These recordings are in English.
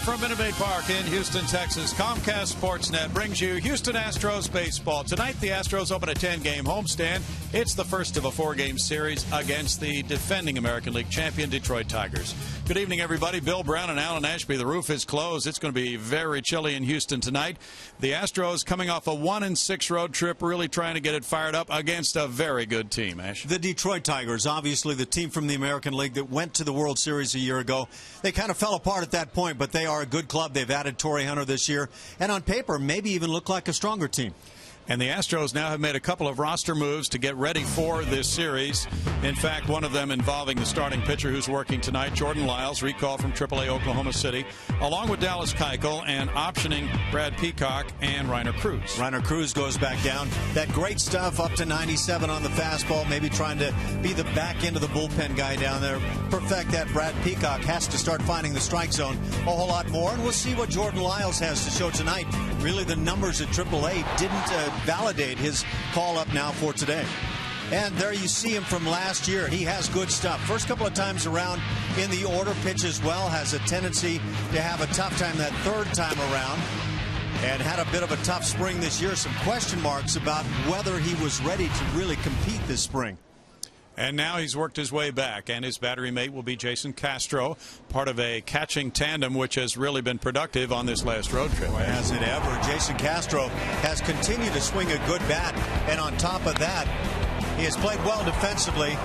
from Minute Maid Park in Houston, Texas, Comcast Sportsnet brings you Houston Astros baseball. Tonight, the Astros open a 10-game homestand. It's the first of a 4-game series against the defending American League champion Detroit Tigers. Good evening, everybody. Bill Brown and Alan Ashby. The roof is closed. It's going to be very chilly in Houston tonight. The Astros coming off a 1-6 road trip, really trying to get it fired up against a very good team, Ash. The Detroit Tigers, obviously the team from the American League that went to the World Series a year ago. They kind of fell apart at that point, but they are a good club. They've added Torrey Hunter this year, and on paper, maybe even look like a stronger team. And the Astros now have made a couple of roster moves to get ready for this series. In fact, one of them involving the starting pitcher who's working tonight, Jordan Lyles, recalled from AAA Oklahoma City, along with Dallas Keuchel, and optioning Brad Peacock and Reiner Cruz. Reiner Cruz goes back down. That great stuff, up to 97 on the fastball, maybe trying to be the back end of the bullpen guy down there. Perfect that. Brad Peacock has to start finding the strike zone a whole lot more, and we'll see what Jordan Lyles has to show tonight. Really, the numbers at AAA didn't validate his call-up now for today. And there you see him from last year. He has good stuff. First couple of times around in the order, pitches well, has a tendency to have a tough time that third time around, and had a bit of a tough spring this year. Some question marks about whether he was ready to really compete this spring. And now he's worked his way back, and his battery mate will be Jason Castro, part of a catching tandem which has really been productive on this last road trip. Boy, has it ever. Jason Castro has continued to swing a good bat, and on top of that, he has played well defensively,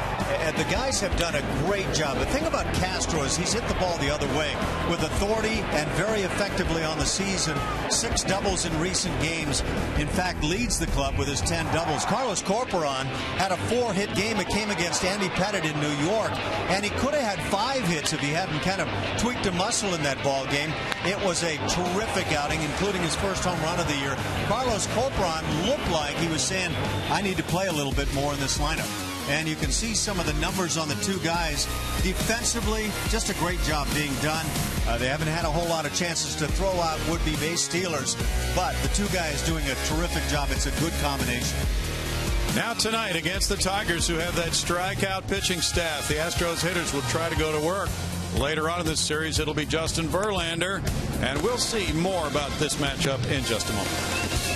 and the guys have done a great job. The thing about Castro is he's hit the ball the other way with authority and very effectively on the season. 6 doubles in recent games. In fact, leads the club with his 10 doubles. Carlos Corporon had a 4-hit game. It came against Andy Pettit in New York, and he could have had 5 hits if he hadn't kind of tweaked a muscle in that ball game. It was a terrific outing, including his first home run of the year. Carlos Corporon looked like he was saying, I need to play a little bit more in this lineup. And you can see some of the numbers on the two guys. Defensively, just a great job being done. They haven't had a whole lot of chances to throw out would-be base stealers, but the two guys doing a terrific job. It's a good combination. Now tonight against the Tigers, who have that strikeout pitching staff, the Astros hitters will try to go to work. Later on in this series, it'll be Justin Verlander, and we'll see more about this matchup in just a moment.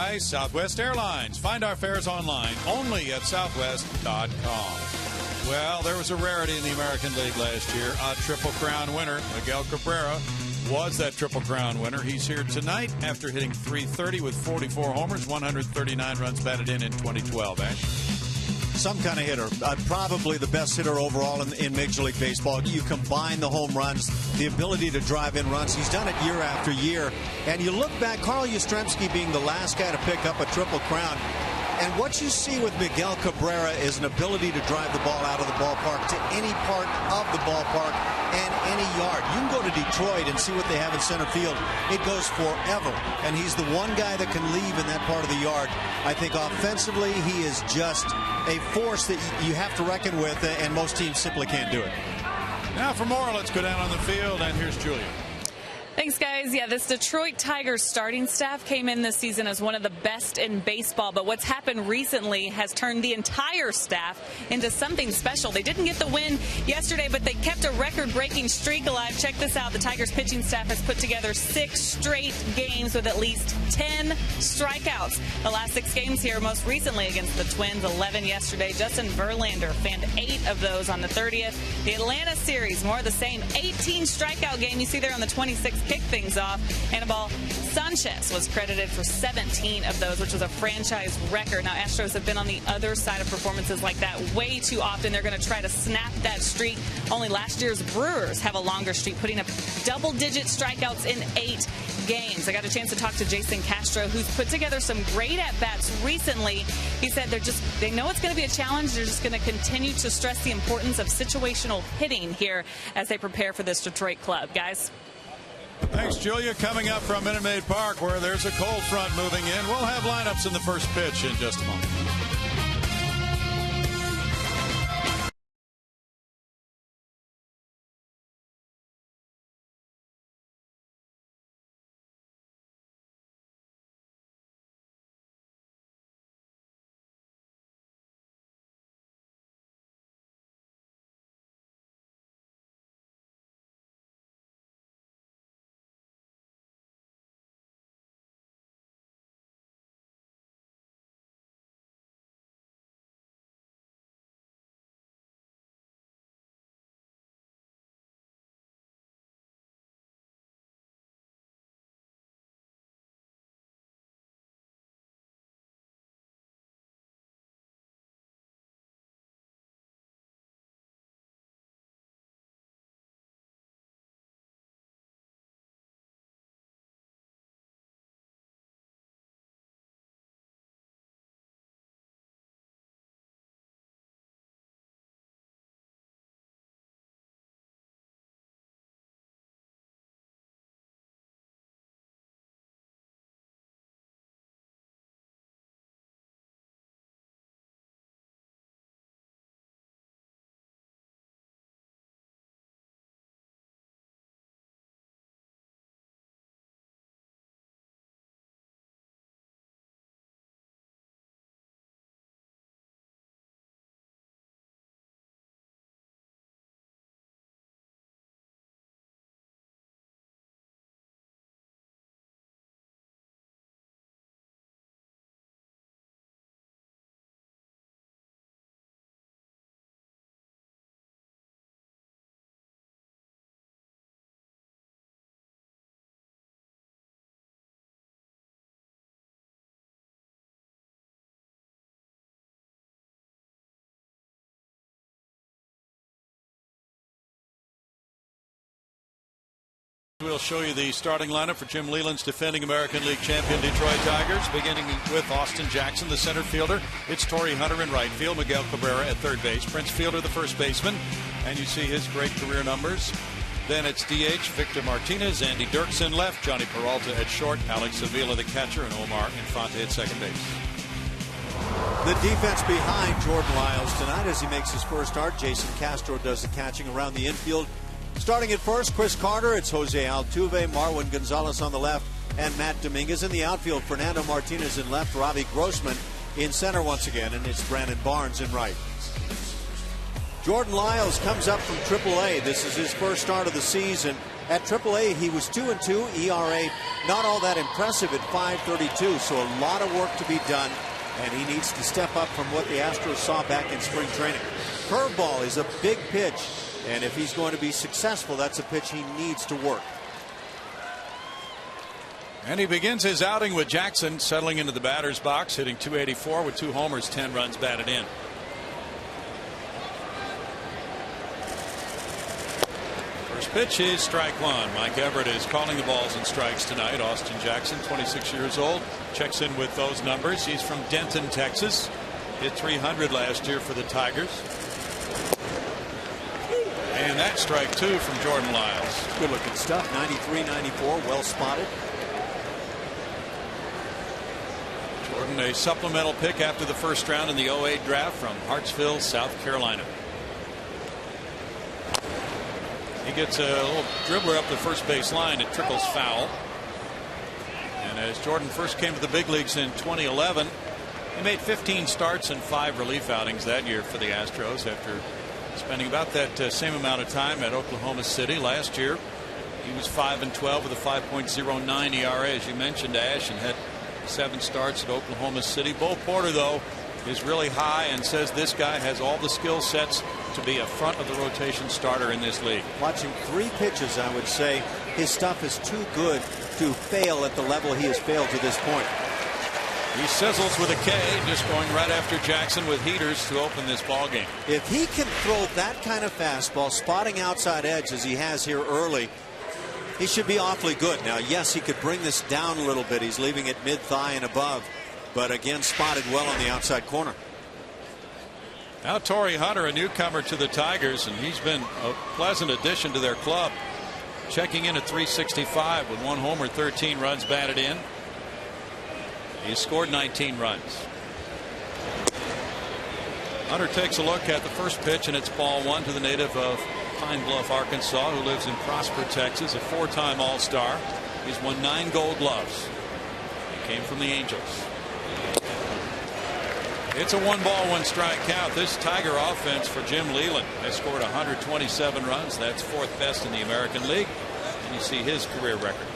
By Southwest Airlines. Find our fares online only at southwest.com. Well, there was a rarity in the American League last year. A Triple Crown winner, Miguel Cabrera, was that Triple Crown winner. He's here tonight after hitting .330 with 44 homers, 139 runs batted in 2012. Ash? Some kind of hitter. Probably the best hitter overall in Major League Baseball. You combine the home runs, the ability to drive in runs. He's done it year after year. And you look back, Carl Yastrzemski being the last guy to pick up a Triple Crown. And what you see with Miguel Cabrera is an ability to drive the ball out of the ballpark to any part of the ballpark and any yard. You can go to Detroit and see what they have in center field. It goes forever. And he's the one guy that can leave in that part of the yard. I think offensively, he is just a force that you have to reckon with, and most teams simply can't do it. Now for more, let's go down on the field, and here's Julia. Thanks, guys. Yeah, this Detroit Tigers starting staff came in this season as one of the best in baseball, but what's happened recently has turned the entire staff into something special. They didn't get the win yesterday, but they kept a record-breaking streak alive. Check this out. The Tigers pitching staff has put together 6 straight games with at least 10 strikeouts. The last 6 games here, most recently against the Twins, 11 yesterday. Justin Verlander fanned 8 of those on the 30th. The Atlanta series, more of the same, 18 strikeout game. You see there on the 26th kick things off. Anibal Sanchez was credited for 17 of those, which was a franchise record. Now, Astros have been on the other side of performances like that way too often. They're going to try to snap that streak. Only last year's Brewers have a longer streak, putting up double-digit strikeouts in 8 games. I got a chance to talk to Jason Castro, who's put together some great at-bats recently. He said they know it's going to be a challenge. They're just going to continue to stress the importance of situational hitting here as they prepare for this Detroit club. Guys? Thanks, Julia. Coming up from Minute Maid Park, where there's a cold front moving in. We'll have lineups in the first pitch in just a moment. We'll show you the starting lineup for Jim Leyland's defending American League champion Detroit Tigers, beginning with Austin Jackson, the center fielder. It's Torrey Hunter in right field, Miguel Cabrera at third base, Prince Fielder, the first baseman, and you see his great career numbers. Then it's DH, Victor Martinez, Andy Dirksen left, Johnny Peralta at short, Alex Avila the catcher, and Omar Infante at second base. The defense behind Jordan Lyles tonight as he makes his first start. Jason Castro does the catching around the infield. Starting at first, Chris Carter. It's Jose Altuve, Marwin Gonzalez on the left, and Matt Dominguez. In the outfield, Fernando Martinez in left, Ravi Grossman in center once again, and it's Brandon Barnes in right. Jordan Lyles comes up from AAA. This is his first start of the season. At AAA, he was 2-2, ERA not all that impressive at 5.32, so a lot of work to be done, and he needs to step up from what the Astros saw back in spring training. Curveball is a big pitch, and if he's going to be successful, that's a pitch he needs to work. And he begins his outing with Jackson settling into the batter's box, hitting .284 with 2 homers, 10 runs batted in. First pitch is strike one. Mike Everett is calling the balls and strikes tonight. Austin Jackson, 26 years old, checks in with those numbers. He's from Denton, Texas. Hit .300 last year for the Tigers. And that's strike 2 from Jordan Lyles. Good looking stuff. 93-94, well spotted. Jordan, a supplemental pick after the first round in the '08 draft from Hartsville, South Carolina. He gets a little dribbler up the first base line. It trickles foul. And as Jordan first came to the big leagues in 2011, he made 15 starts and 5 relief outings that year for the Astros after spending about that same amount of time at Oklahoma City. Last year, he was 5-12 with a 5.09 ERA, as you mentioned, Ash, and had 7 starts at Oklahoma City. Bo Porter, though, is really high and says this guy has all the skill sets to be a front of the rotation starter in this league. Watching 3 pitches, I would say his stuff is too good to fail at the level he has failed to this point. He sizzles with a K, just going right after Jackson with heaters to open this ball game. If he can throw that kind of fastball, spotting outside edge as he has here early, he should be awfully good. Now, yes, he could bring this down a little bit. He's leaving it mid-thigh and above, but again, spotted well on the outside corner. Now Torrey Hunter, a newcomer to the Tigers, and he's been a pleasant addition to their club. Checking in at .365 with 1 homer, 13 runs batted in. He's scored 19 runs. Hunter takes a look at the first pitch, and it's ball 1 to the native of Pine Bluff, Arkansas, who lives in Prosper, Texas, a 4-time All-Star. He's won 9 Gold Gloves. He came from the Angels. It's a 1-ball, 1-strike count. This Tiger offense for Jim Leyland has scored 127 runs. That's 4th best in the American League. And you see his career record.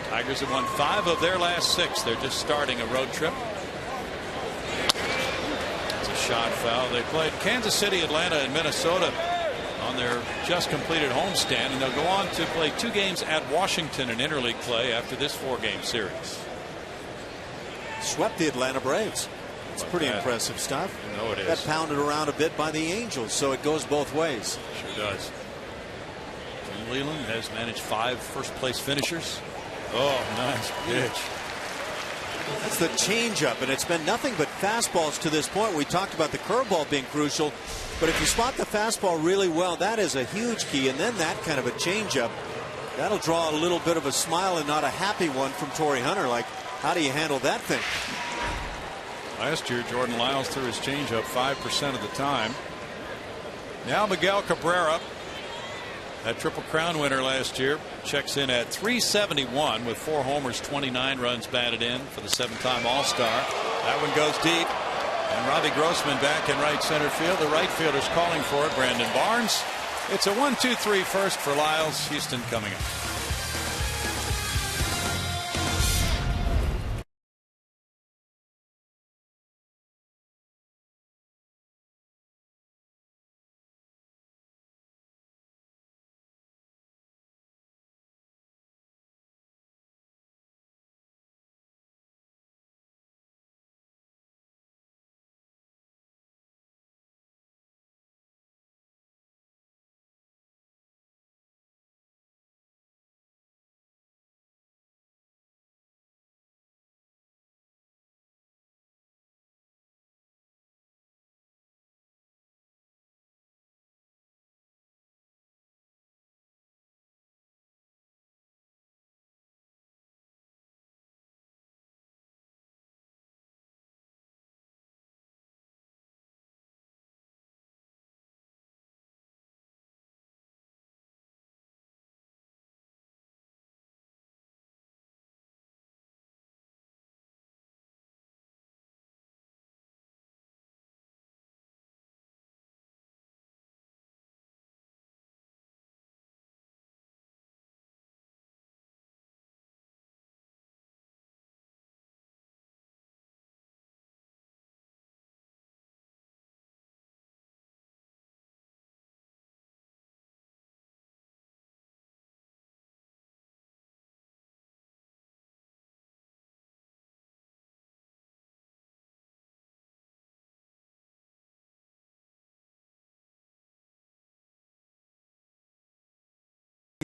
Tigers have won 5 of their last 6. They're just starting a road trip. It's a shot foul. They played Kansas City, Atlanta, and Minnesota on their just completed homestand, and they'll go on to play 2 games at Washington in interleague play after this 4-game series. Swept the Atlanta Braves. It's pretty impressive stuff. You know it is. Got pounded around a bit by the Angels, so it goes both ways. Sure does. Jim Leyland has managed 5 first-place finishers. Oh, nice pitch. That's the changeup, and it's been nothing but fastballs to this point. We talked about the curveball being crucial, but if you spot the fastball really well, that is a huge key, and then that kind of a changeup, that'll draw a little bit of a smile and not a happy one from Torrey Hunter. Like, how do you handle that thing? Last year, Jordan Lyles threw his changeup 5% of the time. Now Miguel Cabrera, that Triple Crown winner last year, checks in at .371 with 4 homers, 29 runs batted in for the 7-time All-Star. That one goes deep. And Robbie Grossman back in right center field. The right fielder's calling for it, Brandon Barnes. It's a 1-2-3 first for Lyles. Houston coming up.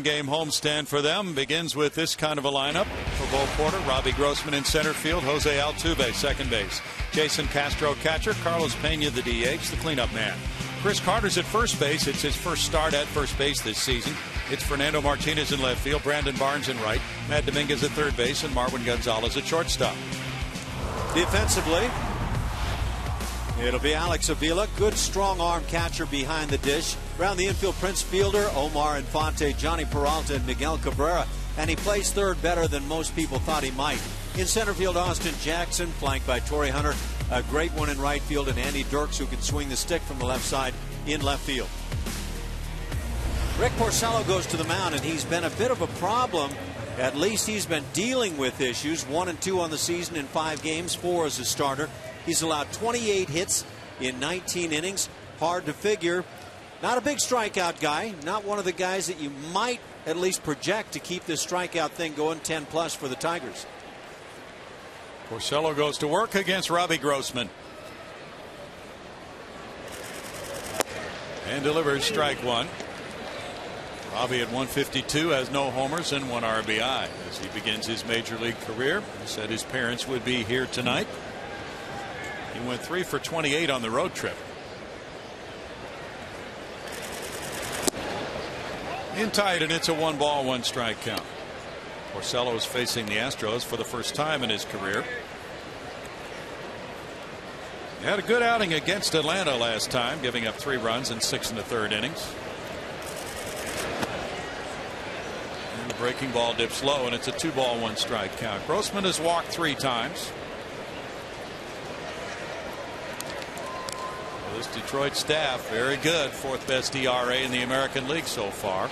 Game homestand for them begins with this kind of a lineup. For Bo Porter, Robbie Grossman in center field, Jose Altuve second base, Jason Castro catcher, Carlos Pena the DH, the cleanup man. Chris Carter's at first base. It's his first start at first base this season. It's Fernando Martinez in left field, Brandon Barnes in right, Matt Dominguez at third base, and Marwin Gonzalez at shortstop. Defensively, it'll be Alex Avila, good strong arm catcher behind the dish. Around the infield, Prince Fielder, Omar Infante, Johnny Peralta, and Miguel Cabrera. And he plays third better than most people thought he might. In center field, Austin Jackson, flanked by Torrey Hunter. A great one in right field, and Andy Dirks, who can swing the stick from the left side in left field. Rick Porcello goes to the mound, and he's been a bit of a problem. At least he's been dealing with issues. 1-2 on the season in 5 games, 4 as a starter. He's allowed 28 hits in 19 innings. Hard to figure. Not a big strikeout guy. Not one of the guys that you might at least project to keep this strikeout thing going 10 plus for the Tigers. Porcello goes to work against Robbie Grossman. And delivers strike one. Robbie at 152 has no homers and 1 RBI as he begins his major league career. He said his parents would be here tonight. He went 3 for 28 on the road trip. In tight, and it's a 1-ball, 1-strike count. Porcello is facing the Astros for the first time in his career. He had a good outing against Atlanta last time, giving up 3 runs in 6 1/3 innings. And the breaking ball dips low, and it's a 2-ball, 1-strike count. Grossman has walked 3 times. This Detroit staff, very good. 4th best ERA in the American League so far.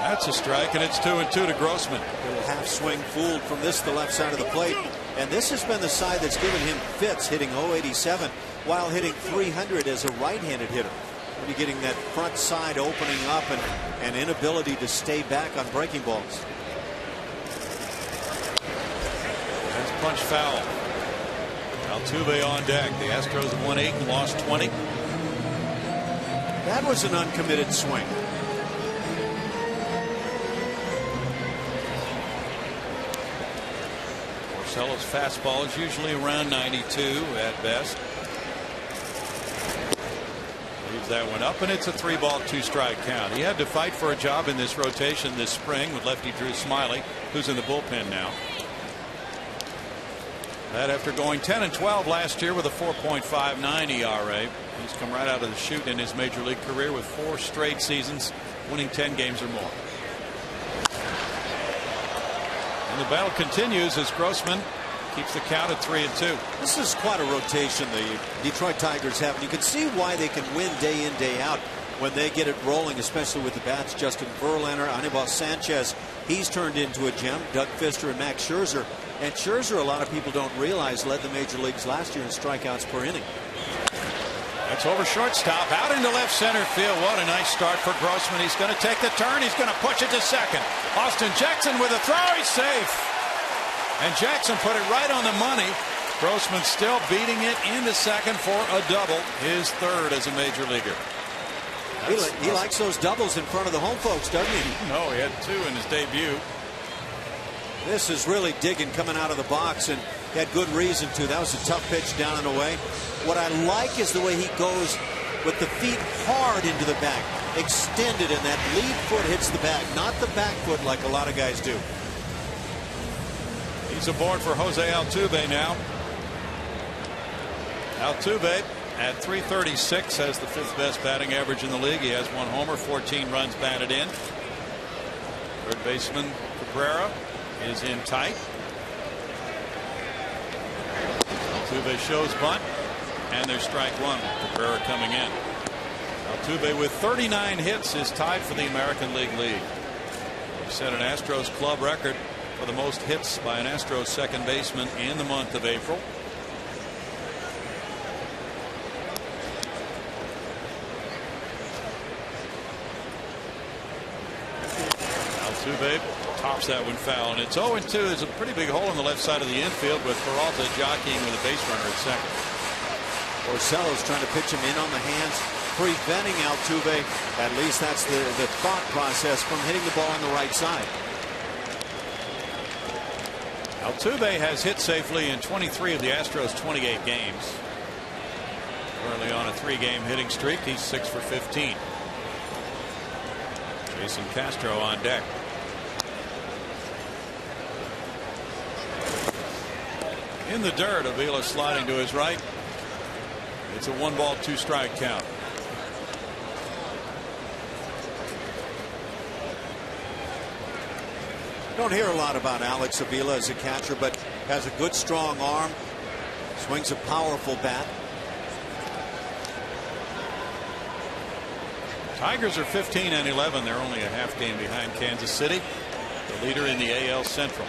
That's a strike, and it's 2-2 to Grossman. Little half swing fooled from this to the left side of the plate. And this has been the side that's given him fits, hitting .087 while hitting .300 as a right-handed hitter. When you're getting that front side opening up and inability to stay back on breaking balls. Punch foul. Altuve on deck. The Astros have won 8 and lost 20. That was an uncommitted swing. Porcello's fastball is usually around 92 at best. Leaves that one up, and it's a 3-ball, 2-strike count. He had to fight for a job in this rotation this spring with lefty Drew Smiley, who's in the bullpen now. That after going 10 and 12 last year with a 4.59 ERA. He's come right out of the chute in his major league career with 4 straight seasons, winning 10 games or more. And the battle continues as Grossman keeps the count at 3-2. This is quite a rotation the Detroit Tigers have. And you can see why they can win day in, day out when they get it rolling, especially with the bats. Justin Verlander, Anibal Sanchez, he's turned into a gem. Doug Fister and Max Scherzer. And Scherzer, a lot of people don't realize, led the major leagues last year in strikeouts per inning. That's over shortstop, out into left center field. What a nice start for Grossman. He's going to take the turn. He's going to push it to second. Austin Jackson with a throw. He's safe. And Jackson put it right on the money. Grossman still beating it into second for a double, his 3rd as a major leaguer. He likes those doubles in front of the home folks, doesn't he? No, he had 2 in his debut. This is really digging coming out of the box, and he had good reason to. That was a tough pitch down and away. What I like is the way he goes with the feet hard into the back, extended, and that lead foot hits the bag, not the back foot like a lot of guys do. He's aboard for Jose Altuve now. Altuve at .336 has the 5th best batting average in the league. He has 1 homer, 14 runs batted in. Third baseman Cabrera is in tight. Altuve shows bunt, and there's strike 1. Cabrera coming in. Altuve with 39 hits is tied for the American League lead. He set an Astros club record for the most hits by an Astros second baseman in the month of April. Altuve tops that one foul, and it's 0-2. There's a pretty big hole in the left side of the infield with Peralta jockeying with a base runner at second. Porcello's trying to pitch him in on the hands, preventing Altuve. At least that's the thought process from hitting the ball on the right side. Altuve has hit safely in 23 of the Astros' 28 games. Currently on a 3-game hitting streak. He's 6 for 15. Jason Castro on deck. In the dirt, Avila sliding to his right. It's a 1-ball, 2-strike count. Don't hear a lot about Alex Avila as a catcher, but has a good strong arm, swings a powerful bat. Tigers are 15 and 11. They're only a half game behind Kansas City, the leader in the AL Central.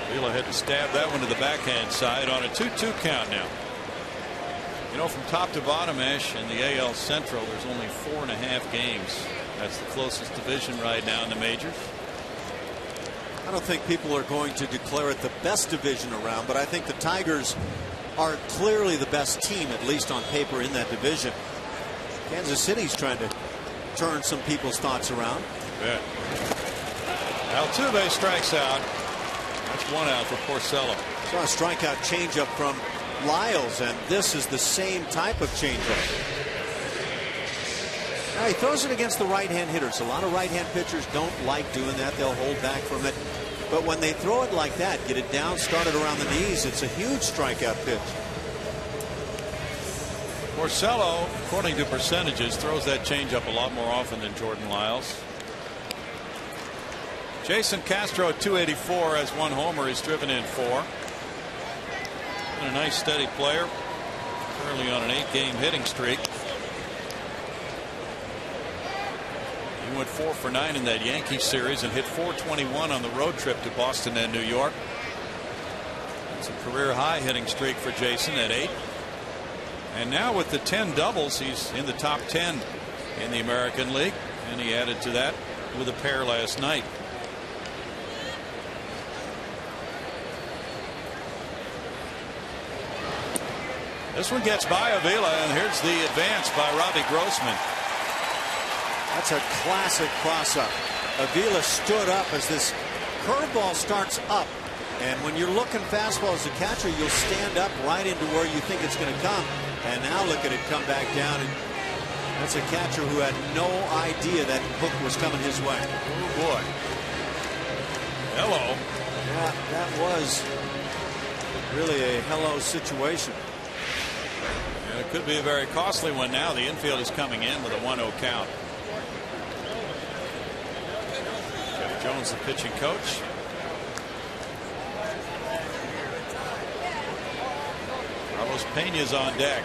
Avila had to stab that one to the backhand side on a 2-2 count now. You know, from top to bottom, Ash, in the AL Central, there's only 4.5 games. That's the closest division right now in the majors. I don't think people are going to declare it the best division around, but I think the Tigers are clearly the best team, at least on paper, in that division. Kansas City's trying to turn some people's thoughts around. Yeah. Altuve strikes out. That's 1 out for Porcello. Saw a strikeout changeup from Lyles, and this is the same type of changeup. Now he throws it against the right-hand hitters. A lot of right-hand pitchers don't like doing that. They'll hold back from it. But when they throw it like that, get it down, start it around the knees, it's a huge strikeout pitch. Porcello, according to percentages, throws that changeup a lot more often than Jordan Lyles. Jason Castro at 284 has 1 homer. He's driven in 4. And a nice steady player. Currently on an 8-game hitting streak. He went 4 for 9 in that Yankee series and hit .421 on the road trip to Boston and New York. It's a career high hitting streak for Jason at 8. And now with the 10 doubles, he's in the top 10 in the American League. And he added to that with a pair last night. This one gets by Avila, and here's the advance by Robbie Grossman. That's a classic cross-up. Avila stood up as this curveball starts up. And when you're looking fastball as a catcher, you'll stand up right into where you think it's going to come. And now look at it come back down. And that's a catcher who had no idea that hook was coming his way. Oh, boy. Hello. Yeah, that was really a hello situation. And it could be a very costly one now. The infield is coming in with a 1-0 count. Jeff Jones, the pitching coach. Carlos Pena's on deck.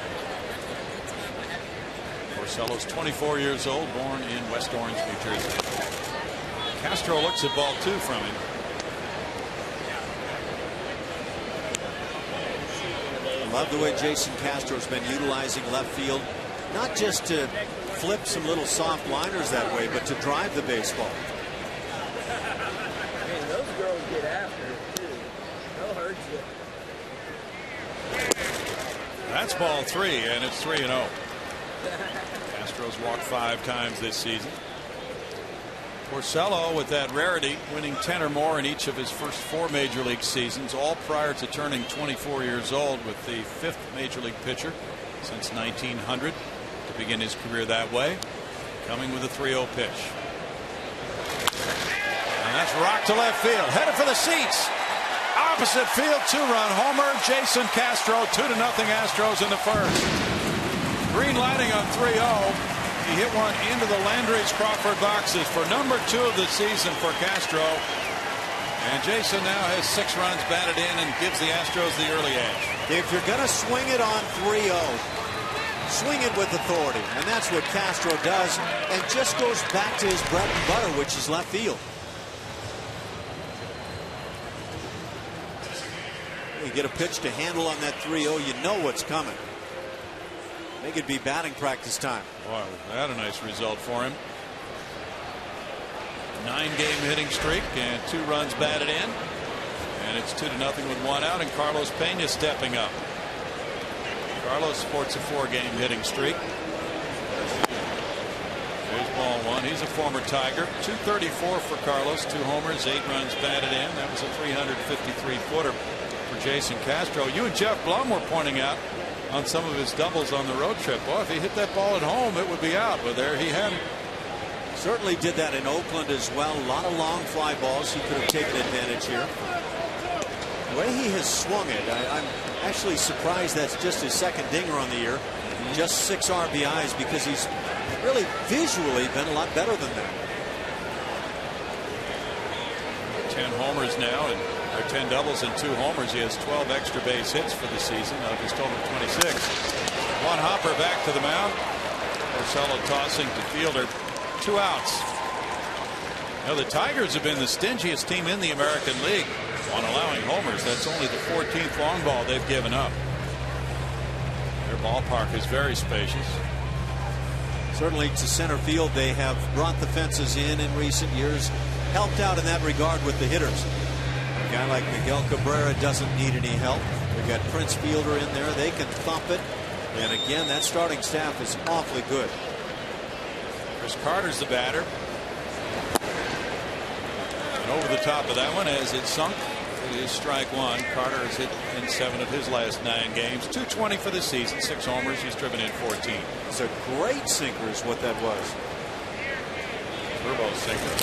Porcello's 24 years old, born in West Orange, New Jersey. Castro looks at ball 2 from him. Love the way Jason Castro's been utilizing left field, not just to flip some little soft liners that way, but to drive the baseball. Hey, those girls get after it too. They'll hurt you. That's ball 3, and it's 3-0. Castro's walked 5 times this season. Porcello, with that rarity, winning 10 or more in each of his first 4 major league seasons, all prior to turning 24 years old, with the 5th major league pitcher since 1900 to begin his career that way. Coming with a 3-0 pitch. And that's rocked to left field, headed for the seats. Opposite field, 2-run homer. Jason Castro, 2-0 Astros in the first. Green lighting on 3-0. He hit one into the Landry's Crawford boxes for number 2 of the season for Castro. And Jason now has 6 runs batted in and gives the Astros the early edge. If you're going to swing it on 3-0, swing it with authority. And that's what Castro does, and just goes back to his bread and butter, which is left field. You get a pitch to handle on that 3-0, you know what's coming. Make it be batting practice time. Wow, that a nice result for him. 9-game hitting streak and 2 runs batted in. And it's 2-0 with one out, and Carlos Pena stepping up. Carlos sports a 4-game hitting streak. There's ball one. He's a former Tiger. 234 for Carlos, 2 homers, 8 runs batted in. That was a 353-footer for Jason Castro. You and Jeff Blum were pointing out on some of his doubles on the road trip. Well, if he hit that ball at home, it would be out. But there he had it. Certainly did that in Oakland as well. A lot of long fly balls. He could have taken advantage here. The way he has swung it, I'm actually surprised that's just his second dinger on the year. Just 6 RBIs, because he's really visually been a lot better than that. 10 homers now, and 10 doubles and 2 homers. He has 12 extra base hits for the season out of his total of 26. One hopper back to the mound. Porcello tossing to fielder. 2 outs. Now the Tigers have been the stingiest team in the American League on allowing homers. That's only the 14th long ball they've given up. Their ballpark is very spacious. Certainly to center field, they have brought the fences in recent years, helped out in that regard with the hitters. A guy like Miguel Cabrera doesn't need any help. They've got Prince Fielder in there. They can thump it. And again, that starting staff is awfully good. Chris Carter's the batter. And over the top of that one, as it sunk, it is strike one. Carter has hit in 7 of his last 9 games. 220 for the season, 6 homers. He's driven in 14. It's a great sinker is what that was. Turbo sinker.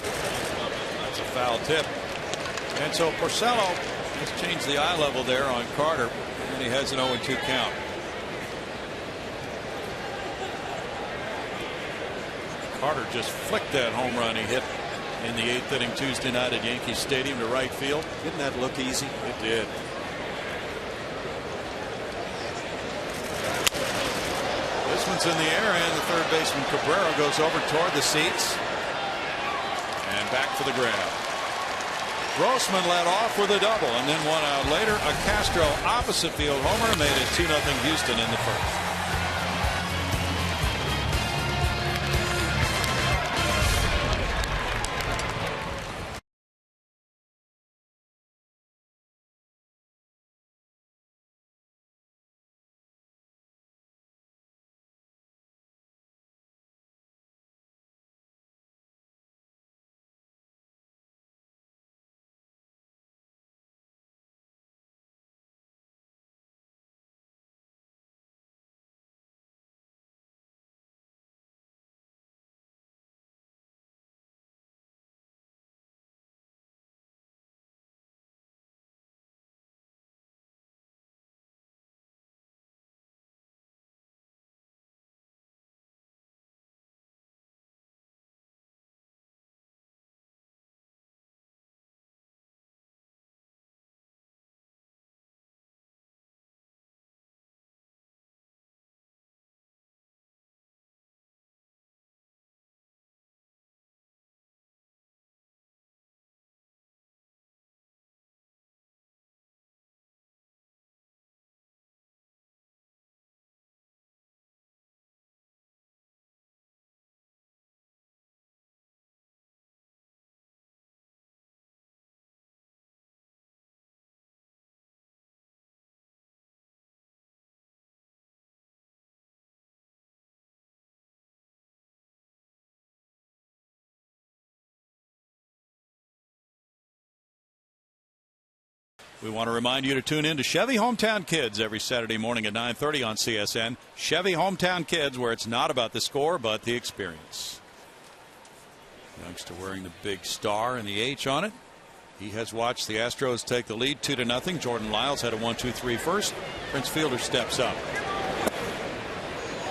That's a foul tip. And so Porcello has changed the eye level there on Carter, and he has an 0-2 count. Carter just flicked that home run he hit in the 8th inning Tuesday night at Yankee Stadium to right field. Didn't that look easy? It did. This one's in the air, and the third baseman Cabrera goes over toward the seats and back for the grab. Grossman led off with a double, and then 1 out later, a Castro opposite field homer made it 2-0 Houston in the first. We want to remind you to tune in to Chevy Hometown Kids every Saturday morning at 9:30 on CSN. Chevy Hometown Kids, where it's not about the score but the experience. Youngster wearing the big star and the H on it. He has watched the Astros take the lead 2-0. Jordan Lyles had a 1-2-3 first. Prince Fielder steps up.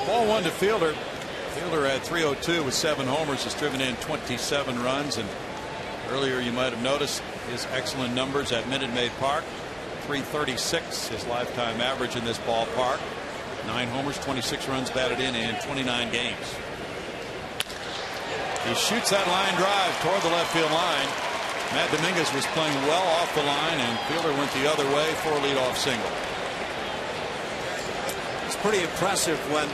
Ball 1 to Fielder. Fielder had 302 with 7 homers. Has driven in 27 runs. And earlier you might have noticed his excellent numbers at Minute Maid Park. 336 his lifetime average in this ballpark. 9 homers, 26 runs batted in 29 games. He shoots that line drive toward the left field line. Matt Dominguez was playing well off the line, and Fielder went the other way for a leadoff single. It's pretty impressive when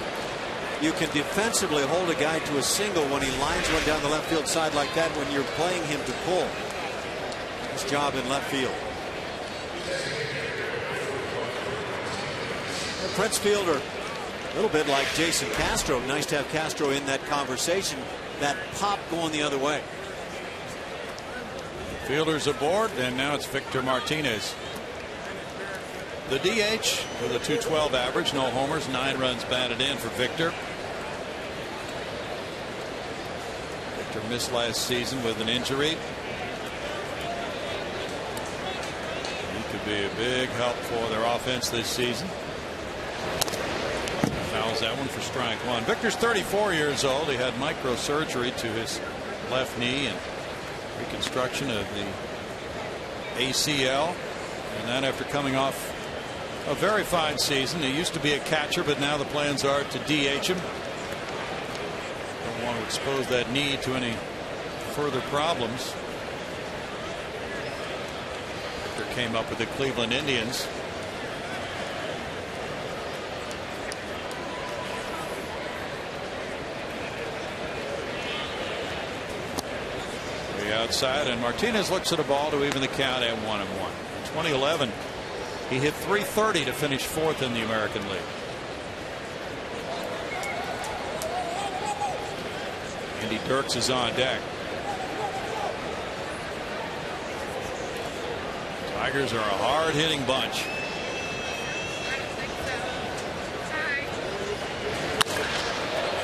you can defensively hold a guy to a single when he lines one down the left field side like that when you're playing him to pull. His job in left field. Prince Fielder, a little bit like Jason Castro. Nice to have Castro in that conversation. That pop going the other way. Fielders aboard, and now it's Victor Martinez. The DH with a .212 average, no homers, 9 runs batted in for Victor. Victor missed last season with an injury. He could be a big help for their offense this season. Fouls that one for strike one. Victor's 34 years old. He had microsurgery to his left knee and reconstruction of the ACL, and then after coming off a very fine season. He used to be a catcher, but now the plans are to DH him. Don't want to expose that knee to any further problems. Victor came up with the Cleveland Indians. Outside, and Martinez looks at a ball to even the count at 1-1. In 2011, he hit .330 to finish 4th in the American League. Andy Dirks is on deck. Tigers are a hard-hitting bunch.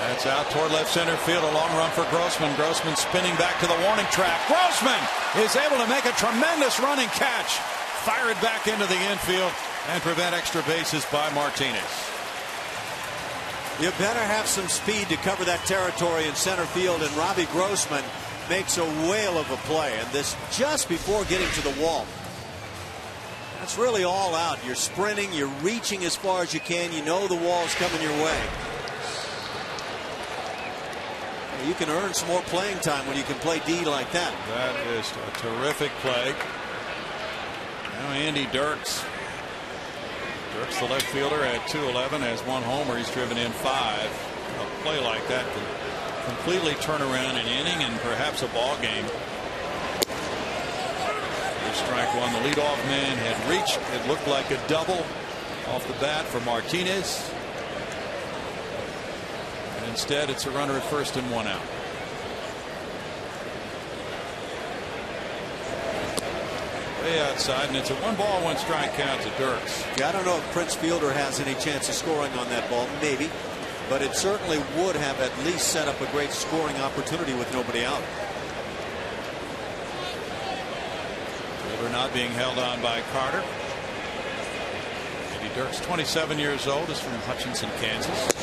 It's out toward left center field. A long run for Grossman. Grossman spinning back to the warning track. Grossman is able to make a tremendous running catch. Fire it back into the infield and prevent extra bases by Martinez. You better have some speed to cover that territory in center field, and Robbie Grossman makes a whale of a play, and this just before getting to the wall. That's really all out. You're sprinting, you're reaching as far as you can. You know the wall's coming your way. You can earn some more playing time when you can play D like that. That is a terrific play. Now Andy Dirks. Dirks, the left fielder, at 211, has 1 homer. He's driven in 5. A play like that can completely turn around an inning and perhaps a ball game. Here's strike one. The leadoff man had reached. It looked like a double off the bat for Martinez. Instead, it's a runner at first and 1 out. Way outside, and it's a 1-ball, 1-strike count to Dirks. Yeah, I don't know if Prince Fielder has any chance of scoring on that ball, maybe, but it certainly would have at least set up a great scoring opportunity with nobody out. Fielder not being held on by Carter. Andy Dirks, 27 years old, is from Hutchinson, Kansas.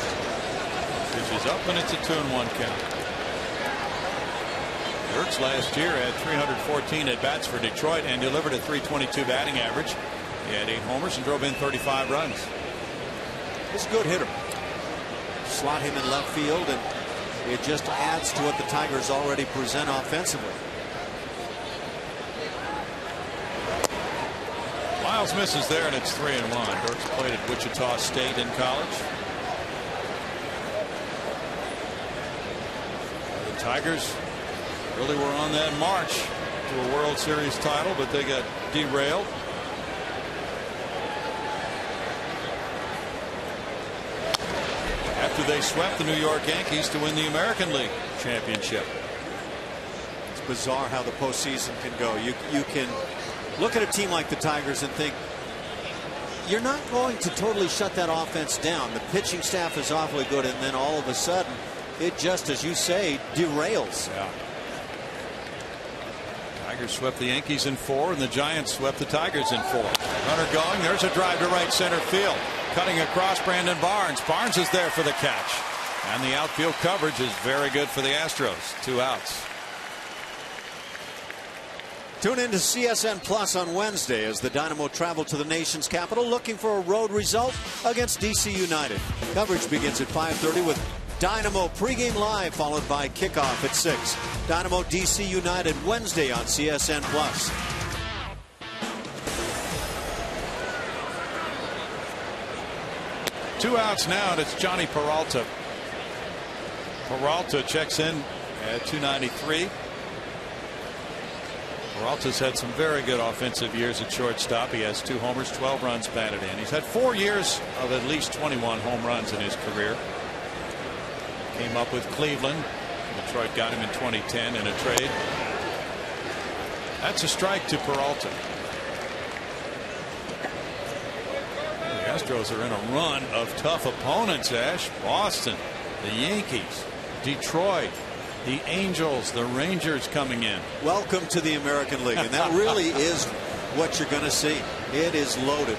Pitch is up, and it's a 2-1 count. Dirks last year had 314 at bats for Detroit and delivered a .322 batting average. He had 8 homers and drove in 35 runs. He's a good hitter. Slot him in left field, and it just adds to what the Tigers already present offensively. Miles misses there, and it's 3-1. Dirks played at Wichita State in college. The Tigers really were on that march to a World Series title, but they got derailed. After they swept the New York Yankees to win the American League championship. It's bizarre how the postseason can go. You can look at a team like the Tigers and think, you're not going to totally shut that offense down. The pitching staff is awfully good, and then all of a sudden it just, as you say, derails. Yeah. Tigers swept the Yankees in 4, and the Giants swept the Tigers in 4. Runner going. There's a drive to right center field. Cutting across, Brandon Barnes. Barnes is there for the catch. And the outfield coverage is very good for the Astros. 2 outs. Tune in to CSN Plus on Wednesday as the Dynamo travel to the nation's capital looking for a road result against DC United. Coverage begins at 5:30 with Dynamo pregame live, followed by kickoff at 6. Dynamo DC United Wednesday on CSN Plus. Two outs now, and it's Johnny Peralta. Peralta checks in at 293. Peralta's had some very good offensive years at shortstop. He has 2 homers, 12 runs batted in. He's had 4 years of at least 21 home runs in his career. Came up with Cleveland. Detroit got him in 2010 in a trade. That's a strike to Peralta. The Astros are in a run of tough opponents, Ash. Boston, the Yankees, Detroit, the Angels, the Rangers coming in. Welcome to the American League, and that really is what you're going to see. It is loaded.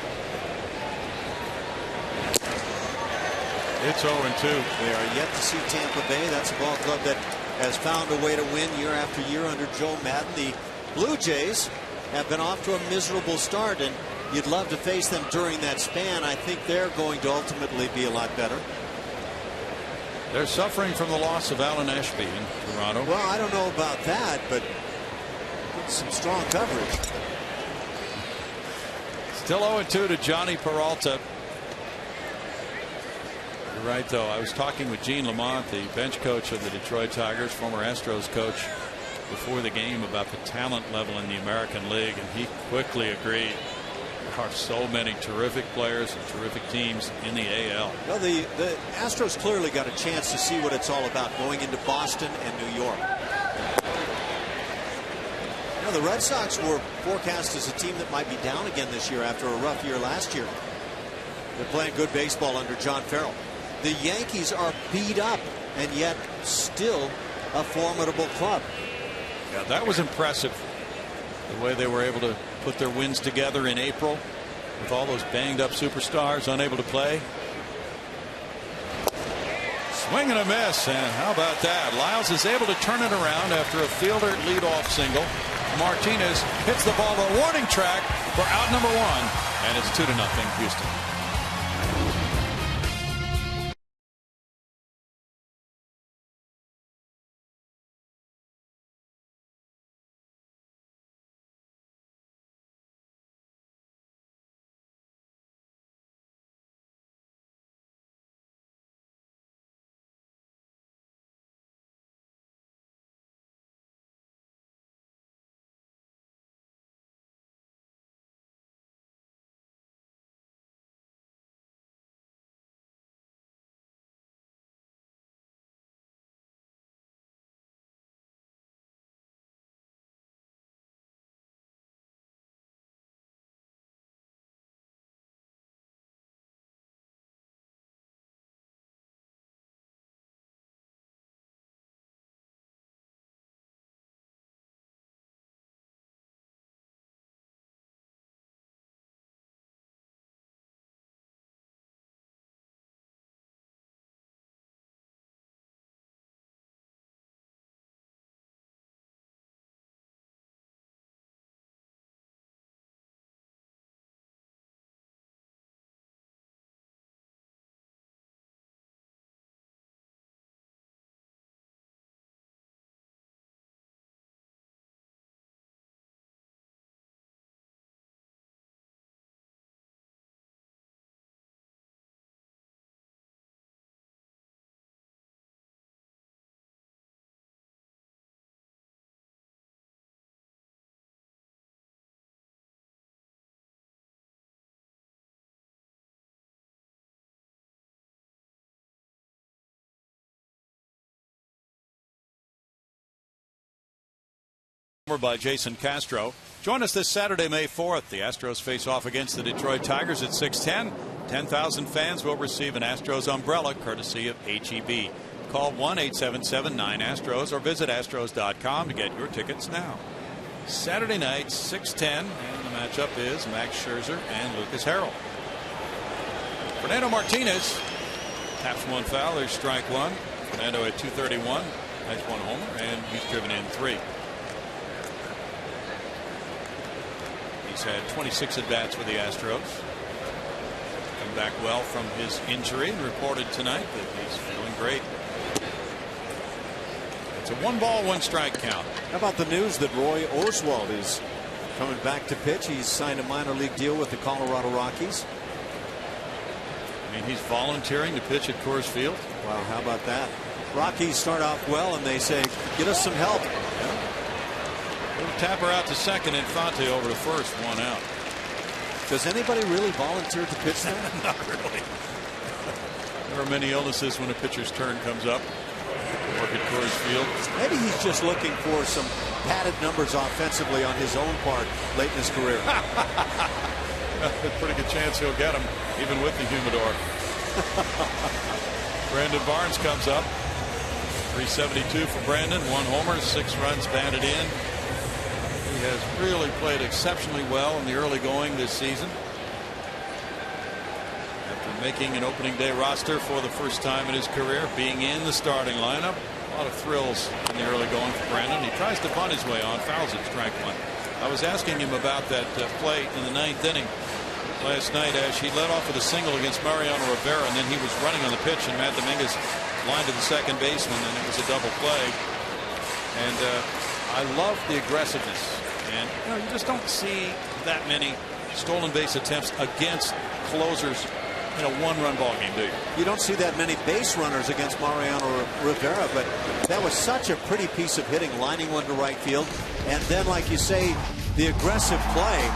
It's 0-2. They are yet to see Tampa Bay. That's a ball club that has found a way to win year after year under Joe Madden. The Blue Jays have been off to a miserable start, and you'd love to face them during that span. I think they're going to ultimately be a lot better. They're suffering from the loss of Alan Ashby in Toronto. Well, I don't know about that, but some strong coverage. Still 0-2 to Johnny Peralta. You're right, though. I was talking with Gene Lamont, the bench coach of the Detroit Tigers, former Astros coach, before the game about the talent level in the American League, and he quickly agreed. There are so many terrific players and terrific teams in the AL. Well, the Astros clearly got a chance to see what it's all about going into Boston and New York. You know, the Red Sox were forecast as a team that might be down again this year after a rough year last year. They're playing good baseball under John Farrell. The Yankees are beat up and yet still a formidable club. Yeah, that was impressive. The way they were able to put their wins together in April with all those banged up superstars unable to play. Swing and a miss, and how about that? Lyles is able to turn it around after a Fielder leadoff single. Martinez hits the ball to a warning track for out number 1, and it's 2-0 Houston. By Jason Castro. Join us this Saturday, May 4th. The Astros face off against the Detroit Tigers at 6:10. 10,000 fans will receive an Astros umbrella courtesy of HEB. Call 1-877-9-ASTROS or visit astros.com to get your tickets now. Saturday night, 6:10, and the matchup is Max Scherzer and Lucas Harrell. Fernando Martinez taps one foul. There's strike one. Fernando at 231 has one homer, and he's driven in 3. He's had 26 at-bats for the Astros. Come back well from his injury and reported tonight that he's feeling great. It's a 1-ball, 1-strike count. How about the news that Roy Oswalt is coming back to pitch? He's signed a minor league deal with the Colorado Rockies. I mean, he's volunteering to pitch at Coors Field. Wow, how about that? Rockies start off well and they say, get us some help. Little tapper out to second, Infante over to first, 1 out. Does anybody really volunteer to pitch there? Not really. There are many illnesses when a pitcher's turn comes up. Work at Coors Field. Maybe he's just looking for some padded numbers offensively on his own part late in his career. Pretty good chance he'll get them, even with the humidor. Brandon Barnes comes up. 372 for Brandon. 1 homer, 6 runs batted in. He has really played exceptionally well in the early going this season. After making an opening day roster for the first time in his career, being in the starting lineup, a lot of thrills in the early going for Brandon. He tries to bunt his way on, fouls it, strike 1. I was asking him about that play in the 9th inning last night as he led off with a single against Mariano Rivera, and then he was running on the pitch, and Matt Dominguez lined to the second baseman, and it was a double play. And I love the aggressiveness, and you just don't see that many stolen base attempts against closers in a 1-run ball game, do you? You don't see that many base runners against Mariano Rivera, but that was such a pretty piece of hitting, lining one to right field, and then, like you say, the aggressive play.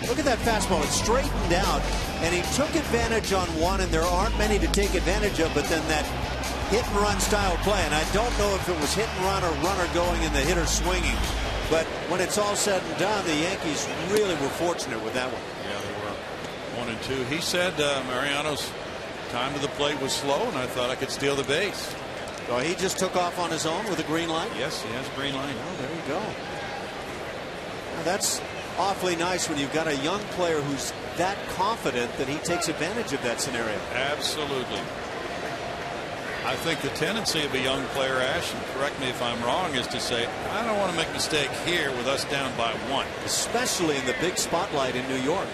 Look at that fastball. It straightened out, and he took advantage on one, and there aren't many to take advantage of, but then that hit-and-run style play, and I don't know if it was hit-and-run or runner going and the hitter swinging, but when it's all said and done, the Yankees really were fortunate with that one. Yeah, they were 1 and 2. He said Mariano's time to the plate was slow, and I thought I could steal the base. So he just took off on his own with a green light? Yes, he has a green light. Oh, there you go. Now that's awfully nice when you've got a young player who's that confident that he takes advantage of that scenario. Absolutely. I think the tendency of a young player, Ash, and correct me if I'm wrong, is to say, I don't want to make a mistake here with us down by 1. Especially in the big spotlight in New York.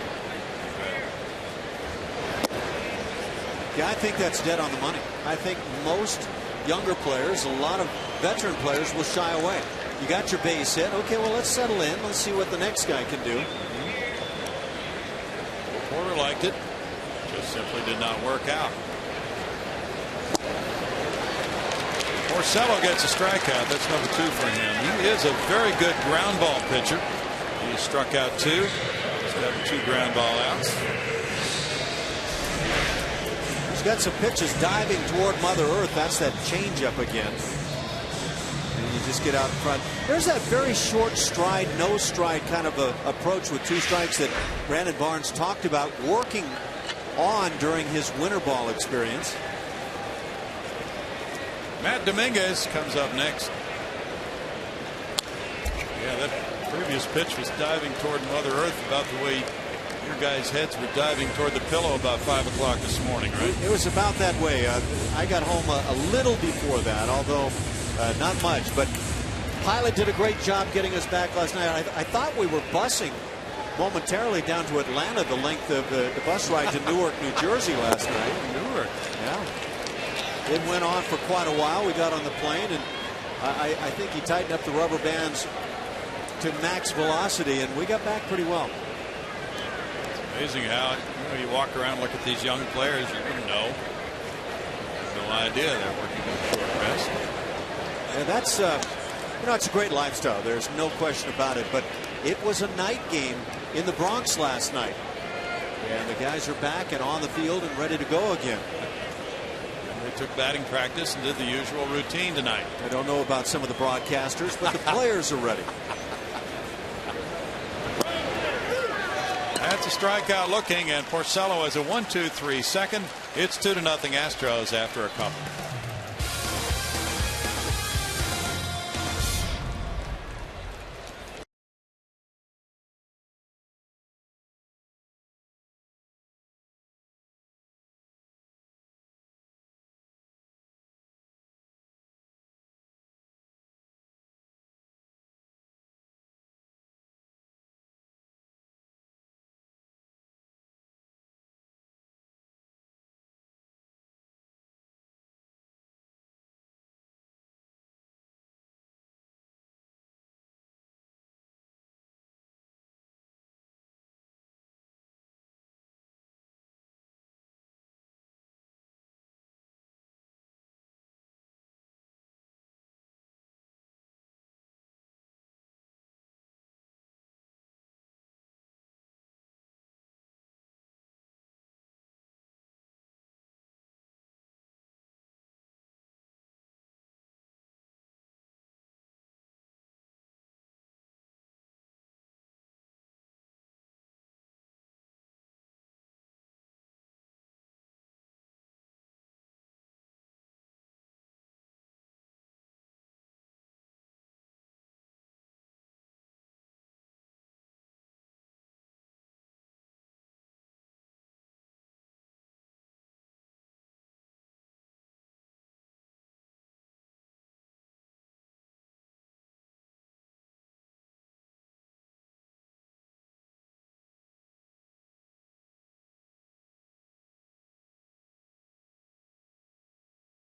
Yeah, I think that's dead on the money. I think most younger players, a lot of veteran players, will shy away. You got your base hit. Okay, well, let's settle in. Let's see what the next guy can do. Porter liked it. Just simply did not work out. Porcello gets a strikeout. That's number 2 for him. He is a very good ground ball pitcher. He struck out 2. He's got 2 ground ball outs. He's got some pitches diving toward Mother Earth. That's that changeup again. You just get out in front. There's that very short stride, no stride kind of a approach with 2 strikes that Brandon Barnes talked about working on during his winter ball experience. Matt Dominguez comes up next. Yeah, that previous pitch was diving toward Mother Earth about the way your guys' heads were diving toward the pillow about 5 o'clock this morning, right? It was about that way. I got home a little before that, although not much, but Pilot did a great job getting us back last night. I thought we were busing momentarily down to Atlanta, the length of the bus ride to Newark, New Jersey last night. Newark. Yeah. It went on for quite a while. We got on the plane, and I think he tightened up the rubber bands to max velocity, and we got back pretty well. It's amazing how you walk around and look at these young players, you wouldn't know. No idea they're working with short rest. And that's it's a great lifestyle. There's no question about it. But it was a night game in the Bronx last night, and the guys are back and on the field and ready to go again. They took batting practice and did the usual routine tonight. I don't know about some of the broadcasters, but the players are ready. That's a strikeout looking, and Porcello has a 1-2-3 second. It's 2-0 Astros after a couple.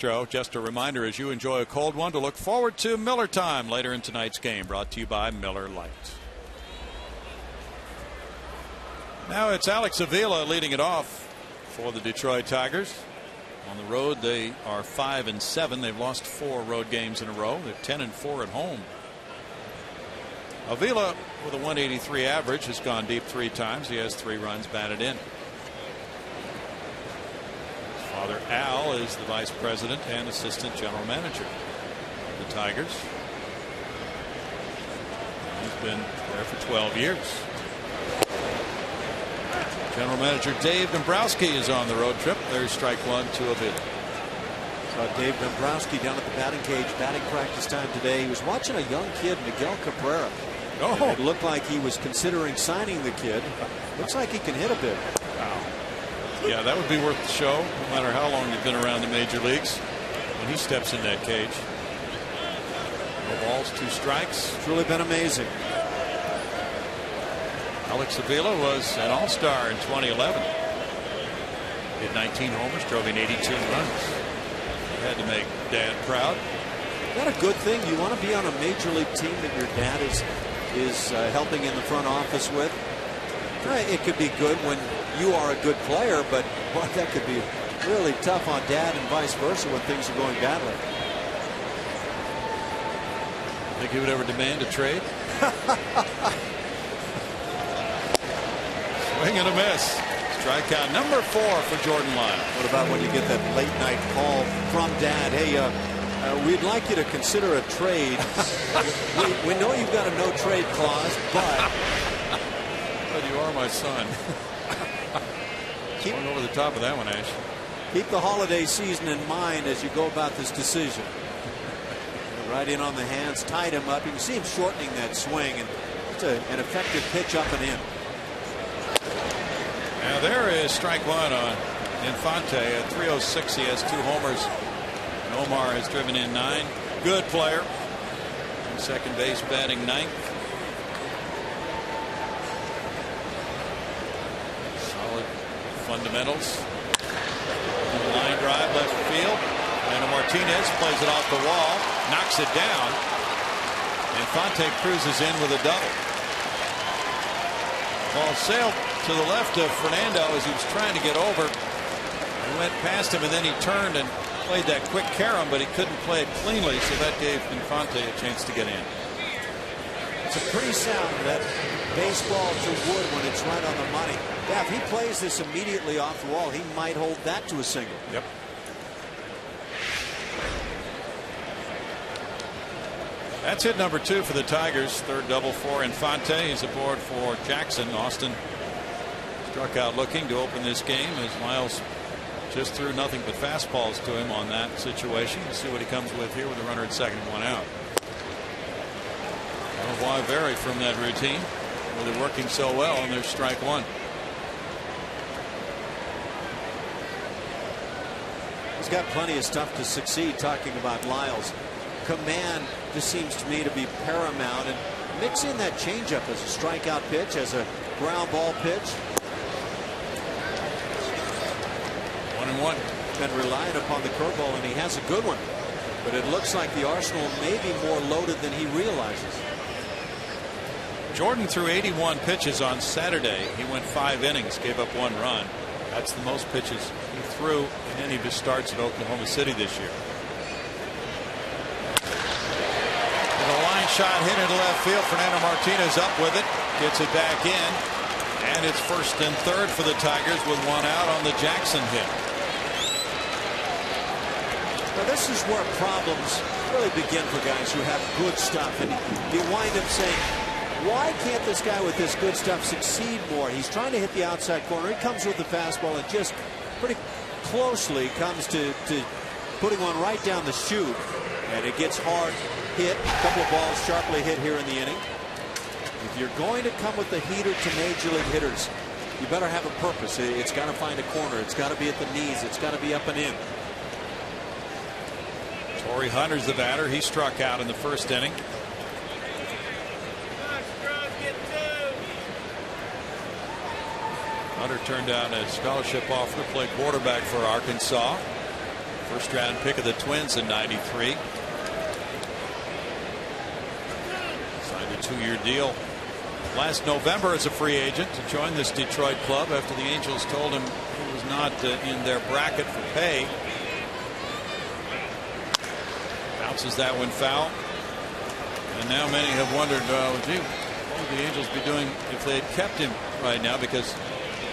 Just a reminder, as you enjoy a cold one, to look forward to Miller Time later in tonight's game, brought to you by Miller Lite. Now it's Alex Avila leading it off for the Detroit Tigers. On the road, they are 5-7. They've lost 4 road games in a row. They're 10-4 at home. Avila, with a 183 average, has gone deep 3 times. He has 3 runs batted in. His father, Al, is the vice president and assistant general manager of the Tigers. He's been there for 12 years. General manager Dave Dombrowski is on the road trip. There's strike 1 to Avila. Saw Dave Dombrowski down at the batting cage, batting practice time today. He was watching a young kid, Miguel Cabrera. Oh. It looked like he was considering signing the kid. Looks like he can hit a bit. Wow. Yeah, that would be worth the show, no matter how long you've been around the major leagues. When he steps in that cage. No balls, 2 strikes. It's really been amazing. Alex Avila was an all-star in 2011. Hit 19 homers, drove in 82 runs. Had to make Dad proud. Not a good thing. You want to be on a major league team that your dad is helping in the front office with. It could be good when you are a good player, but boy, that could be really tough on Dad and vice versa when things are going badly. Think he would ever demand a trade? Swing and a miss. Strikeout number 4 for Jordan Lyle. What about when you get that late night call from Dad? Hey, we'd like you to consider a trade. we know you've got a no trade clause, but you are my son. Going over the top of that one, Ash. Keep the holiday season in mind as you go about this decision. Right in on the hands, tied him up. You can see him shortening that swing, and it's an effective pitch up and in. Now there is strike 1 on Infante at 306. He has 2 homers. And Omar has driven in 9. Good player. Second base, batting 9th. Solid fundamentals. Line drive left field. And Martinez plays it off the wall, knocks it down. Infante cruises in with a double. Ball sailed to the left of Fernando as he was trying to get over. He went past him, and then he turned and played that quick carom, but he couldn't play it cleanly, so that gave Infante a chance to get in. It's a pretty sound, that baseball to wood when it's right on the money. Yeah, if he plays this immediately off the wall, he might hold that to a single. Yep. That's hit number 2 for the Tigers. Third double for Infante. He's aboard for Jackson. Austin struck out looking to open this game as Miles just threw nothing but fastballs to him on that situation. We'll see what he comes with here with a runner at second and 1 out. Well, why vary from that routine with it working so well, and there's strike 1. He's got plenty of stuff to succeed. Talking about Lyles, command just seems to me to be paramount, and mix in that changeup as a strikeout pitch, as a ground ball pitch. 1-1. Been relying upon the curveball, and he has a good one, but it looks like the arsenal may be more loaded than he realizes. Jordan threw 81 pitches on Saturday. He went 5 innings, gave up 1 run. That's the most pitches he threw in any of his starts at Oklahoma City this year. And a line shot hit into left field. Fernando Martinez up with it, gets it back in, and it's first and third for the Tigers with 1 out on the Jackson hit. Now this is where problems really begin for guys who have good stuff, and you wind up saying, why can't this guy with this good stuff succeed more? He's trying to hit the outside corner. He comes with the fastball and just pretty closely comes to putting one right down the chute, and it gets hard hit. A couple of balls sharply hit here in the inning. If you're going to come with the heater to major league hitters, you better have a purpose. It's got to find a corner. It's got to be at the knees. It's got to be up and in. Torrey Hunter's the batter. He struck out in the first inning. Hunter turned down a scholarship offer to play quarterback for Arkansas. First round pick of the Twins in '93. Signed a 2-year deal last November as a free agent to join this Detroit club after the Angels told him he was not in their bracket for pay. Bounces that one foul. And now many have wondered, gee, what would the Angels be doing if they had kept him right now? Because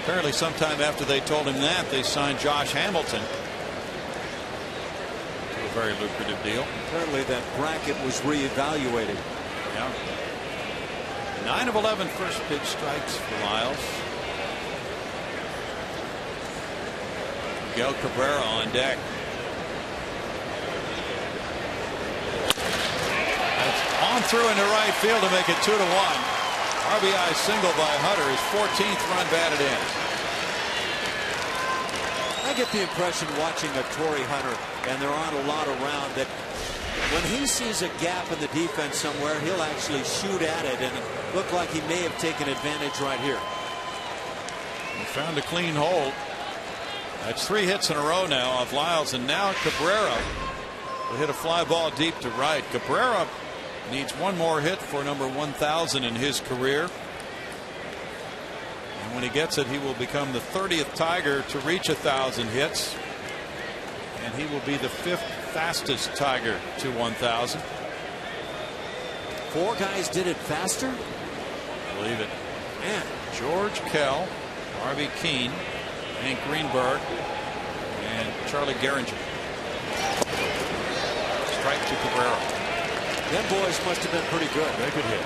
apparently sometime after they told him that, they signed Josh Hamilton to a very lucrative deal. Apparently that bracket was reevaluated. Yeah. 9 of 11 first pitch strikes for Lyles. Miguel Cabrera on deck. On through into right field to make it 2-1. RBI single by Hunter, his 14th run batted in. I get the impression watching a Torrey Hunter, and there aren't a lot around, that when he sees a gap in the defense somewhere, he'll actually shoot at it, and it looked like he may have taken advantage right here. He found a clean hole. That's 3 hits in a row now of Lyles, and now Cabrera will hit a fly ball deep to right. Cabrera needs one more hit for number 1,000 in his career. And when he gets it, he will become the 30th Tiger to reach 1,000 hits. And he will be the 5th fastest Tiger to 1,000. 4 guys did it faster? Believe it. Man. George Kell, Harvey Keene, Hank Greenberg, and Charlie Gehringer. Strike to Cabrera. Them boys must have been pretty good. They could hit.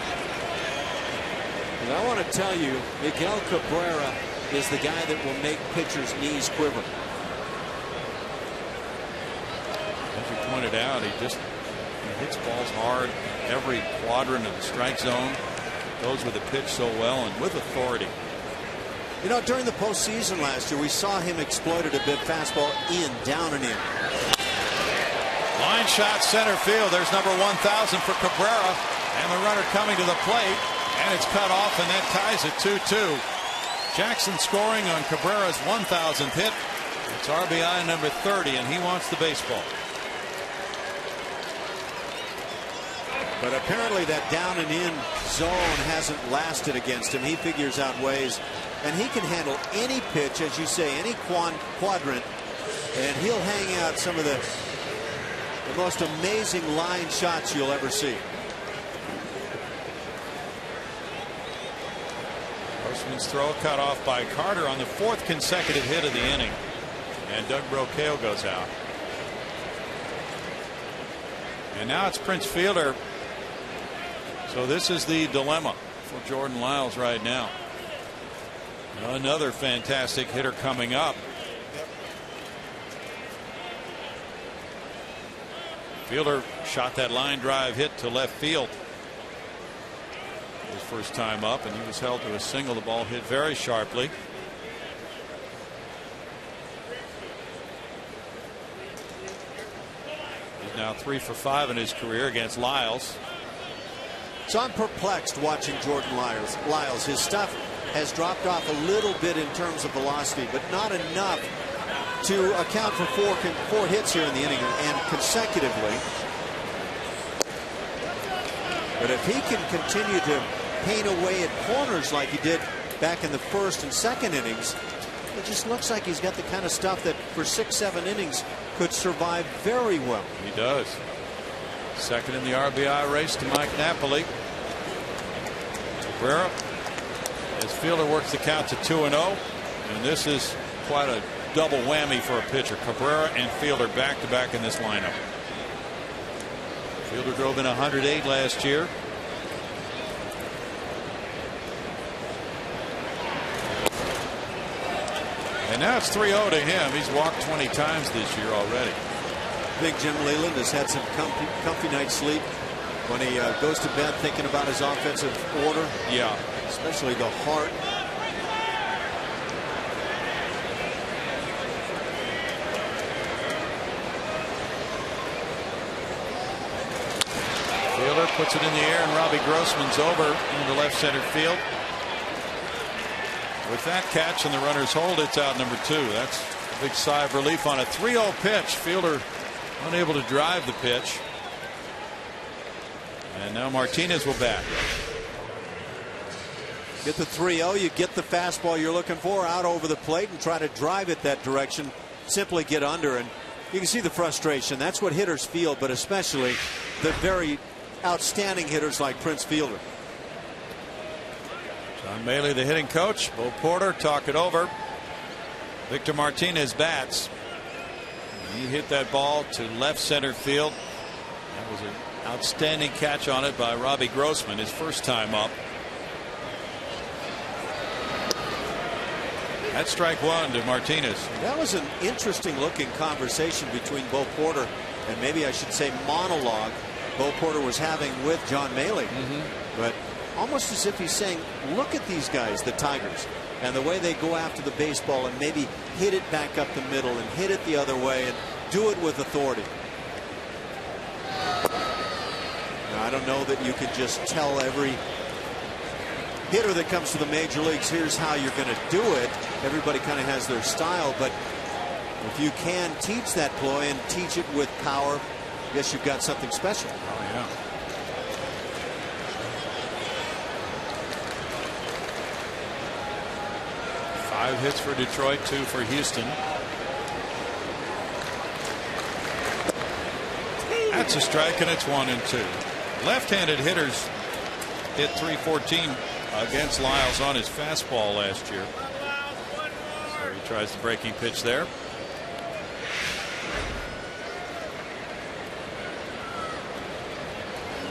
And I want to tell you, Miguel Cabrera is the guy that will make pitchers' knees quiver. As you pointed out, he hits balls hard every quadrant of the strike zone. Goes with the pitch so well and with authority. You know, during the postseason last year, we saw him exploit it a bit. Fastball in, down and in. Line shot center field. There's number 1,000 for Cabrera, and the runner coming to the plate, and it's cut off, and that ties it 2-2. Jackson scoring on Cabrera's 1,000th hit. It's RBI number 30, and he wants the baseball. But apparently that down and in zone hasn't lasted against him. He figures out ways, and he can handle any pitch, as you say, any quadrant, and he'll hang out some of the most amazing line shots you'll ever see. Grossman's throw cut off by Carter on the 4th consecutive hit of the inning, and Doug Brocail goes out. And now it's Prince Fielder. So this is the dilemma for Jordan Lyles right now. Another fantastic hitter coming up. Fielder shot that line drive hit to left field his first time up, and he was held to a single. The ball hit very sharply. He's now 3 for 5 in his career against Lyles. So I'm perplexed watching Jordan Lyles. His stuff has dropped off a little bit in terms of velocity, but not enough to account for four hits here in the inning and consecutively. But if he can continue to paint away at corners like he did back in the 1st and 2nd innings, it just looks like he's got the kind of stuff that for 6-7 innings could survive very well. He does. Second in the RBI race to Mike Napoli. Cabrera, as Fielder works the count to 2-0, and this is quite a double whammy for a pitcher. Cabrera and Fielder back to back in this lineup. Fielder drove in 108 last year. And now it's 3-0 to him. He's walked 20 times this year already. Big Jim Leyland has had some comfy night's sleep when he goes to bed thinking about his offensive order. Yeah. Especially the heart. Fielder puts it in the air, and Robbie Grossman's over into left center field. With that catch and the runner's hold, it's out number 2. That's a big sigh of relief on a 3-0 pitch. Fielder unable to drive the pitch. And now Martinez will bat. Get the 3-0, you get the fastball you're looking for out over the plate and try to drive it that direction. Simply get under, and you can see the frustration. That's what hitters feel, but especially the very outstanding hitters like Prince Fielder. John Maley, the hitting coach. Bo Porter talk it over. Victor Martinez bats. He hit that ball to left center field. That was an outstanding catch on it by Robbie Grossman, his first time up. That's strike one to Martinez. That was an interesting looking conversation between Bo Porter and, maybe I should say, monologue Bo Porter was having with John Maley. But almost as if he's saying, look at these guys, the Tigers, and the way they go after the baseball and maybe hit it back up the middle and hit it the other way and do it with authority. Now, I don't know that you could just tell every hitter that comes to the major leagues, here's how you're going to do it. Everybody kind of has their style, but if you can teach that ploy and teach it with power, I guess you've got something special. Oh, yeah. Five hits for Detroit, 2 for Houston. That's a strike, and it's 1-2. Left-handed hitters hit .314 against Lyles on his fastball last year. So he tries the breaking pitch there.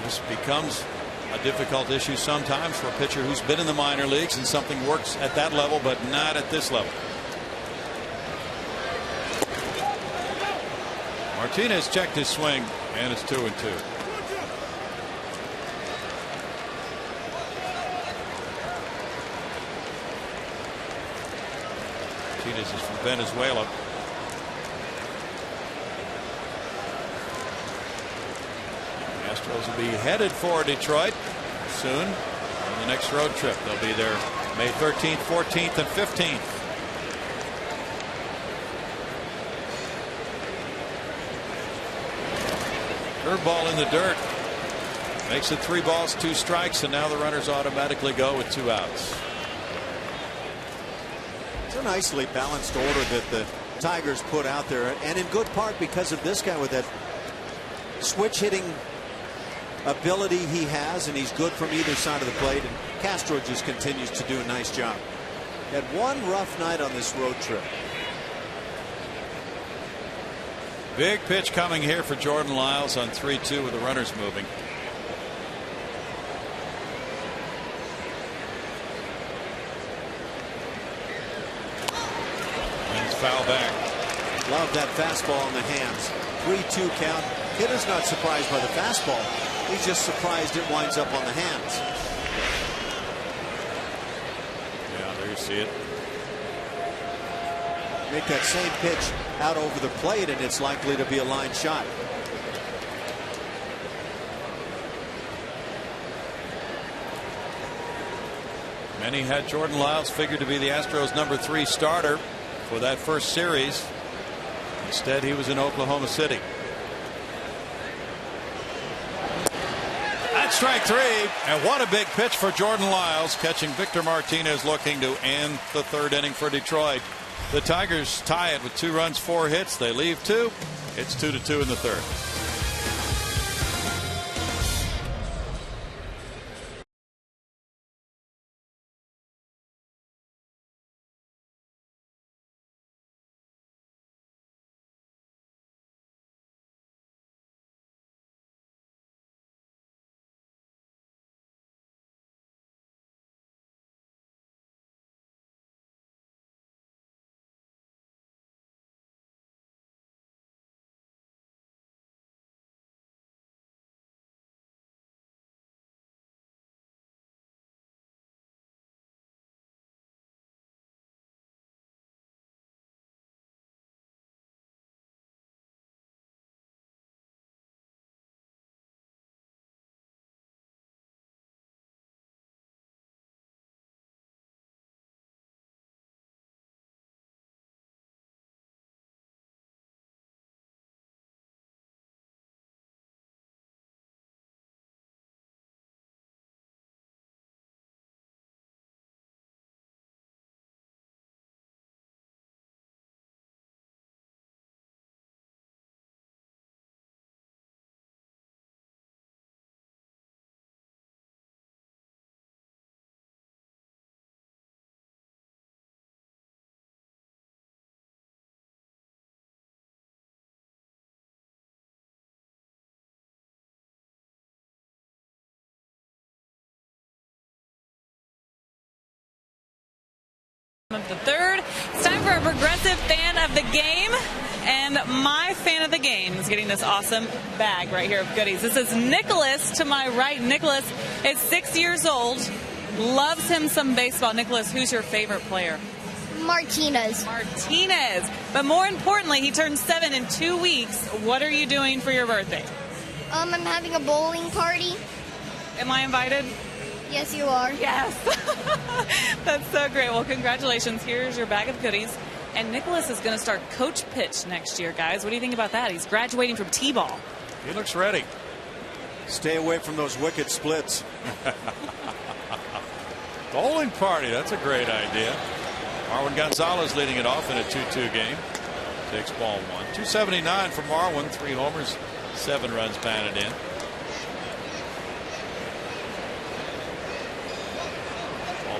This becomes a difficult issue sometimes for a pitcher who's been in the minor leagues, and something works at that level but not at this level. Martinez checked his swing, and it's 2-2. Martinez is from Venezuela. The Astros will be headed for Detroit soon on the next road trip. They'll be there May 13th, 14th, and 15th. Curveball in the dirt. Makes it 3 balls, 2 strikes, and now the runners automatically go with 2 outs. It's a nicely balanced order that the Tigers put out there, and in good part because of this guy with that switch hitting ability he has, and he's good from either side of the plate, and Castro just continues to do a nice job. Had one rough night on this road trip. Big pitch coming here for Jordan Lyles on 3-2 with the runners moving. And it's foul back. Love that fastball in the hands. 3-2 count. Hitter's not surprised by the fastball. He's just surprised it winds up on the hands. Yeah, there you see it. Make that same pitch out over the plate, and it's likely to be a line shot. Many had Jordan Lyles figured to be the Astros' number 3 starter for that first series. Instead, he was in Oklahoma City. That's strike 3, and what a big pitch for Jordan Lyles, catching Victor Martinez, looking to end the 3rd inning for Detroit. The Tigers tie it with 2 runs, 4 hits. They leave 2. It's 2-2 in the 3rd. Of the third. It's time for a progressive fan of the game. And my fan of the game is getting this awesome bag right here of goodies. This is Nicholas to my right. Nicholas is 6 years old. Loves him some baseball. Nicholas, who's your favorite player? Martinez. Martinez. But more importantly, he turns 7 in 2 weeks. What are you doing for your birthday? I'm having a bowling party. Am I invited? Yes, you are. Yes. That's so great. Well, congratulations. Here's your bag of goodies. And Nicholas is going to start coach pitch next year, guys. What do you think about that? He's graduating from T-ball. He looks ready. Stay away from those wicked splits. Bowling party. That's a great idea. Marwin Gonzalez leading it off in a 2-2 game. Takes ball 1. 279 for Marwin. 3 homers, 7 runs batted in.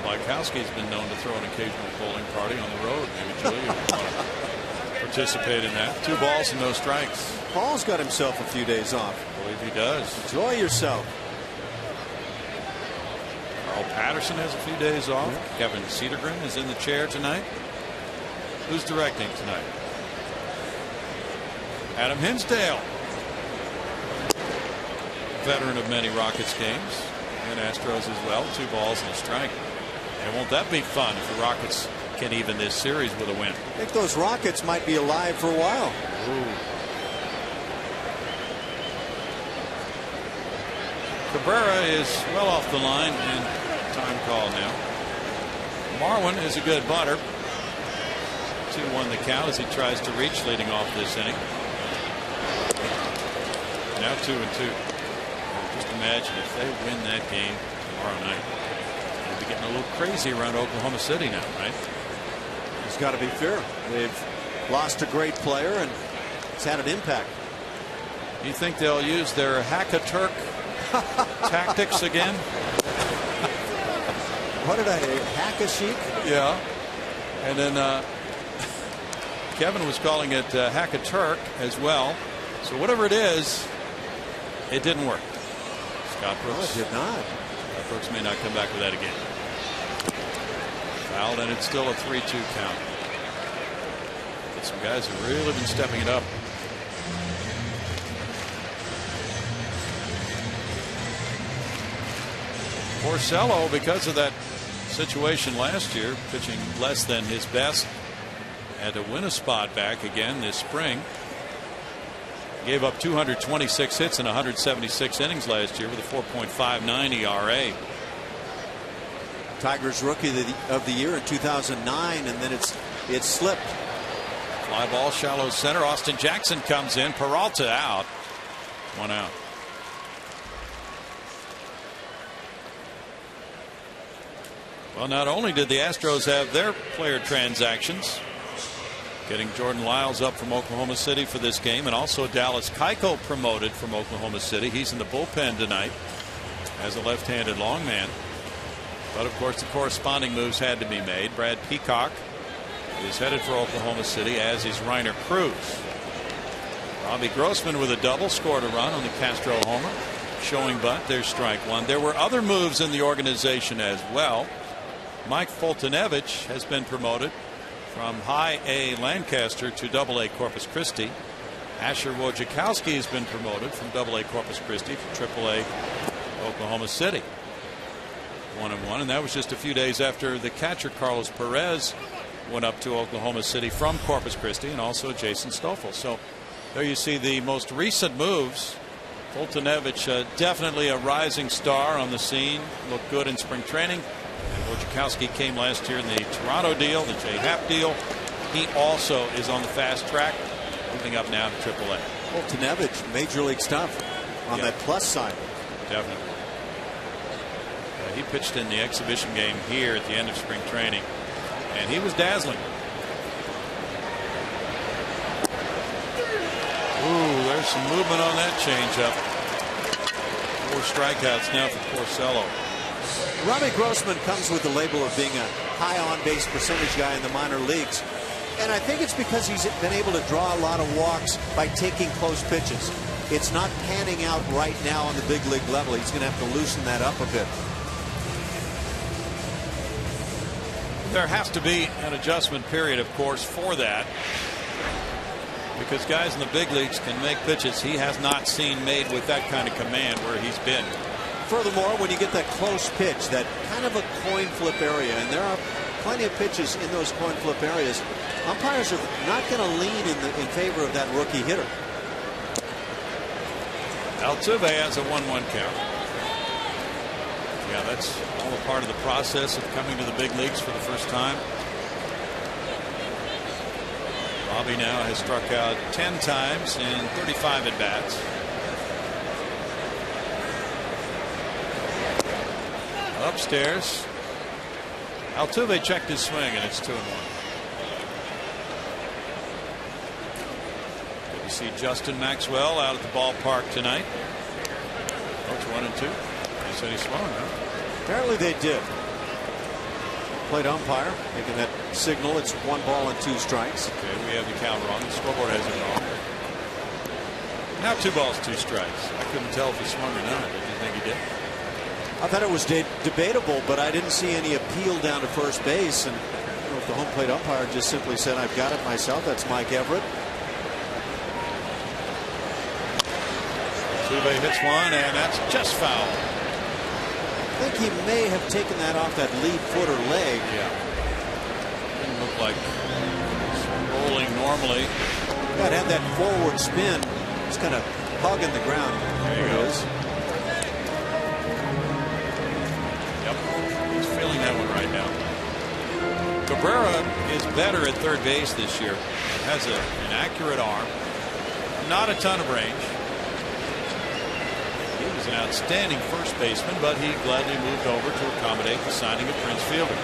Bykowski's been known to throw an occasional bowling party on the road. Maybe Julia would want to participate in that. 2 balls and no strikes. Paul's got himself a few days off. I believe he does. Enjoy yourself. Carl Patterson has a few days off. Yeah. Kevin Cedergren is in the chair tonight. Who's directing tonight? Adam Hinsdale, veteran of many Rockets games and Astros as well. 2 balls and a strike. And won't that be fun if the Rockets can even this series with a win? I think those Rockets might be alive for a while. Ooh. Cabrera is well off the line and time call now. Marwin is a good butter. 2-1 the count as he tries to reach leading off this inning. Now 2-2. Just imagine if they win that game tomorrow night. They'll be getting a little crazy around Oklahoma City now, right? It's got to be fair. They've lost a great player and it's had an impact. Do you think they'll use their hack-a-Turk tactics again? What did I hack-a-sheik? Yeah. And then Kevin was calling it hack-a-Turk as well. So whatever it is, it didn't work. Scott Brooks. No, it did not. Scott Brooks may not come back with that again. Fouled, and it's still a 3-2 count. But some guys have really been stepping it up. Porcello, because of that situation last year, pitching less than his best, had to win a spot back again this spring. Gave up 226 hits in 176 innings last year with a 4.59 ERA. Tigers rookie of the year in 2009, and then it slipped. Fly ball, shallow center. Austin Jackson comes in. Peralta out. 1 out. Well, not only did the Astros have their player transactions, getting Jordan Lyles up from Oklahoma City for this game, and also Dallas Keuchel promoted from Oklahoma City. He's in the bullpen tonight as a left-handed long man. But of course the corresponding moves had to be made. Brad Peacock is headed for Oklahoma City, as is Reiner Cruz. Robbie Grossman with a double scored a run on the Castro homer. Showing bunt, there's strike 1. There were other moves in the organization as well. Mike Foltynewicz has been promoted from High A Lancaster to Double A Corpus Christi. Asher Wojciechowski has been promoted from Double A Corpus Christi to Triple A Oklahoma City. 1-1, and that was just a few days after the catcher Carlos Perez went up to Oklahoma City from Corpus Christi, and also Jason Stoffel. So there you see the most recent moves. Foltynewicz, definitely a rising star on the scene, looked good in spring training. And Wojciechowski came last year in the Toronto deal, the J. Happ deal. He also is on the fast track, moving up now to AAA. Foltynewicz, major league stuff on that plus side. Definitely. He pitched in the exhibition game here at the end of spring training, and he was dazzling. Ooh, there's some movement on that changeup. 4 strikeouts now for Porcello. Robbie Grossman comes with the label of being a high on-base percentage guy in the minor leagues. And I think it's because he's been able to draw a lot of walks by taking close pitches. It's not panning out right now on the big league level. He's going to have to loosen that up a bit. There has to be an adjustment period, of course, for that, because guys in the big leagues can make pitches he has not seen made with that kind of command where he's been. Furthermore, when you get that close pitch, that kind of a coin flip area, and there are plenty of pitches in those coin flip areas, umpires are not going to lean in favor of that rookie hitter. Altuve has a 1-1 count. Yeah, that's all a part of the process of coming to the big leagues for the first time. Bobby now has struck out 10 times in 35 at bats. Upstairs, Altuve checked his swing, and it's 2-1. Good to see Justin Maxwell out at the ballpark tonight. Oh, it's 1-2. They said he swung, huh? Apparently they did. Plate umpire making that signal. It's 1 ball and 2 strikes. Okay, we have the count wrong. The scoreboard has it wrong. Now 2 balls, 2 strikes. I couldn't tell if he swung or not. Did you think he did? I thought it was debatable, but I didn't see any appeal down to first base. And if the home plate umpire just simply said, "I've got it myself," that's Mike Everett. Altuve hits one, and that's just foul. I think he may have taken that off that lead foot or leg. Yeah. Didn't look like rolling normally. Got to have that forward spin. Just kind of hugging the ground. There he goes. Yep. He's feeling that one right now. Cabrera is better at third base this year. Has an accurate arm. Not a ton of range. He was an outstanding first baseman, but he gladly moved over to accommodate the signing of Prince Fielder.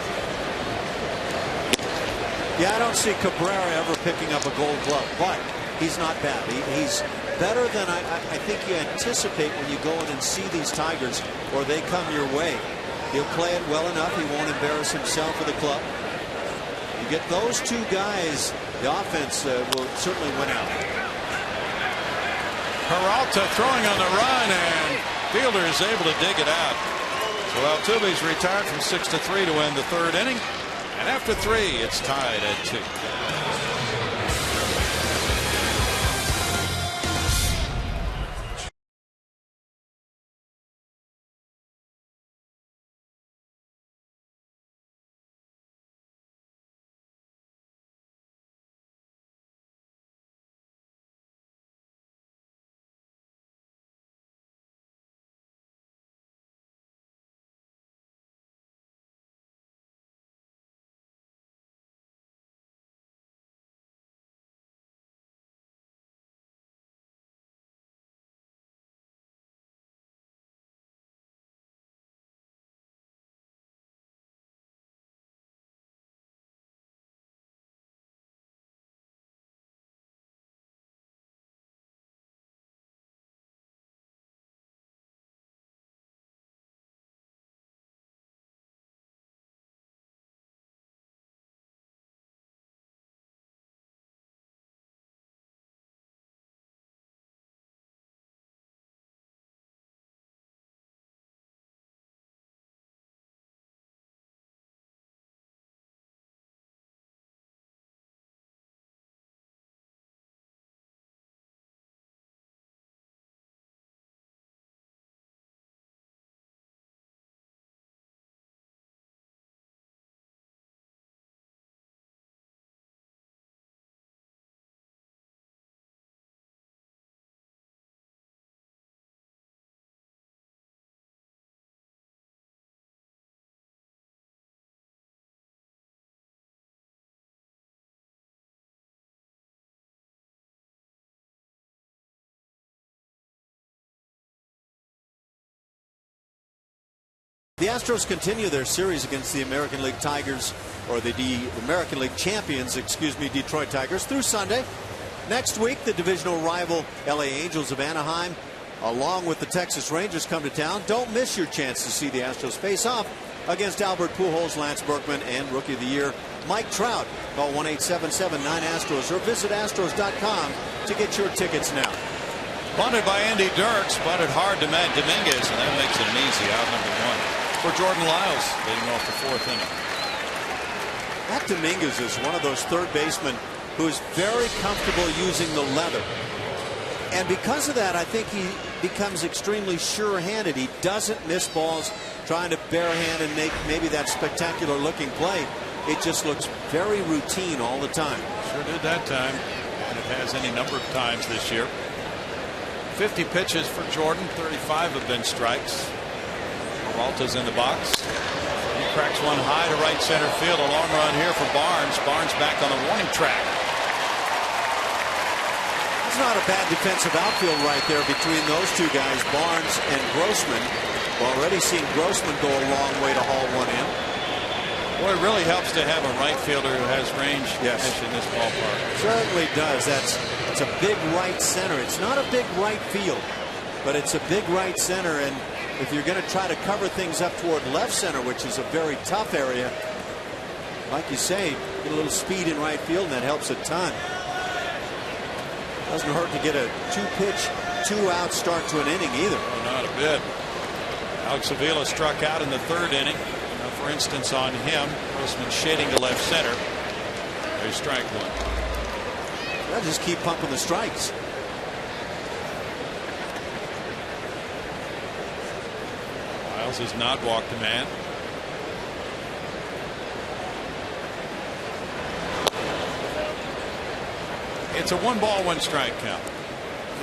Yeah, I don't see Cabrera ever picking up a Gold Glove, but he's not bad. He's better than I think you anticipate when you go in and see these Tigers, or they come your way. He'll play it well enough. He won't embarrass himself for the club. You get those 2 guys, the offense will certainly win out. Peralta throwing on the run, and Fielder is able to dig it out. So Altuve's retired from 6-3 to end the 3rd inning. And after 3, it's tied at 2. The Astros continue their series against the American League Tigers, or the American League champions, Detroit Tigers, through Sunday. Next week, the divisional rival LA Angels of Anaheim, along with the Texas Rangers, come to town. Don't miss your chance to see the Astros face off against Albert Pujols, Lance Berkman, and Rookie of the Year Mike Trout. Call 1-877-9-ASTROS or visit Astros.com to get your tickets now. Bunted by Andy Dirks, bunted hard to Matt Dominguez, and that makes it an easy out, number 1 for Jordan Lyles, leading off the 4th inning. Matt Dominguez is one of those third basemen who is very comfortable using the leather. And because of that, I think he becomes extremely sure-handed. He doesn't miss balls trying to barehand and make maybe that spectacular looking play. It just looks very routine all the time. Sure did that time, and it has any number of times this year. 50 pitches for Jordan, 35 have been strikes. Peralta's in the box. He cracks one high to right center field. A long run here for Barnes. Barnes back on the warning track. It's not a bad defensive outfield right there between those two guys, Barnes and Grossman. We're already seen Grossman go a long way to haul one in. Boy, it really helps to have a right fielder who has range Yes. in this ballpark. Certainly does. It's a big right center. It's not a big right field, but it's a big right center. And if you're going to try to cover things up toward left center, which is a very tough area, like you say, get a little speed in right field, and that helps a ton. Doesn't hurt to get a 2-pitch, 2-out start to an inning either. Oh, not a bit. Alex Avila struck out in the third inning. For instance, on him, Grossman shading to left center. There's strike one. They'll just keep pumping the strikes. Miles has not walked a man. It's a 1-ball, 1-strike count.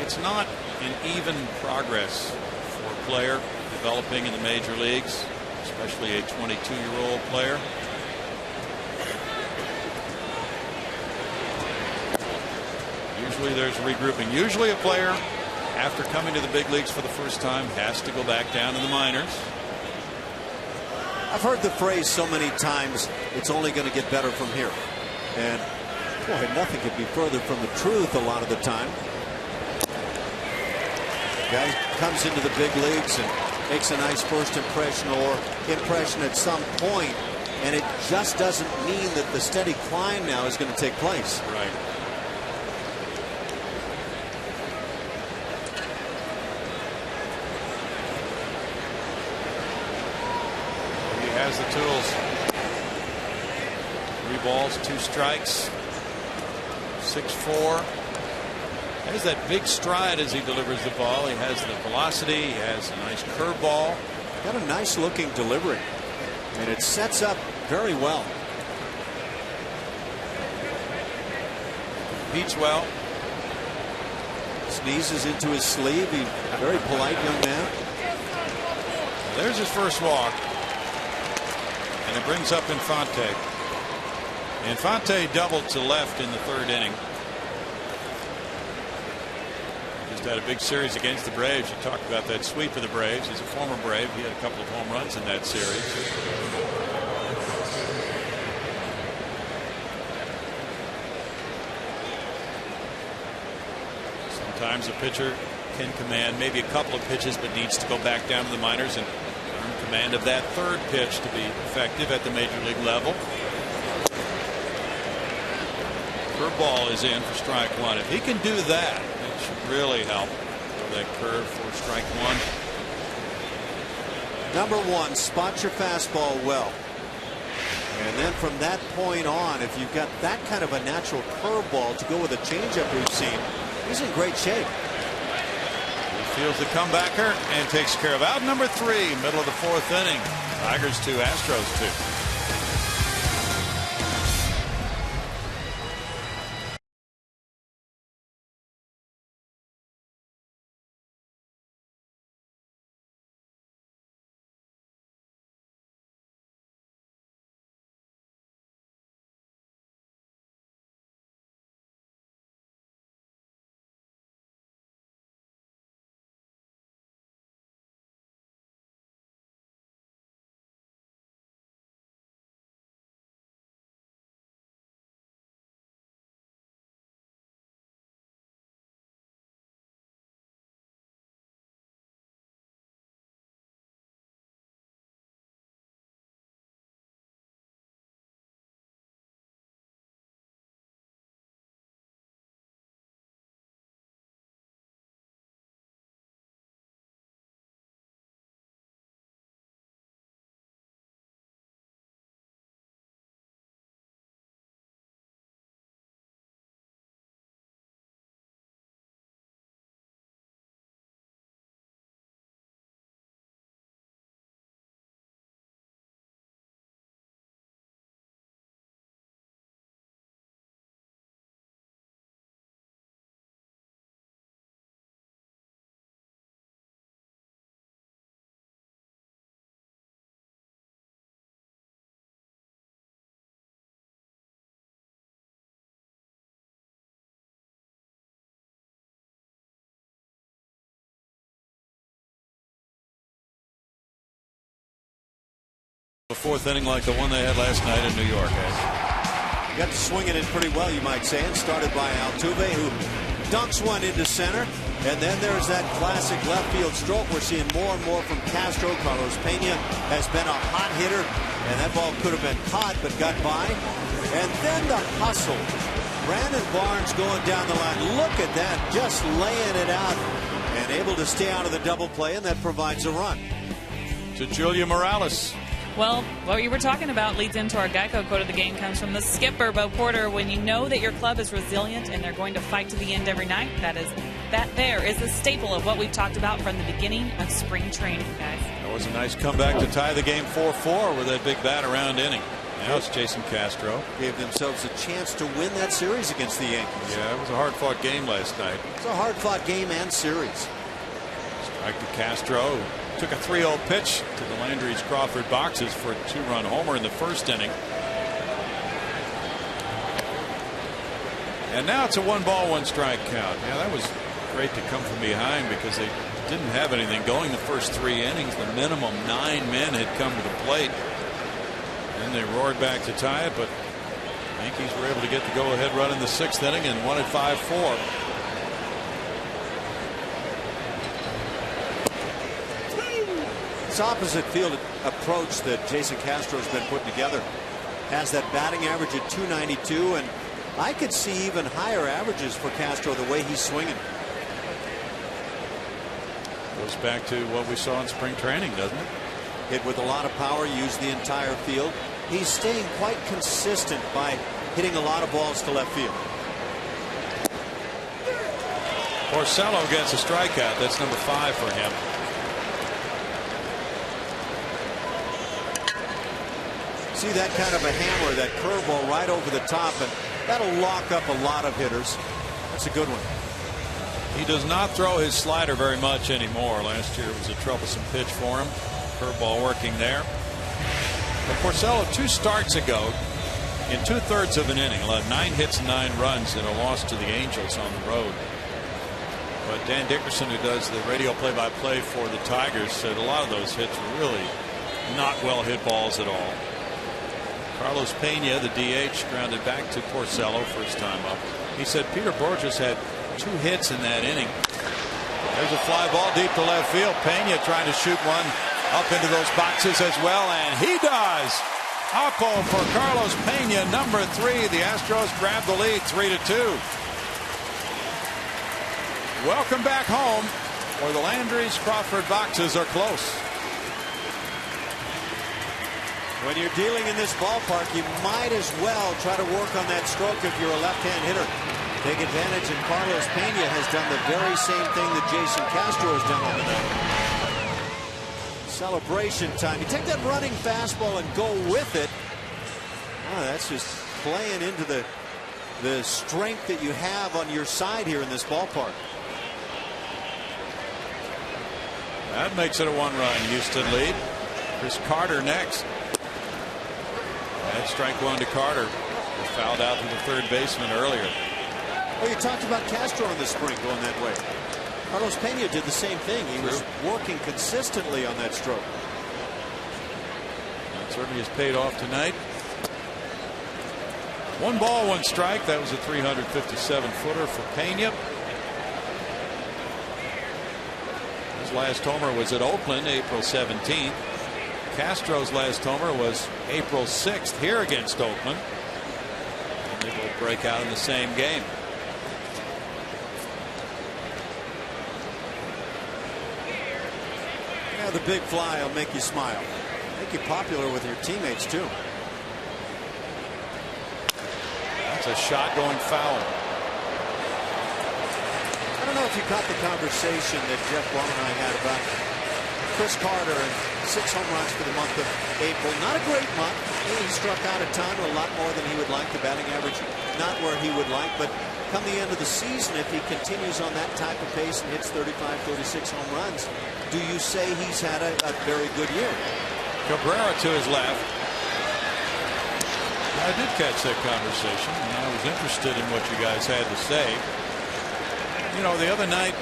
It's not an even progress for a player developing in the major leagues, especially a 22-year-old player. Usually there's regrouping. Usually a player, after coming to the big leagues for the first time, has to go back down to the minors. I've heard the phrase so many times, it's only going to get better from here. And boy, nothing could be further from the truth a lot of the time. Guy comes into the big leagues and makes a nice first impression or impression at some point, and it just doesn't mean that the steady climb now is going to take place. Right. He has the tools. 3 balls, 2 strikes. 6'4". Has that big stride as he delivers the ball. He has the velocity. He has a nice curveball. Got a nice looking delivery, and it sets up very well. Beats well. Sneezes into his sleeve. He's a very polite young man. There's his first walk, and it brings up Infante. Infante doubled to left in the third inning. Just had a big series against the Braves. You talked about that sweep for the Braves. He's a former Brave. He had a couple of home runs in that series. Sometimes a pitcher can command maybe a couple of pitches, but needs to go back down to the minors and earn command of that third pitch to be effective at the major league level. Curveball is in for strike one. If he can do that, it should really help that curve for strike one. Number one, spot your fastball well. And then from that point on, if you've got that kind of a natural curveball to go with a changeup we've seen, he's in great shape. He feels the comebacker and takes care of out number 3, middle of the 4th inning. Tigers 2, Astros 2. A fourth inning like the one they had last night in New York. He got to swinging it pretty well, you might say, and started by Altuve, who dunks one into center. And then there's that classic left field stroke. We're seeing more and more from Castro. Carlos Pena has been a hot hitter, and that ball could have been caught but got by. And then the hustle. Brandon Barnes going down the line. Look at that, just laying it out and able to stay out of the double play, and that provides a run. To Julia Morales. Well, what you were talking about leads into our Geico quote of the game. Comes from the skipper, Bo Porter. When you know that your club is resilient and they're going to fight to the end every night, that there is a staple of what we've talked about from the beginning of spring training, guys. That was a nice comeback to tie the game 4-4 with that big bat around inning. Now it's Jason Castro. Gave themselves a chance to win that series against the Yankees. Yeah, it was a hard-fought game last night. It's a hard-fought game and series. Strike to Castro. Took a 3-0 pitch to the Landry's Crawford boxes for a 2-run homer in the first inning. And now it's a 1-ball, 1-strike count. Yeah, that was great to come from behind because they didn't have anything going the first 3 innings. The minimum 9 men had come to the plate. And they roared back to tie it, but the Yankees were able to get the go-ahead run in the 6th inning and won it 5-4. This opposite field approach that Jason Castro has been putting together has that batting average at .292, and I could see even higher averages for Castro the way he's swinging. Goes back to what we saw in spring training, doesn't it? Hit with a lot of power, used the entire field. He's staying quite consistent by hitting a lot of balls to left field. Porcello gets a strikeout. That's number 5 for him. See that kind of a hammer, that curveball right over the top, and that'll lock up a lot of hitters. That's a good one. He does not throw his slider very much anymore. Last year it was a troublesome pitch for him. Curveball working there. But Porcello 2 starts ago in 2/3 of an inning allowed 9 hits and 9 runs in a loss to the Angels on the road. But Dan Dickerson, who does the radio play-by-play for the Tigers, said a lot of those hits were really not well hit balls at all. Carlos Pena, the DH, grounded back to Porcello first time up. He said Peter Borges had 2 hits in that inning. There's a fly ball deep to left field. Pena trying to shoot one up into those boxes as well, and he does. Oppo for Carlos Pena, number 3. The Astros grab the lead 3-2. Welcome back home, where the Landry's Crawford boxes are close. When you're dealing in this ballpark, you might as well try to work on that stroke if you're a left-hand hitter. Take advantage, and Carlos Pena has done the very same thing that Jason Castro has done on the night. Celebration time. You take that running fastball and go with it. Oh, that's just playing into the strength that you have on your side here in this ballpark. That makes it a 1-run Houston lead. Chris Carter next. That's strike 1 to Carter. He fouled out to the third baseman earlier. Well, you talked about Castro in the spring going that way. Carlos Pena did the same thing. He was working consistently on that stroke. That certainly has paid off tonight. 1-ball, 1-strike. That was a 357-footer for Pena. His last homer was at Oakland, April 17th. Castro's last homer was April 6th here against Oakland. And they will break out in the same game. Yeah, the big fly will make you smile. Make you popular with your teammates, too. That's a shot going foul. I don't know if you caught the conversation that Jeff Blum and I had about Chris Carter and 6 home runs for the month of April. Not a great month. He struck out a ton, a lot more than he would like. The batting average not where he would like, but come the end of the season, if he continues on that type of pace and hits 35, 36 home runs, do you say he's had a very good year? Cabrera to his left. I did catch that conversation, and I was interested in what you guys had to say. You know, the other night,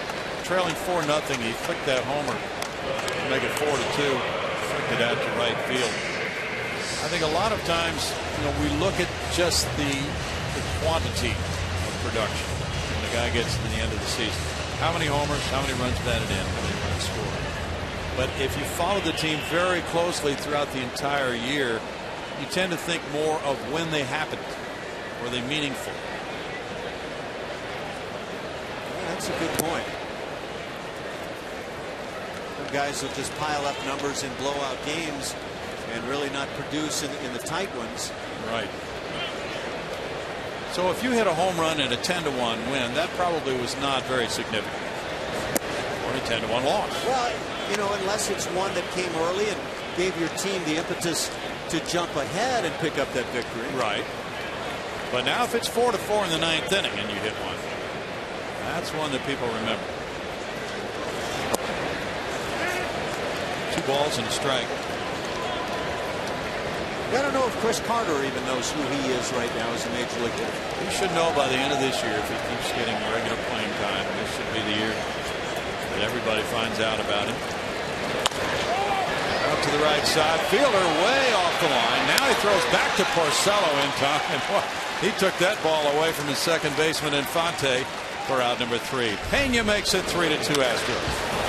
trailing 4-0, he flicked that homer to make it 4-2. Flicked it out to right field. I think a lot of times, we look at just the quantity of production when the guy gets to the end of the season. How many homers, how many runs batted in, how many runs scored. But if you follow the team very closely throughout the entire year, you tend to think more of when they happened. Were they meaningful? Yeah, that's a good point. Some guys will just pile up numbers in blowout games and really not produce in the tight ones. Right. So if you hit a home run in a 10-1 win, that probably was not very significant. Or a 10-1 loss. Well, unless it's one that came early and gave your team the impetus to jump ahead and pick up that victory. Right. But now if it's 4-4 in the 9th inning and you hit one, that's one that people remember. 2 balls and a strike. I don't know if Chris Carter even knows who he is right now as a major league hitter. He should know by the end of this year if he keeps getting regular playing time. This should be the year that everybody finds out about him. Out to the right side. Fielder way off the line. Now he throws back to Porcello in time. He took that ball away from his second baseman Infante for out number 3. Pena makes it 3-2 Astros.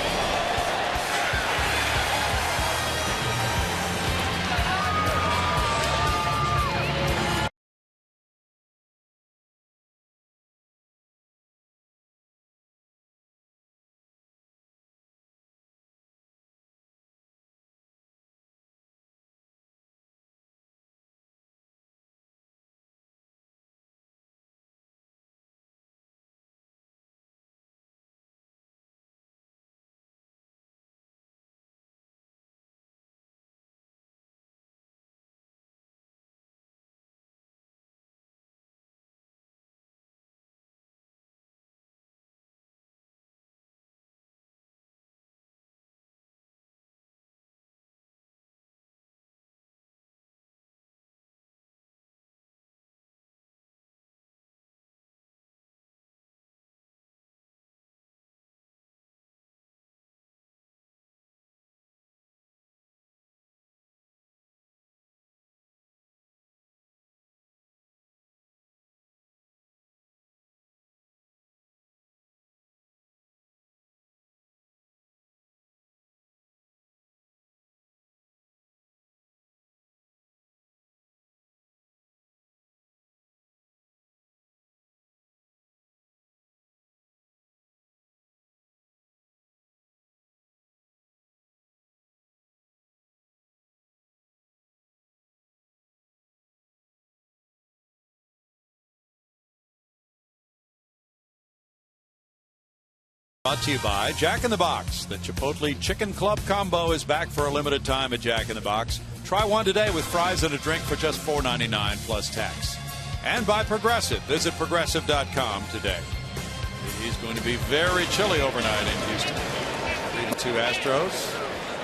Brought to you by Jack in the Box. The Chipotle Chicken Club Combo is back for a limited time at Jack in the Box. Try one today with fries and a drink for just $4.99 plus tax. And by Progressive. Visit Progressive.com today. It is going to be very chilly overnight in Houston. 3-2 Astros.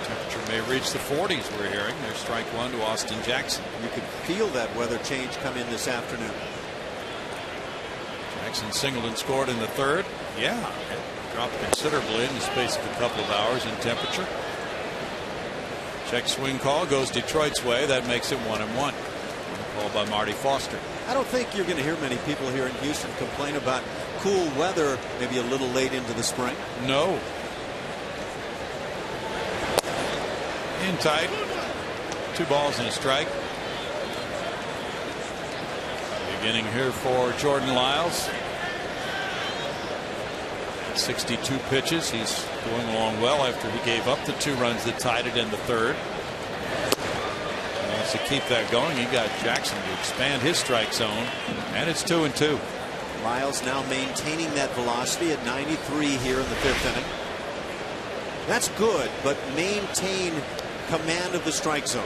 Temperature may reach the 40s, we're hearing. There's strike 1 to Austin Jackson. You could feel that weather change come in this afternoon. Jackson singled and scored in the 3rd. Yeah. Dropped considerably in the space of a couple of hours in temperature. Check swing call goes Detroit's way. That makes it 1-1. Called by Marty Foster. I don't think you're going to hear many people here in Houston complain about cool weather maybe a little late into the spring. No. In tight. 2 balls and a strike. Beginning here for Jordan Lyles. 62 pitches. He's going along well after he gave up the 2 runs that tied it in the 3rd. He wants to keep that going. He got Jackson to expand his strike zone, and it's 2-2. Lyles now maintaining that velocity at 93 here in the 5th inning. That's good, but maintain command of the strike zone.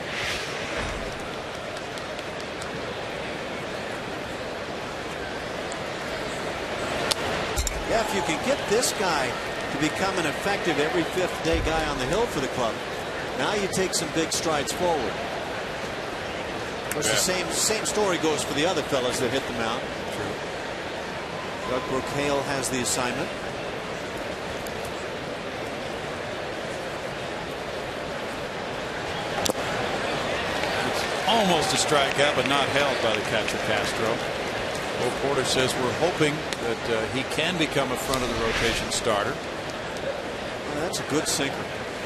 Yeah, if you can get this guy to become an effective every 5th day guy on the hill for the club, now you take some big strides forward. Of course, the same story goes for the other fellas that hit the mound. True. Doug Brookhale has the assignment. It's Almost a strikeout, but not held by the catcher Castro. Bo Porter says we're hoping that he can become a front of the rotation starter. Well, that's a good sinker.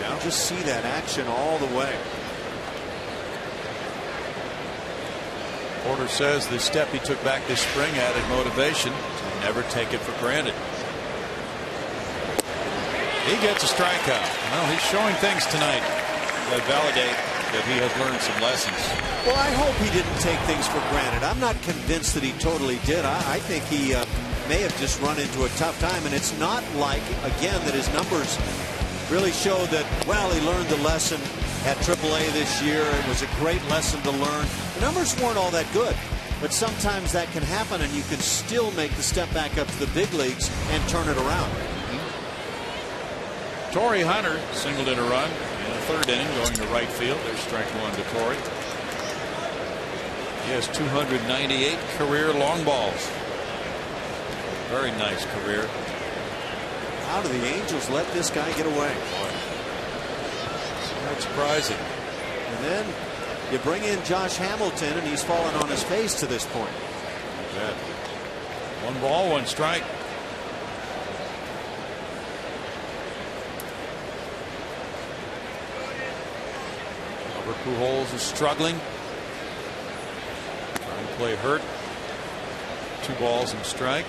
Yeah. You just see that action all the way. Porter says the step he took back this spring added motivation to never take it for granted. He gets a strikeout. Well, he's showing things tonight that validate that he has learned some lessons. Well, I hope he didn't take things for granted. I'm not convinced that he totally did. I think he may have just run into a tough time, and it's not like, again, that his numbers really show that, well, he learned the lesson at AAA this year. It was a great lesson to learn. The numbers weren't all that good, but sometimes that can happen, and you can still make the step back up to the big leagues and turn it around. Torrey Hunter singled in a run in the third inning, going to right field. There's strike one to Torrey. He has 298 career long balls. Very nice career. How do the Angels let this guy get away? Not surprising. And then you bring in Josh Hamilton, and he's fallen on his face to this point. Yeah. 1 ball, 1 strike. Albert Pujols is struggling. Trying to play hurt. 2 balls and strike.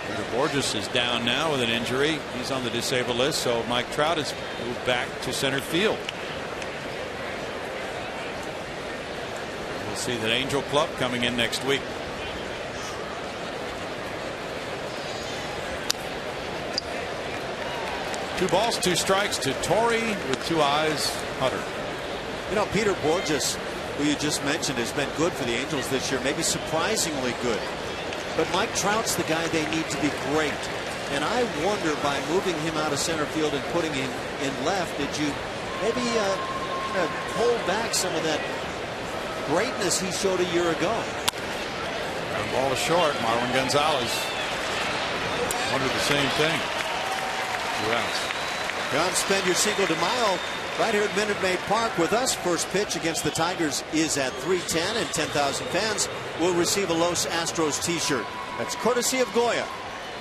Peter Borges is down now with an injury. He's on the disabled list, so Mike Trout has moved back to center field. We'll see the Angel Club coming in next week. Two balls, 2 strikes to Torrey with 2 eyes. Hunter. You know, Peter Borges, who you just mentioned, has been good for the Angels this year, maybe surprisingly good. But Mike Trout's the guy they need to be great. And I wonder, by moving him out of center field and putting him in left, did you maybe hold back some of that greatness he showed a year ago? Ground ball is short. Marwin Gonzalez wondered the same thing. 2 outs. Come spend your Cinco de Mayo right here at Minute Maid Park with us. First pitch against the Tigers is at 3:10, and 10,000 fans will receive a Los Astros t-shirt. That's courtesy of Goya.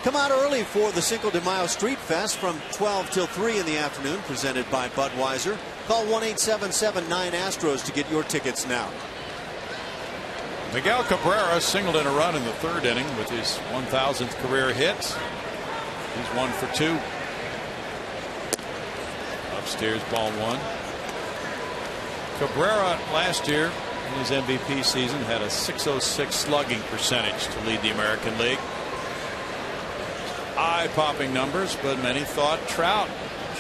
Come out early for the Cinco de Mayo Street Fest from 12 till 3 in the afternoon, presented by Budweiser. Call 1-877-9-ASTROS to get your tickets now. Miguel Cabrera singled in a run in the third inning with his 1,000th career hit. He's 1 for 2. Upstairs, ball 1. Cabrera last year in his MVP season had a .606 slugging percentage to lead the American League. Eye-popping numbers, but many thought Trout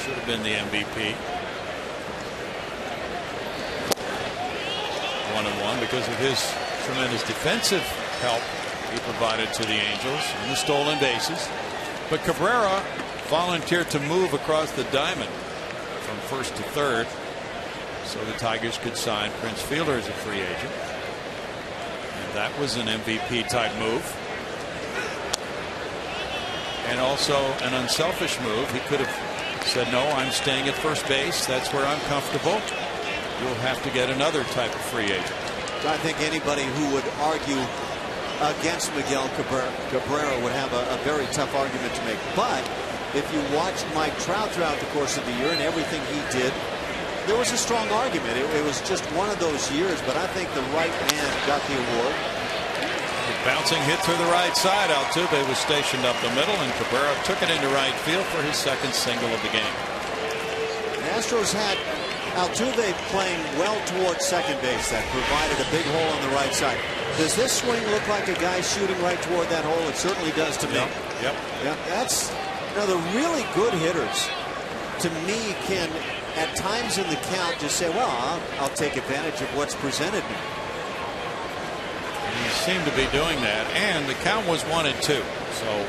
should have been the MVP. 1-1 because of his tremendous defensive help he provided to the Angels in the stolen bases. But Cabrera volunteered to move across the diamond from first to third so the Tigers could sign Prince Fielder as a free agent. And that was an MVP type move. And also an unselfish move. He could have said, no, I'm staying at first base. That's where I'm comfortable. You'll have to get another type of free agent. I think anybody who would argue against Miguel Cabrera would have a very tough argument to make. But if you watched Mike Trout throughout the course of the year and everything he did, there was a strong argument. It was just one of those years, but I think the right man got the award. Bouncing hit through the right side. Altuve was stationed up the middle, and Cabrera took it into right field for his second single of the game. The Astros had Altuve playing well towards second base. That provided a big hole on the right side. Does this swing look like a guy shooting right toward that hole? It certainly does to me. Yep. That's, you know, the really good hitters, to me, can at times in the count just say, well, I'll take advantage of what's presented me. He seemed to be doing that, and the count was 1-2, so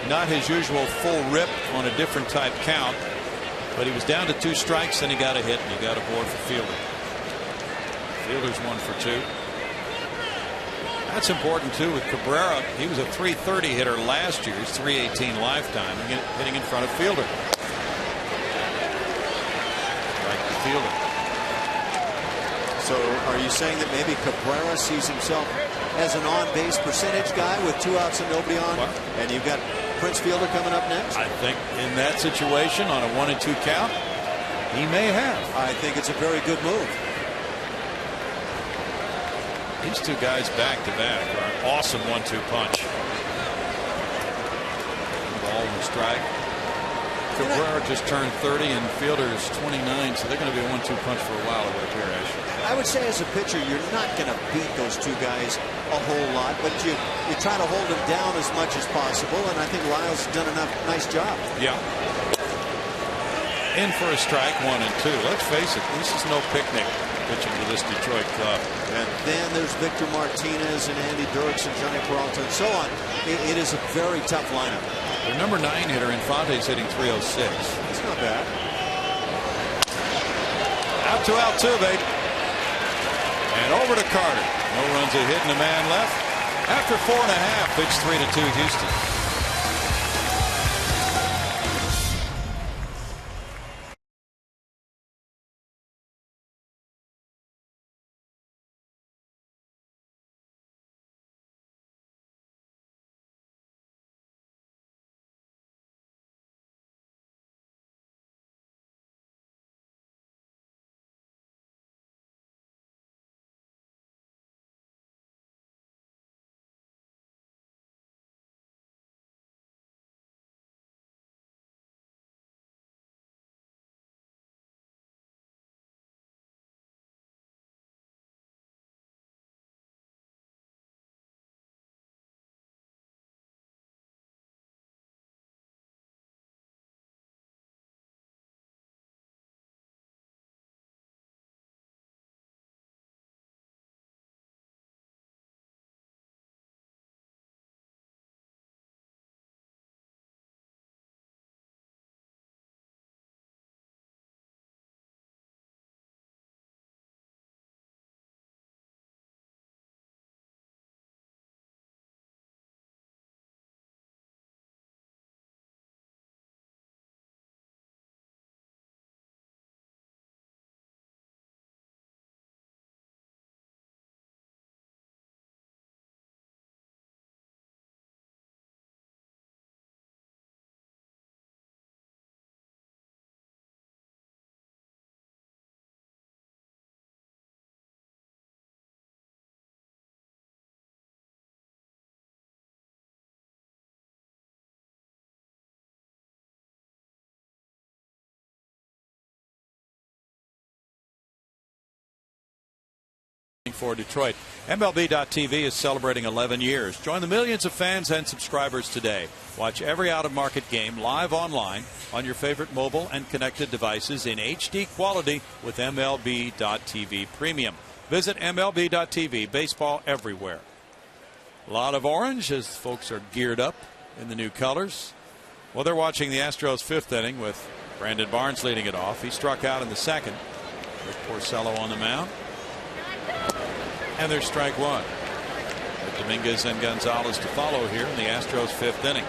not his usual full rip on a different type count, but he was down to 2 strikes, and he got a hit, and he got aboard for Fielder. Fielder's 1 for 2. That's important too with Cabrera. He was a .330 hitter last year. He's .318 lifetime, hitting in front of Fielder. Right to Fielder. So are you saying that maybe Cabrera sees himself as an on-base percentage guy with 2 outs and nobody on? What? And you've got Prince Fielder coming up next? I think in that situation on a 1 and 2 count, he may have. I think it's a very good move. These two guys back to back are an awesome 1-2 punch. Ball and strike. Cabrera just turned 30 and Fielder's 29, so they're going to be a 1-2 punch for a while, it would appear, Ash. I would say as a pitcher, you're not going to beat those two guys a whole lot, but you try to hold them down as much as possible, and I think Lyles has done a nice job. Yeah. In for a strike, 1 and 2. Let's face it, this is no picnic pitching to this Detroit club. And then there's Victor Martinez and Andy Dirks and Johnny Peralta and so on. It is a very tough lineup. Their number 9 hitter Infante's hitting .306. That's not bad. Out to Altuve. And over to Carter. No runs a hit and a man left. After 4.5, it's 3-2 Houston. For Detroit. MLB.TV is celebrating 11 years. Join the millions of fans and subscribers today. Watch every out-of-market game live online on your favorite mobile and connected devices in HD quality with MLB.TV Premium. Visit MLB.TV. Baseball everywhere. A lot of orange as folks are geared up in the new colors. Well, they're watching the Astros' 5th inning with Brandon Barnes leading it off. He struck out in the 2nd with Porcello on the mound. And there's strike 1. With Dominguez and Gonzalez to follow here in the Astros' 5th inning.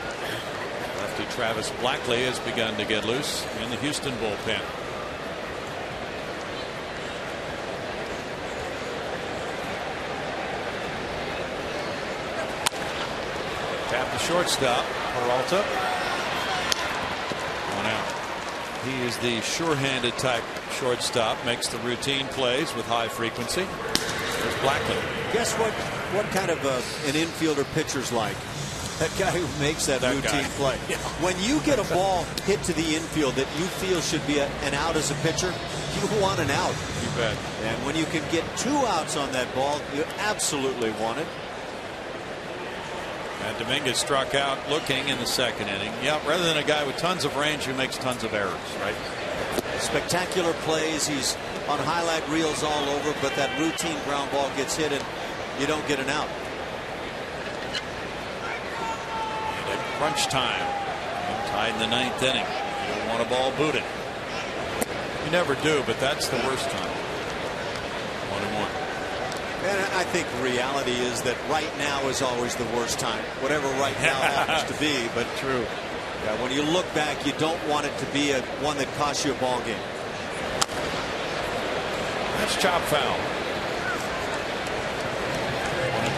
Lefty Travis Blackley has begun to get loose in the Houston bullpen. Tap the shortstop, Peralta. 1 out. He is the sure-handed type shortstop, makes the routine plays with high frequency. There's Blackley. Guess what kind of an infielder pitcher's like? That guy who makes that routine play. Yeah. When you get a ball hit to the infield that you feel should be an out as a pitcher, you want an out. You bet. And when you can get 2 outs on that ball, you absolutely want it. And Dominguez struck out looking in the 2nd inning. Yeah, rather than a guy with tons of range who makes tons of errors, right? Spectacular plays. He's on highlight reels all over, but that routine ground ball gets hit and you don't get an out. And at crunch time, tied in the 9th inning. You don't want a ball booted. You never do, but that's the worst time. 1-1. And I think reality is that right now is always the worst time. Whatever right now happens to be, but true. Yeah, when you look back, you don't want it to be one that costs you a ball game. That's chop foul.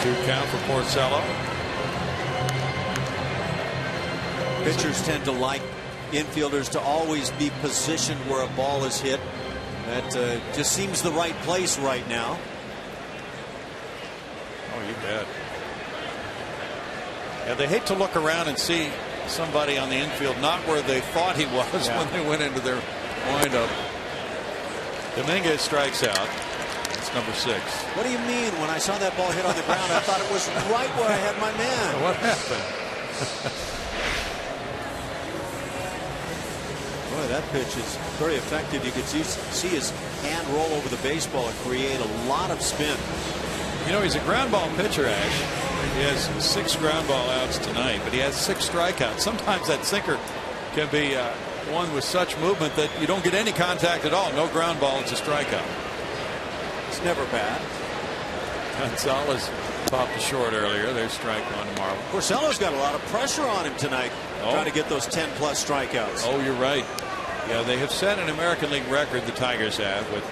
2 count for Porcello. Pitchers tend to like infielders to always be positioned where a ball is hit. That just seems the right place right now. Oh, you bet. Yeah, they hate to look around and see somebody on the infield not where they thought he was when they went into their windup. Dominguez strikes out. It's number 6. What do you mean? When I saw that ball hit on the ground, I thought it was right where I had my man. What happened? Boy, that pitch is very effective. You could see his hand roll over the baseball and create a lot of spin. You know, he's a ground ball pitcher, Ash. He has 6 ground ball outs tonight, but he has 6 strikeouts. Sometimes that sinker can be one with such movement that you don't get any contact at all. No ground ball, it's a strikeout. It's never bad. Gonzalez popped it short earlier. There's strike 1 to Marvel. Porcello's got a lot of pressure on him tonight. Trying to get those 10+ strikeouts. Oh, you're right. Yeah, they have set an American League record, the Tigers have, with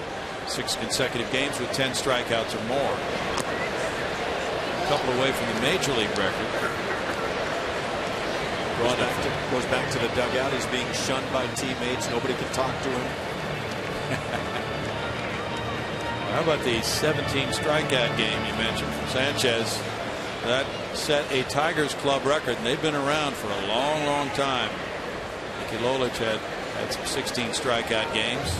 6 consecutive games with 10 strikeouts or more. A couple away from the Major League record. Goes back to the dugout. He's being shunned by teammates. Nobody can talk to him. How about the 17 strikeout game you mentioned from Sanchez? That set a Tigers club record, and they've been around for a long, long time. Mickey Lolich had some 16 strikeout games.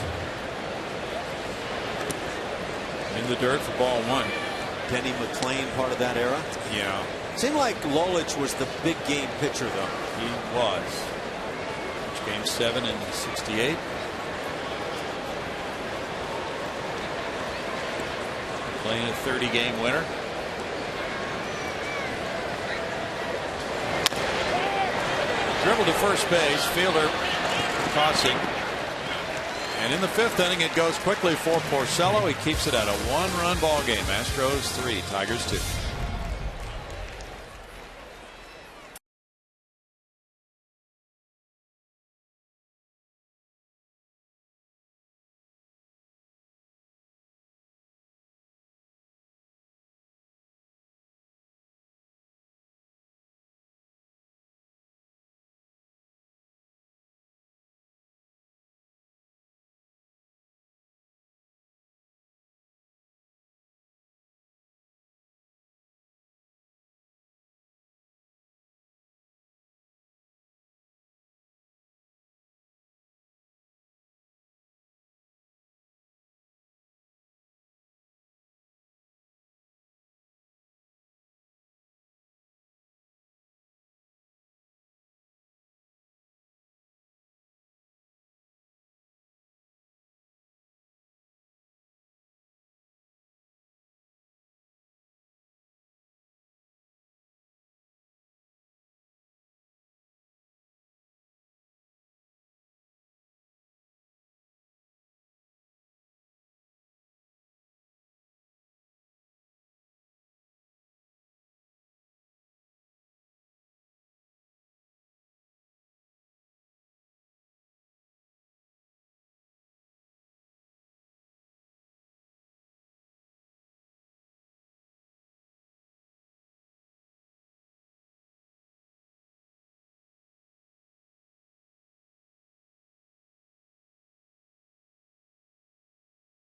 In the dirt for ball 1. Denny McLain, part of that era. Yeah. Seemed like Lolich was the big game pitcher, though. He was. Game 7 in '68. Playing a 30-game winner. Dribble to first base. Fielder tossing. And in the 5th inning, it goes quickly for Porcello. He keeps it at a 1-run ball game. Astros 3, Tigers 2.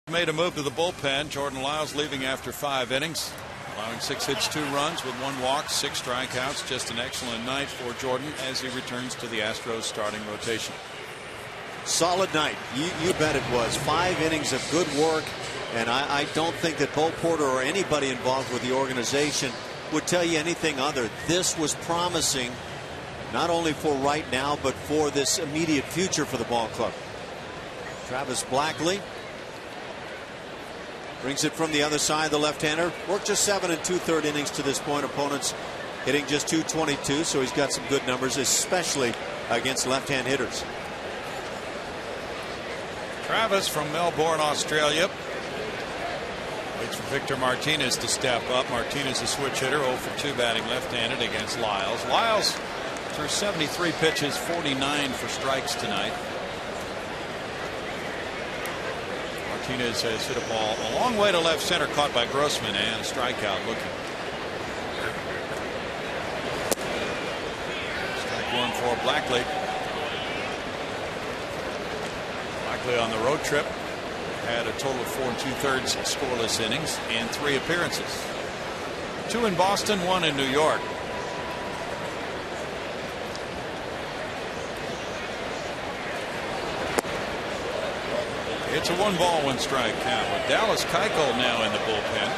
Made a move to the bullpen. Jordan Lyles leaving after 5 innings, allowing 6 hits, 2 runs with 1 walk, 6 strikeouts. Just an excellent night for Jordan as he returns to the Astros starting rotation. Solid night. You bet it was. 5 innings of good work, and I don't think that Bo Porter or anybody involved with the organization would tell you anything other. This was promising, not only for right now, but for this immediate future for the ball club. Travis Blackley brings it from the other side, the left-hander. Worked just 7 2/3 innings to this point. Opponents hitting just .222, so he's got some good numbers, especially against left-hand hitters. Travis from Melbourne, Australia. Waits for Victor Martinez to step up. Martinez, a switch hitter, 0 for 2 batting left-handed against Lyles. Lyles threw 73 pitches, 49 for strikes tonight. Martinez has hit a ball a long way to left center, caught by Grossman, and strikeout looking. for Blackley. Blackley on the road trip had a total of 4 2/3 scoreless innings in 3 appearances. 2 in Boston, 1 in New York. It's a 1-ball, 1-strike count with Dallas Keuchel now in the bullpen.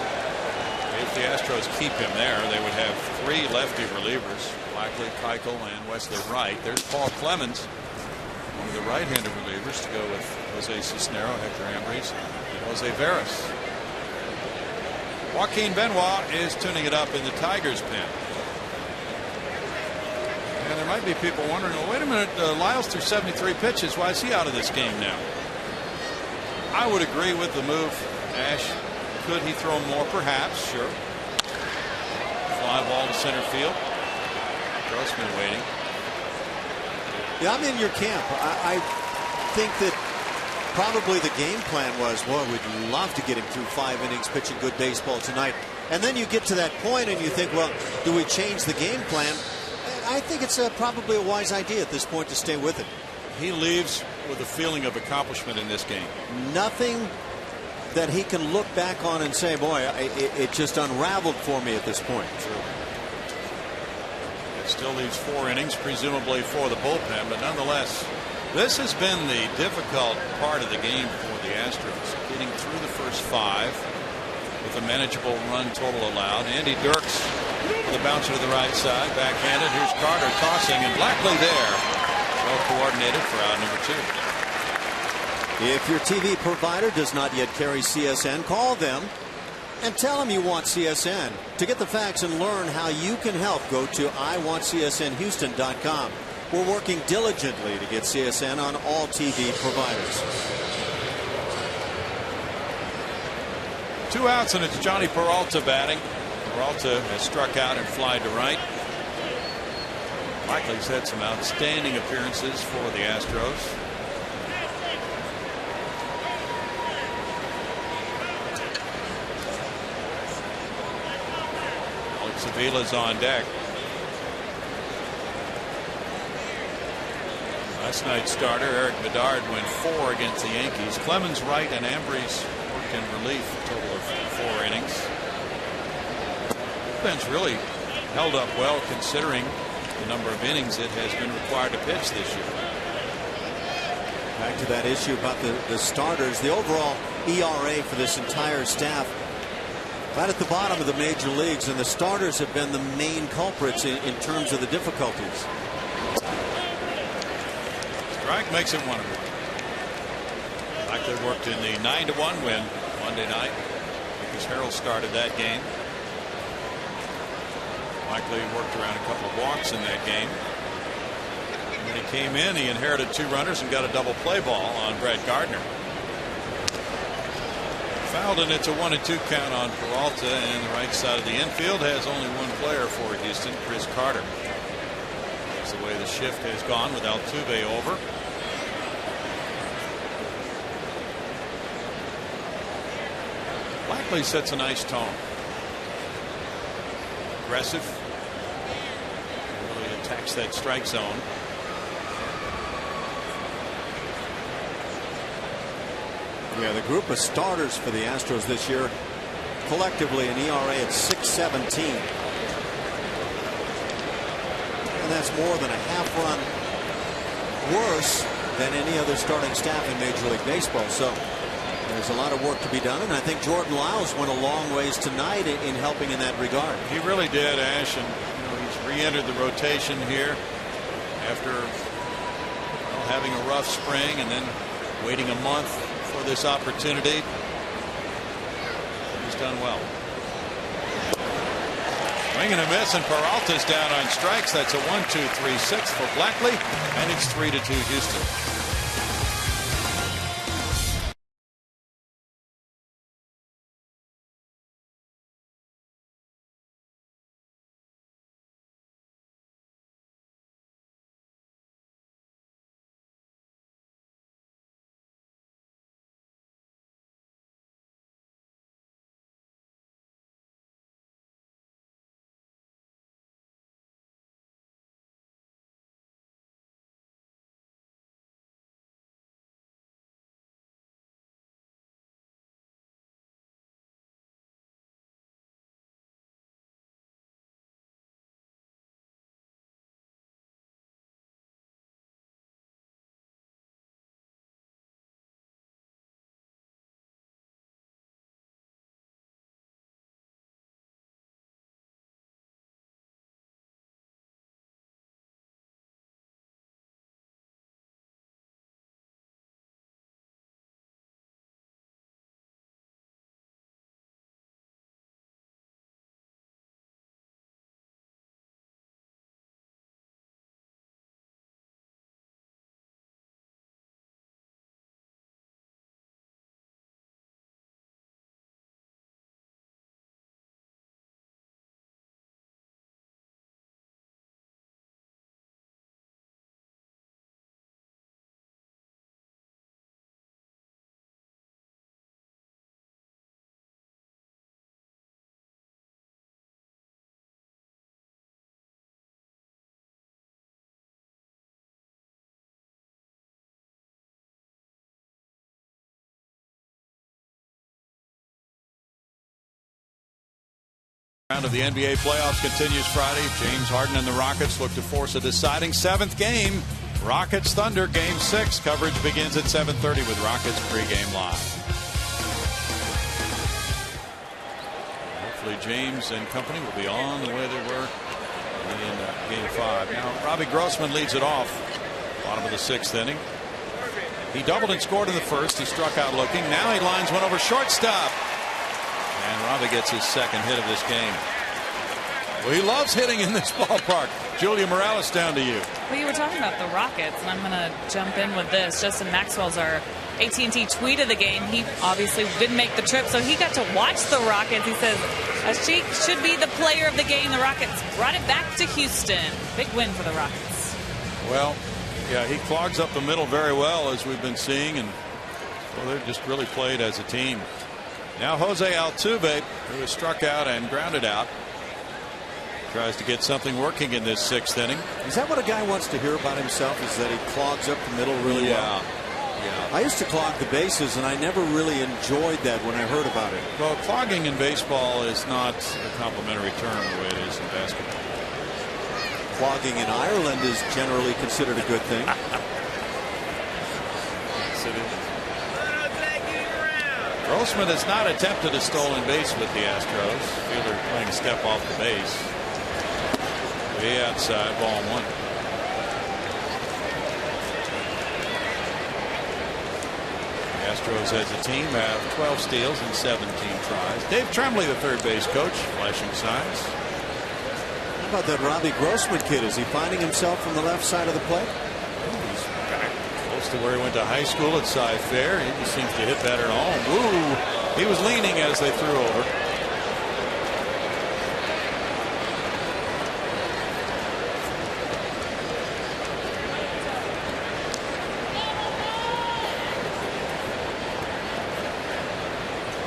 If the Astros keep him there, they would have 3 lefty relievers: Blackley, Keuchel, and Wesley Wright. There's Paul Clemens, one of the right-handed relievers, to go with Jose Cisnero, Hector Ambriz, and Jose Veras. Joaquin Benoit is tuning it up in the Tigers' pen. And there might be people wondering, well, wait a minute, Lyles threw 73 pitches. Why is he out of this game now? I would agree with the move, Ash. Could he throw more? Perhaps. Sure. Fly ball to center field. Grossman waiting. Yeah, I'm in your camp. I think that probably the game plan was, well, we'd love to get him through 5 innings pitching good baseball tonight. And then you get to that point and you think, well, do we change the game plan? I think it's probably a wise idea at this point to stay with it. He leaves with a feeling of accomplishment in this game. Nothing that he can look back on and say, boy, it just unraveled for me at this point. True. It still leaves 4 innings, presumably for the bullpen, but nonetheless, this has been the difficult part of the game for the Astros. Getting through the first 5 with a manageable run total allowed. Andy Dirks with a bouncer to the right side, backhanded. Here's Carter tossing, and Blackley there. Well coordinated for out number 2. If your TV provider does not yet carry CSN, call them and tell them you want CSN. To get the facts and learn how you can help, go to iwantcsnhouston.com. We're working diligently to get CSN on all TV providers. 2 outs, and it's Johnny Peralta batting. Peralta has struck out and flied to right. Blackley's had some outstanding appearances for the Astros. Alex Avila's on deck. Last night's starter, Eric Bedard, went 4 against the Yankees. Clemens, Wright, and Ambriz worked in relief, a total of 4 innings. Bullpen's really held up well considering the number of innings it has been required to pitch this year. Back to that issue about the starters. The overall ERA for this entire staff right at the bottom of the major leagues, and the starters have been the main culprits in terms of the difficulties. Strike makes it 1-1. Blackley worked in the 9-1 win Monday night because Harrell started that game. Blackley worked around a couple of walks in that game. And when he came in, he inherited 2 runners and got a double play ball on Brett Gardner. Fouled, and it's a 1-2 count on Peralta, and the right side of the infield has only 1 player for Houston, Chris Carter. That's the way the shift has gone with Altuve over. Blackley sets a nice tone. Aggressive. Really attacks that strike zone. Yeah, the group of starters for the Astros this year, collectively an ERA at 6.17. And that's more than a half run worse than any other starting staff in Major League Baseball. So there's a lot of work to be done, and I think Jordan Lyles went a long ways tonight in helping in that regard. He really did, Ash, and he's re-entered the rotation here after having a rough spring and then waiting a month for this opportunity. He's done well. Swing and a miss, and Peralta's down on strikes. That's a 1-2-3-6 for Blackley, and it's 3-2 Houston. Round of the NBA playoffs continues Friday. James Harden and the Rockets look to force a deciding 7th game. Rockets Thunder Game 6. Coverage begins at 7:30 with Rockets pregame live. Hopefully James and company will be on the way they were in Game 5. Now Robbie Grossman leads it off. Bottom of the 6th inning. He doubled and scored in the first. He struck out looking. Now he lines one over shortstop. And Robbie gets his second hit of this game. Well, he loves hitting in this ballpark. Julia Morales, down to you. Well, you were talking about the Rockets, and I'm going to jump in with this. Justin Maxwell's our AT&T tweet of the game. He obviously didn't make the trip, so he got to watch the Rockets. He says, she should be the player of the game. The Rockets brought it back to Houston. Big win for the Rockets. Well, yeah, he clogs up the middle very well, as we've been seeing, and well, they've just really played as a team. Now Jose Altuve, who is struck out and grounded out, tries to get something working in this 6th inning. Is that what a guy wants to hear about himself, is that he clogs up the middle really well? Yeah. I used to clog the bases, and I never really enjoyed that when I heard about it. Well, clogging in baseball is not a complimentary term the way it is in basketball. Clogging in Ireland is generally considered a good thing. Yes, it is. Grossman has not attempted a stolen base with the Astros. Fielder playing a step off the base. Way outside, ball 1. The Astros as a team have 12 steals and 17 tries. Dave Tremblay, the third base coach, flashing signs. How about that Robbie Grossman kid? Is he finding himself from the left side of the plate? He's back close to where he went to high school at Cy Fair. He just seems to hit better at home. Ooh, he was leaning as they threw over.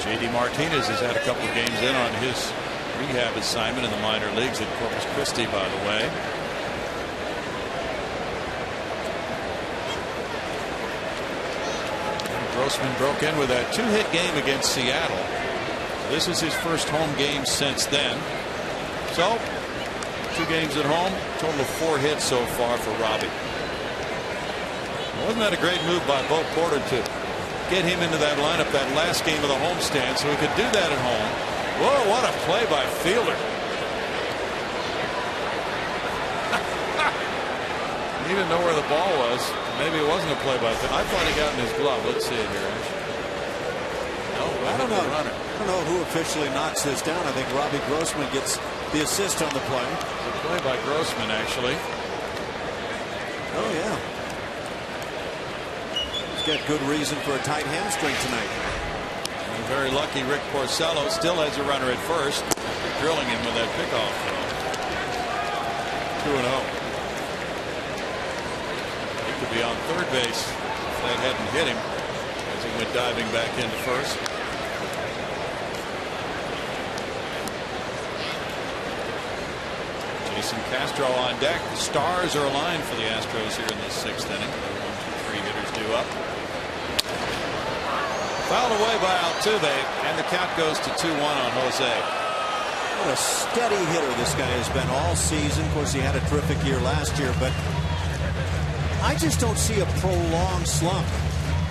J.D. Martinez has had a couple of games in on his rehab assignment in the minor leagues at Corpus Christi, by the way. Grossman broke in with that 2-hit game against Seattle. This is his first home game since then. So 2 games at home, total of 4 hits so far for Robbie. Wasn't that a great move by Bo Porter to get him into that lineup that last game of the homestand so he could do that at home? Whoa, what a play by Fielder. He didn't know where the ball was. Maybe it wasn't a play by Fielder. I thought he got in his glove. Let's see it here. No, I don't know. I don't know who officially knocks this down. I think Robbie Grossman gets the assist on the play. It's a play by Grossman, actually. Oh, yeah. He's got good reason for a tight hamstring tonight. And very lucky Rick Porcello still has a runner at first. Drilling him with that pickoff throw. 2-0. He could be on third base if that hadn't hit him as he went diving back into first. Jason Castro on deck. The stars are aligned for the Astros here in the 6th inning. 1, 2, 3 hitters due up. Fouled away by Altuve, and the count goes to 2-1 on Jose. What a steady hitter this guy has been all season. Of course, he had a terrific year last year, but I just don't see a prolonged slump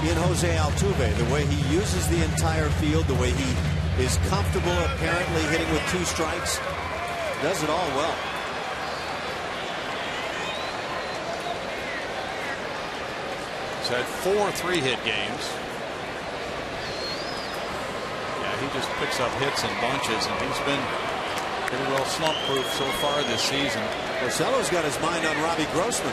in Jose Altuve. The way he uses the entire field, the way he is comfortable apparently hitting with 2 strikes, does it all well. He's had 4 3-hit games. Yeah, he just picks up hits in bunches, and he's been pretty well slump-proof so far this season. Porcello's got his mind on Robbie Grossman.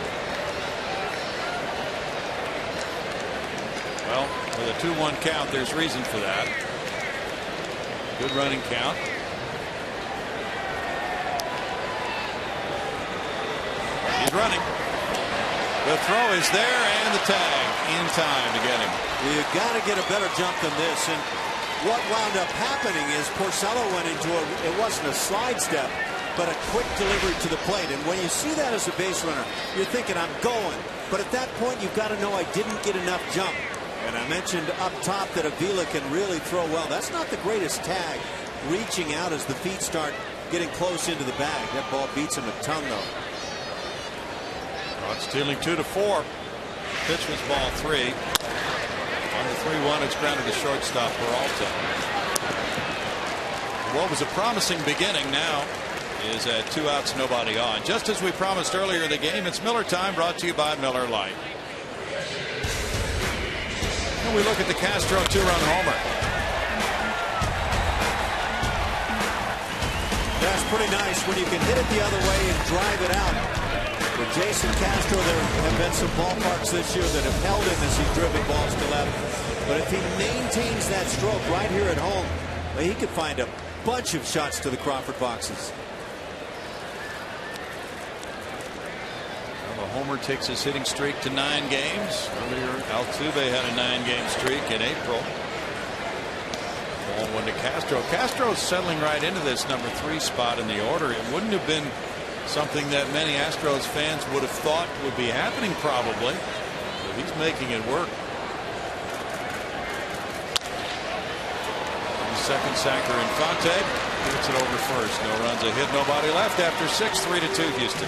Well, with a 2-1 count, there's reason for that. Good running count. He's running. The throw is there, and the tag in time to get him. You got to get a better jump than this. And what wound up happening is Porcello went into it wasn't a slide step, but a quick delivery to the plate. And when you see that as a base runner, you're thinking, I'm going. But at that point, you've got to know I didn't get enough jump. And I mentioned up top that Avila can really throw well. That's not the greatest tag, reaching out as the feet start getting close into the bag. That ball beats him a ton, though. It's stealing 2-4. Pitch was ball 3. On the 3-1, it's grounded to shortstop Peralta. What was a promising beginning now is at 2 outs, nobody on. Just as we promised earlier in the game, it's Miller time, brought to you by Miller Lite. And we look at the Castro 2-run homer. That's pretty nice when you can hit it the other way and drive it out. With Jason Castro, there have been some ballparks this year that have held him as he's driven balls to left. But if he maintains that stroke right here at home, well, he could find a bunch of shots to the Crawford boxes. Well, Homer takes his hitting streak to 9 games. Earlier, Altuve had a 9-game streak in April. Ball 1 to Castro. Castro's settling right into this number 3 spot in the order. It wouldn't have been something that many Astros fans would have thought would be happening, probably, but he's making it work. Second sacker Infante gets it over first. No runs, a hit, nobody left after 6. 3-2 Houston.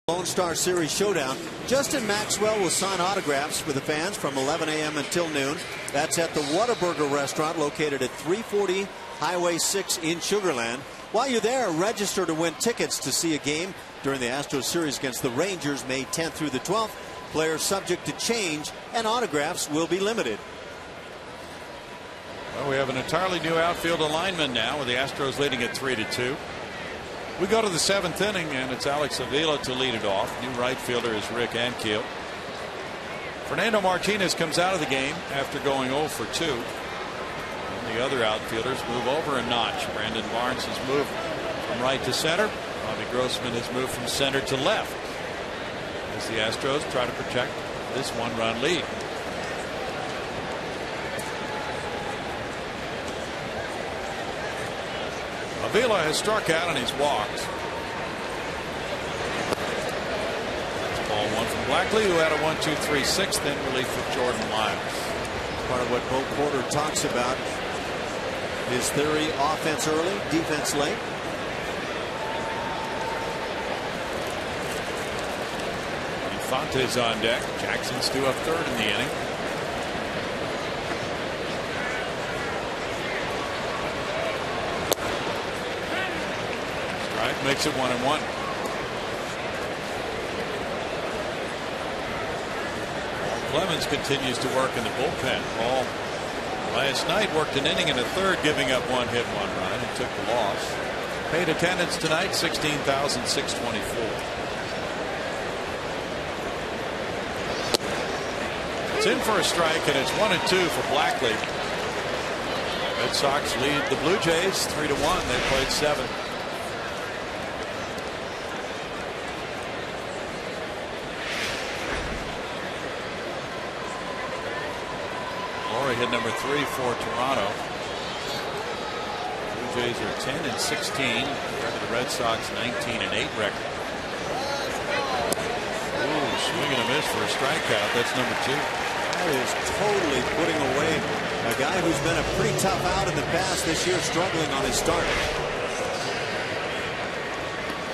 Lone Star Series showdown. Justin Maxwell will sign autographs for the fans from 11 a.m. until noon. That's at the Whataburger restaurant located at 340 Highway 6 in Sugar Land. While you're there, register to win tickets to see a game during the Astros series against the Rangers May 10th through the 12th. Players subject to change and autographs will be limited. Well, we have an entirely new outfield alignment now with the Astros leading at 3-2. We go to the 7th inning, and it's Alex Avila to lead it off. New right fielder is Rick Ankiel. Fernando Martinez comes out of the game after going 0 for 2. And the other outfielders move over a notch. Brandon Barnes has moved from right to center. Bobby Grossman has moved from center to left as the Astros try to protect this 1-run lead. Avila has struck out and he's walked. That's ball 1 from Blackley, who had a 1-2-3 6th inning relief for Jordan Lyles. Part of what Bo Porter talks about, his theory: offense early, defense late. Infante's on deck. Jackson's due up 3rd in the inning. Makes it 1-1. Clemens continues to work in the bullpen. Paul last night worked an inning and a third, giving up 1 hit, 1 run, and took the loss. Paid attendance tonight, 16,624. It's in for a strike, and it's 1-2 for Blackley. Red Sox lead the Blue Jays 3-1. They played 7. Laurie hit number 3 for Toronto. Blue Jays are 10-16. The Red Sox 19-8 record. Ooh, swing and a miss for a strikeout. That's number 2. That is totally putting away a guy who's been a pretty tough out in the past this year, struggling on his start.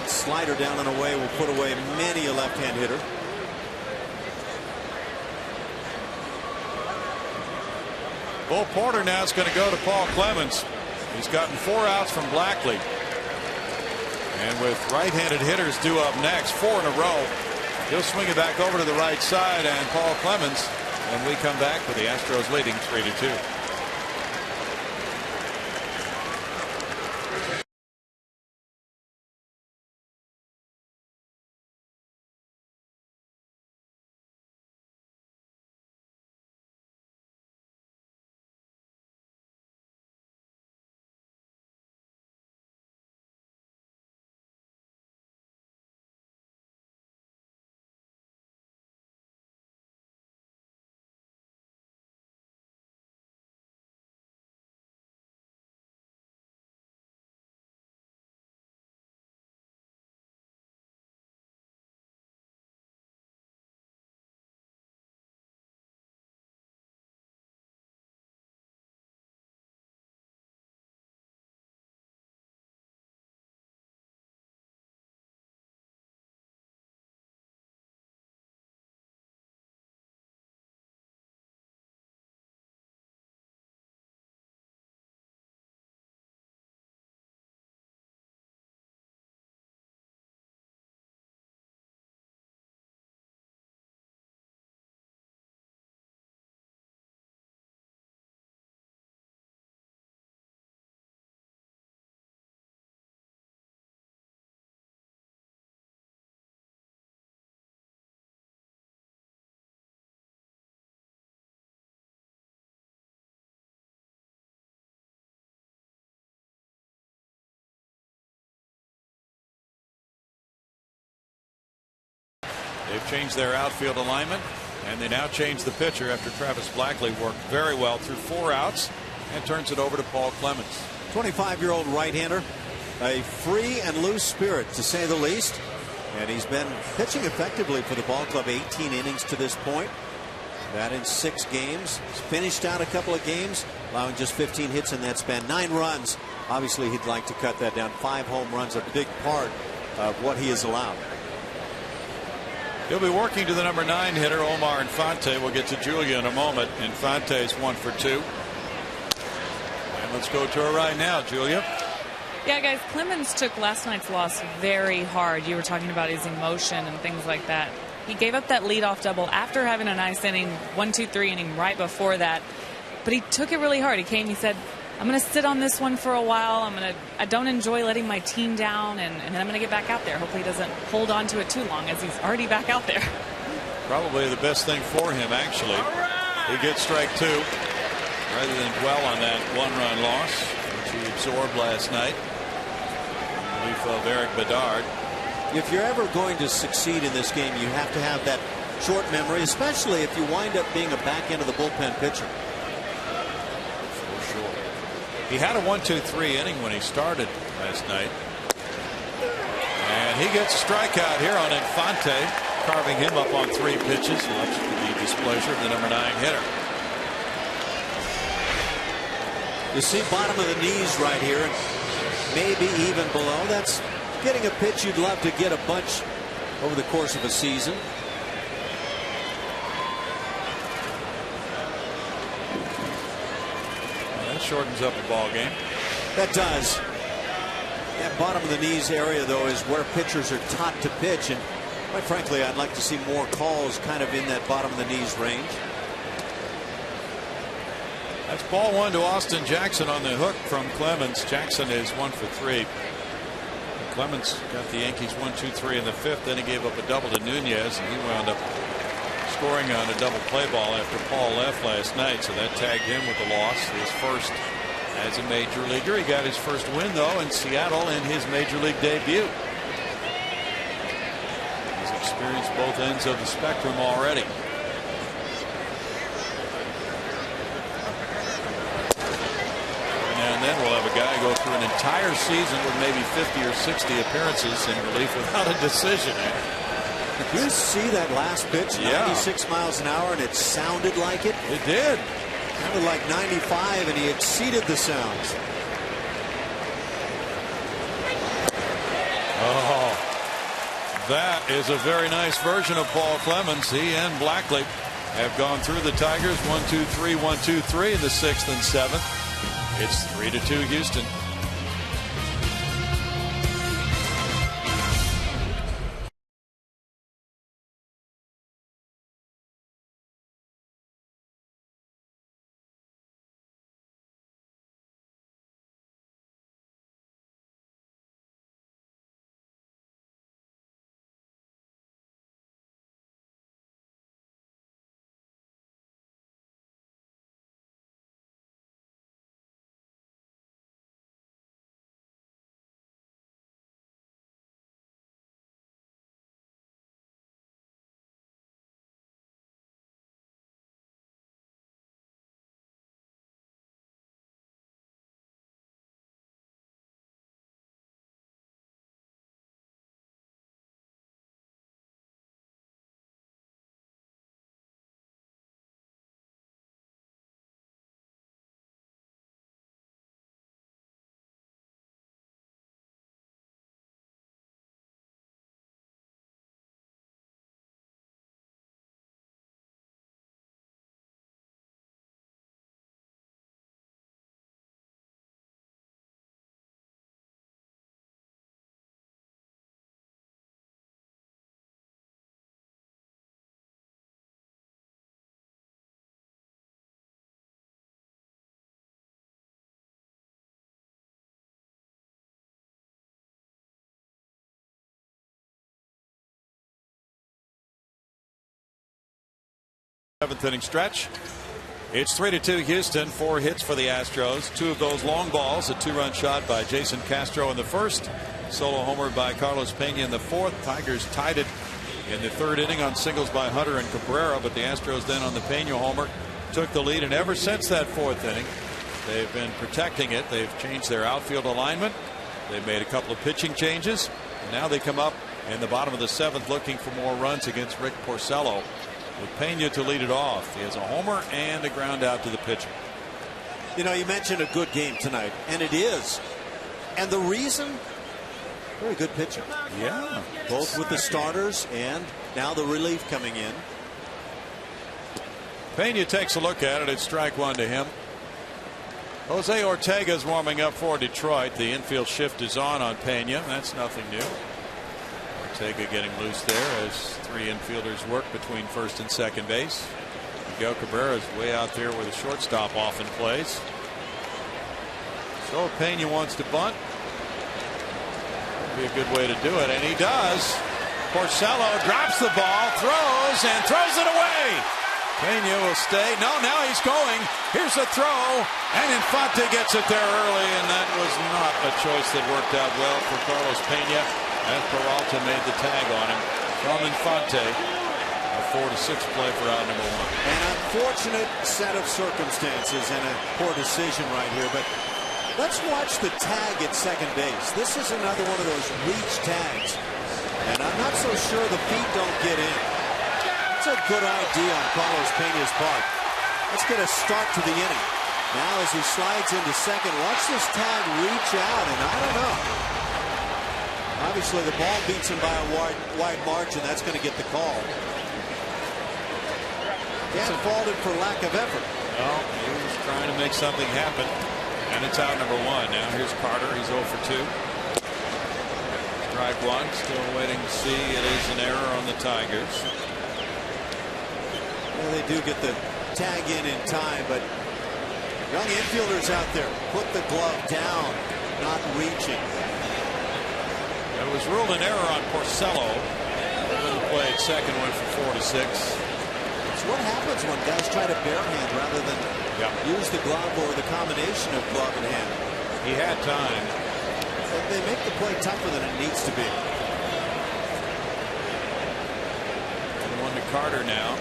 Slider down and away will put away many a left-hand hitter. Bull Porter now is going to go to Paul Clemens. He's gotten 4 outs from Blackley. And with right-handed hitters due up next, 4 in a row, he'll swing it back over to the right side, and Paul Clemens, when we come back with the Astros leading 3-2. They've changed their outfield alignment, and they now change the pitcher after Travis Blackley worked very well through 4 outs and turns it over to Paul Clemens. 25-year-old right-hander, a free and loose spirit to say the least, and he's been pitching effectively for the ball club. 18 innings to this point, that in 6 games. He's finished out a couple of games, allowing just 15 hits in that span. 9 runs. Obviously he'd like to cut that down. 5 home runs, a big part of what he has allowed. He'll be working to the number 9 hitter, Omar Infante. We'll get to Julia in a moment. Infante's 1 for 2. And let's go to her right now, Julia. Yeah, guys, Clemens took last night's loss very hard. You were talking about his emotion and things like that. He gave up that leadoff double after having a nice inning, 1-2-3 inning right before that. But he took it really hard. He came, he said, I'm going to sit on this one for a while. I don't enjoy letting my team down, and then I'm going to get back out there. Hopefully he doesn't hold on to it too long, as he's already back out there. Probably the best thing for him, actually. He gets strike 2 rather than dwell on that 1-run loss, which he absorbed last night. In relief of Eric Bedard. If you're ever going to succeed in this game, you have to have that short memory, especially if you wind up being a back end of the bullpen pitcher. He had a 1-2-3 inning when he started last night. And he gets a strikeout here on Infante, carving him up on 3 pitches, much to the displeasure of the number 9 hitter. You see bottom of the knees right here, maybe even below. That's getting a pitch you'd love to get a bunch over the course of a season. Shortens up the ball game. That does. That bottom of the knees area, though, is where pitchers are taught to pitch, and quite frankly, I'd like to see more calls kind of in that bottom of the knees range. That's ball 1 to Austin Jackson on the hook from Clemens. Jackson is 1 for 3. Clemens got the Yankees 1-2-3 in the 5th. Then he gave up a double to Nunez, and he wound up scoring on a double play ball after Paul left last night, so that tagged him with the loss. His first as a major leaguer. He got his first win, though, in Seattle in his major league debut. He's experienced both ends of the spectrum already. And then we'll have a guy go through an entire season with maybe 50 or 60 appearances in relief without a decision. Did you see that last pitch? Yeah. 96 miles an hour, and it sounded like it. It did. Sounded like 95, and he exceeded the sounds. Oh, that is a very nice version of Paul Clemens. He and Blackley have gone through the Tigers 1-2-3, 1-2-3 in the 6th and 7th. It's 3-2 Houston. Seventh inning stretch. It's 3-2 Houston. 4 hits for the Astros. 2 of those long balls. A 2-run shot by Jason Castro in the first. Solo homer by Carlos Pena in the fourth. Tigers tied it in the 3rd inning on singles by Hunter and Cabrera, but the Astros then on the Pena homer took the lead, and ever since that 4th inning they've been protecting it. They've changed their outfield alignment. They've made a couple of pitching changes, and now they come up in the bottom of the 7th looking for more runs against Rick Porcello, with Pena to lead it off. He has a homer and a ground out to the pitcher. You know, you mentioned a good game tonight, and it is. And the reason? Very good pitching. Yeah. Both with the starters and now the relief coming in. Pena takes a look at it. It's strike 1 to him. Jose Ortega's warming up for Detroit. The infield shift is on Pena. That's nothing new. Ortega getting loose there as 3 infielders work between first and second base. Miguel Cabrera is way out there where the shortstop often plays. So Pena wants to bunt. Be a good way to do it, and he does. Porcello drops the ball, throws it away. Pena will stay. No, now he's going. Here's a throw, and Infante gets it there early, and that was not a choice that worked out well for Carlos Pena, as Peralta made the tag on him from Infante. A 4-6 play for out number 1. An unfortunate set of circumstances and a poor decision right here, but let's watch the tag at second base. This is another one of those reach tags, and I'm not so sure the feet don't get in. It's a good idea on Carlos Pena's part. Let's get a start to the inning. Now as he slides into second, watch this tag reach out, and I don't know. Obviously the ball beats him by a wide margin. That's going to get the call. Can't fault him for lack of effort. Well, he was trying to make something happen. And it's out number 1. Now here's Carter. He's 0 for 2. Strike 1. Still waiting to see. It is an error on the Tigers. Well, they do get the tag in time, but young infielders out there put the glove down, not reaching. It was ruled an error on Porcello. Little play at second, went for 4-6. what happens when guys try to barehand rather than use the glove or the combination of glove and hand. He had time. They make the play tougher than it needs to be. And one to Carter now.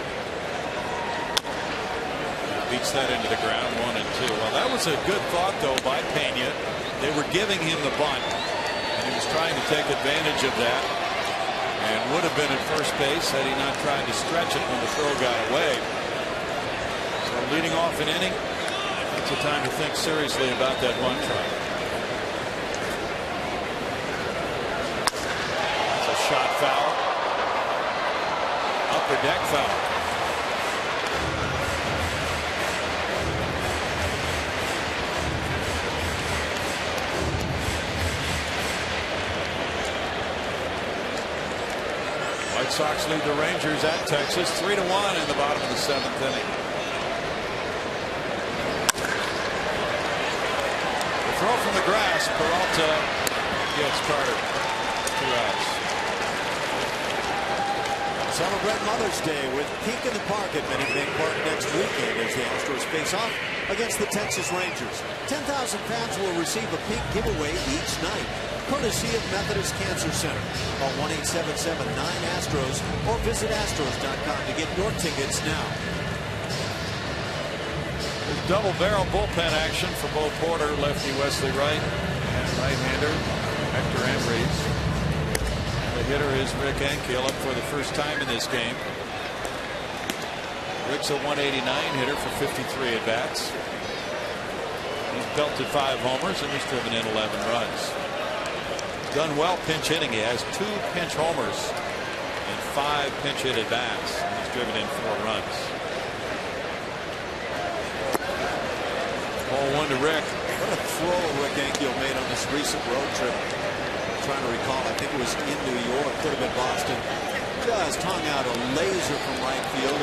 Beats that into the ground, 1 and 2. Well, that was a good thought, though, by Pena. They were giving him the bunt, and he was trying to take advantage of that, and would have been at first base had he not tried to stretch it when the throw got away. So leading off an inning, it's a time to think seriously about that one try. It's a shot foul. Upper deck foul. White Sox lead the Rangers at Texas 3-1 in the bottom of the 7th inning. The throw from the grass. Peralta gets Carter. 2 outs. Celebrate Mother's Day with Pink in the Park at Minute Maid Park next weekend as the Astros face off against the Texas Rangers. 10,000 fans will receive a pink giveaway each night, courtesy of Methodist Cancer Center. Call 1-877-9-ASTROS or visit Astros.com to get your tickets now. There's double barrel bullpen action for both Porter, lefty Wesley Wright, and right-hander Hector Ambrose. The hitter is Rick Ankiel, up for the first time in this game. Rick's a 189 hitter for 53 at bats. He's belted 5 homers and he's driven in 11 runs. Done well pinch hitting. He has 2 pinch homers and 5 pinch hit at bats. And he's driven in 4 runs. Ball 1 to Rick. What a throw Rick Ankiel made on this recent road trip. I'm trying to recall, I think it was in New York, could have been Boston. Just hung out a laser from right field.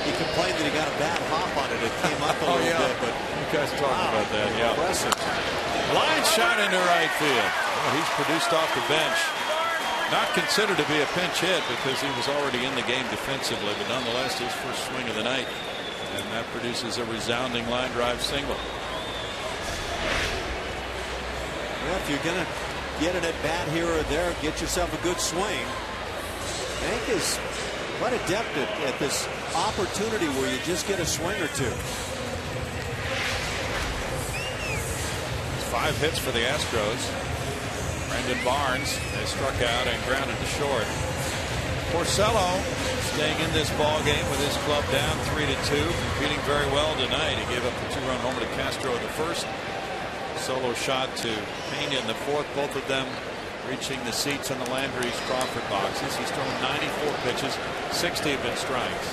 He complained that he got a bad hop on it. It came up a little bit, but you guys talked about that. Yeah, impressive. Line shot into right field. Well, he's produced off the bench. Not considered to be a pinch hit because he was already in the game defensively, but nonetheless his first swing of the night, and that produces a resounding line drive single. Well, if you're going to get an at bat here or there, get yourself a good swing. Hank is quite adept at this opportunity where you just get a swing or 2. 5 hits for the Astros. Brendan Barnes has struck out and grounded to short. Porcello staying in this ball game with his club down 3-2, competing very well tonight. He gave up the 2-run homer to Castro in the first. Solo shot to Pena in the 4th. Both of them reaching the seats in the Landry's Crawford boxes. He's thrown 94 pitches. 60 have been strikes.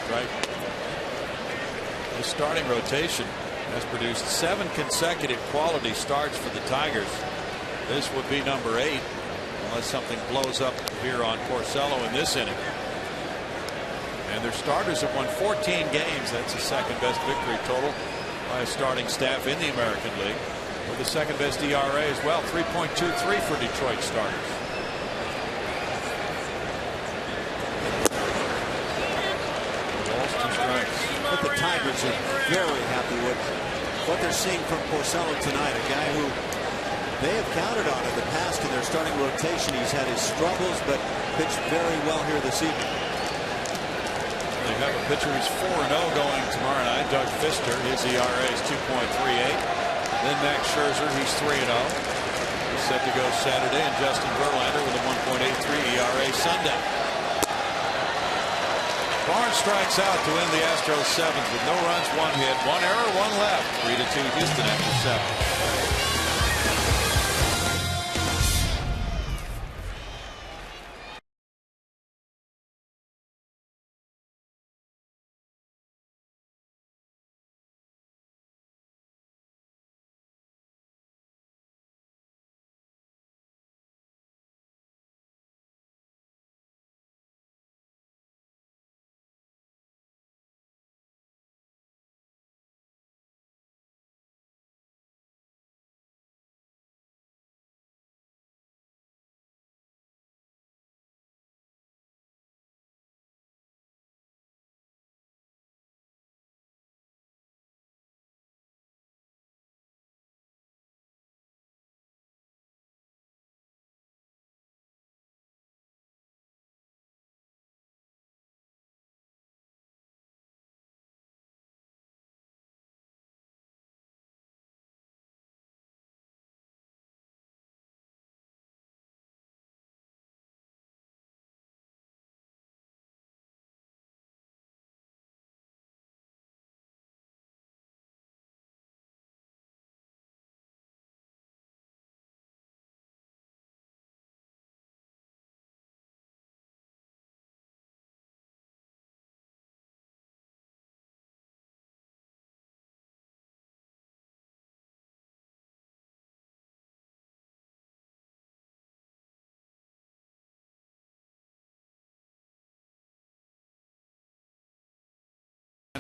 Strike. The starting rotation has produced 7 consecutive quality starts for the Tigers. This would be number 8 unless something blows up here on Porcello in this inning. And their starters have won 14 games. That's the 2nd best victory total by a starting staff in the American League, with the 2nd best ERA as well, 3.23 for Detroit starters. Balls, 2 strikes. But the Tigers are very happy with what they're seeing from Porcello tonight, a guy who they have counted on in the past in their starting rotation. He's had his struggles, but pitched very well here this evening. They have a pitcher who's 4-0 going tomorrow night. Doug Fister, his ERA is 2.38. Then Max Scherzer, he's 3-0. He's set to go Saturday, and Justin Verlander with a 1.83 ERA Sunday. Barnes strikes out to end the Astros 7th with no runs, 1 hit, 1 error, 1 left. 3-2 Houston after 7.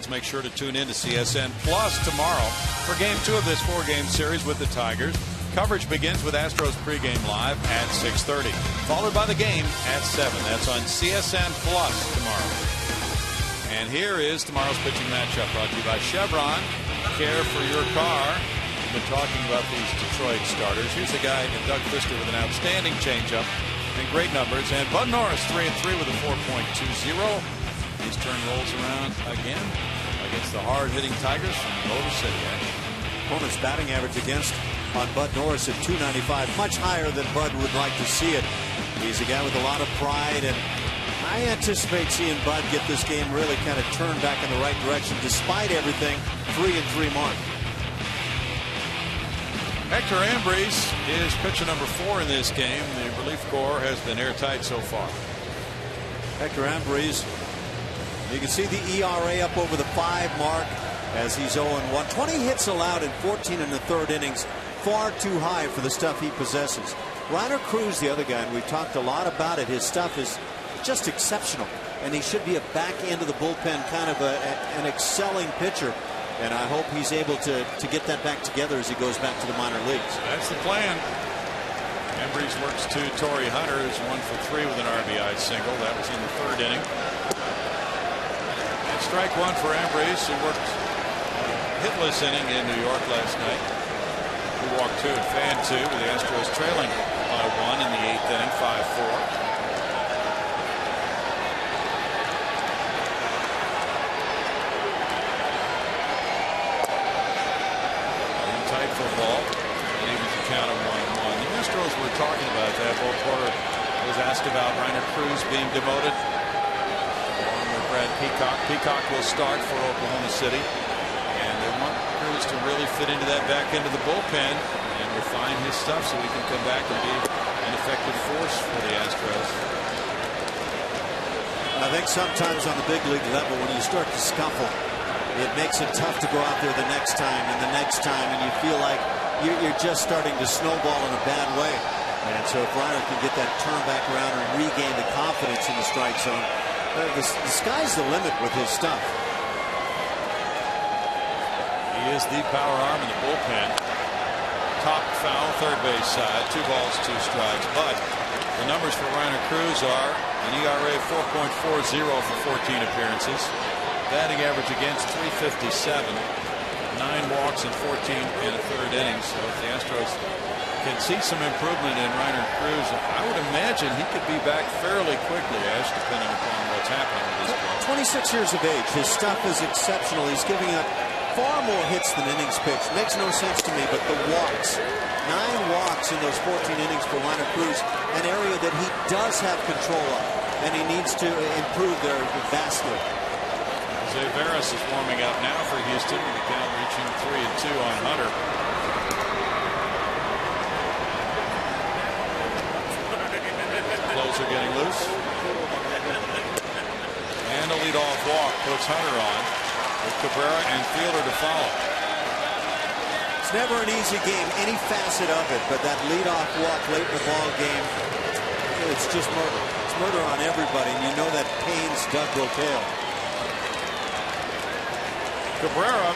Astros. Make sure to tune in to CSN Plus tomorrow for Game 2 of this 4-game series with the Tigers. Coverage begins with Astros pregame live at 6:30, followed by the game at 7. That's on CSN Plus tomorrow. And here is tomorrow's pitching matchup, brought to you by Chevron. Care for your car. We've been talking about these Detroit starters. Here's a guy, Doug Fister, with an outstanding changeup and great numbers. And Bud Norris, 3-3 with a 4.20. His turn rolls around again against the hard-hitting Tigers from Motor City. Opponent's batting average against on Bud Norris at .295, much higher than Bud would like to see it. He's a guy with a lot of pride, and I anticipate seeing Bud get this game really kind of turned back in the right direction despite everything. 3-3 mark. Hector Ambriz is pitcher number 4 in this game. The relief corps has been airtight so far. Hector Ambriz, you can see the ERA up over the 5 mark as he's 0-1. 20 hits allowed in 14 in the 3rd innings. Far too high for the stuff he possesses. Reiner Cruz, the other guy, and we've talked a lot about it. His stuff is just exceptional, and he should be a back end of the bullpen kind of an excelling pitcher. And I hope he's able to get that back together as he goes back to the minor leagues. That's the plan. Ambriz works to Torrey Hunter, who's 1 for 3 with an RBI single. That was in the 3rd inning. And strike 1 for Ambriz, who worked a hitless inning in New York last night. He walked 2 and fanned 2 with the Astros trailing by 1 in the 8th inning, 5-4. For a ball, and even to count him 1-1. The Astros were talking about that. Bo Porter was asked about Reiner Cruz being demoted along with Brad Peacock. Peacock will start for Oklahoma City, and they want Cruz to really fit into that back end of the bullpen and refine his stuff so he can come back and be an effective force for the Astros. I think sometimes on the big league level, when you start to scuffle, it makes it tough to go out there the next time and the next time, and you feel like you're just starting to snowball in a bad way. And so if Reiner can get that turn back around and regain the confidence in the strike zone, the sky's the limit with his stuff. He is the power arm in the bullpen. Top foul, third base side, 2 balls, 2 strikes. But the numbers for Reiner Cruz are an ERA of 4.40 for 14 appearances. Batting average against .357, 9 walks in 14 and a 3rd innings. So if the Astros can see some improvement in Reiner Cruz, I would imagine he could be back fairly quickly, Ash, depending upon what's happening with this player. 26 years of age. His stuff is exceptional. He's giving up far more hits than innings pitched. Makes no sense to me, but the walks. 9 walks in those 14 innings for Reiner Cruz, an area that he does have control of, and he needs to improve there vastly. Jose Veras is warming up now for Houston, with the count reaching 3-2 on Hunter. Closer getting loose. And a leadoff walk puts Hunter on, with Cabrera and Fielder to follow. It's never an easy game, any facet of it, but that leadoff walk late in the ball game, it's just murder. It's murder on everybody, and you know that pains Doug Rotale. Cabrera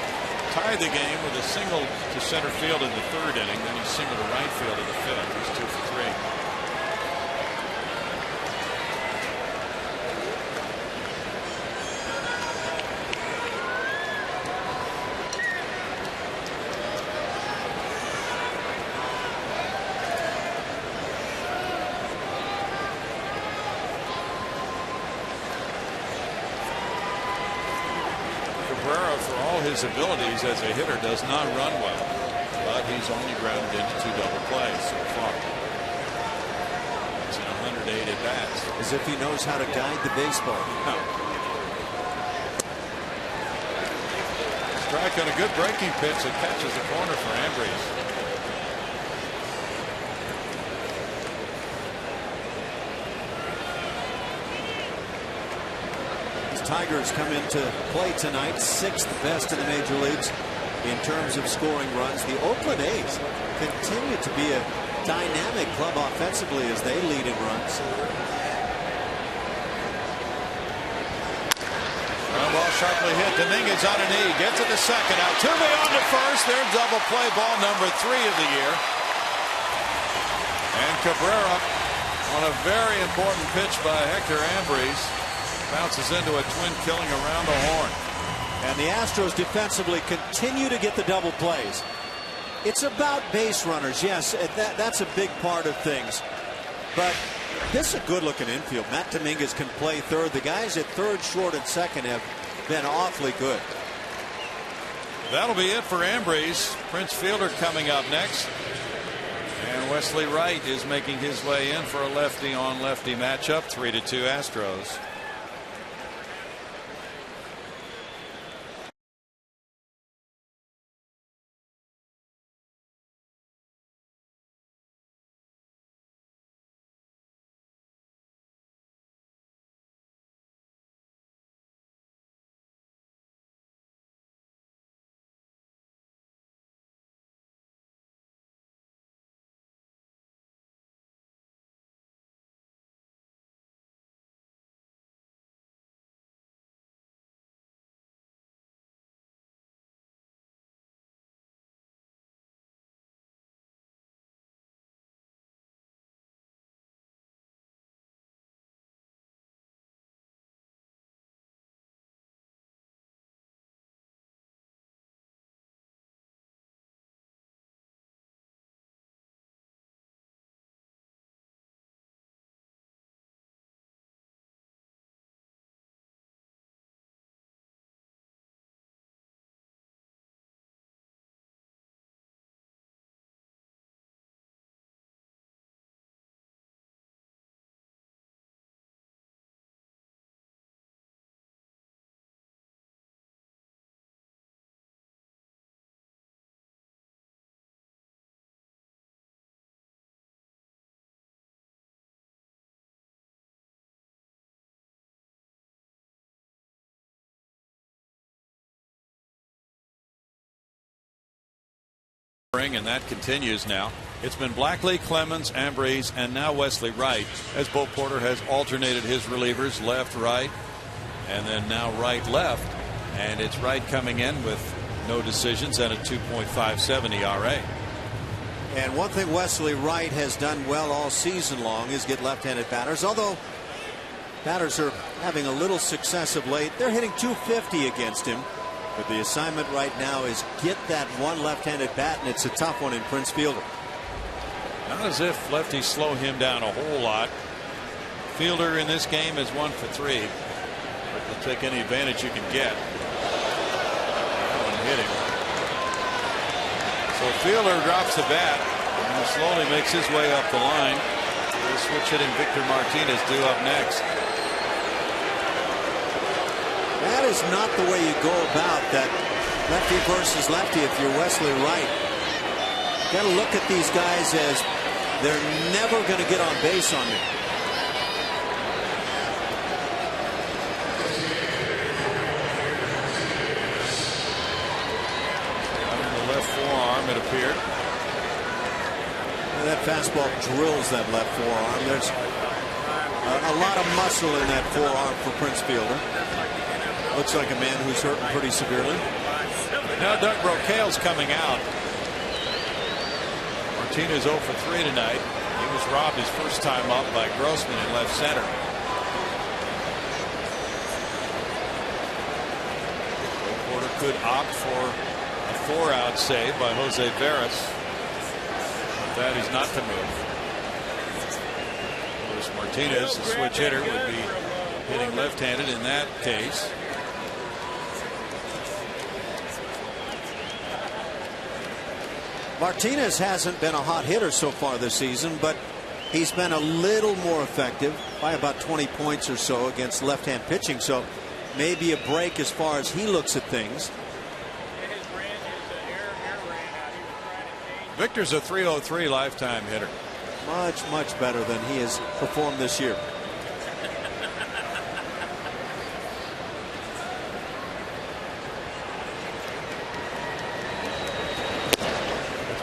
tied the game with a single to center field in the 3rd inning. Then he singled to right field in the 5th. He's 2 for 3. Cabrera, for all his abilities as a hitter, does not run well, but he's only grounded into 2 double plays so far. It's in 108 at bats. As if he knows how to guide the baseball. No. Strike on a good breaking pitch that catches the corner for Ambriz. Tigers come into play tonight, 6th best in the major leagues in terms of scoring runs. The Oakland A's continue to be a dynamic club offensively as they lead in runs. Ground ball sharply hit. Dominguez on a knee. Gets it to second. Altuve on to first. Their double play, ball number 3 of the year. And Cabrera on a very important pitch by Hector Ambriz. Bounces into a twin killing around the horn. And the Astros defensively continue to get the double plays. It's about base runners. Yes, that's a big part of things. But this is a good-looking infield. Matt Dominguez can play third. The guys at third, short, and second have been awfully good. That'll be it for Ambriz. Prince Fielder coming up next. And Wesley Wright is making his way in for a lefty-on-lefty matchup. 3-2 Astros. And that continues now. It's been Blackley, Clemens, Ambriz, and now Wesley Wright, as Bo Porter has alternated his relievers left, right, and then now right, left. And it's Wright coming in with no decisions and a 2.57 ERA. And one thing Wesley Wright has done well all season long is get left-handed batters. Although batters are having a little success of late, they're hitting .250 against him. But the assignment right now is get that one left-handed bat, and it's a tough one in Prince Fielder. Not as if lefties slow him down a whole lot. Fielder in this game is 1 for 3. But you'll take any advantage you can get. That one hit him. So Fielder drops the bat and slowly makes his way up the line. The switch hitting Victor Martinez due up next. That is not the way you go about that lefty versus lefty if you're Wesley Wright. Got to look at these guys as they're never going to get on base on me. The left forearm, it appeared. And that fastball drills that left forearm. There's a lot of muscle in that forearm for Prince Fielder. Looks like a man who's hurting pretty severely. Now Doug Brocail's coming out. Martinez 0 for 3 tonight. He was robbed his first time up by Grossman in left center. Porter could opt for a 4-out save by Jose Veras. But that is not the move. Luis Martinez, the switch hitter, would be hitting left-handed in that case. Martinez hasn't been a hot hitter so far this season, but he's been a little more effective by about 20 points or so against left-hand pitching. So maybe a break as far as he looks at things. Victor's a .303 lifetime hitter. Much better than he has performed this year.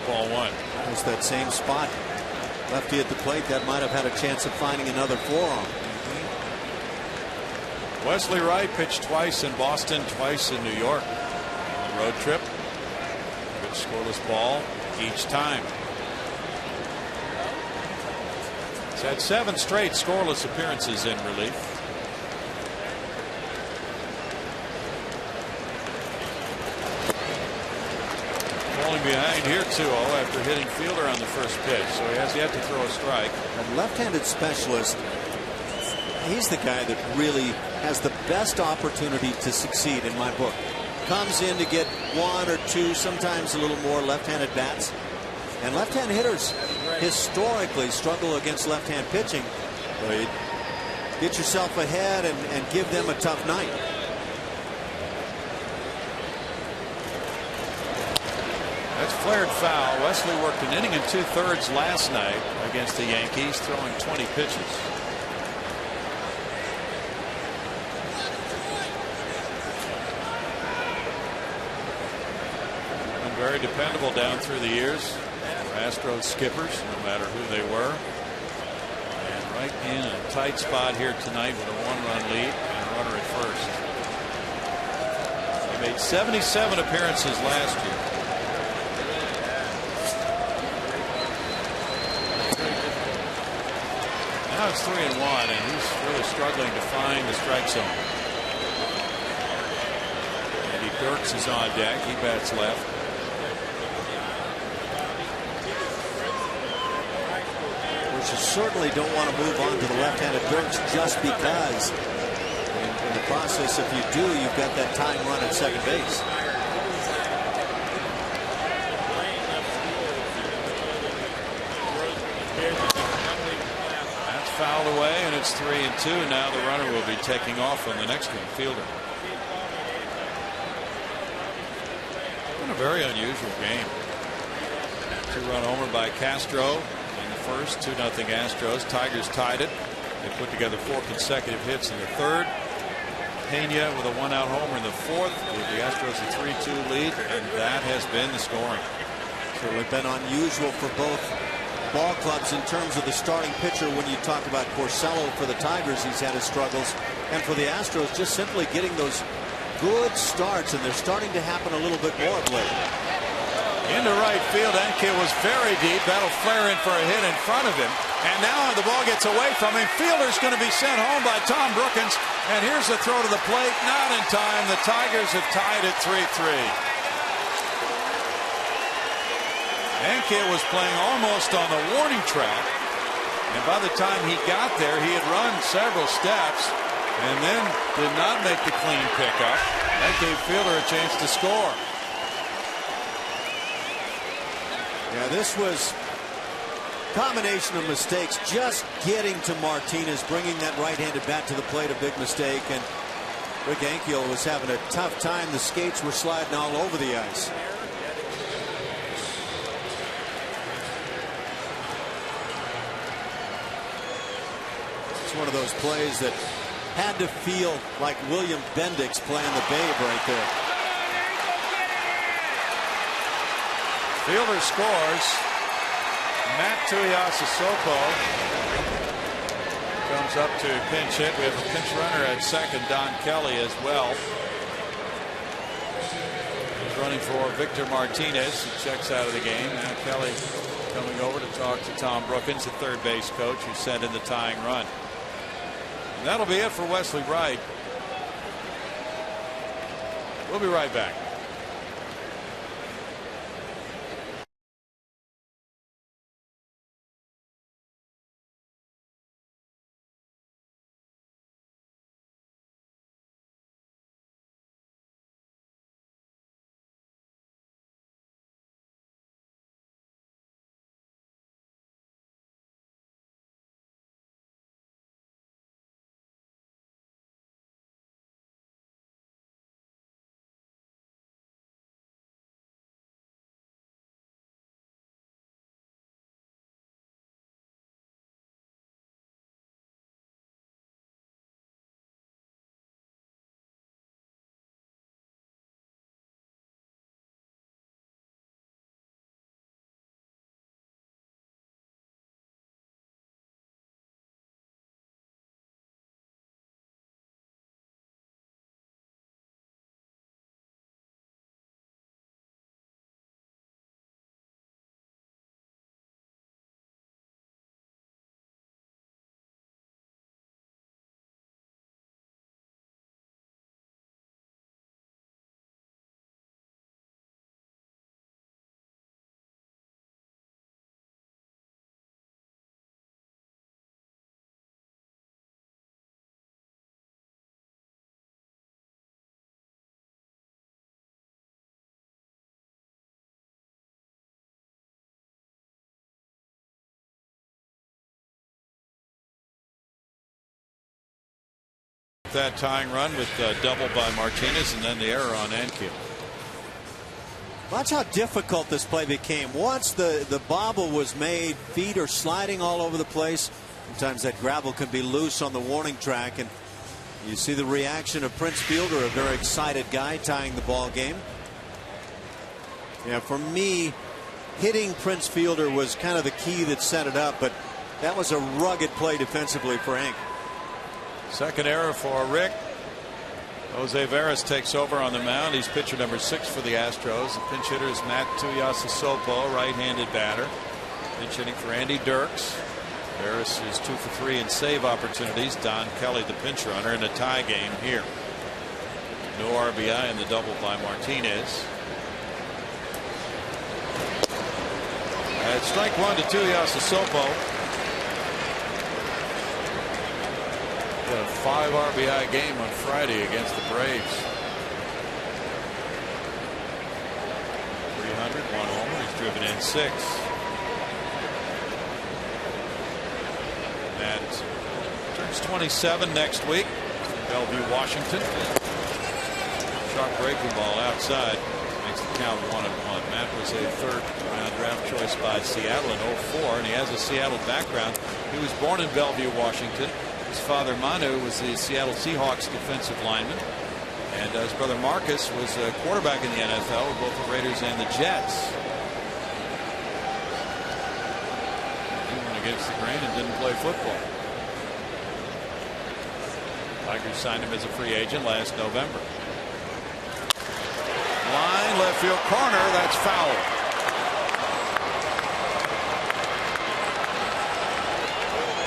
Ball 1. It's that same spot. Lefty at the plate, that might have had a chance of finding another forearm. Wesley Wright pitched twice in Boston, twice in New York. On the road trip. Good scoreless ball each time. He's had 7 straight scoreless appearances in relief. Falling behind here 2-0 after hitting Fielder on the first pitch, so he has yet to throw a strike. A left-handed specialist, he's the guy that really has the best opportunity to succeed in my book. Comes in to get 1 or 2, sometimes a little more left-handed bats. And left-hand hitters historically struggle against left-hand pitching. But get yourself ahead and give them a tough night. That's flared foul. Wesley worked an inning and 2/3 last night against the Yankees, throwing 20 pitches. Been very dependable down through the years. Astros skippers, no matter who they were. And right in a tight spot here tonight with a 1-run lead and a runner at first. He made 77 appearances last year. Now it's 3-1, and he's really struggling to find the strike zone. Andy Dirks is on deck. He bats left. You certainly don't want to move on to the left-handed Dirks just because in the process, if you do, you've got that tying run at second base. That's fouled away, and it's 3-2. Now the runner will be taking off on the next one, Fielder. Been a very unusual game. 2-run homer by Castro. First, 2-0 Astros. Tigers tied it. They put together 4 consecutive hits in the third. Pena with a 1-out homer in the fourth. Gave the Astros a 3-2 lead, and that has been the scoring. So it's been unusual for both ball clubs in terms of the starting pitcher. When you talk about Porcello for the Tigers, he's had his struggles, and for the Astros, just simply getting those good starts, and they're starting to happen a little bit more of late. Into right field. Enke was very deep. That'll flare in for a hit in front of him. And now the ball gets away from him. Fielder's going to be sent home by Tom Brookins. And here's the throw to the plate. Not in time. The Tigers have tied at 3-3. Enke was playing almost on the warning track. And by the time he got there, he had run several steps and then did not make the clean pickup. That gave Fielder a chance to score. Yeah, this was a combination of mistakes. Just getting to Martinez, bringing that right-handed bat to the plate, a big mistake. And Rick Ankiel was having a tough time. The skates were sliding all over the ice. It's one of those plays that had to feel like William Bendix playing the Babe right there. Fielder scores. Matt Tuiasosopo comes up to pinch hit. We have a pinch runner at second, Don Kelly, as well. He's running for Victor Martinez, who checks out of the game. Now Kelly coming over to talk to Tom Brookins, the third base coach, who sent in the tying run. And that'll be it for Wesley Wright. We'll be right back. That tying run with double by Martinez and then the error on Ankiel. Watch how difficult this play became. Once the bobble was made, feet are sliding all over the place. Sometimes that gravel can be loose on the warning track, and you see the reaction of Prince Fielder, a very excited guy tying the ball game. Yeah, for me, hitting Prince Fielder was kind of the key that set it up, but that was a rugged play defensively for Hank. Second error for Rick. Jose Veras takes over on the mound. He's pitcher number 6 for the Astros. The pinch hitter is Matt Tuiasosopo, right-handed batter. Pinch hitting for Andy Dirks. Veras is 2 for 3 in save opportunities. Don Kelly, the pinch runner, in a tie game here. No RBI in the double by Martinez. At strike 1 to Tuiasosopo. A 5 RBI game on Friday against the Braves. 300, 1 homer. He's driven in 6. Matt turns 27 next week. Bellevue, Washington. Sharp breaking ball outside. Makes the count 1-1. Matt was a 3rd-round draft choice by Seattle in 2004, and he has a Seattle background. He was born in Bellevue, Washington. His father Manu was the Seattle Seahawks defensive lineman, and his brother Marcus was a quarterback in the NFL with both the Raiders and the Jets. He went against the grain and didn't play football. Tigers signed him as a free agent last November. Line left field corner, that's foul.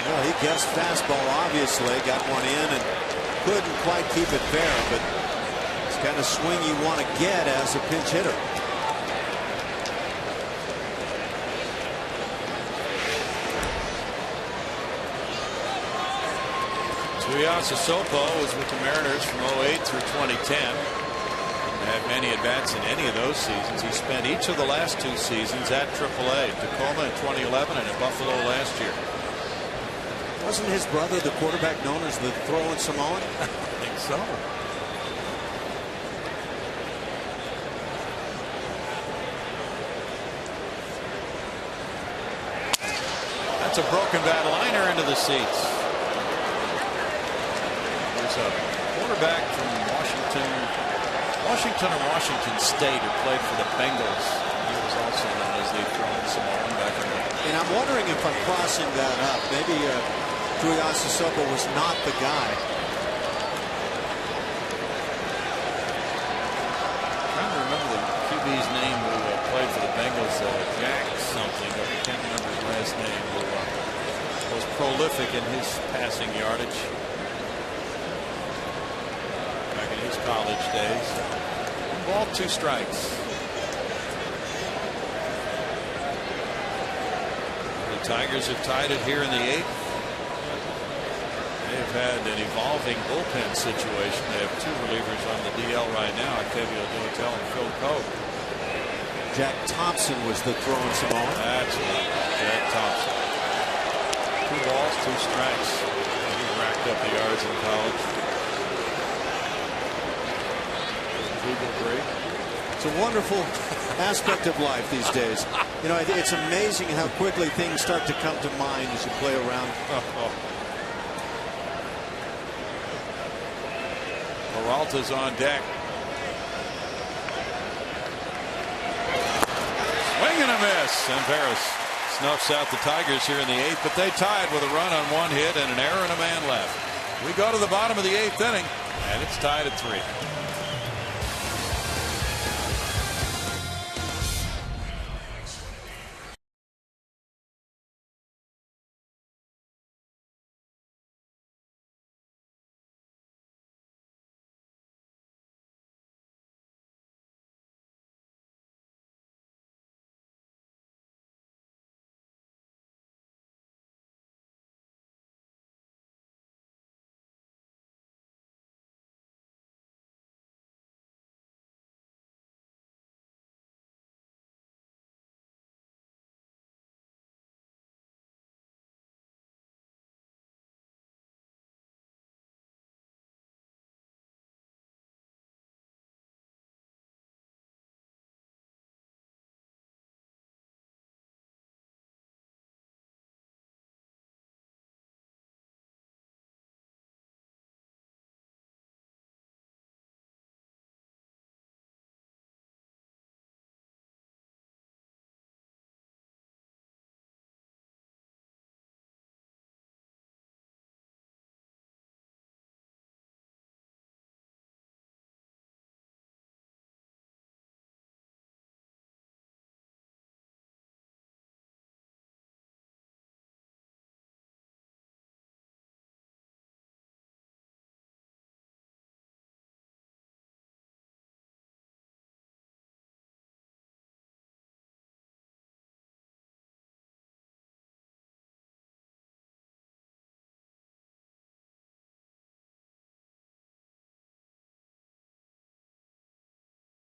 Well, he guessed fastball, obviously, got one in and couldn't quite keep it fair, but it's the kind of swing you want to get as a pinch hitter. Tuiasosopo was with the Mariners from 2008 through 2010. Didn't have many at-bats in any of those seasons. He spent each of the last 2 seasons at AAA, Tacoma in 2011 and in Buffalo last year. Wasn't his brother the quarterback known as the throwing Samoan? I think so. That's a broken bat liner into the seats. There's a quarterback from Washington or Washington State who played for the Bengals. He was also known as the throwing Samoan back in the. And I'm wondering if I'm crossing that up. Maybe Tuiasosopo was not the guy. I'm trying to remember the QB's name who played for the Bengals, Jack something. I can't remember his last name. Who was prolific in his passing yardage back in his college days. 1 ball, 2 strikes. The Tigers have tied it here in the 8th. They've had an evolving bullpen situation. They have 2 relievers on the DL right now, Octavio Duatel and Phil Coe. Jack Thompson was the throwing Samoan. That's right, Jack Thompson. 2 balls, 2 strikes. He racked up the yards in college. Eagle break. It's a wonderful aspect of life these days. You know, it's amazing how quickly things start to come to mind as you play around. Peralta's on deck. Swing and a miss. And Veras snuffs out the Tigers here in the 8th, but they tied with a run on 1 hit and an error and a man left. We go to the bottom of the 8th inning, and it's tied at 3.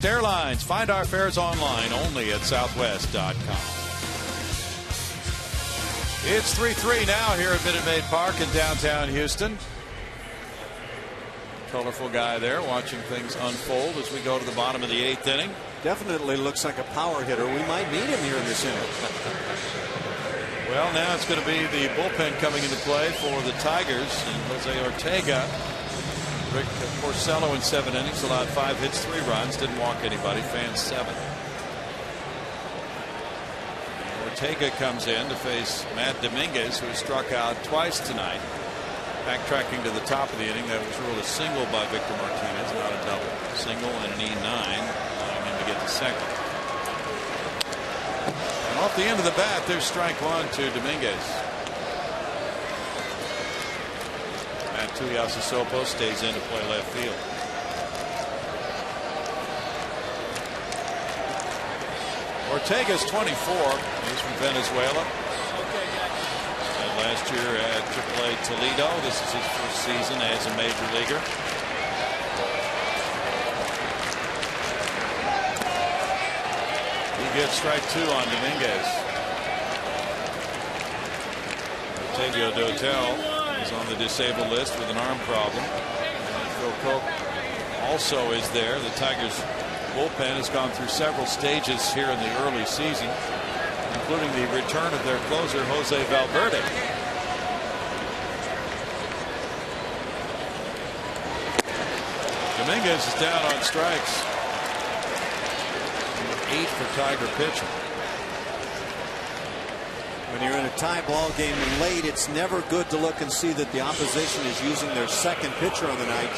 Airlines. Find our fares online only at southwest.com. It's 3-3 now here at Minute Maid Park in downtown Houston. Colorful guy there watching things unfold as we go to the bottom of the 8th inning. Definitely looks like a power hitter. We might need him here in this inning. Well, now it's going to be the bullpen coming into play for the Tigers. And Jose Ortega, Rick Porcello in 7 innings, allowed 5 hits, 3 runs, didn't walk anybody, fans 7. Ortega comes in to face Matt Dominguez, who struck out twice tonight. Backtracking to the top of the inning, that was ruled a single by Victor Martinez, not a double. Single and an E9, allowing him to get the second. And off the end of the bat, there's strike 1 to Dominguez. Matt Tuiasosopo stays in to play left field. Ortega's 24. He's from Venezuela. Last year at AAA Toledo. This is his first season as a major leaguer. He gets strike 2 on Dominguez. Octavio Dotel is on the disabled list with an arm problem. And Phil Koch also is there. The Tigers bullpen has gone through several stages here in the early season, including the return of their closer Jose Valverde. Dominguez is down on strikes. 8 for Tiger pitching. When you're in a tie ball game late, it's never good to look and see that the opposition is using their second pitcher on the night.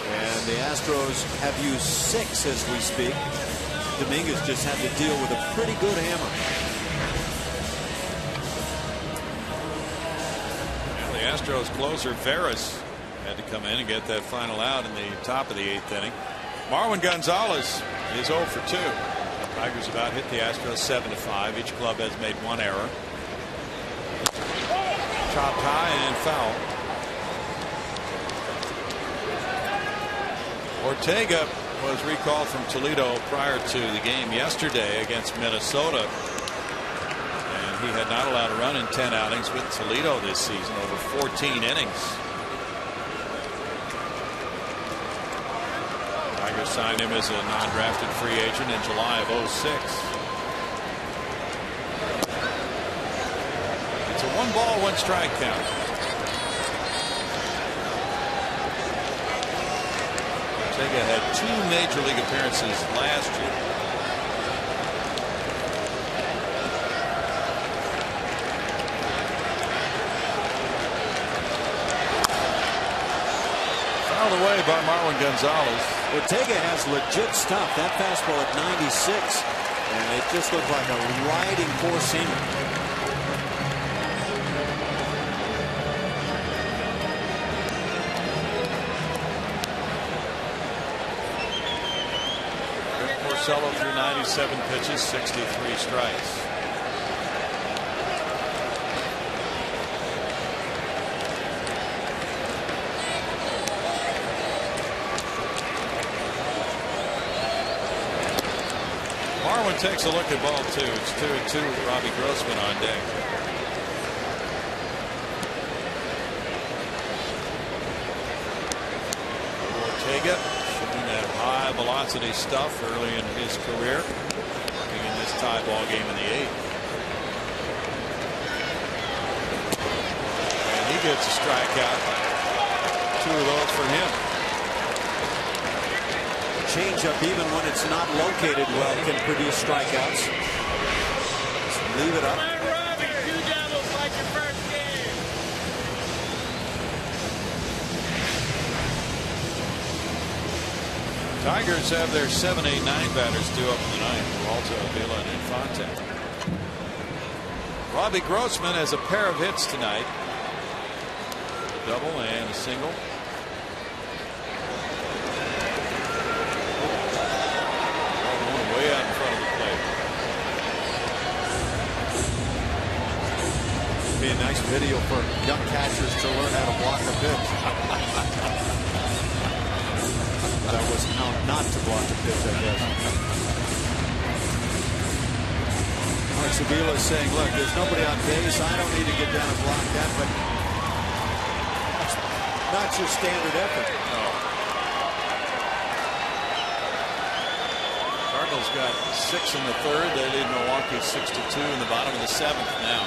And the Astros have used 6 as we speak. Dominguez just had to deal with a pretty good hammer. And the Astros closer Veras had to come in and get that final out in the top of the 8th inning. Marwin Gonzalez is 0 for 2. Tigers about hit the Astros 7-5. Each club has made 1 error. Chopped high and foul. Ortega was recalled from Toledo prior to the game yesterday against Minnesota. And he had not allowed a run in 10 outings with Toledo this season, over 14 innings. Tigers signed him as a non-drafted free agent in July of 06. It's a 1-ball, 1-strike count. Ortega had 2 major league appearances last year. Fouled away by Marwin Gonzalez. Ortega has legit stuff. That fastball at 96, and it just looked like a riding 4-seamer. Porcello through 97 pitches, 63 strikes. Marwin takes a look at ball 2. It's 2-2 with Robbie Grossman on deck. Ortega shooting that high velocity stuff early in his career, working in this tie ball game in the 8th. And he gets a strikeout. 2 of those for him. Changeup, even when it's not located well, can produce strikeouts. Just leave it up. Tigers have their 7, 8, 9 batters due up in the 9th. Walter, Avila, and Infante. Robbie Grossman has a pair of hits tonight. A double and a single. Way out in front of the plate. It'd be a nice video for young catchers to learn how to block a pitch. That was how not to block a pitch, I guess. Mark Sevilla is saying, look, there's nobody on base. I don't need to get down and block that, but that's not your standard effort. No. Cardinals got 6 in the third. They lead Milwaukee 6-2 in the bottom of the 7th now.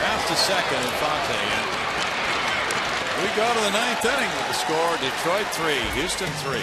Pass to second, Infante. And we go to the 9th inning with the score: Detroit 3, Houston 3.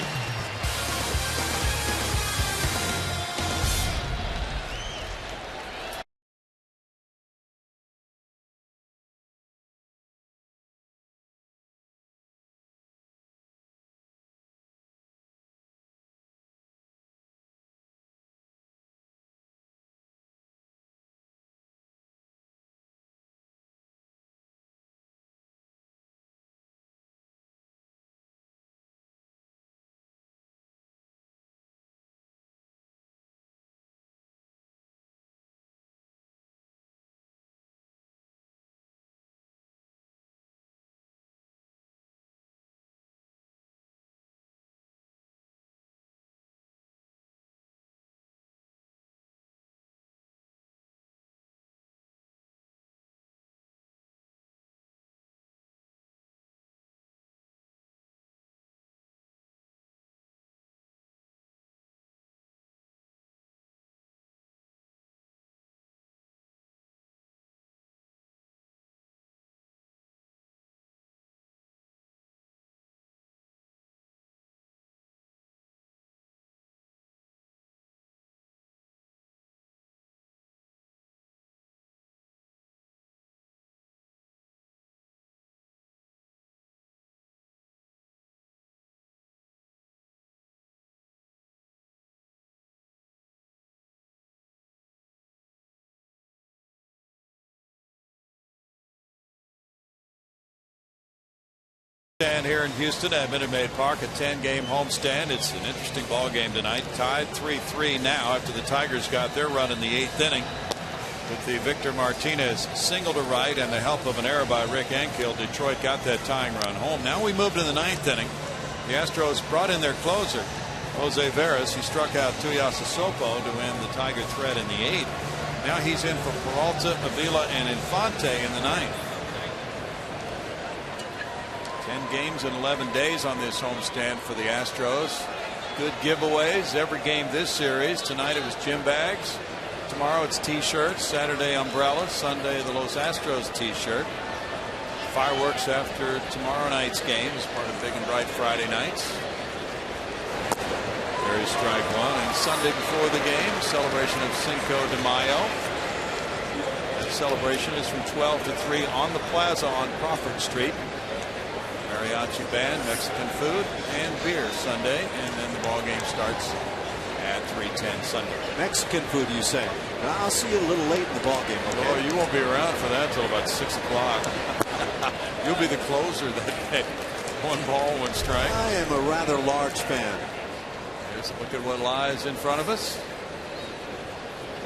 And here in Houston at Minute Maid Park, a 10-game homestand. It's an interesting ball game tonight. Tied 3-3 now after the Tigers got their run in the 8th inning with the Victor Martinez single to right and the help of an error by Rick Ankiel. Detroit got that tying run home. Now we move to the 9th inning. The Astros brought in their closer, Jose Veras. He struck out Tuiasa Sopo to end the Tiger threat in the 8th. Now he's in for Peralta, Avila, and Infante in the 9th. 10 games in 11 days on this homestand for the Astros. Good giveaways every game this series. Tonight it was gym bags. Tomorrow it's t-shirts. Saturday umbrellas. Sunday the Los Astros t-shirt. Fireworks after tomorrow night's game as part of Big and Bright Friday nights. There's strike one. And Sunday before the game, celebration of Cinco de Mayo. That celebration is from 12 to 3 on the plaza on Crawford Street. Mariachi band, Mexican food, and beer Sunday, and then the ball game starts at 3:10 Sunday. Mexican food, you say? I'll see you a little late in the ball game. Okay? Oh, you won't be around for that till about 6 o'clock. You'll be the closer that day. 1 ball, 1 strike. I am a rather large fan. Here's a look at what lies in front of us.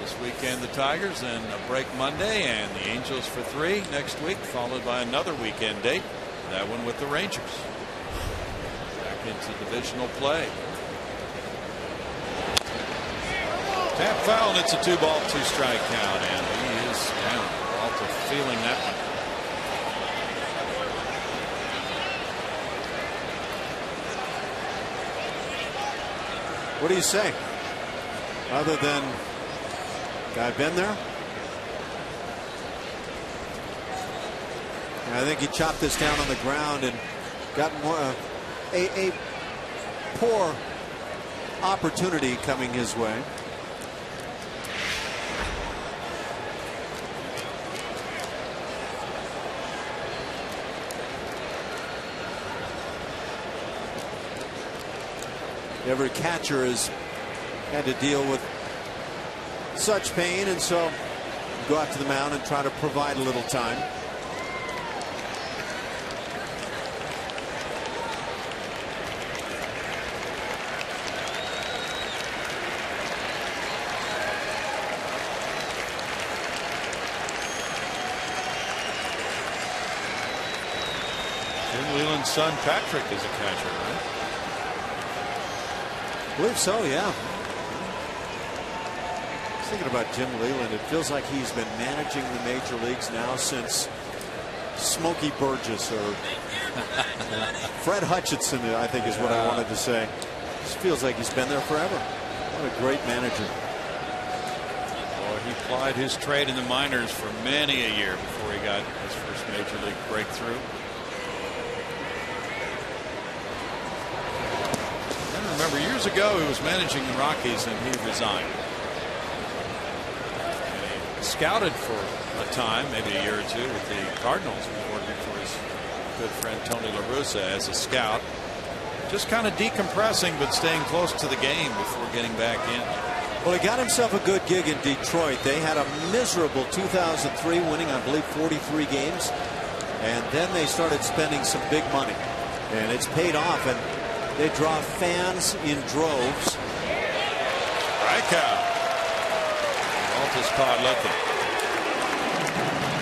This weekend the Tigers, and a break Monday, and the Angels for 3 next week, followed by another weekend date. That one with the Rangers. Back into divisional play. Tap foul, and it's a 2-ball, 2-strike count, and he is down. Peralta feeling that one. What do you say? Other than, I've been there. I think he chopped this down on the ground and got more a poor opportunity coming his way. Every catcher has had to deal with such pain, and so go out to the mound and try to provide a little time. Jim Leland's son Patrick is a catcher, right? I believe so, yeah. Thinking about Jim Leland, it feels like he's been managing the major leagues now since Smokey Burgess or Fred Hutchinson, I think is what I wanted to say. Just feels like he's been there forever. What a great manager. Boy, he plied his trade in the minors for many a year before he got his first major league breakthrough. I remember years ago he was managing the Rockies and he resigned. Scouted for a time, maybe a year or two, with the Cardinals. He was working for his good friend Tony La Russa as a scout. Just kind of decompressing, but staying close to the game before getting back in. Well, he got himself a good gig in Detroit. They had a miserable 2003, winning, I believe, 43 games. And then they started spending some big money. And it's paid off, and they draw fans in droves. Strikeout. Is caught looking.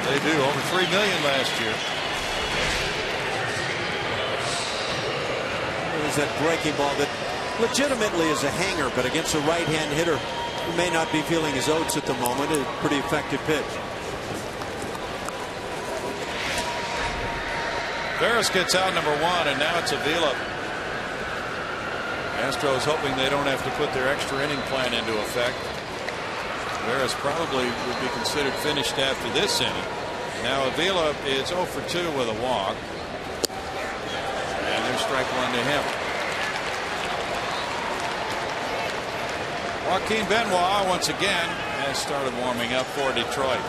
They do over $3 million last year. There's that breaking ball that legitimately is a hanger, but against a right-hand hitter who may not be feeling his oats at the moment, a pretty effective pitch. Veras gets out number 1, and now it's Avila. Astros hoping they don't have to put their extra inning plan into effect. Veras probably would be considered finished after this inning. Now Avila is 0 for 2 with a walk. And there's strike 1 to him. Joaquin Benoit once again has started warming up for Detroit.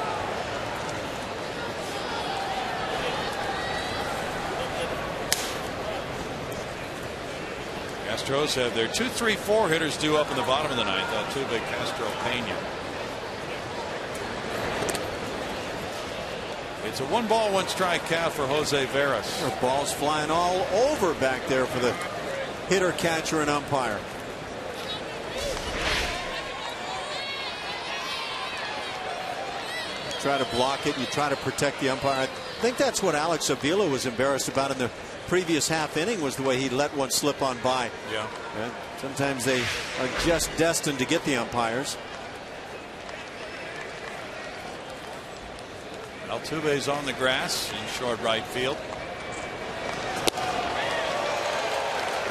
Astros have their 2, 3, 4 hitters due up in the bottom of the ninth. Altuve, Castro, Pena. It's a 1-ball, 1-strike count for Jose Veras. There are balls flying all over back there for the hitter, catcher, and umpire. You try to block it. You try to protect the umpire. I think that's what Alex Avila was embarrassed about in the previous half inning, was the way he let one slip on by. Yeah. And sometimes they are just destined to get the umpires. Altuve's on the grass in short right field.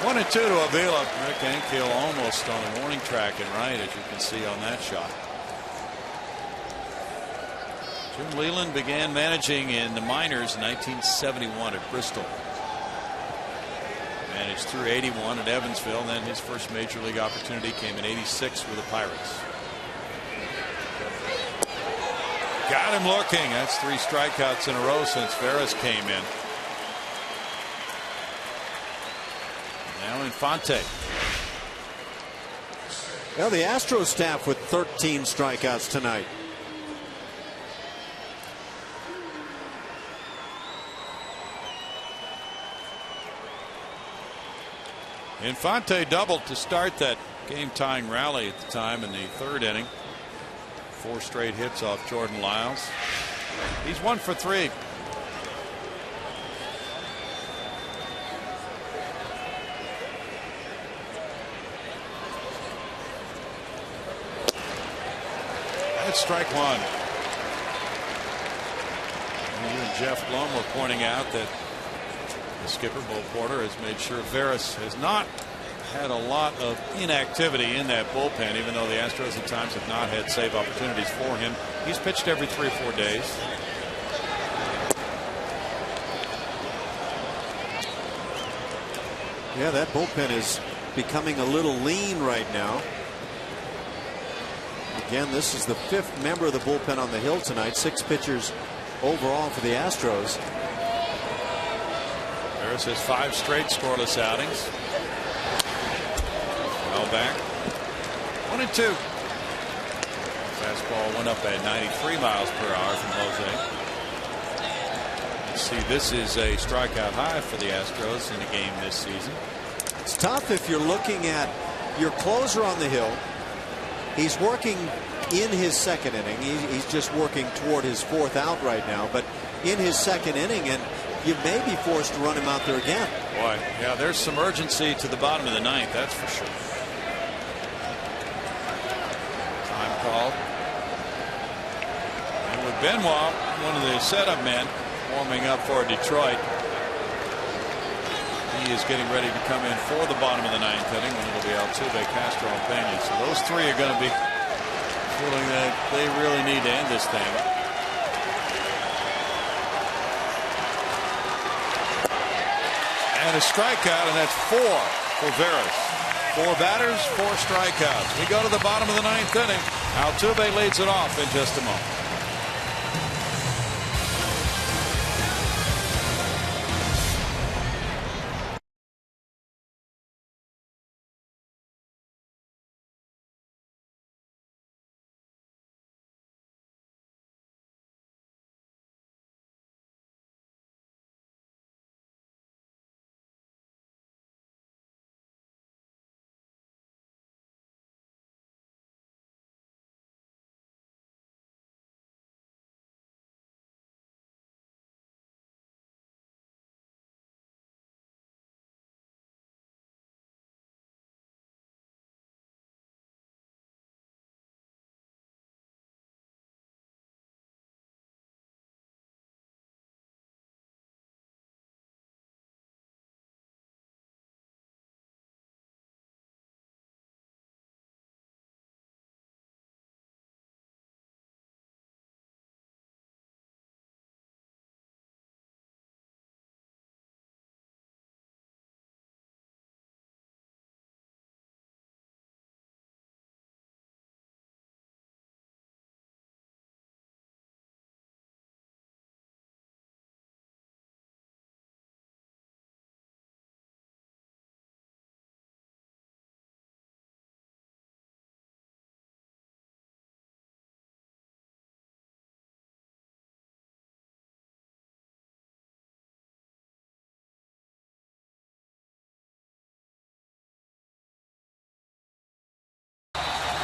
1-2 to Avila. Rick Ankiel almost on a warning track and right, as you can see on that shot. Jim Leland began managing in the minors in 1971 at Bristol. Managed through 81 at Evansville, and then his first major league opportunity came in 86 with the Pirates. Got him looking. That's 3 strikeouts in a row since Veras came in. Now Infante. Well, the Astros staff with 13 strikeouts tonight. Infante doubled to start that game-tying rally at the time in the 3rd inning. 4 straight hits off Jordan Lyles. He's 1 for 3. That's strike 1. You and Jeff Blum were pointing out that the skipper, Bo Porter, has made sure Veras has not had a lot of inactivity in that bullpen, even though the Astros at times have not had save opportunities for him. He's pitched every 3 or 4 days. Yeah, that bullpen is becoming a little lean right now. Again, this is the 5th member of the bullpen on the hill tonight. 6 pitchers overall for the Astros. Veras has 5 straight scoreless outings. Well back. 1-2. Fastball went up at 93 miles per hour from Jose. You see, this is a strikeout high for the Astros in a game this season. It's tough if you're looking at your closer on the hill. He's working in his 2nd inning. He's just working toward his 4th out right now. But in his 2nd inning, and you may be forced to run him out there again. Boy, yeah, there's some urgency to the bottom of the ninth, that's for sure. Time called. And with Benoit, one of the setup men, warming up for Detroit, he is getting ready to come in for the bottom of the ninth inning when it'll be Altuve, Castro, and Pena. So those three are going to be feeling that they really need to end this thing. And a strikeout, and that's 4 for Veras. 4 batters, 4 strikeouts. We go to the bottom of the ninth inning. Altuve leads it off in just a moment.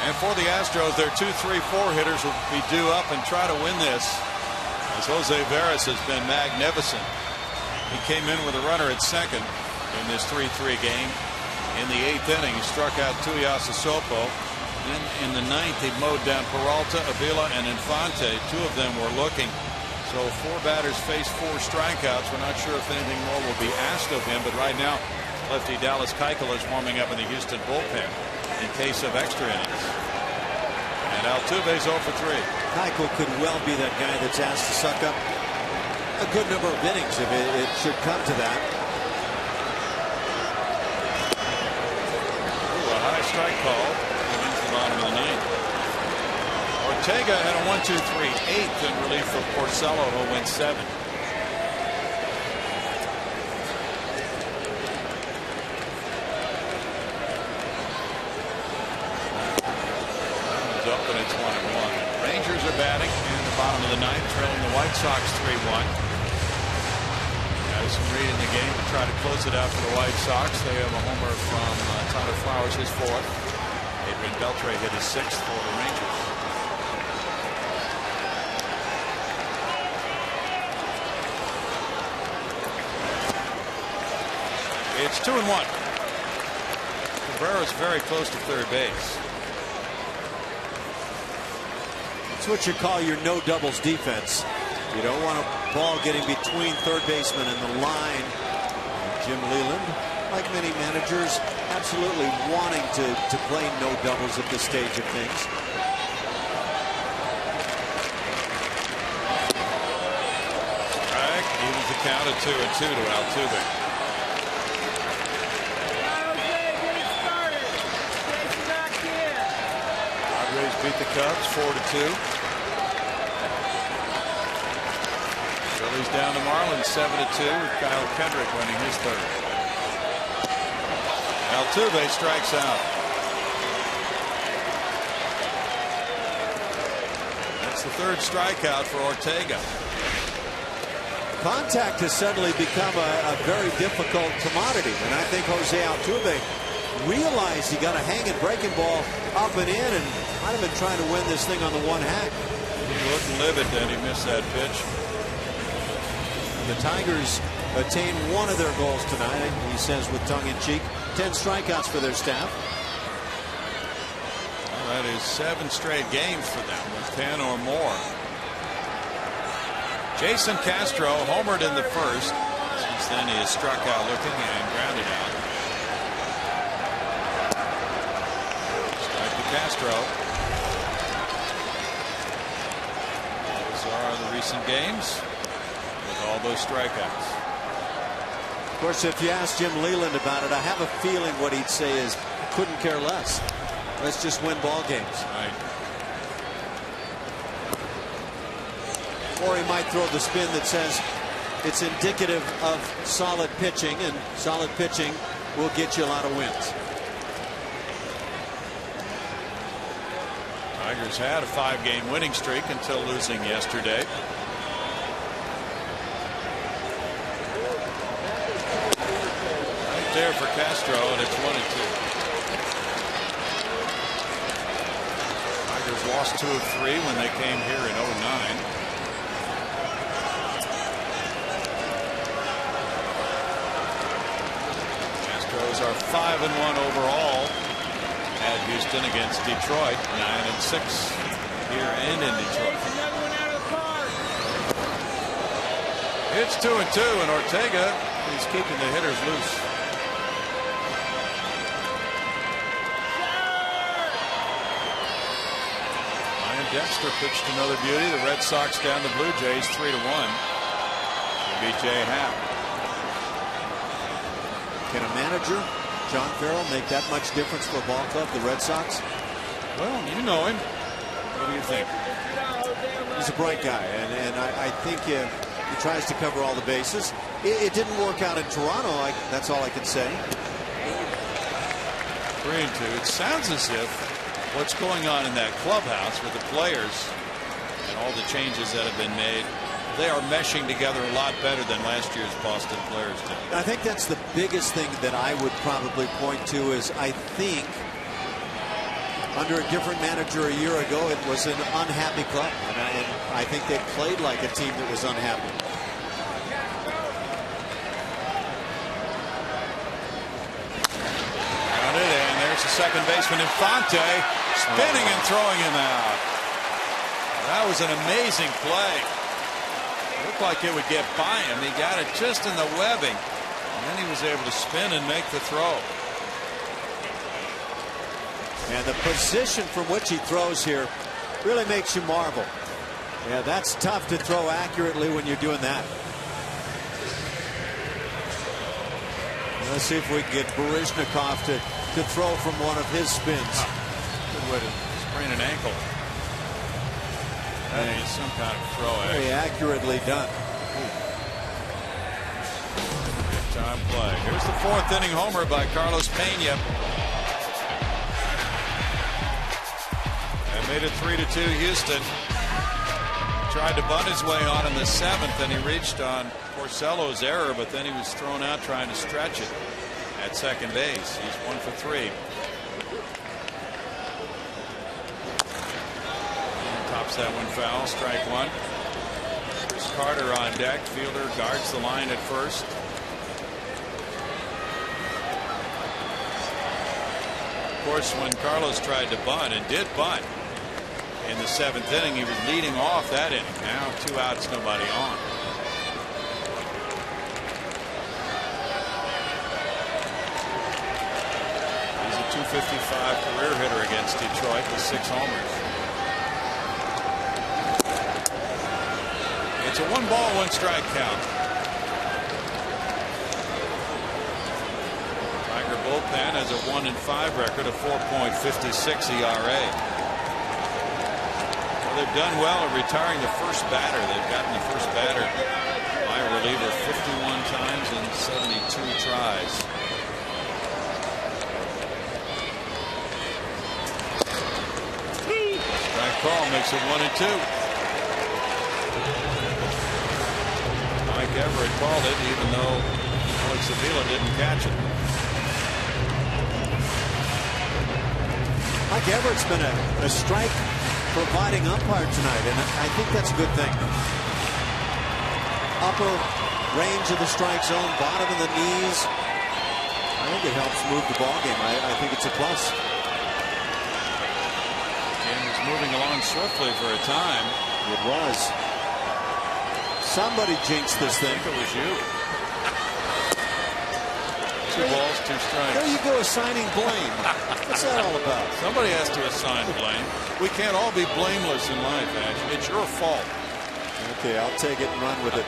And for the Astros, their 2, 3, 4 hitters will be due up and try to win this, as Jose Veras has been magnificent. He came in with a runner at second in this 3-3 game. In the 8th inning, he struck out Tuiasa Sopo. Then in the 9th, he mowed down Peralta, Avila, and Infante. 2 of them were looking. So 4 batters faced 4 strikeouts. We're not sure if anything more will be asked of him, but right now, lefty Dallas Keuchel is warming up in the Houston bullpen in case of extra innings. And Altuve's 0 for 3. Keuchel could well be that guy that's asked to suck up a good number of innings if it should come to that. Ooh, a high strike call into the bottom of the ninth. Ortega had a 1-2-3-8 in relief of Porcello, who went 7. Up and it's 1-1. Rangers are batting in the bottom of the ninth, trailing the White Sox 3-1. Addison Reed in the game to try to close it out for the White Sox. They have a homer from Tyler Flowers, his 4th. Adrian Beltre hit his 6th for the Rangers. It's 2-1. Cabrera's very close to third base. It's what you call your no doubles defense. You don't want a ball getting between third baseman and the line. Jim Leland, like many managers, absolutely wanting to play no doubles at this stage of things. Strike evens the count at 2-2 to Altuve. Padres beat the Cubs 4-2. Phillies down to Marlins 7-2 with Kyle Kendrick winning his 3rd. Altuve strikes out. That's the 3rd strikeout for Ortega. Contact has suddenly become a very difficult commodity, and I think Jose Altuve realized he got a hanging breaking ball up and in, and might have been trying to win this thing on the one hack. He looked livid then he missed that pitch. The Tigers attain one of their goals tonight, he says with tongue-in-cheek. 10 strikeouts for their staff. Well, that is 7 straight games for them with 10 or more. Jason Castro homered in the first. Since then he has struck out looking and grounded out. Strike to Castro. Those are the recent games with all those strikeouts. Of course, if you ask Jim Leland about it, I have a feeling what he'd say is couldn't care less. Let's just win ball games. Right. Or he might throw the spin that says it's indicative of solid pitching, and solid pitching will get you a lot of wins. Tigers had a 5-game winning streak until losing yesterday. Right there for Castro, and it's 1-2. Tigers lost 2 of 3 when they came here in 2009. Astros are 5-1 overall at Houston against Detroit, 9-6 here and in Detroit. It's 2-2, and Ortega is keeping the hitters loose. Ryan Dexter pitched another beauty. The Red Sox down the Blue Jays 3-1. They beat Jay Happ. Can a manager, John Farrell, make that much difference for a ball club, the Red Sox? Well, you know him. What do you think? He's a bright guy, and I think he tries to cover all the bases. It didn't work out in Toronto. That's all I can say. 3-2. It sounds as if what's going on in that clubhouse with the players and all the changes that have been made, they are meshing together a lot better than last year's Boston players did. I think that's the biggest thing that I would probably point to is I think under a different manager a year ago it was an unhappy club, and I think they played like a team that was unhappy. Grounded, and there's the second baseman Infante spinning and throwing him out. That was an amazing play. Looked like it would get by him. He got it just in the webbing, and then he was able to spin and make the throw. And the position from which he throws here really makes you marvel. Yeah, that's tough to throw accurately when you're doing that. Let's see if we can get Baryshnikov to throw from one of his spins. Good way to sprain an ankle. That is some kind of throw. Very accurately done. Good time play. Here's the 4th inning homer by Carlos Pena. That made it 3-2 Houston. Tried to bunt his way on in the 7th, and he reached on Porcello's error, but then he was thrown out trying to stretch it at second base. He's 1 for 3. Tops that one foul. Strike 1. Chris Carter on deck. Fielder guards the line at first. Of course, when Carlos tried to bunt and did bunt in the 7th inning, he was leading off that inning. Now 2 outs, nobody on. He's a .255 career hitter against Detroit with 6 homers. It's a 1-ball, 1-strike count. Tiger bullpen has a 1-5 record, a 4.56 ERA. Well, they've done well at retiring the first batter. They've gotten the first batter by a reliever 51 times in 72 tries. Strike call makes it 1-2. Mike Everett called it, even though Alex Avila didn't catch it. Mike Everett's been a strike providing umpire tonight, and I think that's a good thing. Upper range of the strike zone, bottom of the knees. I think it helps move the ball game. I think it's a plus. Game was moving along swiftly for a time. It was. Somebody jinxed this thing. I think it was you. 2 balls, 2 strikes. There you go, assigning blame. What's that all about? Somebody has to assign blame. We can't all be blameless in life, Ash. It's your fault. Okay, I'll take it and run with it.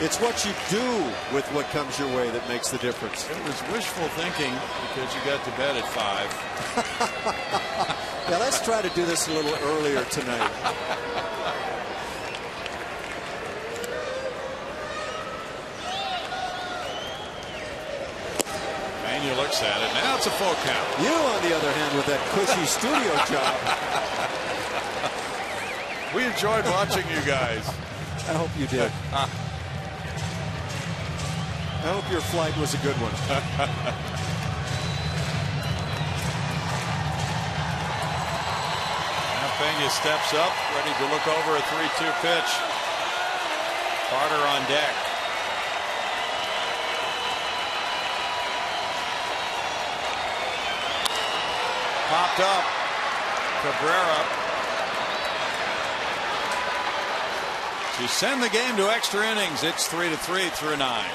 It's what you do with what comes your way that makes the difference. It was wishful thinking because you got to bed at 5. Yeah, let's try to do this a little earlier tonight. Mania looks at it. Now it's a full count. You, on the other hand, with that cushy studio job. We enjoyed watching you guys. I hope you did. I hope your flight was a good one. Now Pena steps up, ready to look over a 3-2 pitch. Carter on deck. Popped up. Cabrera to send the game to extra innings. It's 3-3 through 9.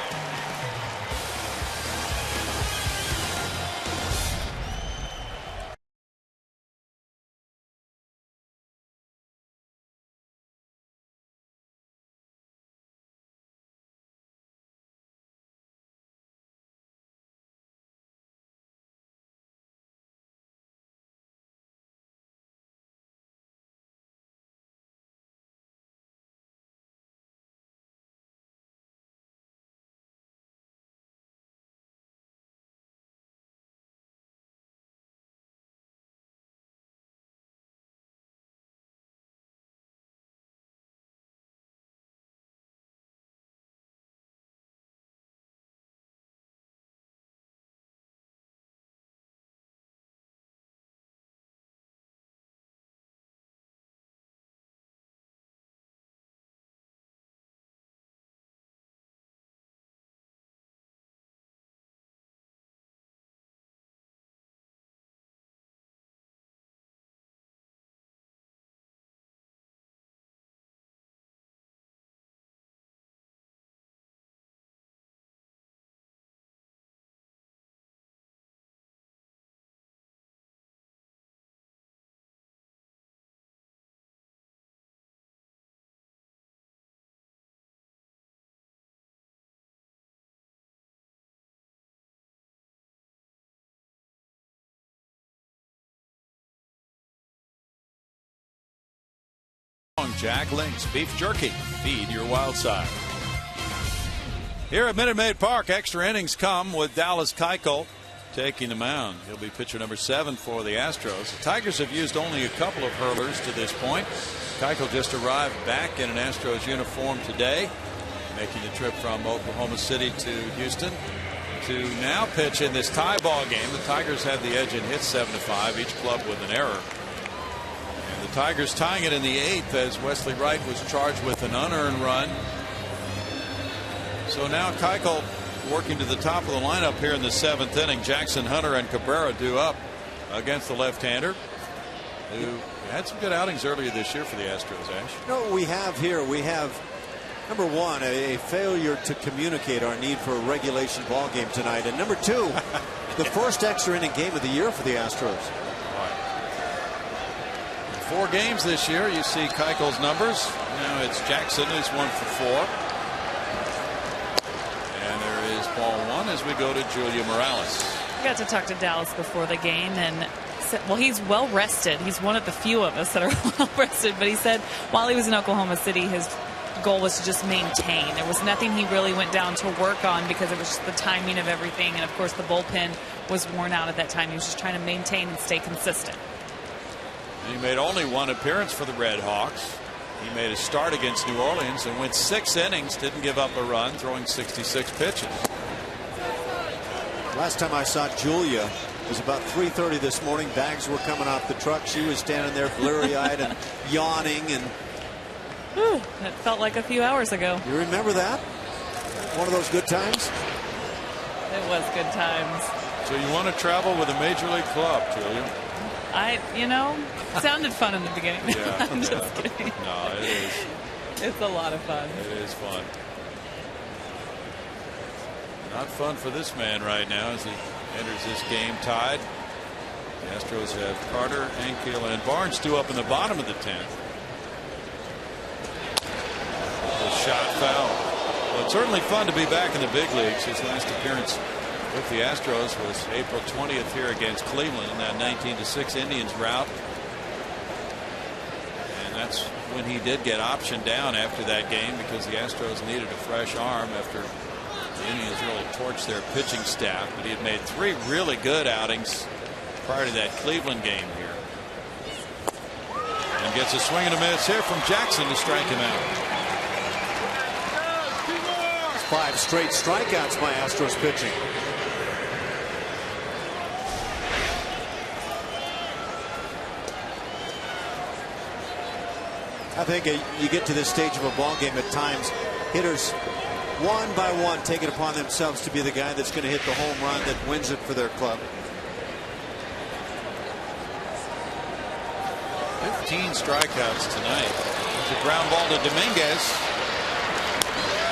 Jack Link's beef jerky. Feed your wild side. Here at Minute Maid Park, extra innings come with Dallas Keuchel taking the mound. He'll be pitcher number 7 for the Astros. The Tigers have used only a couple of hurlers to this point. Keuchel just arrived back in an Astros uniform today, making the trip from Oklahoma City to Houston to now pitch in this tie ball game. The Tigers had the edge in hits 7-5, each club with an error. The Tigers tying it in the 8th as Wesley Wright was charged with an unearned run. So now Keuchel working to the top of the lineup here in the 7th inning. Jackson, Hunter, and Cabrera due up against the left-hander, who had some good outings earlier this year for the Astros, Ash. You know what we have here? We have, number 1, a failure to communicate our need for a regulation ball game tonight. And number 2, the first extra inning game of the year for the Astros. 4 games this year. You see Keuchel's numbers. Now it's Jackson who's 1 for 4. And there is ball 1 as we go to Julia Morales. I got to talk to Dallas before the game, and said, well, he's well rested. He's one of the few of us that are well rested. But he said while he was in Oklahoma City, his goal was to just maintain. There was nothing he really went down to work on because it was just the timing of everything. And of course, the bullpen was worn out at that time. He was just trying to maintain and stay consistent. He made only 1 appearance for the Red Hawks. He made a start against New Orleans and went 6 innings, didn't give up a run, throwing 66 pitches. Last time I saw Julia was about 3:30 this morning. Bags were coming off the truck. She was standing there bleary-eyed and yawning. And it felt like a few hours ago. you remember that? One of those good times? It was good times. So you want to travel with a major league club, Julia? Sounded fun in the beginning. Yeah, I'm just kidding. No, it is. It's a lot of fun. It is fun. Not fun for this man right now as he enters this game tied. The Astros have Carter, Ankiel, and Barnes due up in the bottom of the 10th. A shot foul. Well, it's certainly fun to be back in the big leagues. His last appearance with the Astros was April 20th here against Cleveland in that 19-6 Indians rout. And that's when he did get optioned down after that game because the Astros needed a fresh arm after the Indians really torched their pitching staff. But he had made 3 really good outings prior to that Cleveland game here. And gets a swing and a miss here from Jackson to strike him out. 5 straight strikeouts by Astros pitching. I think you get to this stage of a ball game at times, hitters one by one take it upon themselves to be the guy that's going to hit the home run that wins it for their club. 15 strikeouts tonight. It's a ground ball to Dominguez.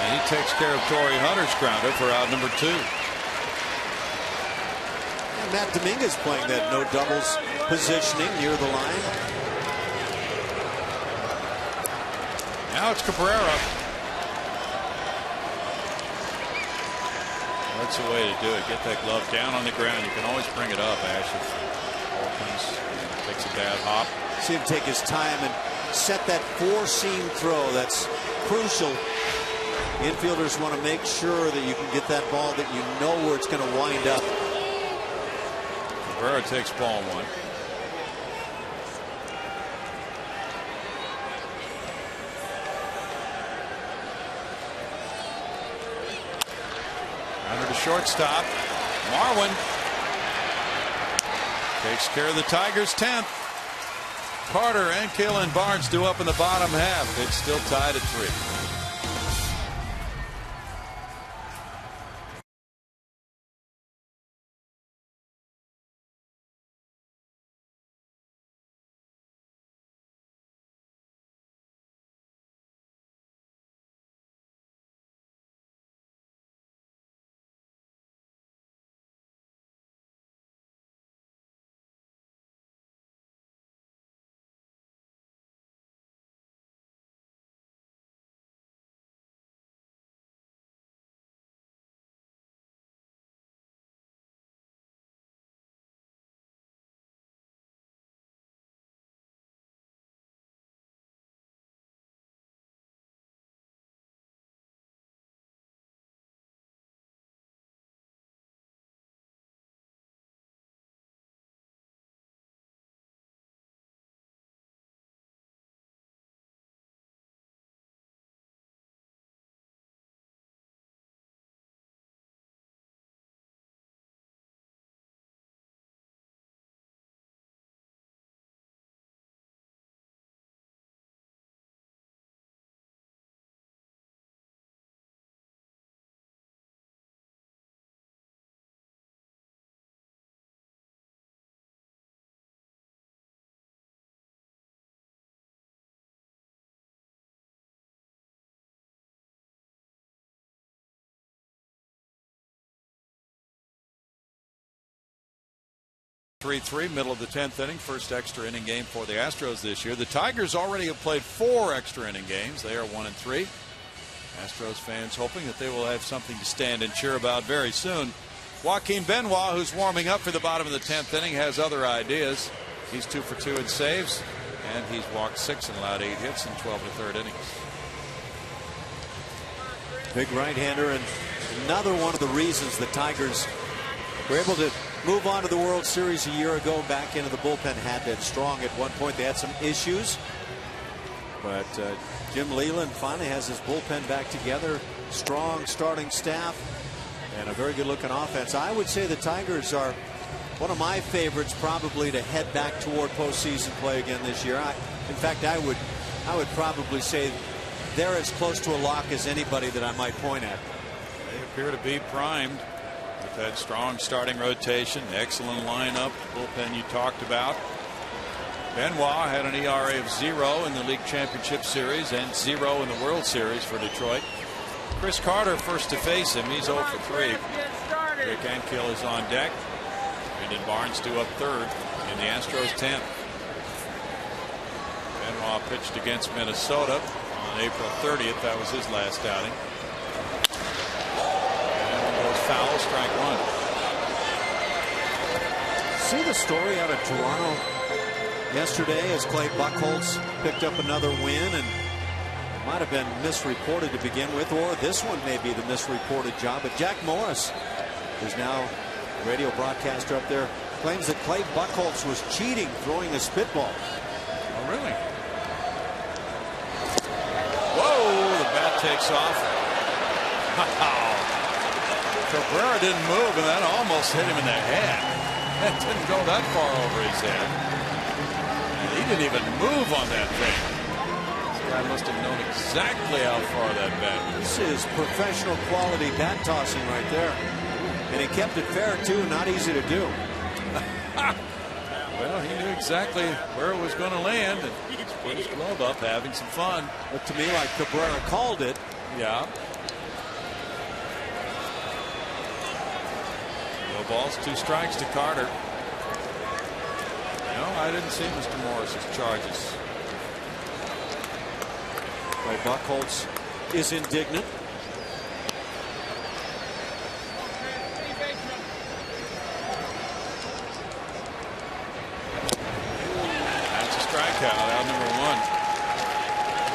And he takes care of Torrey Hunter's grounder for out number 2. And Matt Dominguez playing that no doubles positioning near the line. Now it's Cabrera. That's the way to do it. Get that glove down on the ground. You can always bring it up, Ash, if ball comes, takes a bad hop. See him take his time and set that 4-seam throw. That's crucial. Infielders want to make sure that you can get that ball that you know where it's going to wind up. Cabrera takes ball 1. Under the shortstop. Marwin takes care of the Tigers' 10th. Carter, Ankiel, and Barnes due up in the bottom half. It's still tied at 3. Middle of the 10th inning, first extra inning game for the Astros this year. The Tigers already have played 4 extra inning games. They are 1-3. Astros fans hoping that they will have something to stand and cheer about very soon. Joaquin Benoit, who's warming up for the bottom of the 10th inning, has other ideas. He's 2 for 2 in saves, and he's walked 6 and allowed 8 hits in 12 1/3 innings. Big right-hander, and another one of the reasons the Tigers were able to move on to the World Series a year ago. Back into the bullpen had been strong at one point. They had some issues, but Jim Leyland finally has his bullpen back together. Strong starting staff and a very good looking offense. I would say the Tigers are one of my favorites probably to head back toward postseason play again this year. In fact, I would probably say they're as close to a lock as anybody that I might point at. They appear to be primed with that strong starting rotation. Excellent lineup. Bullpen you talked about. Benoit had an ERA of 0 in the League Championship Series and 0 in the World Series for Detroit. Chris Carter first to face him. He's 0 for 3. Rick Ankiel is on deck. Brandon Barnes due up third in the Astros 10th. Benoit pitched against Minnesota on April 30th. That was his last outing. And goes foul, strike one. See the story out of Toronto yesterday as Clay Buchholz picked up another win, and it might have been misreported to begin with, or this one may be the misreported job. But Jack Morris, who's now a radio broadcaster up there, claims that Clay Buchholz was cheating throwing a spitball. Oh, really? Whoa, the bat takes off. Cabrera didn't move, and that almost hit him in the head. That didn't go that far over his head. And he didn't even move on that thing. This guy must have known exactly how far that bat was. This is professional quality bat tossing right there. And he kept it fair, too. Not easy to do. Well, he knew exactly where it was going to land, and he put his glove up, having some fun. Looked to me like Cabrera called it. Yeah. No balls, 2 strikes to Carter. No, I didn't see Mr. Morris's charges. Clay Buchholz is indignant. Out number 1.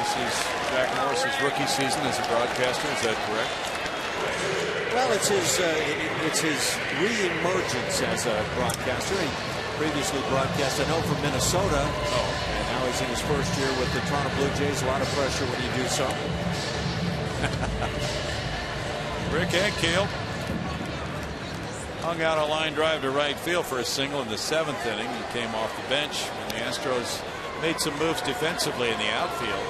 This is Jack Morris's rookie season as a broadcaster. Is that correct? Well, it's his re-emergence as a broadcaster. He previously broadcast, I know, from Minnesota. And now he's in his first year with the Toronto Blue Jays. A lot of pressure when you do so. Rick Ankiel hung out a line drive to right field for a single in the 7th inning. He came off the bench when the Astros made some moves defensively in the outfield.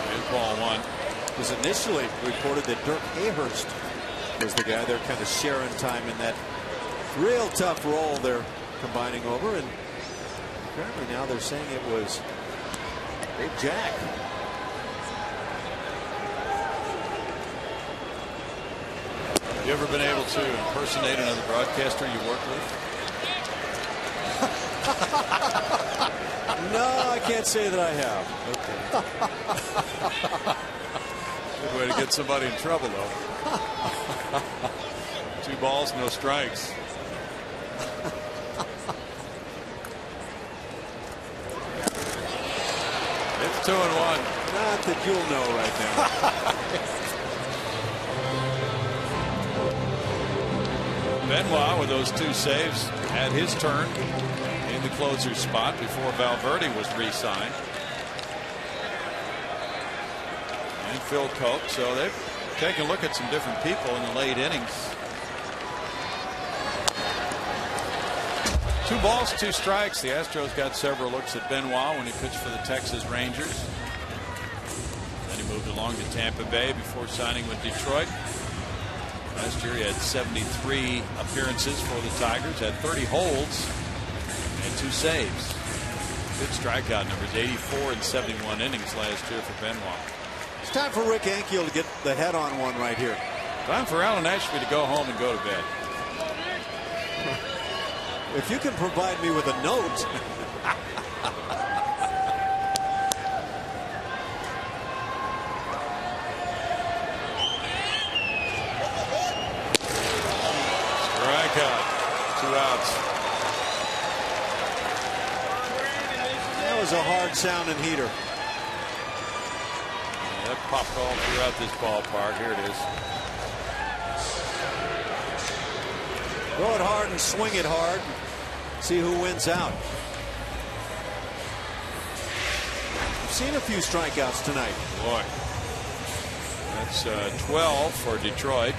And ball 1. It was initially reported that Dirk Hayhurst was the guy they're kind of sharing time in that real tough role they're combining over, and apparently now they're saying it was Big Jack. Have you ever been able to impersonate another broadcaster you worked with? No, I can't say that I have. Okay. Good way to get somebody in trouble, though. 2 balls, no strikes. It's 2-1. Not that you'll know right now. Benoit, with those 2 saves, had his turn in the closer's spot before Valverde was re-signed. And Phil Koch. So they've taken a look at some different people in the late innings. 2 balls, 2 strikes. The Astros got several looks at Benoit when he pitched for the Texas Rangers. Then he moved along to Tampa Bay before signing with Detroit. Last year he had 73 appearances for the Tigers, had 30 holds and 2 saves. Good strikeout numbers, 84 and 71 innings last year for Benoit. It's time for Rick Ankiel to get the head on one right here. Time for Alan Ashby to go home and go to bed. If you can provide me with a note. Strikeout. 2 outs. That was a hard sounding heater. That popped all throughout this ballpark. Here it is. Throw it hard and swing it hard. See who wins out. We've seen a few strikeouts tonight. Boy. That's 12 for Detroit.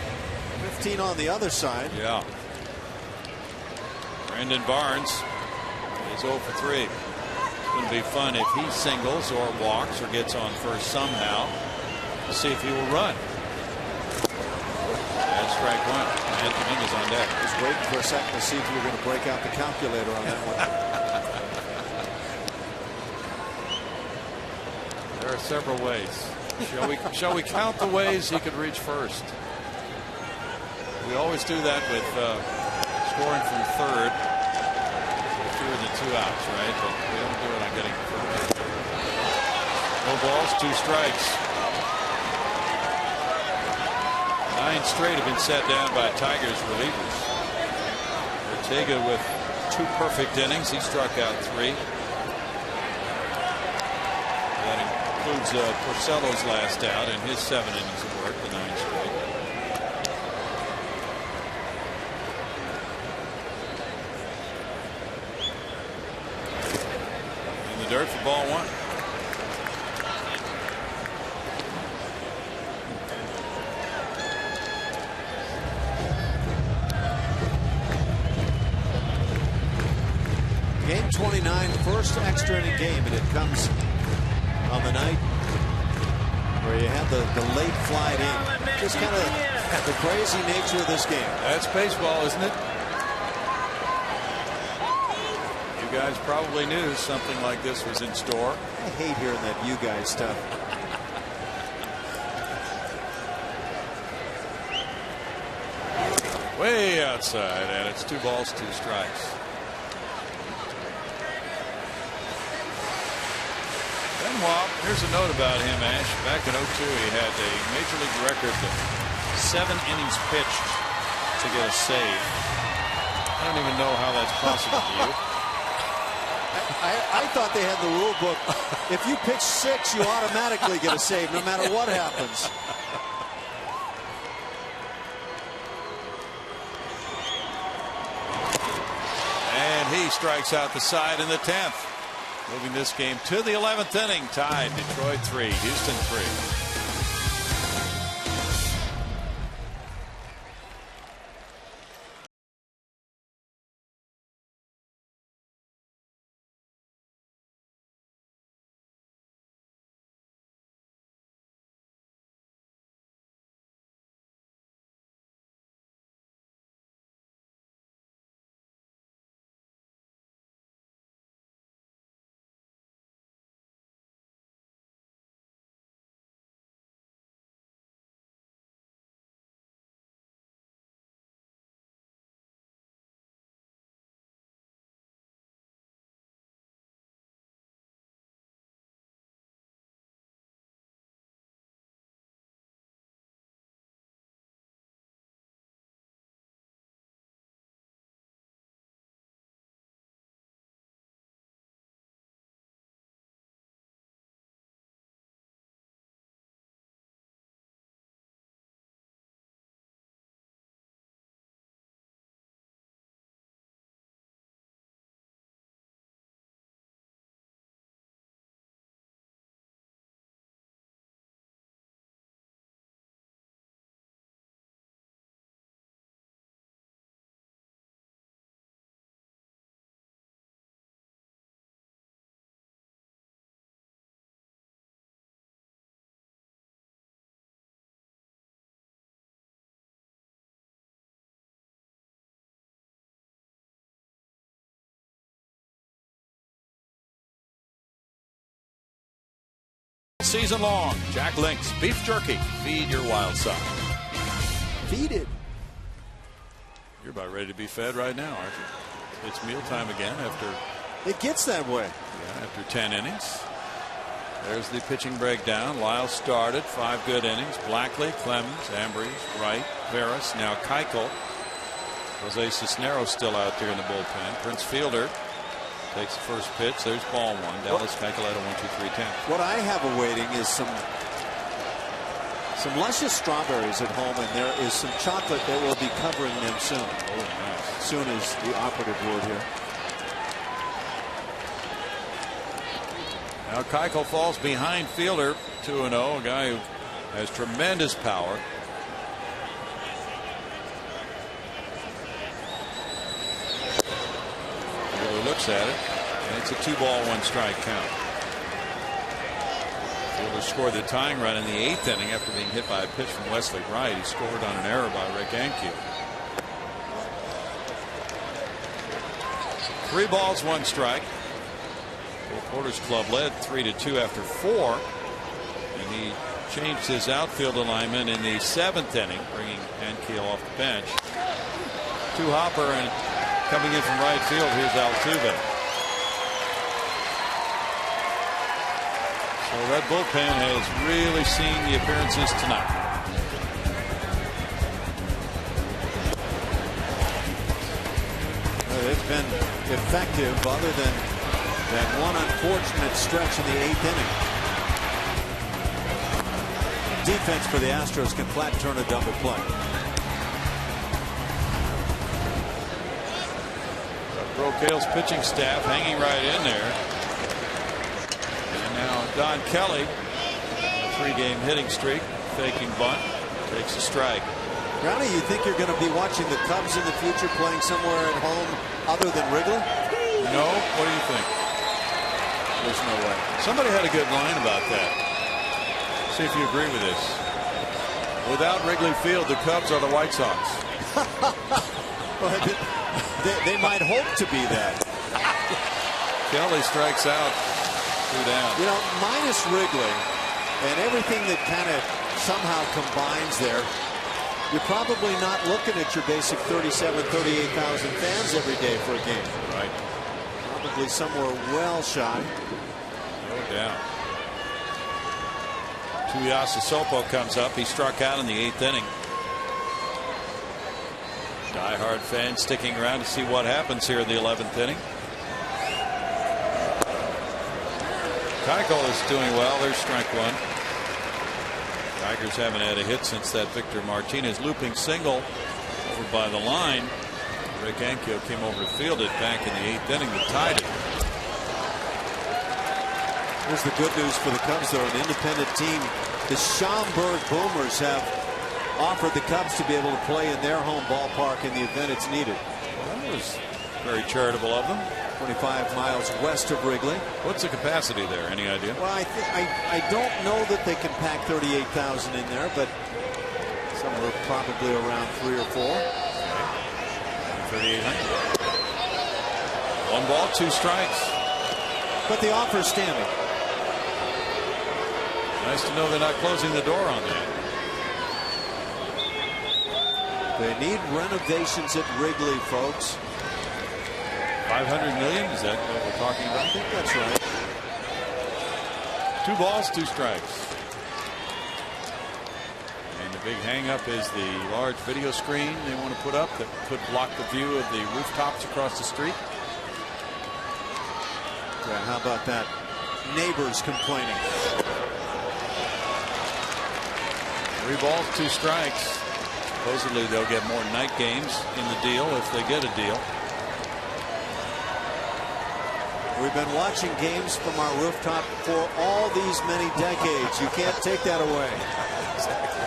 15 on the other side. Yeah. Brandon Barnes is 0 for 3. It's going to be fun if he singles or walks or gets on first somehow. to see if he will run. That's strike one. Anthony is on deck. Just waiting for a second to see if you were going to break out the calculator on that one. There are several ways. Shall we count the ways he could reach first? We always do that with scoring from third. Fewer than 2 outs, right? But we don't do it on getting first. No balls, 2 strikes. 9 straight have been set down by Tigers relievers. Ortega with 2 perfect innings. He struck out 3. That includes Porcello's last out and his 7 innings of work, the 9 straight. In the dirt for ball 1. Game 29, first extra inning game, and it comes on the night where you had the late flight in. Just kind of the crazy nature of this game. That's baseball, isn't it? You guys probably knew something like this was in store. I hate hearing that "you guys" stuff. Way outside, and it's 2 balls, 2 strikes. Benoit, here's a note about him, Ash. Back in 02, he had a major league record of 7 innings pitched to get a save. I don't even know how that's possible to you. I thought they had the rule book. If you pitch 6, you automatically get a save, no matter what happens. And he strikes out the side in the 10th. Moving this game to the 11th inning. Tied. Detroit 3, Houston 3. Season long, Jack Link's beef jerky. Feed your wild side. Feed it. You're about ready to be fed right now, aren't you? It's mealtime again after. It gets that way. Yeah, after 10 innings. There's the pitching breakdown. Lyle started 5 good innings. Blackley, Clemens, Ambrose, Wright, Veras, now Keuchel. Jose Cisneros still out there in the bullpen. Prince Fielder takes the first pitch. There's ball 1. Dallas Keuchel at a 1-2-3-10. What I have awaiting is some luscious strawberries at home, and there is some chocolate that will be covering them soon. Oh, nice. Soon is the operative word here. Now Keuchel falls behind Fielder, 2-0. A guy who has tremendous power. Fielder looks at it, and it's a 2-ball, 1-strike count. Fielder scored the tying run in the 8th inning after being hit by a pitch from Wesley Wright. He scored on an error by Rick Ankiel. 3 balls, 1 strike. Porter's club led 3-2 after 4, and he changed his outfield alignment in the 7th inning, bringing Ankiel off the bench. To Hopper, and coming in from right field, here's Altuve. So that bullpen has really seen the appearances tonight. Well, it's been effective other than that one unfortunate stretch in the 8th inning. Defense for the Astros can flat turn a double play. Brocail's pitching staff hanging right in there. And now Don Kelly, a 3-game hitting streak, faking bunt, takes a strike. Brownie, you think you're going to be watching the Cubs in the future playing somewhere at home other than Wrigley? No? What do you think? There's no way. Somebody had a good line about that. See if you agree with this. Without Wrigley Field, the Cubs are the White Sox. Well, they might hope to be that. Kelly strikes out, 2 down. You know, minus Wrigley and everything that kind of somehow combines there, you're probably not looking at your basic 37,000, 38,000 fans every day for a game. Right. Probably somewhere well shy. No doubt. Tuiasosopo comes up. He struck out in the 8th inning. Die-hard fans sticking around to see what happens here in the 11th inning. Keuchel is doing well. There's strike 1. Tigers haven't had a hit since that Victor Martinez looping single over by the line. Rick Ankiel came over to field it back in the 8th inning that tied it. Here's the good news for the Cubs, though. An independent team. The Schaumburg Boomers have offered the Cubs to be able to play in their home ballpark in the event it's needed. Well, that was very charitable of them. 25 miles west of Wrigley. What's the capacity there? Any idea? Well, I don't know that they can pack 38,000 in there, but somewhere probably around 3 or 4. 3,800. 1 ball, 2 strikes. But the offer is standing. Nice to know they're not closing the door on that. They need renovations at Wrigley, folks. 500 million? Is that what we're talking about? I think that's right. 2 balls, 2 strikes. And the big hang-up is the large video screen they want to put up that could block the view of the rooftops across the street. Yeah, how about that? Neighbors complaining. 3 balls, 2 strikes. Supposedly they'll get more night games in the deal if they get a deal. We've been watching games from our rooftop for all these many decades. You can't take that away. Exactly.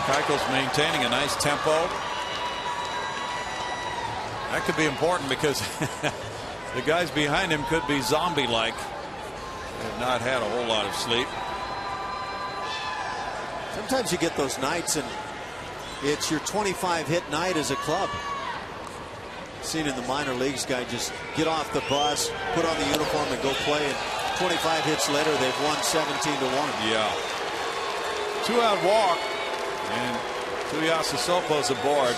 Keuchel's maintaining a nice tempo. That could be important because the guys behind him could be zombie-like. Have not had a whole lot of sleep. Sometimes you get those nights and it's your 25 hit night as a club. Seen in the minor leagues, guy just get off the bus, put on the uniform and go play, and 25 hits later they've won 17-1. Yeah. 2-out walk, and Tuiasosopo's aboard.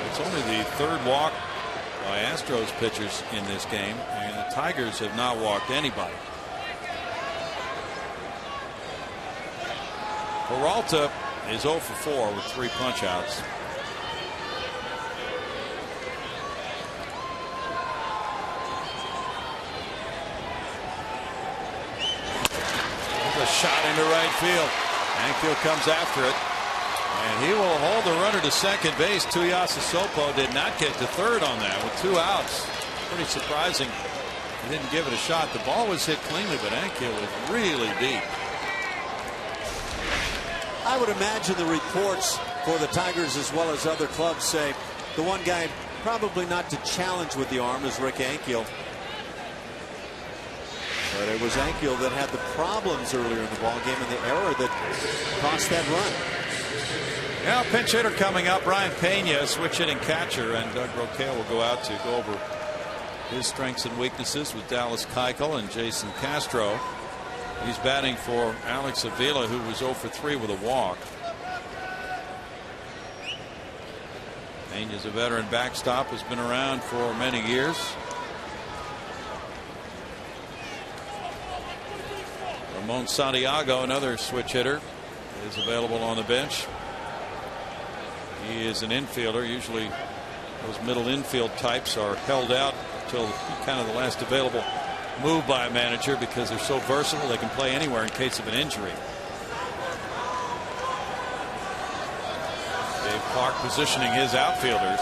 It's only the 3rd walk by Astros pitchers in this game, and the Tigers have not walked anybody. Peralta is 0 for 4 with 3 punch-outs. There's a shot into right field. Ankiel comes after it, and he will hold the runner to second base. Tuiasosopo did not get to third on that with 2 outs. Pretty surprising. He didn't give it a shot. The ball was hit cleanly, but Ankiel was really deep. I would imagine the reports for the Tigers as well as other clubs say the one guy Probably not to challenge with the arm as Rick Ankiel. But it was Ankiel that had the problems earlier in the ball game and the error that cost that run. Now pinch hitter coming up, Ryan Pena, switch hitting catcher, and Doug Roquel will go out to go over his strengths and weaknesses with Dallas Keuchel and Jason Castro. He's batting for Alex Avila, who was 0 for 3 with a walk. Pena's a veteran backstop, has been around for many years. Ramon Santiago, another switch hitter, is available on the bench. He is an infielder. Usually those middle infield types are held out until kind of the last available move by a manager because they're so versatile they can play anywhere in case of an injury. Dave Clark positioning his outfielders.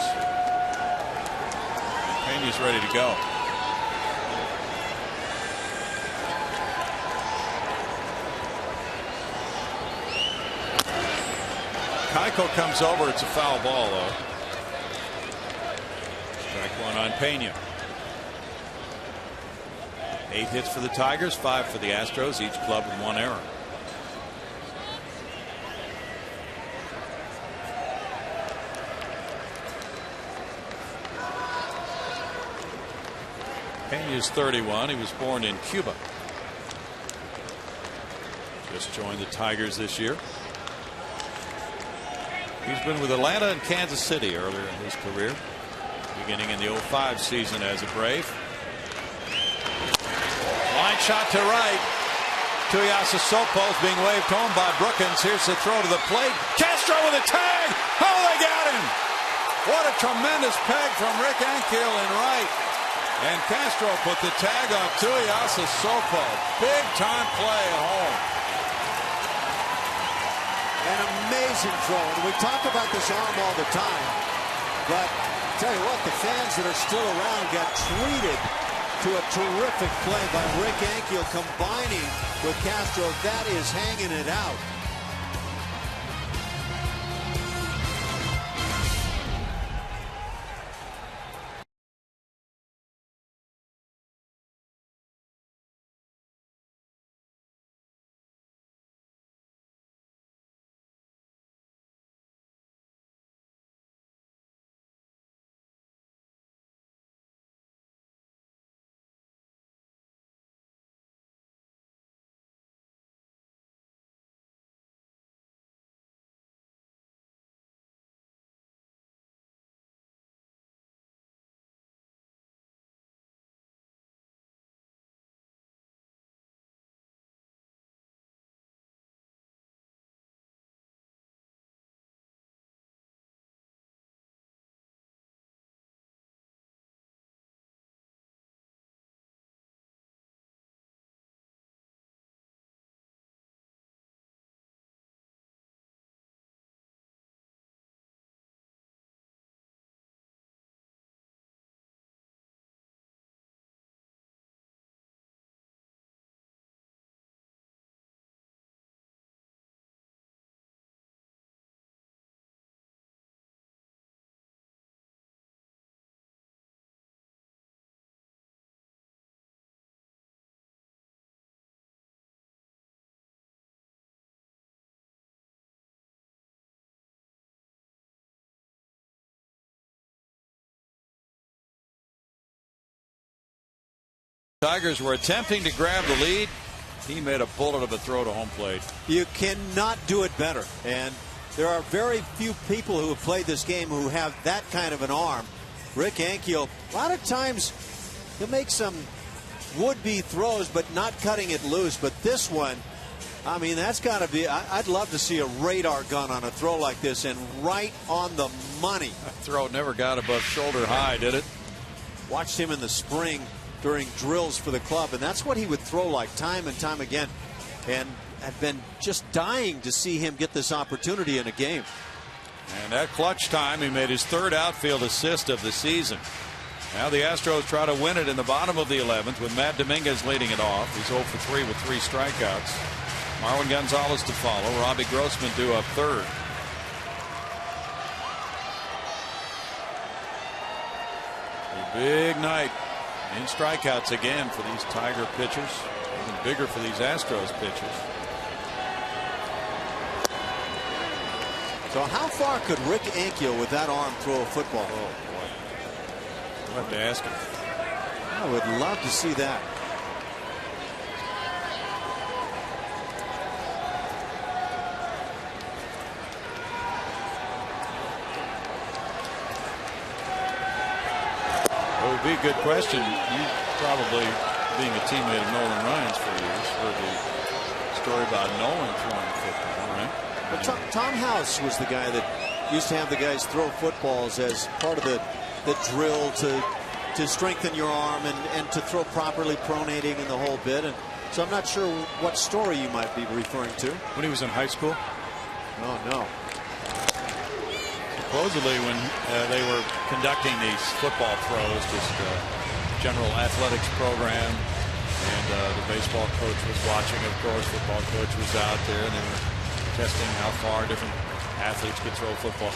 Pena's ready to go. Keuchel comes over. It's a foul ball, though. Strike one on Pena. 8 hits for the Tigers, 5 for the Astros, each club with 1 error. Pena is 31. He was born in Cuba. Just joined the Tigers this year. He's been with Atlanta and Kansas City earlier in his career, beginning in the 05 season as a Brave. Line shot to right. Tuiasa Sopos being waved home by Brookins. Here's the throw to the plate. Castro with a tag. Oh, they got him. What a tremendous peg from Rick Ankiel in right. And Castro put the tag on Tuiasa Sopos. Big time play at home. An amazing throw. And we talk about this arm all the time. But tell you what, the fans that are still around got treated to a terrific play by Rick Ankiel combining with Castro. That is hanging it out. Tigers were attempting to grab the lead. He made a bullet of a throw to home plate. You cannot do it better. And there are very few people who have played this game who have that kind of an arm. Rick Ankiel, a lot of times he'll make some would-be throws, but not cutting it loose. But this one, I mean, that's got to be, I'd love to see a radar gun on a throw like this and right on the money. That throw never got above shoulder high, did it? Watched him in the spring during drills for the club, and that's what he would throw like time and time again, and have been just dying to see him get this opportunity in a game. And at clutch time, he made his 3rd outfield assist of the season. Now the Astros try to win it in the bottom of the 11th with Matt Dominguez leading it off. He's 0 for 3 with 3 strikeouts. Marwin Gonzalez to follow. Robbie Grossman due up 3rd. Big night in strikeouts again for these Tiger pitchers. Even bigger for these Astros pitchers. So how far could Rick Ankiel with that arm throw a football? Oh boy. We'll have to ask him. I would love to see that. It would be a good question. You probably, being a teammate of Nolan Ryan's for years, heard the story about Nolan throwing football, right? But Tom House was the guy that used to have the guys throw footballs as part of the drill to strengthen your arm and to throw properly, pronating and the whole bit. And so I'm not sure what story you might be referring to. When he was in high school? Oh, no. Supposedly when they were conducting these football throws, just general athletics program, and the baseball coach was watching, of course. Football coach was out there, and they were testing how far different athletes could throw football.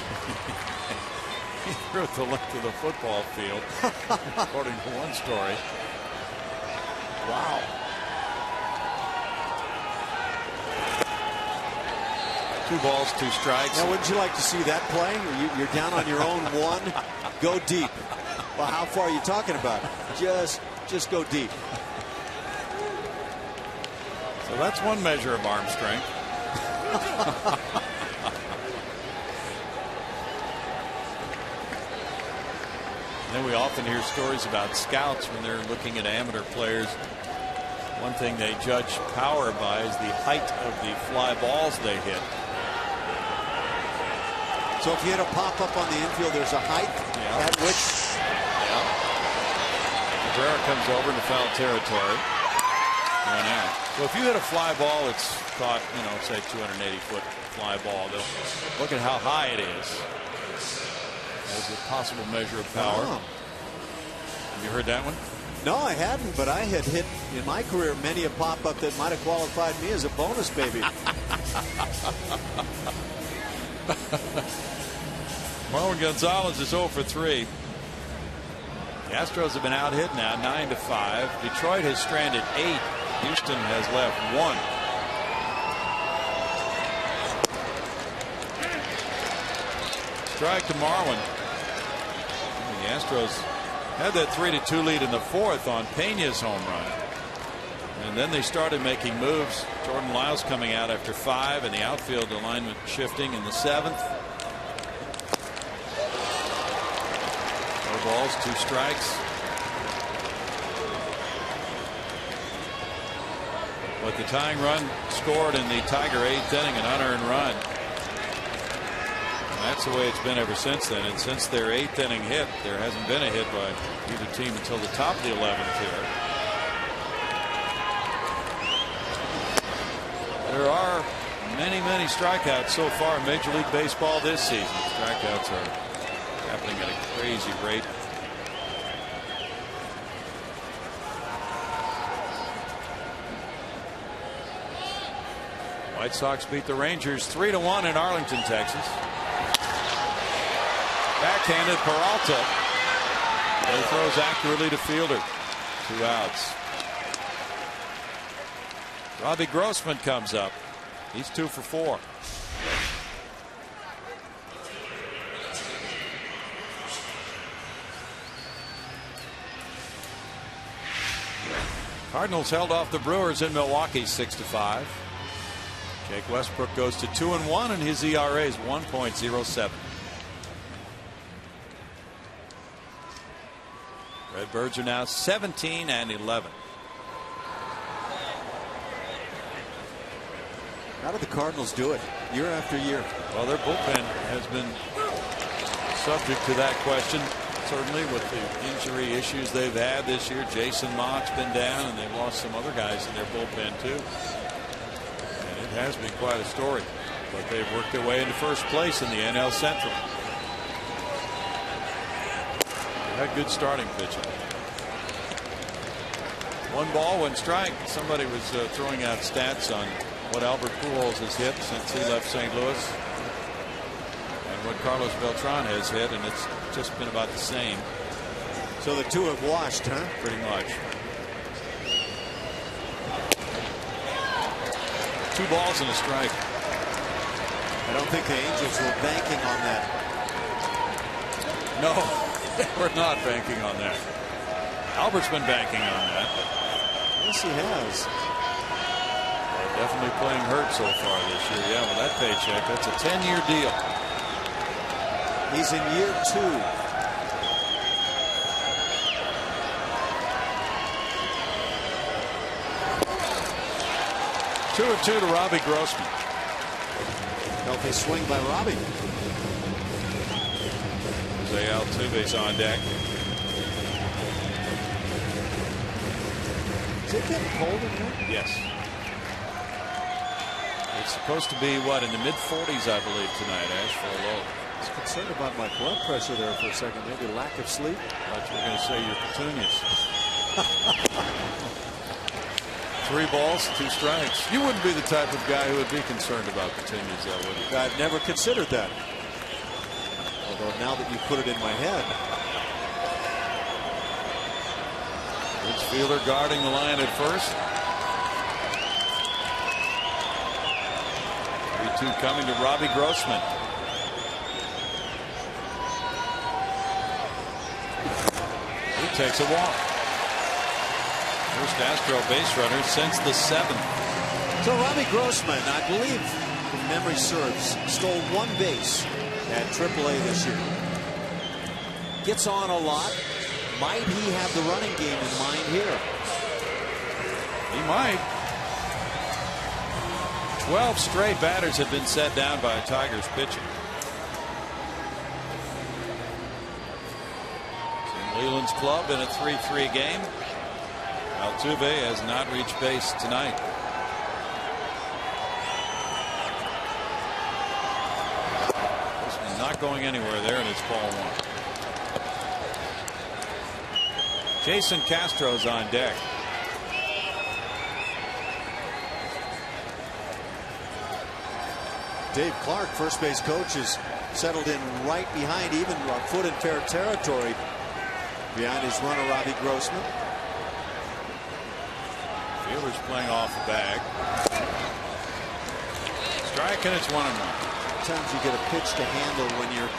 He threw it the length of the football field, according to one story. Wow. Two balls, two strikes. Now, wouldn't you like to see that play? You're down on your own one. Go deep. Well, how far are you talking about? Just go deep. So that's one measure of arm strength. And then we often hear stories about scouts when they're looking at amateur players. One thing they judge power by is the height of the fly balls they hit. So if you hit a pop-up on the infield, there's a height at which... Yeah. Cabrera comes over into foul territory. One out. So if you hit a fly ball, it's caught, say 280-foot fly ball. They'll look at how high it is as a possible measure of power. Oh. Have you heard that one? No, I hadn't, but I had hit in my career many a pop-up that might have qualified me as a bonus baby. Marwin Gonzalez is 0 for 3. The Astros have been out hit now 9-5. Detroit has stranded 8. Houston has left 1. Strike to Marwin. The Astros had that 3-2 lead in the 4th on Pena's home run. And then they started making moves. Jordan Lyles coming out after 5, and the outfield alignment shifting in the 7th. 4 balls, 2 strikes. But the tying run scored in the Tiger 8th inning, an unearned run. And that's the way it's been ever since then. And since their 8th inning hit, there hasn't been a hit by either team until the top of the 11th here. There are many strikeouts so far in Major League Baseball this season. Strikeouts are happening at a crazy rate. White Sox beat the Rangers 3-1 in Arlington, Texas. Backhanded Peralta. He throws accurately to fielder. 2 outs. Robbie Grossman comes up. He's 2 for 4. Cardinals held off the Brewers in Milwaukee 6-5. Jake Westbrook goes to 2-1, and his ERA is 1.07. Redbirds are now 17-11. How do the Cardinals do it year after year? Well, their bullpen has been subject to that question, certainly with the injury issues they've had this year. Jason Mott's been down, and they've lost some other guys in their bullpen too. And it has been quite a story, but they've worked their way into first place in the NL Central. They had good starting pitching. 1 ball, 1 strike. Somebody was throwing out stats on what Albert Pujols has hit since he left St. Louis and what Carlos Beltran has hit, and it's just been about the same. So the two have washed, huh? Pretty much. 2 balls and a strike. I don't think the Angels were banking on that. No, we're not banking on that. Albert's been banking on that. Yes, he has. Definitely playing hurt so far this year. Yeah, with that paycheck, that's a 10-year deal. He's in year 2. 2 of 2 to Robbie Grossman. Healthy swing by Robbie. Jose Altuve's on deck. Is it getting cold in here? Yes. It's supposed to be, what, in the mid-40s, I believe, tonight, Ash, for a low. I was concerned about my blood pressure there for a second. Maybe lack of sleep. I thought you were going to say your petunias. 3 balls, 2 strikes. You wouldn't be the type of guy who would be concerned about petunias, though, would you? I've never considered that. Although now that you put it in my head. Good fielder guarding the line at first. 3-2 coming to Robbie Grossman. He takes a walk. First Astro base runner since the 7th. So Robbie Grossman, I believe, if memory serves, stole 1 base at AAA this year. Gets on a lot. Might he have the running game in mind here? He might. 12 straight batters have been set down by Tigers pitching. It's in Leland's club in a 3-3 game. Altuve has not reached base tonight. Grossman not going anywhere there, and it's ball 1. Jason Castro's on deck. Dave Clark, first base coach, is settled in right behind, even a foot in fair territory behind his runner Robbie Grossman. Fielder's playing off the bag. Strike, and it's 1-1. Sometimes you get a pitch to handle when you're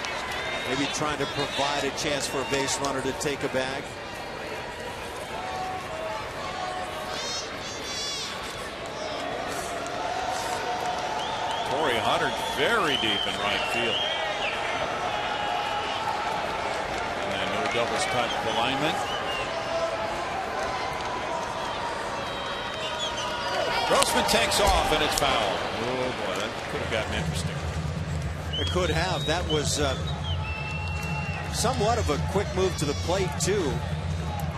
maybe trying to provide a chance for a base runner to take a bag. Corey Hunter very deep in right field. And then no doubles type of alignment. Grossman takes off, and it's foul. Oh boy, that could have gotten interesting. It could have. That was somewhat of a quick move to the plate too.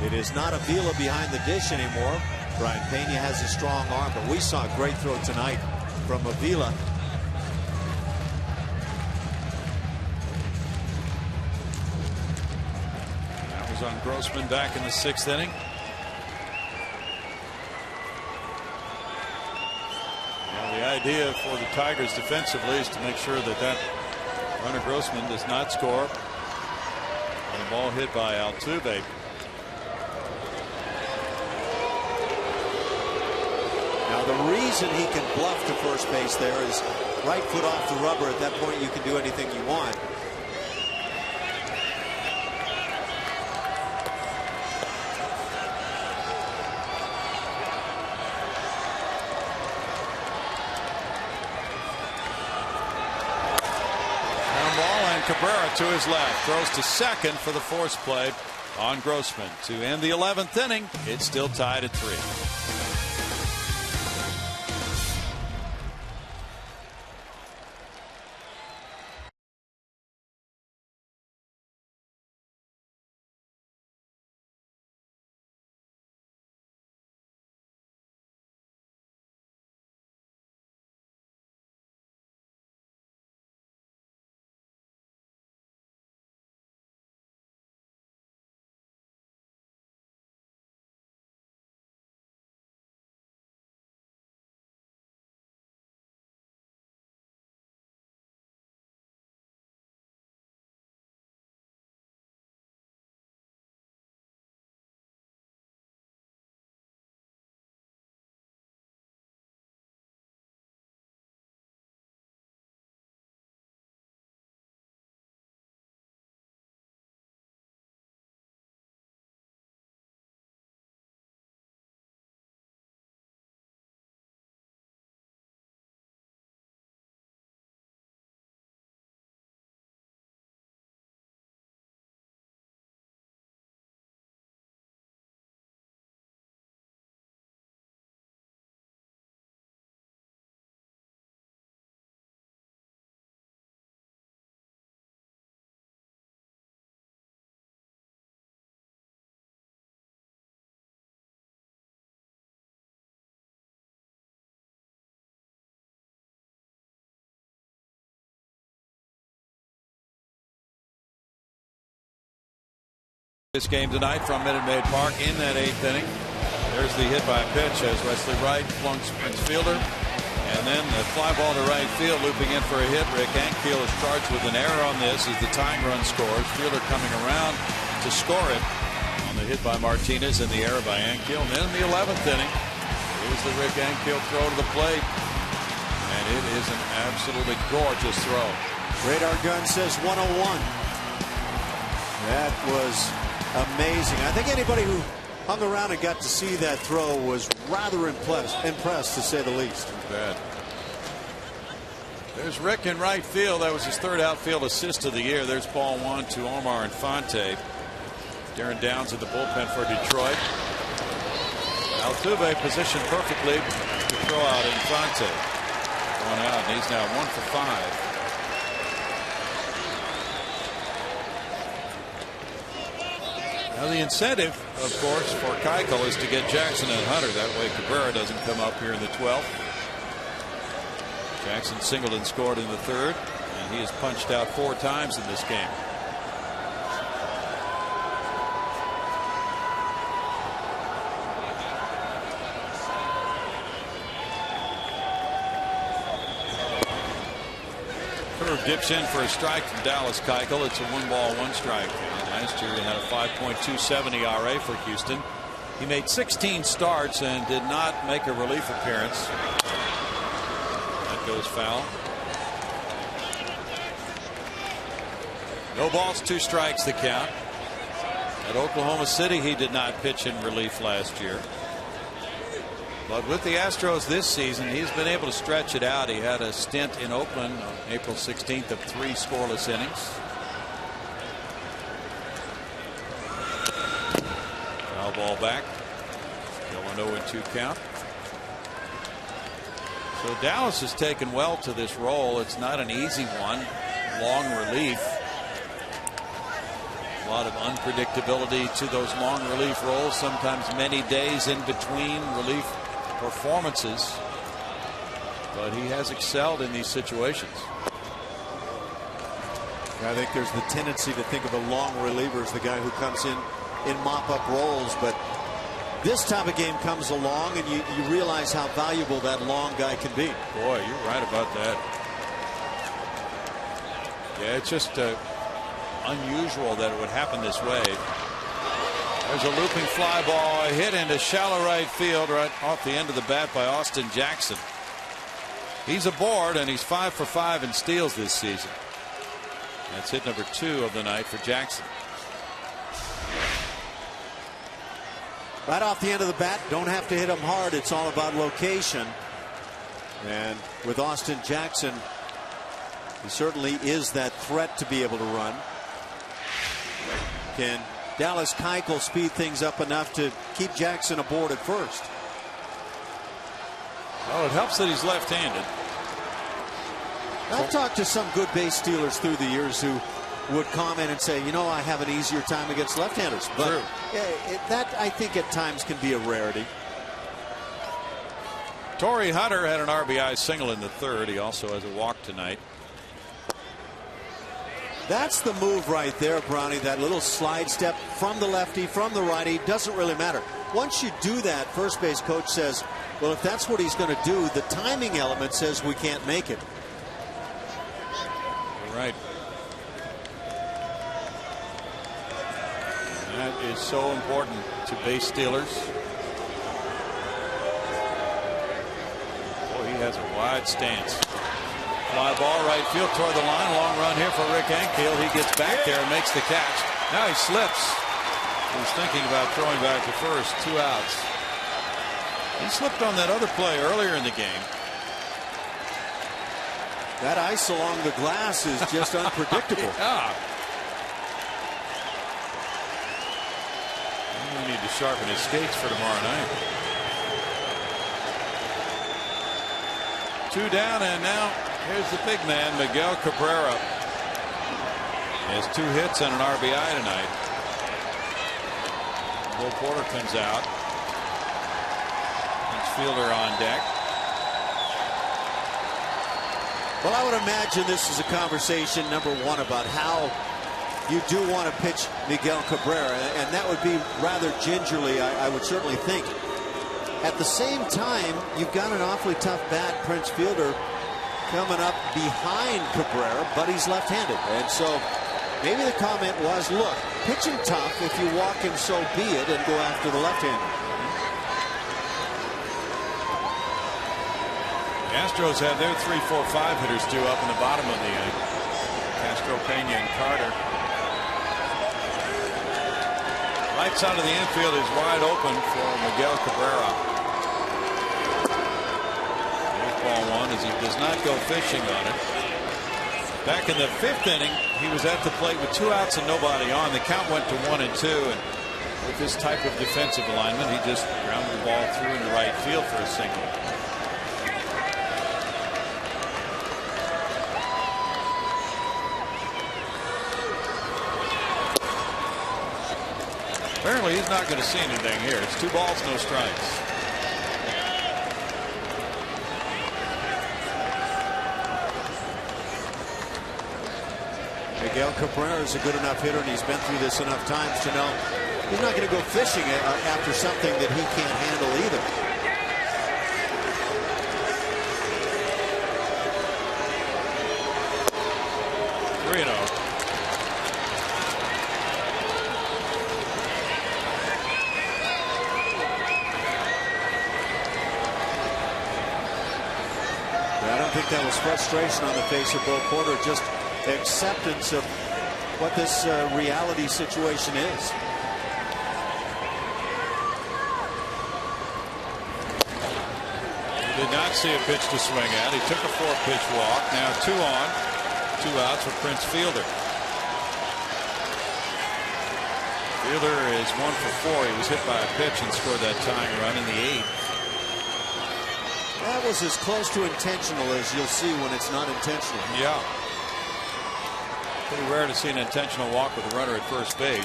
It is not Avila behind the dish anymore. Brian Pena has a strong arm, but we saw a great throw tonight from Avila. That was on Grossman back in the 6th inning. The idea for the Tigers defensively is to make sure that runner Grossman does not score on the ball hit by Altuve. Now the reason he can bluff to first base there is right foot off the rubber. At that point you can do anything you want. Cabrera to his left, throws to second for the force play on Grossman. To end the 11th inning, it's still tied at 3. this game tonight from Minute Maid Park in that 8th inning. There's the hit by pitch as Wesley Wright flunks Prince Fielder. And then the fly ball to right field, looping in for a hit. Rick Ankiel is charged with an error on this as the tying run scores. Fielder coming around to score it on the hit by Martinez and the error by Ankiel. And then in the 11th inning, here's the Rick Ankiel throw to the plate. And it is an absolutely gorgeous throw. Radar gun says 101. That was amazing. I think anybody who hung around and got to see that throw was rather impressed to say the least. Too bad. There's Rick in right field. That was his 3rd outfield assist of the year. There's ball 1 to Omar Infante. Darren Downs in the bullpen for Detroit. Altuve positioned perfectly to throw out Infante. 1 out, and he's now 1 for 5. Now the incentive, of course, for Keuchel is to get Jackson and Hunter. That way Cabrera doesn't come up here in the 12th. Jackson singled and scored in the 3rd, and he has punched out 4 times in this game. Curve dips in for a strike from Dallas Keuchel. It's a 1-ball, 1-strike. Last year he had a 5.27 ERA for Houston. He made 16 starts and did not make a relief appearance. That goes foul. No balls, 2 strikes the count. At Oklahoma City he did not pitch in relief last year. But with the Astros this season, he's been able to stretch it out. He had a stint in Oakland on April 16th of 3 scoreless innings. Foul ball back. Still an 0-2 count. So Dallas has taken well to this role. It's not an easy one. Long relief. A lot of unpredictability to those long relief roles. Sometimes many days in between relief performances, but he has excelled in these situations. I think there's the tendency to think of a long reliever as the guy who comes in mop-up roles, but this type of game comes along and you realize how valuable that long guy can be. Boy, you're right about that. Yeah, it's just unusual that it would happen this way. There's a looping fly ball, a hit into shallow right field, right off the end of the bat by Austin Jackson. He's aboard, and he's 5 for 5 in steals this season. That's hit number 2 of the night for Jackson. Right off the end of the bat, don't have to hit him hard. It's all about location. And with Austin Jackson, he certainly is that threat to be able to run. Can Dallas Keuchel speed things up enough to keep Jackson aboard at first? Well, it helps that he's left-handed. I've talked to some good base stealers through the years who would comment and say, you know, I have an easier time against left-handers. But true. That, I think, at times can be a rarity. Torrey Hunter had an RBI single in the 3rd. He also has a walk tonight. That's the move right there, Brownie. That little slide step from the lefty, from the righty, doesn't really matter. Once you do that, first base coach says, well, if that's what he's going to do, the timing element says we can't make it. You're right. And that is so important to base stealers. Boy, he has a wide stance. Fly ball right field toward the line. Long run here for Rick Ankiel. He gets back there and makes the catch. Now he slips. He's thinking about throwing back to first. 2 outs. He slipped on that other play earlier in the game. That ice along the glass is just unpredictable. Yeah. We need to sharpen his skates for tomorrow night. 2 down, and now here's the big man, Miguel Cabrera. He has 2 hits and an RBI tonight. Will Porter comes out. Next fielder on deck. Well, I would imagine this is a conversation, number one, about how you do want to pitch Miguel Cabrera, and that would be rather gingerly, I would certainly think. At the same time, you've got an awfully tough bat, Prince Fielder, coming up behind Cabrera, but he's left-handed. And so maybe the comment was, look, pitch him tough. If you walk him, so be it, and go after the left-hander. The Astros have their 3, 4, 5 hitters due up in the bottom of the inning. Castro, Pena, and Carter. Right side of the infield is wide open for Miguel Cabrera. There's ball one as he does not go fishing on it. Back in the 5th inning, he was at the plate with 2 outs and nobody on. The count went to 1 and 2. And with this type of defensive alignment, he just grounded the ball through into right field for a single. Apparently he's not going to see anything here. It's 2 balls, no strikes. Miguel Cabrera is a good enough hitter, and he's been through this enough times to know he's not going to go fishing after something that he can't handle either. 3-0. I don't think that was frustration on the face of Bo Porter, just acceptance of what this reality situation is. He did not see a pitch to swing at. He took a 4-pitch walk. Now 2 on, 2 outs for Prince Fielder. Fielder is 1 for 4. He was hit by a pitch and scored that tying run in the 8th. That was as close to intentional as you'll see when it's not intentional. Yeah. Pretty rare to see an intentional walk with a runner at first base.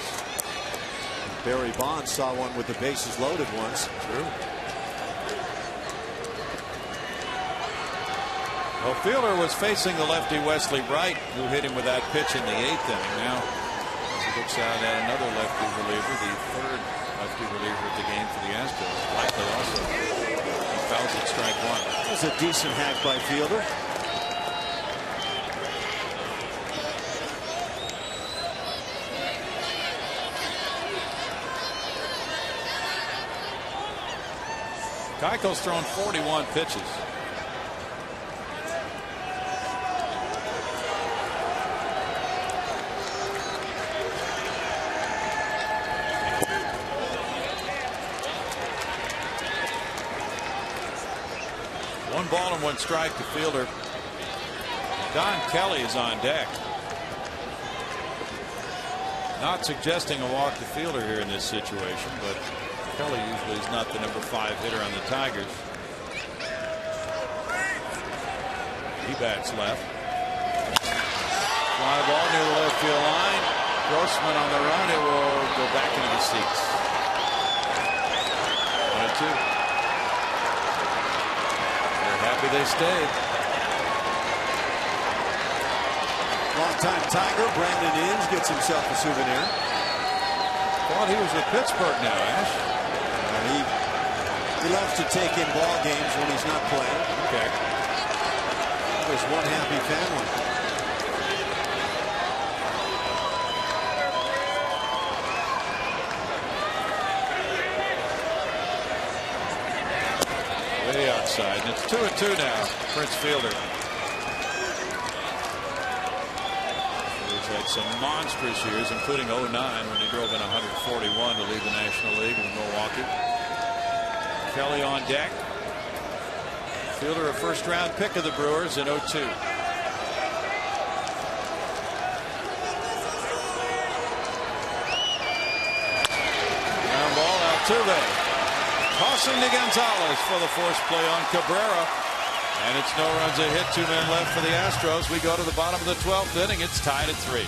Barry Bonds saw one with the bases loaded once. True. Well, Fielder was facing the lefty Wesley Wright, who hit him with that pitch in the 8th inning. Now, as he looks out at another lefty reliever, the 3rd lefty reliever of the game for the Astros, likely also. Fouls at strike 1. That was a decent hack by Fielder. Keuchel's thrown 41 pitches. One ball and 1 strike to Fielder. Don Kelly is on deck. Not suggesting a walk to Fielder here in this situation, but Kelly usually is not the number 5 hitter on the Tigers. He bats left. Fly ball near the left field line. Grossman on the run. It will go back into the seats. 1-2. Happy they stayed. Long-time Tiger Brandon Inge gets himself a souvenir. Thought he was with Pittsburgh now, Ash. He loves to take in ball games when he's not playing. Okay. There's one happy family. Way outside, and it's 2-2 now. Prince Fielder. He's had some monstrous years, including 09 when he drove in 141 to lead the National League with Milwaukee. Kelly on deck. Fielder, a first-round pick of the Brewers in 02. Ground ball, Altuve. Tossing to Gonzalez for the force play on Cabrera. And it's no runs, a hit, 2 men left for the Astros. We go to the bottom of the 12th inning. It's tied at 3.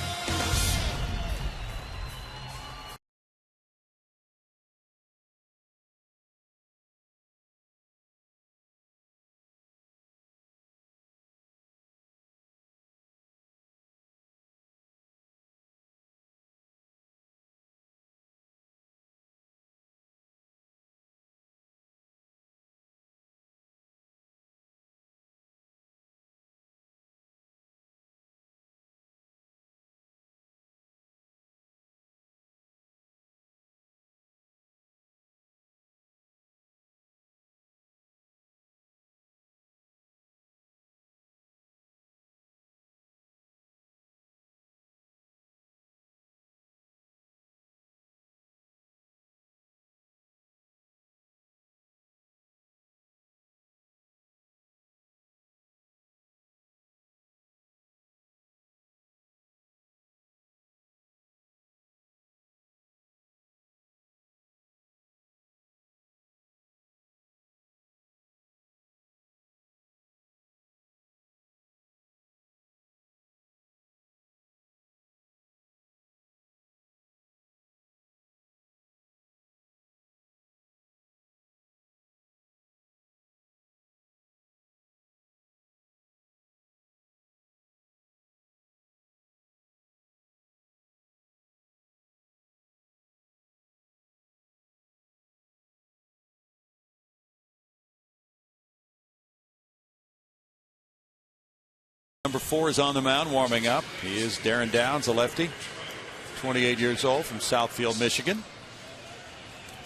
Number 4 is on the mound warming up. He is Darren Downs, a lefty, 28 years old, from Southfield, Michigan.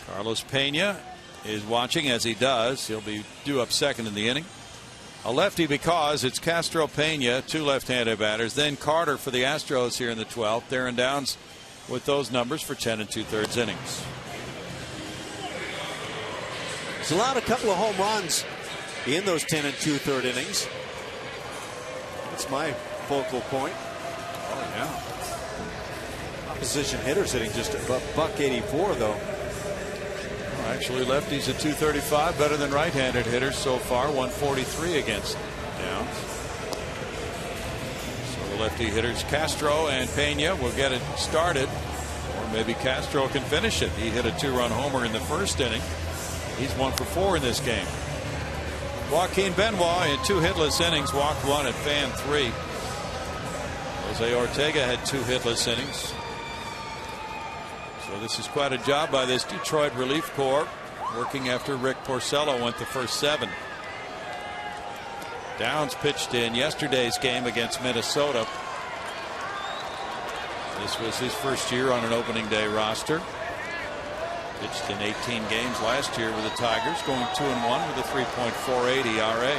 Carlos Pena is watching, as he does. He'll be due up second in the inning. A lefty because it's Castro, Pena, 2 left-handed batters. Then Carter for the Astros here in the 12th. Darren Downs with those numbers for 10 2/3 innings. He's allowed a couple of home runs in those 10 2/3 innings. That's my focal point. Oh, yeah. Opposition hitters hitting just a $184 though. Well, actually, lefties at 235, better than right-handed hitters so far. 143 against Downs. So the lefty hitters Castro and Pena will get it started, or maybe Castro can finish it. He hit a 2-run homer in the first inning. He's 1 for 4 in this game. Joaquin Benoit in 2 hitless innings, walked 1 and fanned 3. Jose Ortega had 2 hitless innings. So this is quite a job by this Detroit relief corps, working after Rick Porcello went the first 7. Downs pitched in yesterday's game against Minnesota. This was his first year on an opening day roster. Pitched in 18 games last year with the Tigers, going 2-1 with a 3.48 ERA.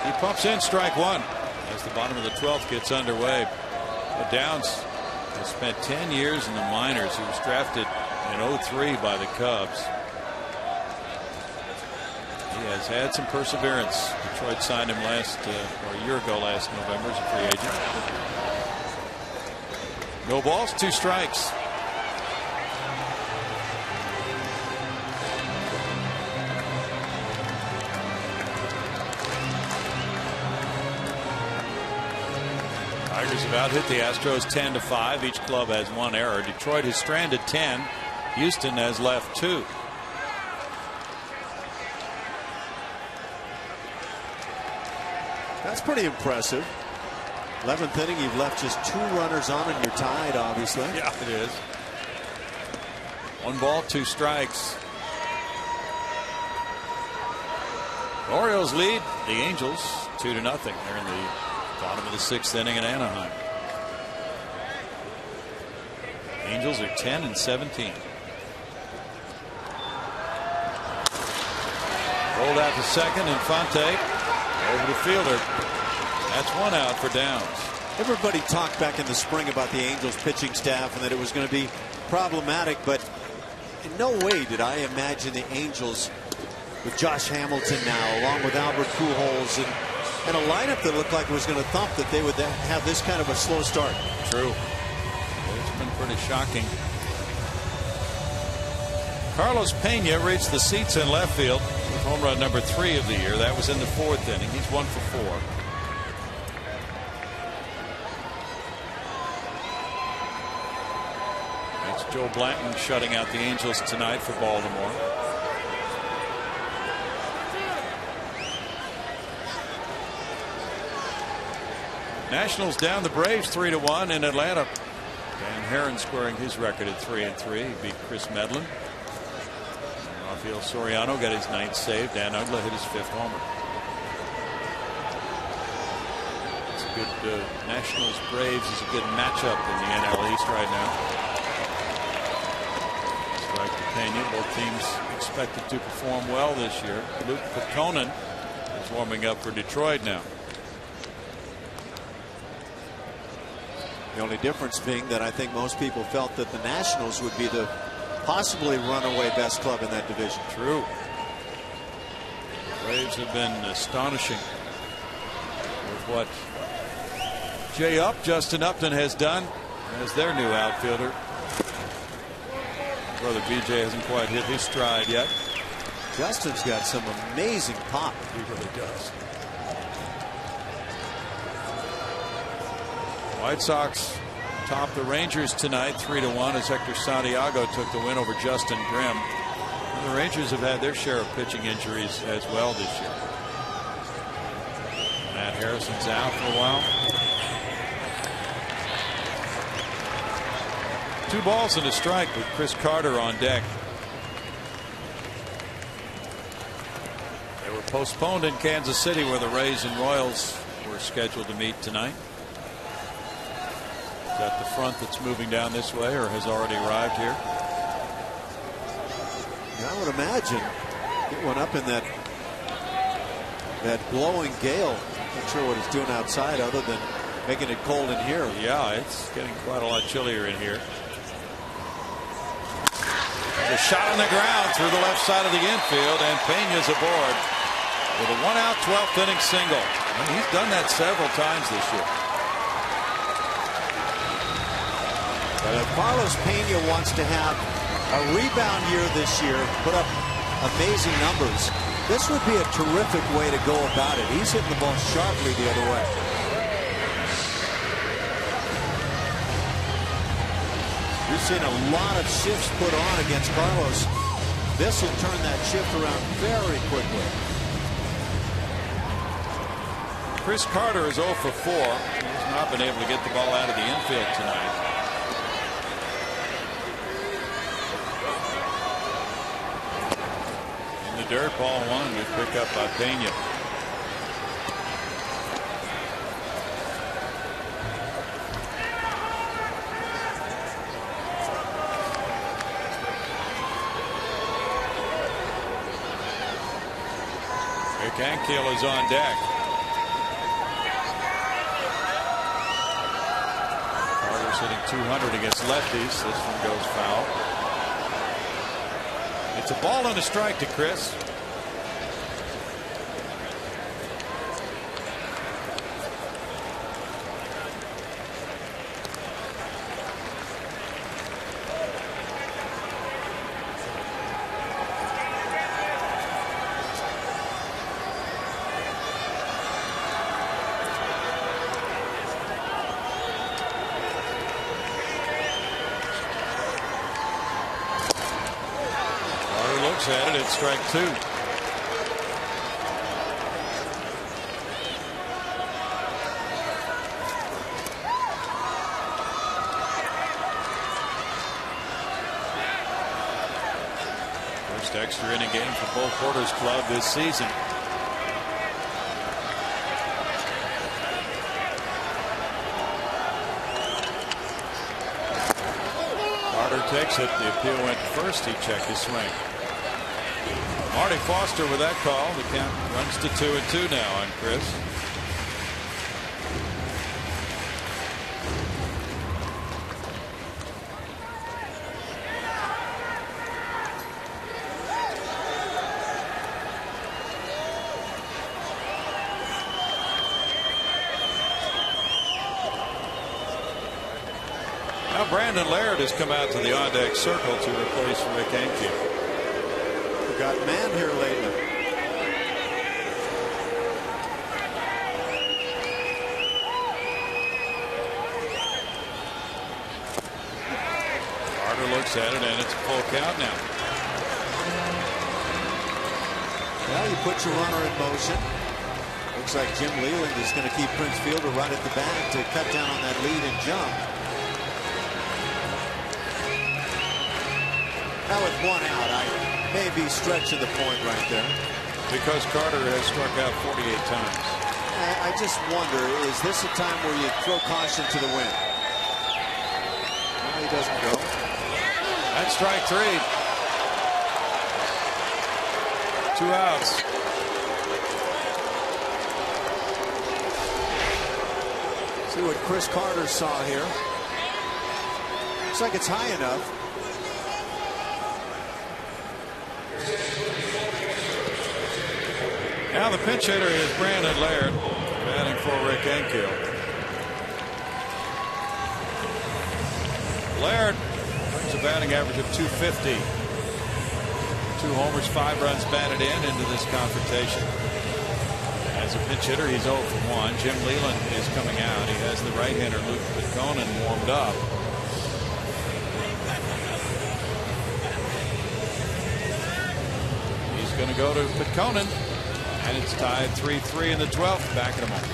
He pumps in strike 1 as the bottom of the 12th gets underway. But Downs has spent 10 years in the minors. He was drafted in 2003 by the Cubs. He has had some perseverance. Detroit signed him a year ago last November as a free agent. No balls, 2 strikes. Tigers have out-hit the Astros 10-5. Each club has 1 error. Detroit has stranded 10. Houston has left 2. That's pretty impressive. 11th inning, you've left just 2 runners on and you're tied, obviously. Yeah, it is. 1 ball, 2 strikes. The Orioles lead the Angels 2-0. They're in the bottom of the 6th inning in Anaheim. Angels are 10 17. Rolled out to second. Infante over the fielder. That's 1 out for Downs. Everybody talked back in the spring about the Angels pitching staff and that it was going to be problematic, but in no way did I imagine the Angels with Josh Hamilton now, along with Albert Pujols, and a lineup that looked like it was going to thump, that they would have this kind of a slow start. True. It's been pretty shocking. Carlos Pena reached the seats in left field with home run number 3 of the year. That was in the 4th inning. He's 1 for 4. That's Joe Blanton shutting out the Angels tonight for Baltimore. Nationals down the Braves 3-1 in Atlanta. Dan Herron squaring his record at 3-3. He beat Chris Medlin. Rafael Soriano got his 9th save. Dan Uggla hit his 5th homer. It's a good Nationals Braves is a good matchup in the NL East right now. Strike to Pena. Both teams expected to perform well this year. Luke Petonen is warming up for Detroit now. The only difference being that I think most people felt that the Nationals would be the possibly runaway best club in that division. True. The Braves have been astonishing with what Justin Upton has done as their new outfielder. Brother BJ hasn't quite hit his stride yet. Justin's got some amazing pop. He really does. White Sox top the Rangers tonight 3-1 as Hector Santiago took the win over Justin Grimm. And the Rangers have had their share of pitching injuries as well this year. Matt Harrison's out for a while. 2 balls and a strike with Chris Carter on deck. They were postponed in Kansas City, where the Rays and Royals were scheduled to meet tonight. Is that the front that's moving down this way, or has already arrived here? Yeah, I would imagine it went up in that blowing gale. Not sure what it's doing outside other than making it cold in here. Yeah, it's getting quite a lot chillier in here. A shot on the ground through the left side of the infield, and Pena's aboard with a 1-out 12th inning single. And he's done that several times this year. But if Carlos Pena wants to have a rebound year this year, put up amazing numbers, this would be a terrific way to go about it. He's hitting the ball sharply the other way. You've seen a lot of shifts put on against Carlos. This will turn that shift around very quickly. Chris Carter is 0 for 4. He's not been able to get the ball out of the infield tonight. In the dirt, ball 1 was picked up by Pena. Ankiel is on deck. Carter's hitting .200 against lefties. This one goes foul. It's a ball and a strike to Chris. At it, it's strike 2. First extra inning game for Bo Porter's club this season. Carter takes it. The appeal went first. He checked his swing. Marty Foster with that call. The count runs to 2-2 now on Chris. Now Brandon Laird has come out to the on-deck circle to replace Rick Ankiel. Got man here lately. Carter looks at it, and it's a full count now. Well, you put your runner in motion. Looks like Jim Leland is going to keep Prince Fielder right at the bag to cut down on that lead and jump. Now with 1 out, I may be stretching the point right there. Because Carter has struck out 48 times. I just wonder, is this a time where you throw caution to the wind? No, he doesn't go. That's strike 3. 2 outs. See what Chris Carter saw here. Looks like it's high enough. Now the pinch hitter is Brandon Laird, batting for Rick Ankiel. Laird brings a batting average of .250. 2 homers, 5 runs batted into this confrontation. As a pinch hitter, he's 0 for 1. Jim Leland is coming out. He has the right-hander Luke Pitconen warmed up. He's going to go to Pitconen. And it's tied 3-3 in the 12th. Back in a moment.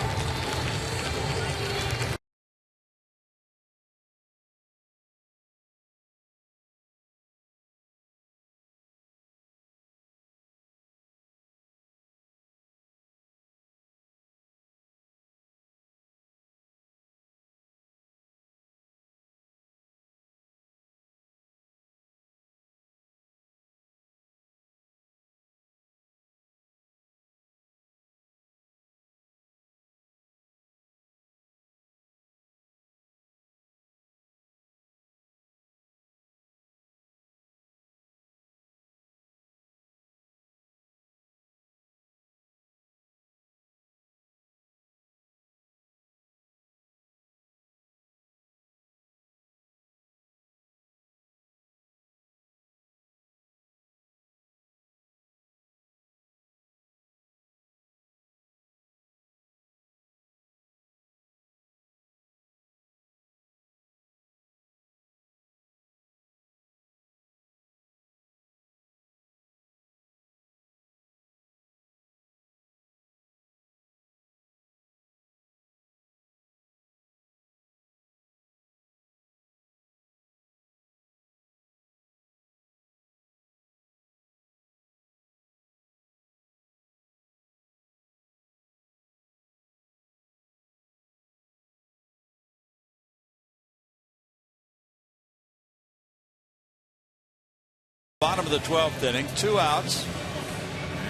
Bottom of the 12th inning, 2 outs.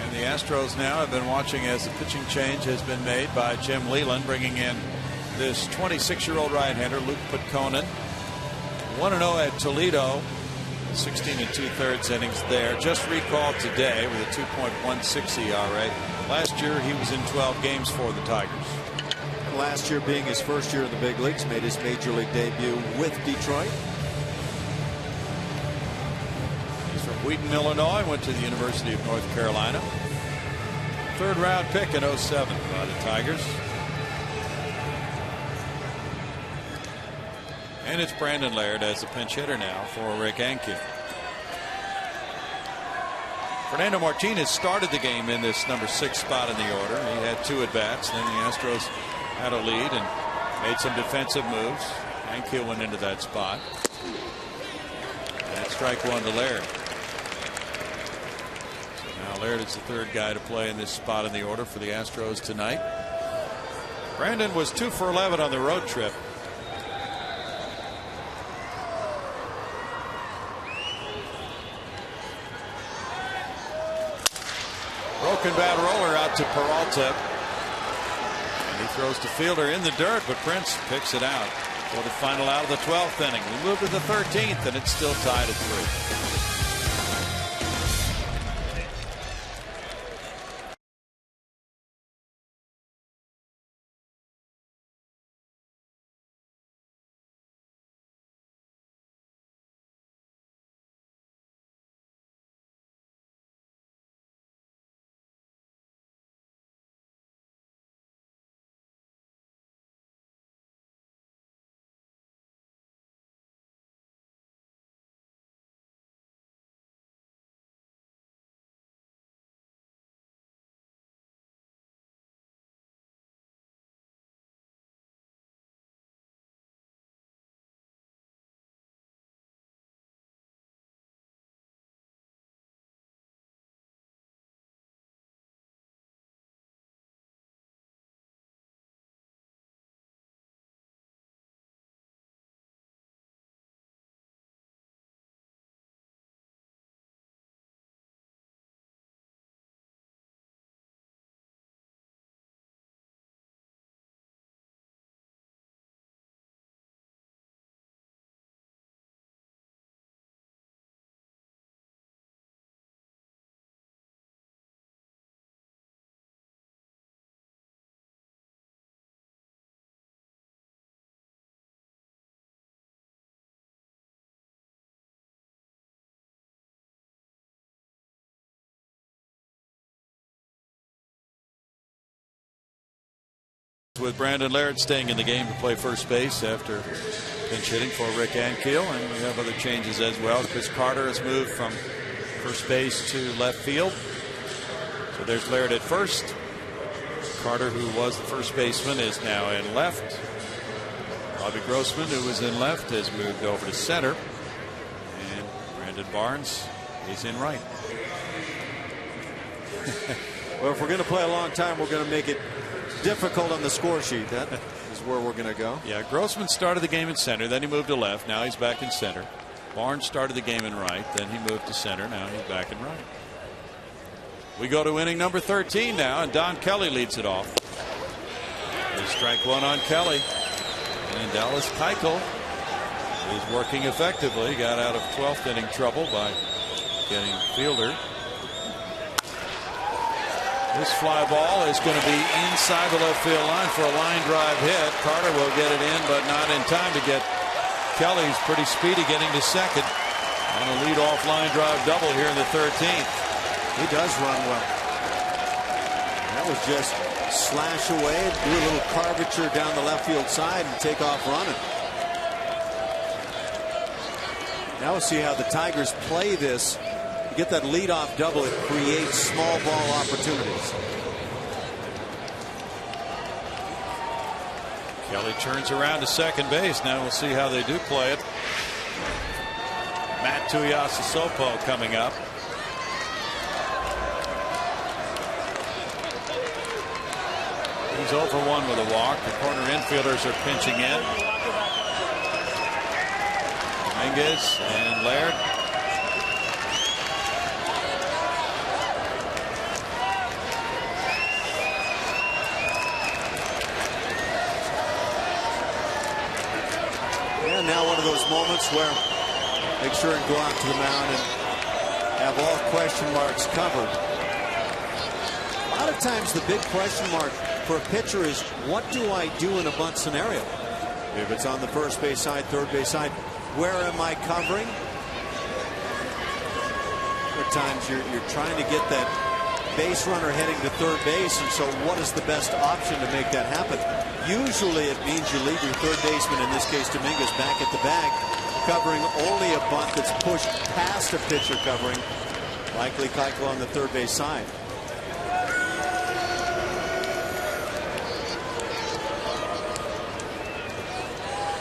And the Astros now have been watching as the pitching change has been made by Jim Leyland, bringing in this 26-year-old right-hander, Luke Pitconen. 1-0 at Toledo. 16 2/3 innings there. Just recalled today with a 2.16 ERA. Last year he was in 12 games for the Tigers. Last year being his first year in the big leagues, made his major league debut with Detroit. He's from Wheaton, Illinois. Went to the University of North Carolina. 3rd round pick in 07 by the Tigers. And it's Brandon Laird as the pinch hitter now for Rick Ankiel. Fernando Martinez started the game in this number 6 spot in the order. He had 2 at-bats. Then the Astros had a lead and made some defensive moves. Ankiel went into that spot. And strike 1 to Laird. So now Laird is the 3rd guy to play in this spot in the order for the Astros tonight. Brandon was 2 for 11 on the road trip. Broken bat roller out to Peralta. And he throws to fielder in the dirt, but Prince picks it out for the final out of the 12th inning. We move to the 13th, and it's still tied at 3. With Brandon Laird staying in the game to play first base after pinch hitting for Rick Ankiel, and we have other changes as well. Chris Carter has moved from first base to left field. So there's Laird at first. Carter, who was the first baseman, is now in left. Bobby Grossman, who was in left, has moved over to center. And Brandon Barnes is in right. Well, if we're going to play a long time, we're going to make it difficult on the score sheet. That is where we're going to go. Yeah, Grossman started the game in center, then he moved to left. Now he's back in center. Barnes started the game in right, then he moved to center. Now he's back in right. We go to inning number 13 now, and Don Kelly leads it off. There's strike 1 on Kelly. And Dallas Keuchel is working effectively. Got out of 12th inning trouble by getting fielder. This fly ball is going to be inside the left field line for a line drive hit. Carter will get it in, but not in time to get Kelly's pretty speedy getting to second. On a leadoff line drive double here in the 13th. He does run well. That was just slash away, do a little curvature down the left field side and take off running. Now we'll see how the Tigers play this. You get that leadoff double, it creates small ball opportunities. Kelly turns around to second base. Now we'll see how they do play it. Matt Tuiasosopo coming up. He's 0 for 1 with a walk. The corner infielders are pinching in. Dominguez and Laird. moments where make sure and go out to the mound and have all question marks covered. A lot of times the big question mark for a pitcher is, what do I do in a bunt scenario? If it's on the first base side, third base side, where am I covering? At times you're trying to get that base runner heading to third base, and so what is the best option to make that happen? Usually it means you leave your third baseman, in this case Dominguez, back at the bag, covering only a bunt that's pushed past a pitcher covering, likely Keuchel on the third base side.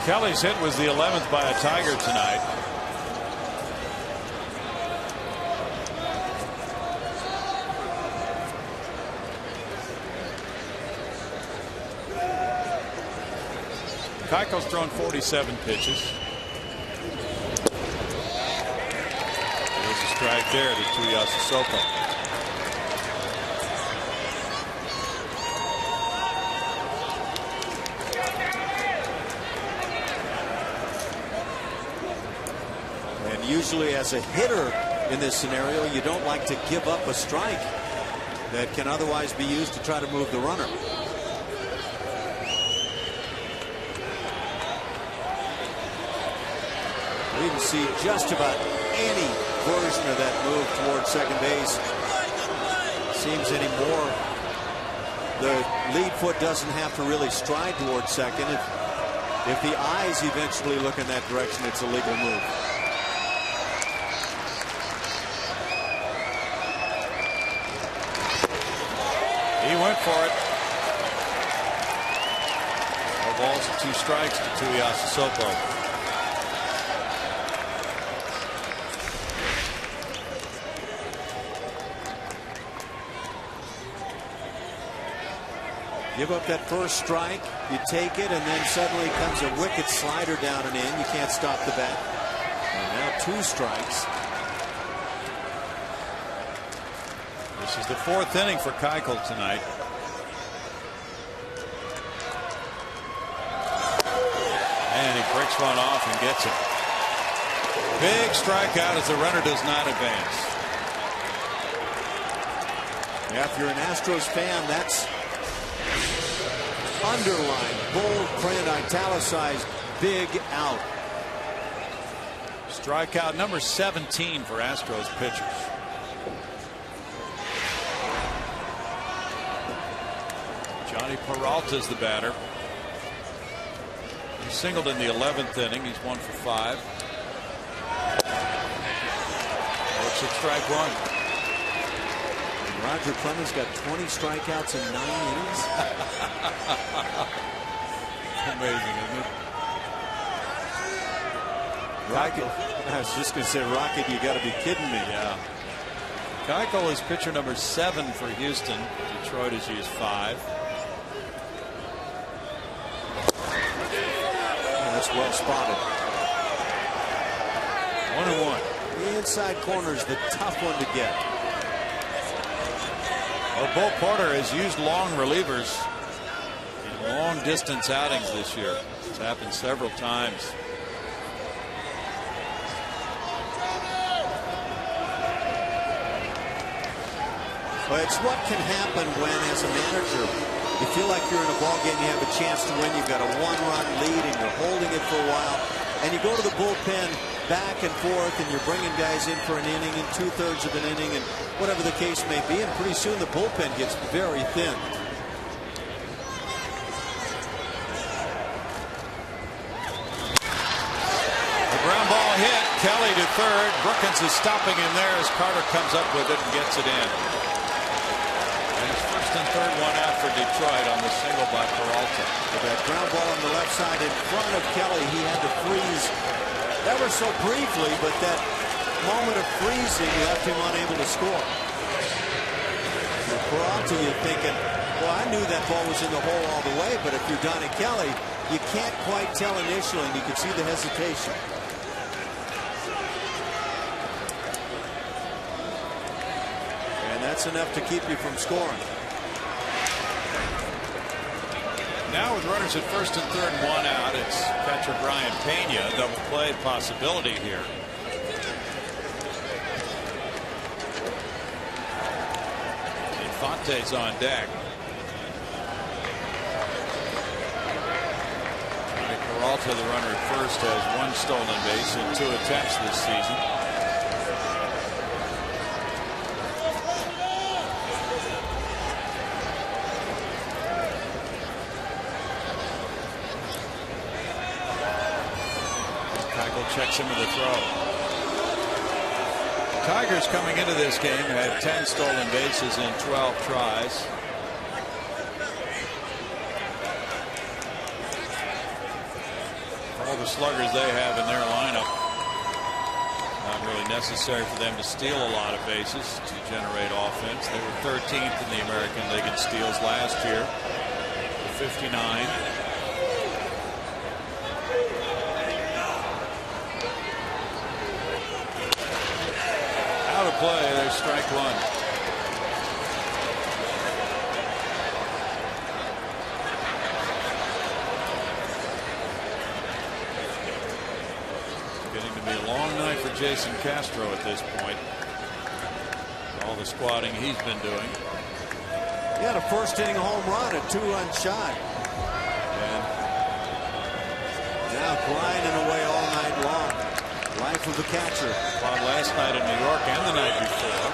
Kelly's hit was the 11th by a Tiger tonight. Keuchel's thrown 47 pitches. There's a strike there to Tuiasosopo. And usually as a hitter in this scenario, you don't like to give up a strike that can otherwise be used to try to move the runner. You can see just about any version of that move towards second base. Seems anymore the lead foot doesn't have to really stride towards second. If the eyes eventually look in that direction, it's a legal move. He went for it. No balls and 2 strikes to Tuiasosopo. Give up that first strike, you take it, and then suddenly comes a wicked slider down and in. You can't stop the bat. And now 2 strikes. This is the 4th inning for Keuchel tonight. And he breaks one off and gets it. Big strikeout as the runner does not advance. Yeah, if you're an Astros fan, that's underlined, bold print, italicized, big out. Strikeout number 17 for Astros pitchers. Johnny Peralta's the batter. He singled in the 11th inning. He's 1 for 5. Looks at strike 1. Roger Clemens got 20 strikeouts in 9 innings. Amazing, isn't it? Rocket. I was just going to say, Rocket, you got to be kidding me. Yeah. Keuchel is pitcher number 7 for Houston. Detroit has used 5. That's well spotted. 1-1. The inside corner is the tough one to get. Well, Bo Porter has used long relievers in long distance outings this year. It's happened several times. But it's what can happen when, as a manager, you feel like you're in a ball game, you have a chance to win, you've got a 1-run lead, and you're holding it for a while, and you go to the bullpen back and forth, and you're bringing guys in for an inning and 2/3 of an inning, and whatever the case may be, and pretty soon the bullpen gets very thin. The ground ball hit. Kelly to third. Brookins is stopping him there as Carter comes up with it and gets it in. And it's first and third, 1 out for Detroit on the single by Peralta. With that ground ball on the left side in front of Kelly, he had to freeze ever so briefly, but that moment of freezing left him unable to score. For Peralta, you're thinking, well, I knew that ball was in the hole all the way, but if you're Donnie Kelly, you can't quite tell initially, and you can see the hesitation. And that's enough to keep you from scoring. Now with runners at first and third and one out, it's catcher Brian Pena. Double play possibility here. Infante's on deck. Peralta, the runner at first, has one stolen base in 2 attempts this season. Checks him with a throw. Tigers coming into this game had 10 stolen bases in 12 tries. All the sluggers they have in their lineup, not really necessary for them to steal a lot of bases to generate offense. They were 13th in the American League in steals last year, 59. Play, there's strike one. Getting to be a long night for Jason Castro at this point. All the squatting he's been doing. He had a first inning home run, a 2-run shot. And now grinding away all night long. Life of the catcher. Well, last night in New York and the night before.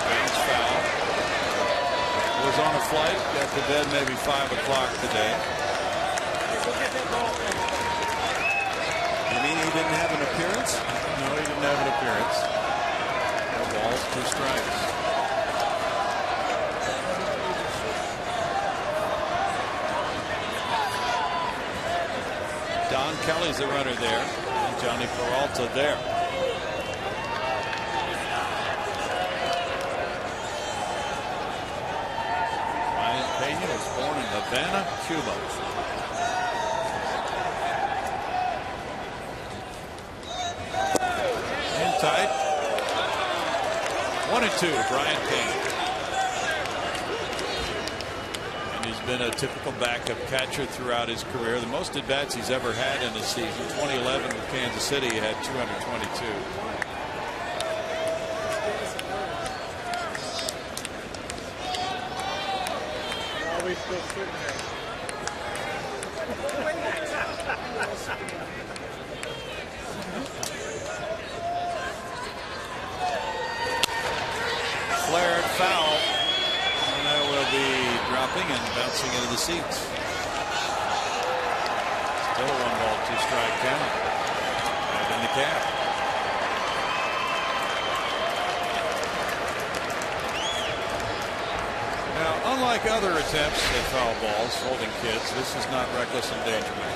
Bounce foul. Was on a flight. Got to bed maybe 5 o'clock today. You mean he didn't have an appearance? No, he didn't have an appearance. No balls, 2 strikes. Don Kelly's the runner there, and Johnny Peralta there. Brian Pena was born in Havana, Cuba. In tight. 1-2, Brian Pena. Been a typical backup catcher throughout his career. The most at bats he's ever had in a season. 2011 with Kansas City, he had 222. Flared foul. And that will be dropping and bouncing into the seats. Still a 1-ball, 2-strike count. Right in the cap. Now, unlike other attempts at foul balls, holding kids, this is not reckless endangerment.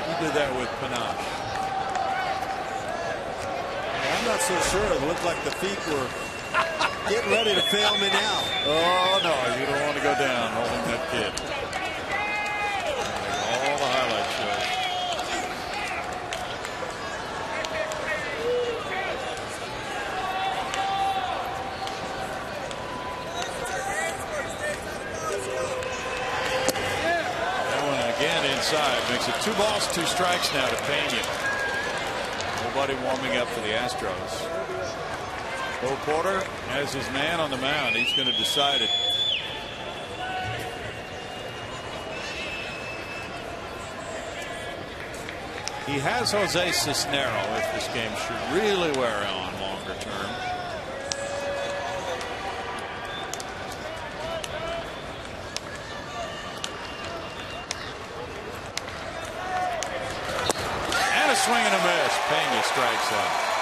He did that with panache. I'm not so sure. It looked like the feet were getting ready to fail me now. Oh, no, you don't want to go down holding that kid. Like all the highlights show. That one again inside. Makes it 2 balls, 2 strikes now to Pena. Nobody warming up for the Astros. Bo Porter has his man on the mound. He's going to decide it. He has Jose Cisnero if this game should really wear on longer term. And a swing and a miss. Pena strikes out.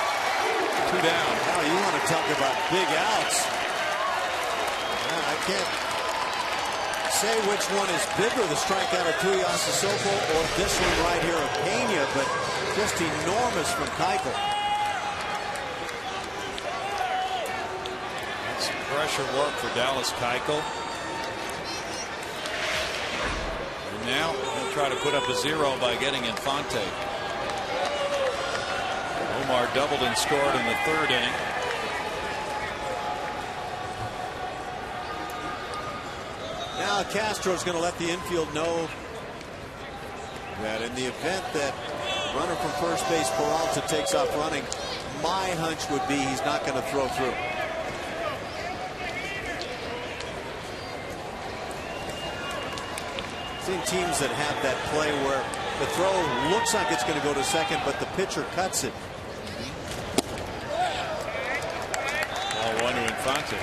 2 down. Now you want to talk about big outs. I can't say which one is bigger, the strikeout of Tuiasosopo or this one right here of Pena, but just enormous from Keuchel. That's some pressure work for Dallas Keuchel. And now he'll try to put up a 0 by getting Infante. Omar doubled and scored in the 3rd inning. Now Castro's going to let the infield know that in the event that runner from first base Peralta takes off running, my hunch would be he's not going to throw through. Seen teams that have that play where the throw looks like it's going to go to second, but the pitcher cuts it. Ball one to Infante.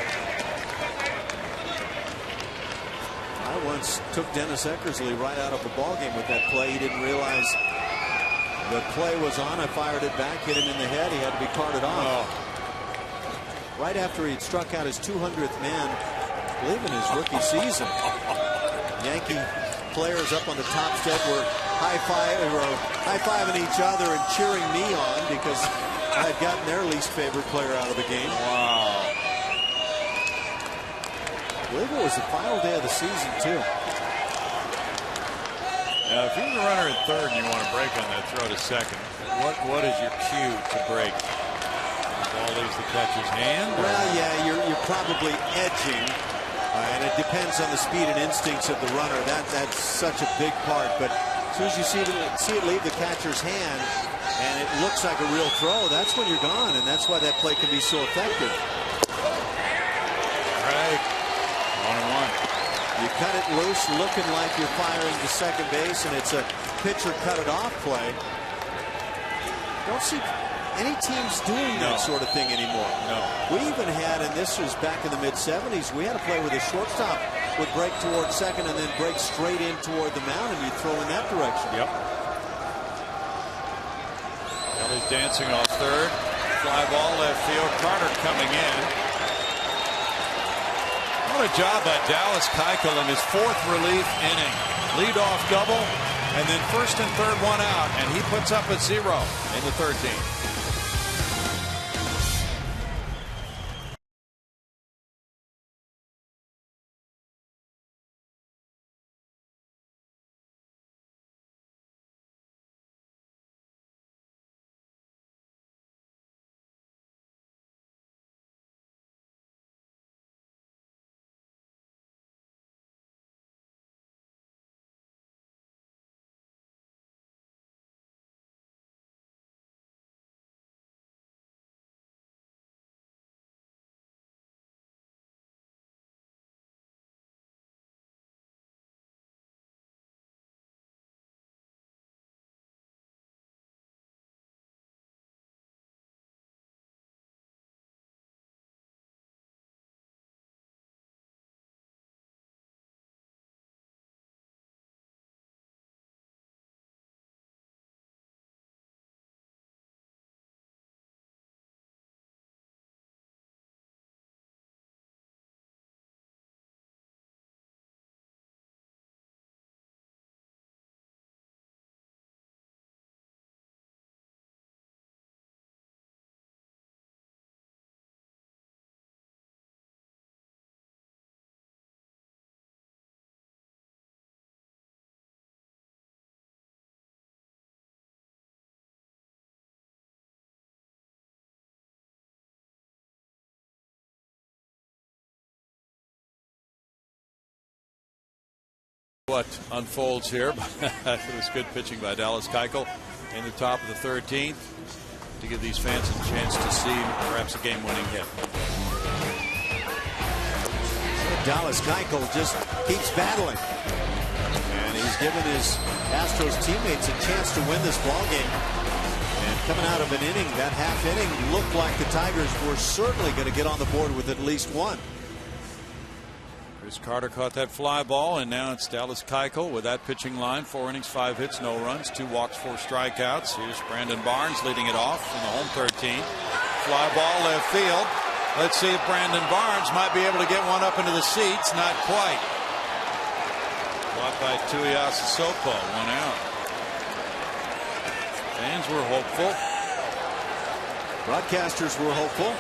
I once took Dennis Eckersley right out of a ball game with that play. He didn't realize the play was on. I fired it back, hit him in the head. He had to be carted off. Right after he'd struck out his 200th man, I believe in his rookie season. Yankee players up on the top step were high-fiving each other and cheering me on because I had gotten their least favorite player out of the game. Wow. I believe it was the final day of the season, too. Now, if you're the runner at third and you want to break on that throw to second, what is your cue to break? The ball leaves the catcher's hand? Well, yeah, you're probably edging. And it depends on the speed and instincts of the runner. That's such a big part. But as soon as you see it leave the catcher's hand and it looks like a real throw, that's when you're gone. And that's why that play can be so effective. Right. 1-1. You cut it loose, looking like you're firing to second base, and it's a pitcher cut it off play. Don't see any teams doing that sort of thing anymore. No. We even had, and this was back in the mid-70s, we had a play where the shortstop would break toward second and then break straight in toward the mound, and you'd throw in that direction. Yep. Kelly's dancing off third. Fly ball left field. Carter coming in. What a job by Dallas Keuchel in his fourth relief inning. Leadoff double, and then first and third one out, and he puts up a 0 in the 13th. What unfolds here. It was good pitching by Dallas Keuchel in the top of the 13th to give these fans a chance to see perhaps a game-winning hit. Dallas Keuchel just keeps battling, and he's given his Astros teammates a chance to win this ball game. And coming out of an inning, that half inning looked like the Tigers were certainly going to get on the board with at least one. Chris Carter caught that fly ball, and now it's Dallas Keuchel with that pitching line. 4 innings, 5 hits, no runs, 2 walks, 4 strikeouts. Here's Brandon Barnes leading it off in the home 13. Fly ball left field. Let's see if Brandon Barnes might be able to get one up into the seats. Not quite. Blocked by Tuiasa Sopo. 1 out. Fans were hopeful. Broadcasters were hopeful.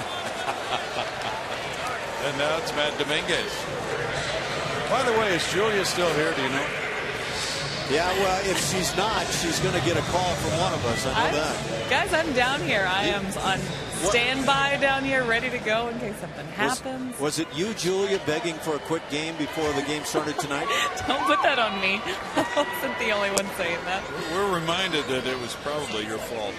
And now it's Matt Dominguez. By the way, is Julia still here? Do you know? Yeah, well, if she's not, she's going to get a call from one of us. I know that. Guys, I'm down here. I am on standby down here, ready to go in case something happens. Was it you, Julia, begging for a quick game before the game started tonight? Don't put that on me. I wasn't the only one saying that. We're reminded that it was probably your fault.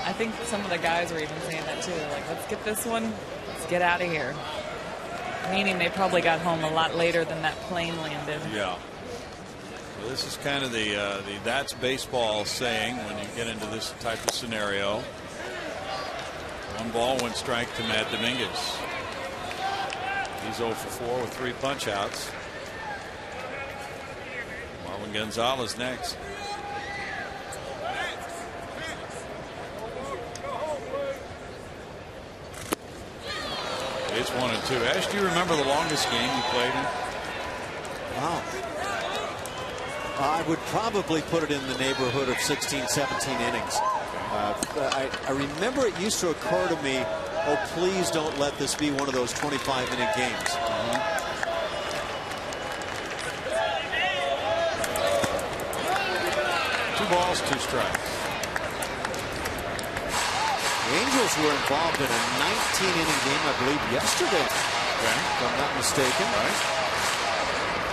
I think some of the guys were even saying that too. Like, let's get this one. Let's get out of here. Meaning they probably got home a lot later than that plane landed. Yeah. Well, this is kind of the that's baseball saying when you get into this type of scenario. 1 ball, 1 strike to Matt Dominguez. He's 0 for 4 with 3 punch outs. Marwin Gonzalez next. It's 1 and 2. Ash, do you remember the longest game you played in? Wow. I would probably put it in the neighborhood of 16, 17 innings. I remember it used to occur to me, oh, please don't let this be one of those 25-inning games. 2 balls, 2 strikes. The Angels were involved in a 19-inning game, I believe, yesterday, if I'm not mistaken. Right.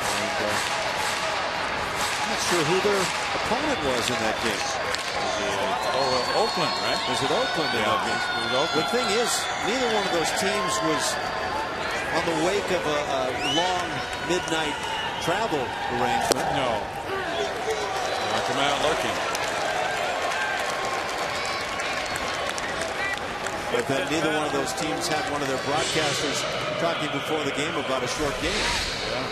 And, I'm not sure who their opponent was in that game. Oakland, right? Was it Oakland? Yeah, it was Oakland. The thing is, neither one of those teams was on the wake of a long midnight travel arrangement. No. Not come out looking. But then neither one of those teams had one of their broadcasters talking before the game about a short game. Yeah.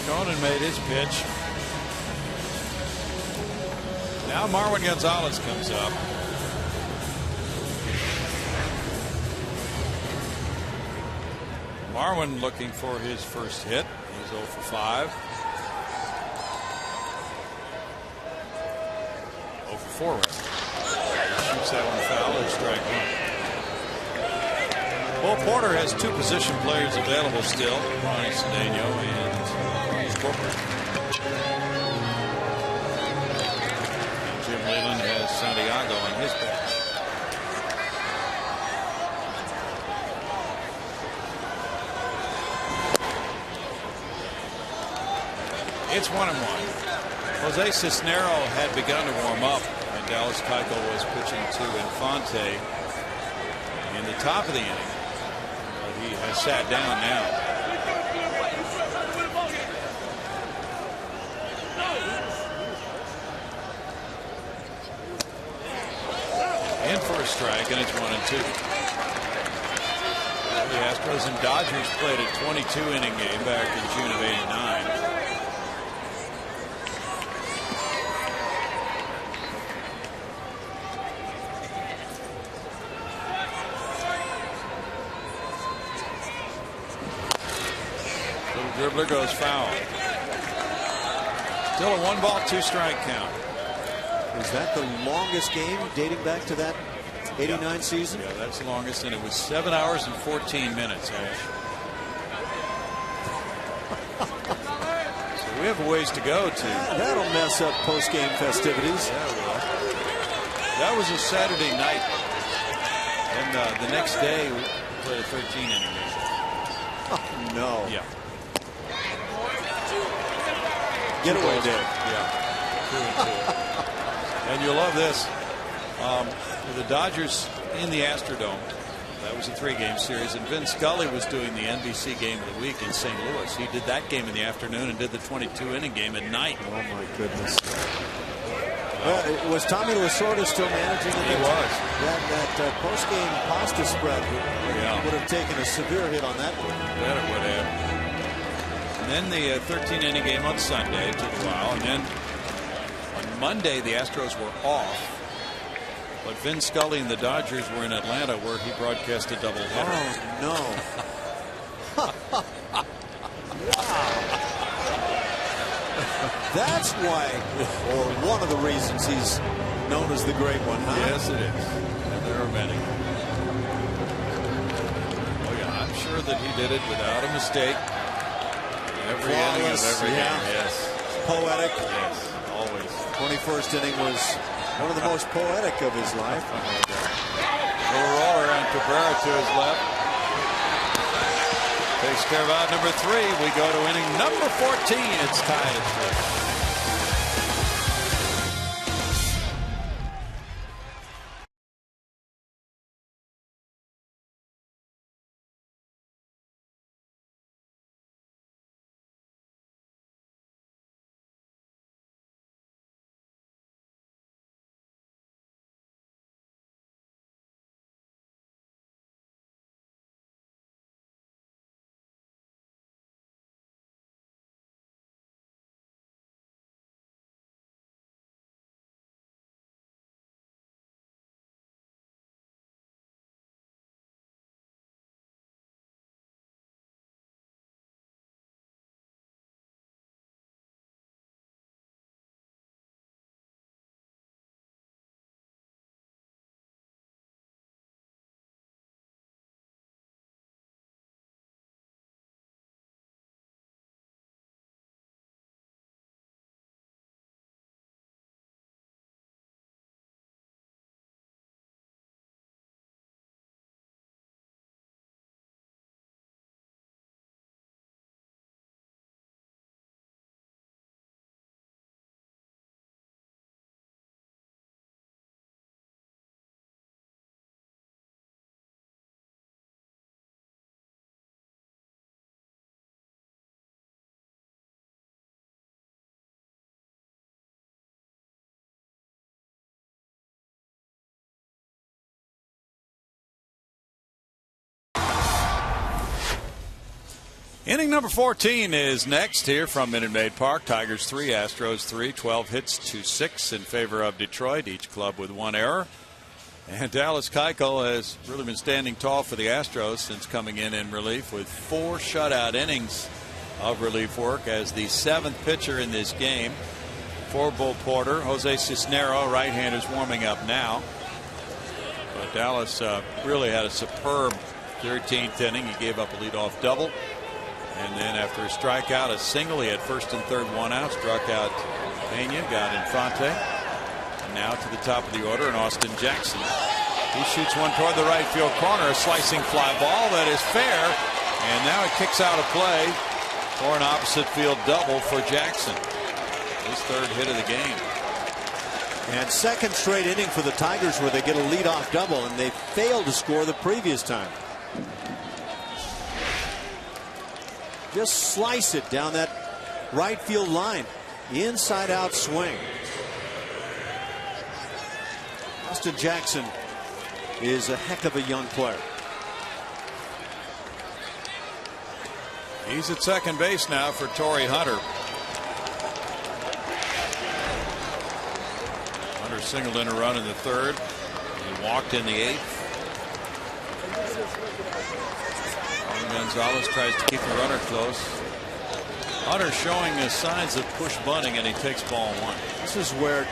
Conan made his pitch. Now Marwin Gonzalez comes up. Marwin looking for his first hit. He's 0 for 5. 0 for 4 right now. Shoots that one foul and strike 1. Well, Porter has 2 position players available still. Ronnie Cedeno and Corcoran. Jim Leland has Santiago on his bench. It's 1-1. Jose Cisnero had begun to warm up when Dallas Keuchel was pitching to Infante in the top of the inning. But he has sat down now. In for a strike, and it's 1-2. The Astros and Dodgers played a 22-inning game back in June of '89. Dribbler goes foul. Still a 1 ball, 2 strike count. Is that the longest game dating back to that '89 season? Yeah, that's the longest, and it was 7 hours and 14 minutes, Ash. So we have a ways to go to. That'll mess up post-game festivities. Yeah, it will. That was a Saturday night, and the next day we played a 13-inning game. Oh, no. Yeah. Get away, Dave. Yeah. 2-2. And you'll love this. The Dodgers in the Astrodome. That was a 3-game series, and Vin Scully was doing the NBC game of the week in St. Louis. He did that game in the afternoon and did the 22-inning game at night. Oh my goodness. Was Tommy Lasorda still managing it? He was. That post-game pasta spread would have taken a severe hit on that one. Bet it would have. And then the 13-inning game on Sunday took a while, and then on Monday the Astros were off. But Vin Scully and the Dodgers were in Atlanta, where he broadcast a doubleheader. Oh, no. Wow. That's why, or one of the reasons he's known as the Great One, huh? Yes, it is. And there are many. Oh, yeah, I'm sure that he did it without a mistake. Every inning of every game. Yes. Poetic. Yes. Always. 21st inning was one of the most poetic of his life. Little roller and Cabrera to his left. Takes care of out number 3. We go to inning number 14. It's tied at 3. Inning number 14 is next here from Minute Maid Park. Tigers 3, Astros 3, 12 hits to 6 in favor of Detroit, each club with 1 error. And Dallas Keuchel has really been standing tall for the Astros since coming in relief with 4 shutout innings of relief work as the 7th pitcher in this game for Bull Porter. Jose Cisnero, right-handers, warming up now. But Dallas really had a superb 13th inning. He gave up a leadoff double. And then after a strikeout, a single, he had first and third 1 out, struck out Pena, got Infante. And now to the top of the order, and Austin Jackson. He shoots one toward the right field corner, a slicing fly ball that is fair. And now it kicks out of play for an opposite field double for Jackson. His 3rd hit of the game. And 2nd straight inning for the Tigers where they get a leadoff double, and they failed to score the previous time. Just slice it down that right field line. Inside out swing. Austin Jackson is a heck of a young player. He's at second base now for Torrey Hunter. Hunter singled in a run in the 3rd. He walked in the 8th. Gonzalez tries to keep the runner close. Hunter showing signs of push bunting, and he takes ball 1. This is where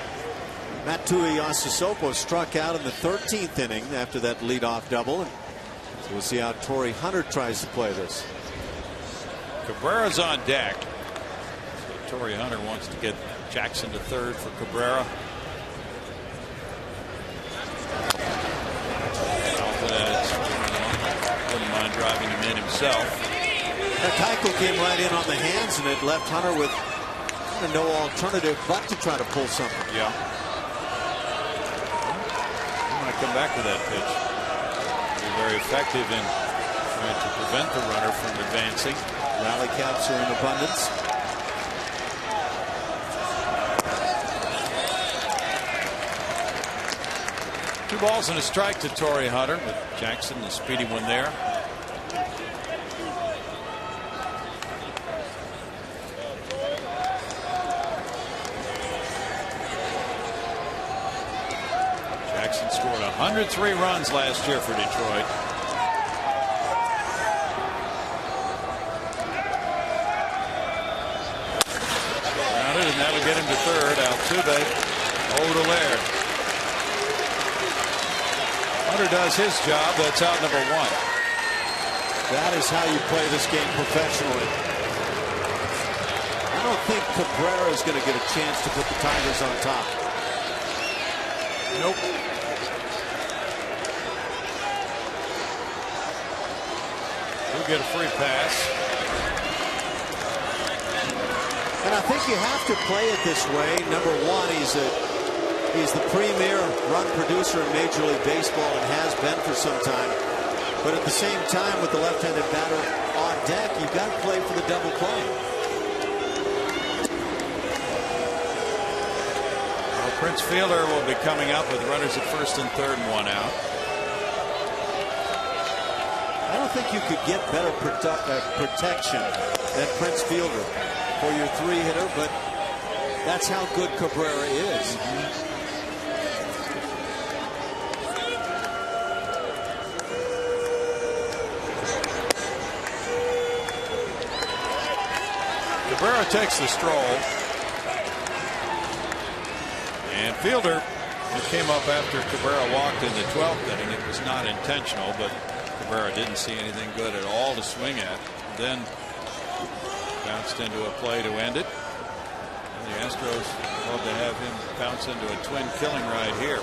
Matui Asisopo struck out in the 13th inning after that leadoff double. And so we'll see how Torrey Hunter tries to play this. Cabrera's on deck. So Torrey Hunter wants to get Jackson to 3rd for Cabrera. Wouldn't mind driving him in himself. Keuchel came right in on the hands, and it left Hunter with kind of no alternative but to try to pull something. Yeah. He might come back with that pitch. Be very effective in trying to prevent the runner from advancing. Rally caps are in abundance. Two balls and a strike to Torrey Hunter, with Jackson, the speedy one there. Jackson scored 103 runs last year for Detroit. Grounded, and that'll get him to 3rd. Altuve over to Laird. Hunter does his job. That's out number 1. That is how you play this game professionally. don't think Cabrera is going to get a chance to put the Tigers on top. Nope. He'll get a free pass. And I think you have to play it this way. Number one, he's the premier run producer in Major League Baseball and has been for some time. But at the same time, with the left-handed batter on deck, you've got to play for the double play. Well, Prince Fielder will be coming up with runners at first and third and one out. I don't think you could get better protection than Prince Fielder for your three-hitter, but that's how good Cabrera is. Cabrera takes the stroll. And Fielder, who came up after Cabrera walked in the 12th inning, it was not intentional, but Cabrera didn't see anything good at all to swing at. Then bounced into a play to end it. And the Astros love to have him bounce into a twin killing ride here.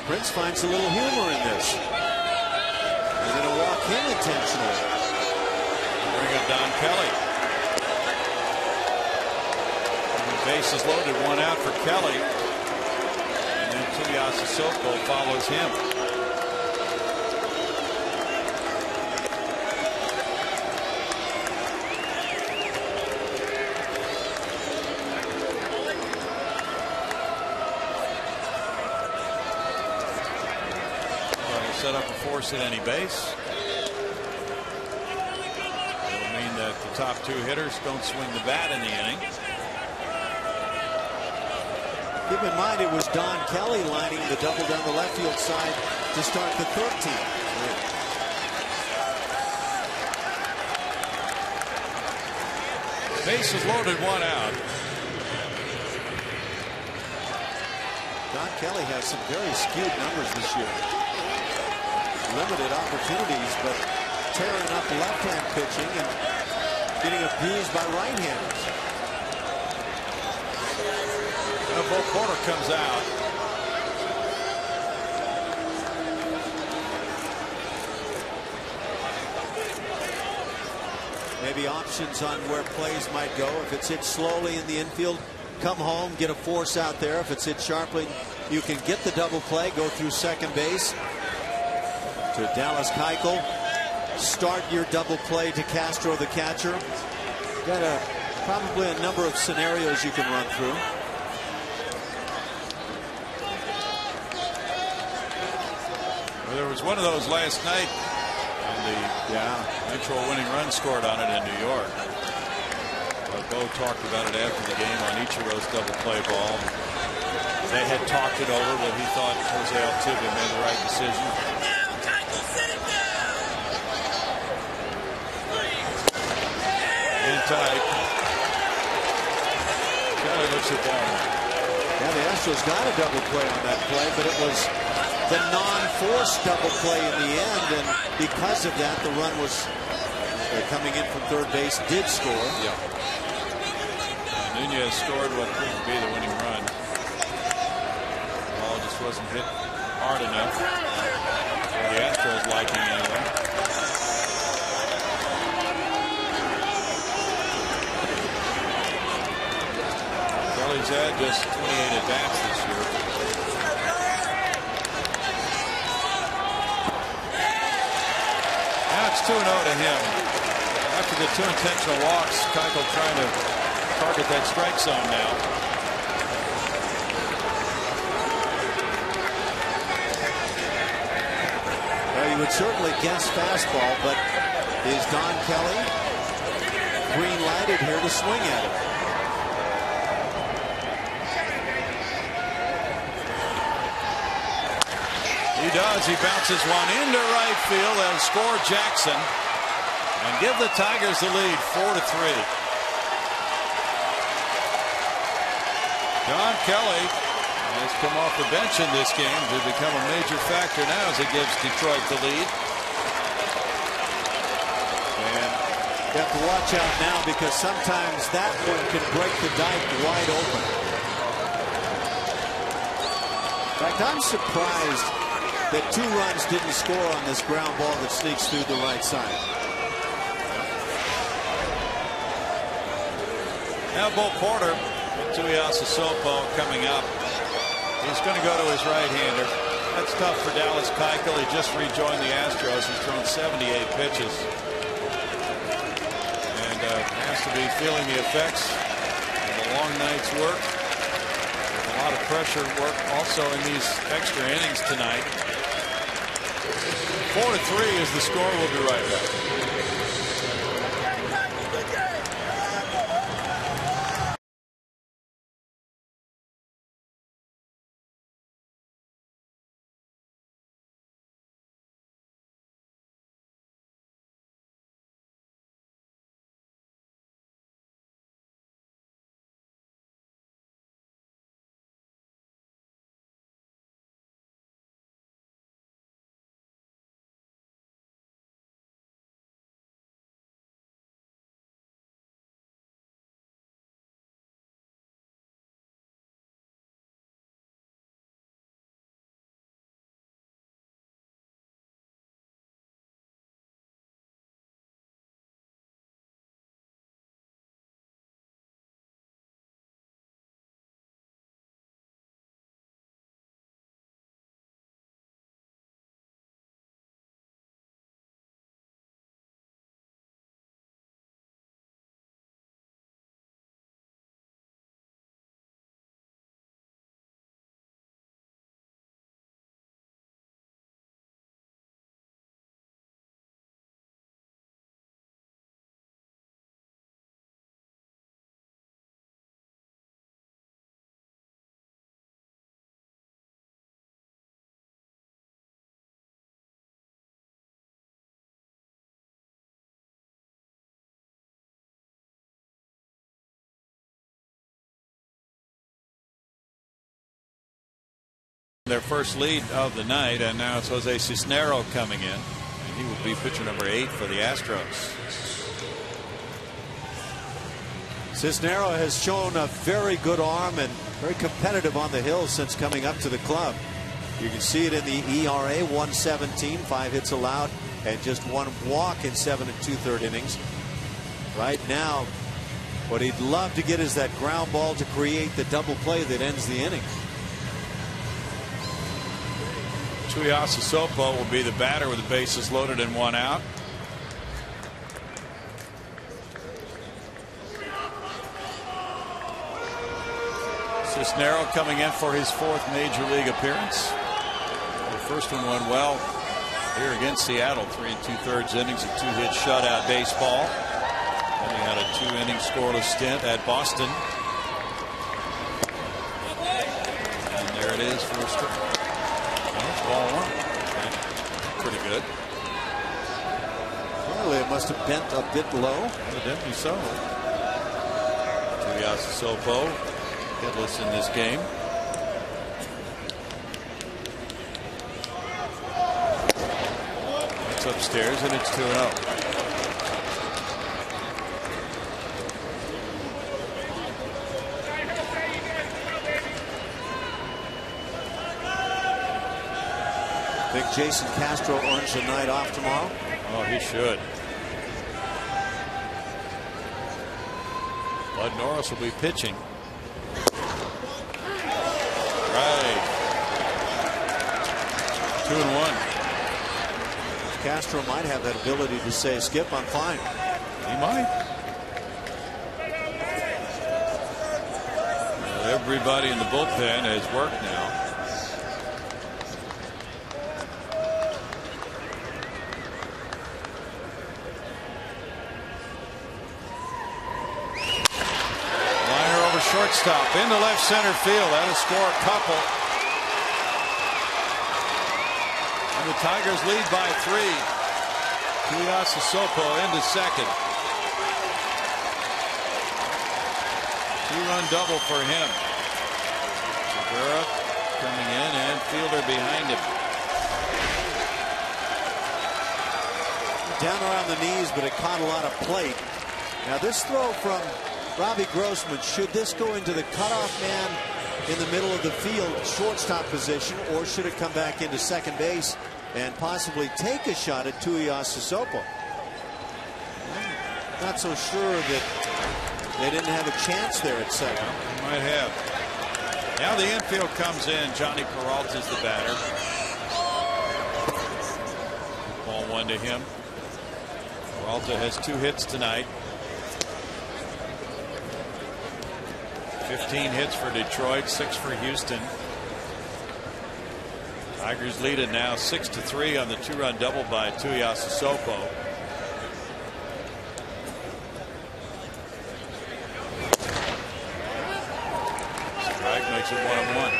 Prince finds a little humor in this. They're going to walk him intentionally. Bring up Don Kelly. And the base is loaded, one out for Kelly. And then Tuiasosopo follows him. Set up a force at any base. It'll mean that the top two hitters don't swing the bat in the inning. Keep in mind it was Don Kelly lining the double down the left field side to start the 13th. Base is loaded, one out. Don Kelly has some very skewed numbers this year. Limited opportunities, but tearing up left-hand pitching and getting abused by right-handers. Bo Porter comes out. Maybe options on where plays might go. If it's hit slowly in the infield, come home, get a force out there. If it's hit sharply, you can get the double play, go through second base to Dallas Keuchel. Start your double play to Castro, the catcher. Got probably a number of scenarios you can run through. Well, there was one of those last night, and the eventual winning run scored on it in New York. But Bo talked about it after the game on Ichiro's double play ball. They had talked it over, but he thought Jose Altuve made the right decision. In tight. Kelly looks at that one. Yeah, the Astros got a double play on that play, but it was the non-forced double play in the end, and because of that, the run was coming in from third base, did score. Yeah. Nunez scored what proved to be the winning run. The ball just wasn't hit hard enough for the Astros' liking anyway. Kelly's had just 28 at-bats this year. Now it's 2-0 to him. After the two intentional walks, Keuchel trying to target that strike zone now. Well, you would certainly guess fastball, but is Don Kelly green lighted here to swing at it? He does. He bounces one into right field. They'll score Jackson and give the Tigers the lead 4-3. Don Kelly has come off the bench in this game to become a major factor now as he gives Detroit the lead. And You have to watch out now because sometimes that one can break the dike wide open. In fact, I'm surprised that 2 runs didn't score on this ground ball that sneaks through the right side. Now Bo Porter, Tuiasa Sopo coming up. He's going to go to his right-hander. That's tough for Dallas Keuchel. He just rejoined the Astros. He's thrown 78 pitches. And has to be feeling the effects of a long night's work. A lot of pressure work also in these extra innings tonight. 4-3 is the score. We'll be right back. Their first lead of the night, and now it's Jose Cisnero coming in, and he will be pitcher number 8 for the Astros. Cisnero has shown a very good arm and very competitive on the hill since coming up to the club. You can see it in the ERA, 117, 5 hits allowed, and just 1 walk in 7 2/3 innings. Right now, what he'd love to get is that ground ball to create the double play that ends the inning. Tuiasa Sopo will be the batter with the bases loaded and 1 out. Cisnero coming in for his 4th major league appearance. The first one went well here against Seattle. 3 2/3 innings of 2-hit shutout baseball. Then he had a 2-inning scoreless stint at Boston. And there it is for a strike. Ball 1. Okay. Pretty good. Apparently it must have bent a bit low. Evidently so. Tuiasa Sopo hitless in this game. It's upstairs and it's 2-0. Think Jason Castro earns a night off tomorrow? Oh, he should. Bud Norris will be pitching. Right. 2-1. Castro might have that ability to say, Skip, I'm fine. He might. Well, everybody in the bullpen has worked now. Shortstop into left center field. That'll score a couple. And the Tigers lead by 3. Tuiasa Sopo into second. 2-run double for him. Segura coming in and fielder behind him. The down around the knees, but it caught a lot of plate. Now this throw from Robbie Grossman, should this go into the cutoff man in the middle of the field, shortstop position, or should it come back into second base and possibly take a shot at Tuiasosopo? Not so sure that they didn't have a chance there at second. Well, might have. Now the infield comes in. Johnny Peralta's the batter. Ball 1 to him. Peralta has 2 hits tonight. 15 hits for Detroit, 6 for Houston. Tigers lead it now 6-3 on the 2-run double by Tuiasosopo. Strike makes it 1-1.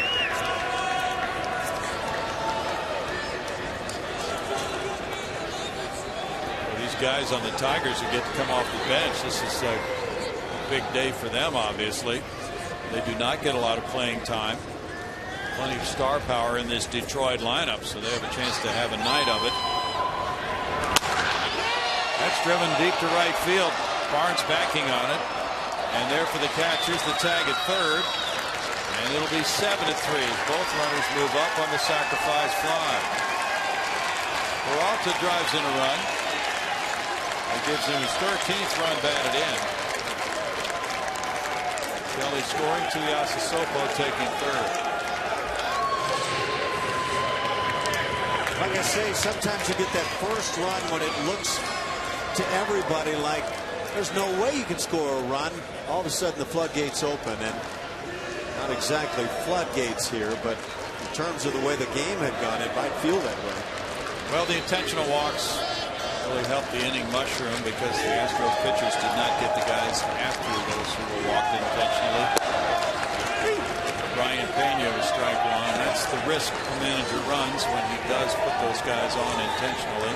Well, these guys on the Tigers who get to come off the bench, this is a big day for them, obviously. They do not get a lot of playing time. Plenty of star power in this Detroit lineup, so they have a chance to have a night of it. That's driven deep to right field. Barnes backing on it. And there for the catch is the tag at third. And it'll be 7-3 as both runners move up on the sacrifice fly. Peralta drives in a run. That gives him his 13th run batted in. Kelly scoring, Tuiasosopo taking third. Like I say, sometimes you get that first run when it looks to everybody like there's no way you can score a run. All of a sudden the floodgates open, and not exactly floodgates here, but in terms of the way the game had gone, it might feel that way. Well, the intentional walks really helped the inning mushroom because the Astros pitchers did not get the guys after those who were walked intentionally. Brian Pena was strike 1. That's the risk the manager runs when he does put those guys on intentionally.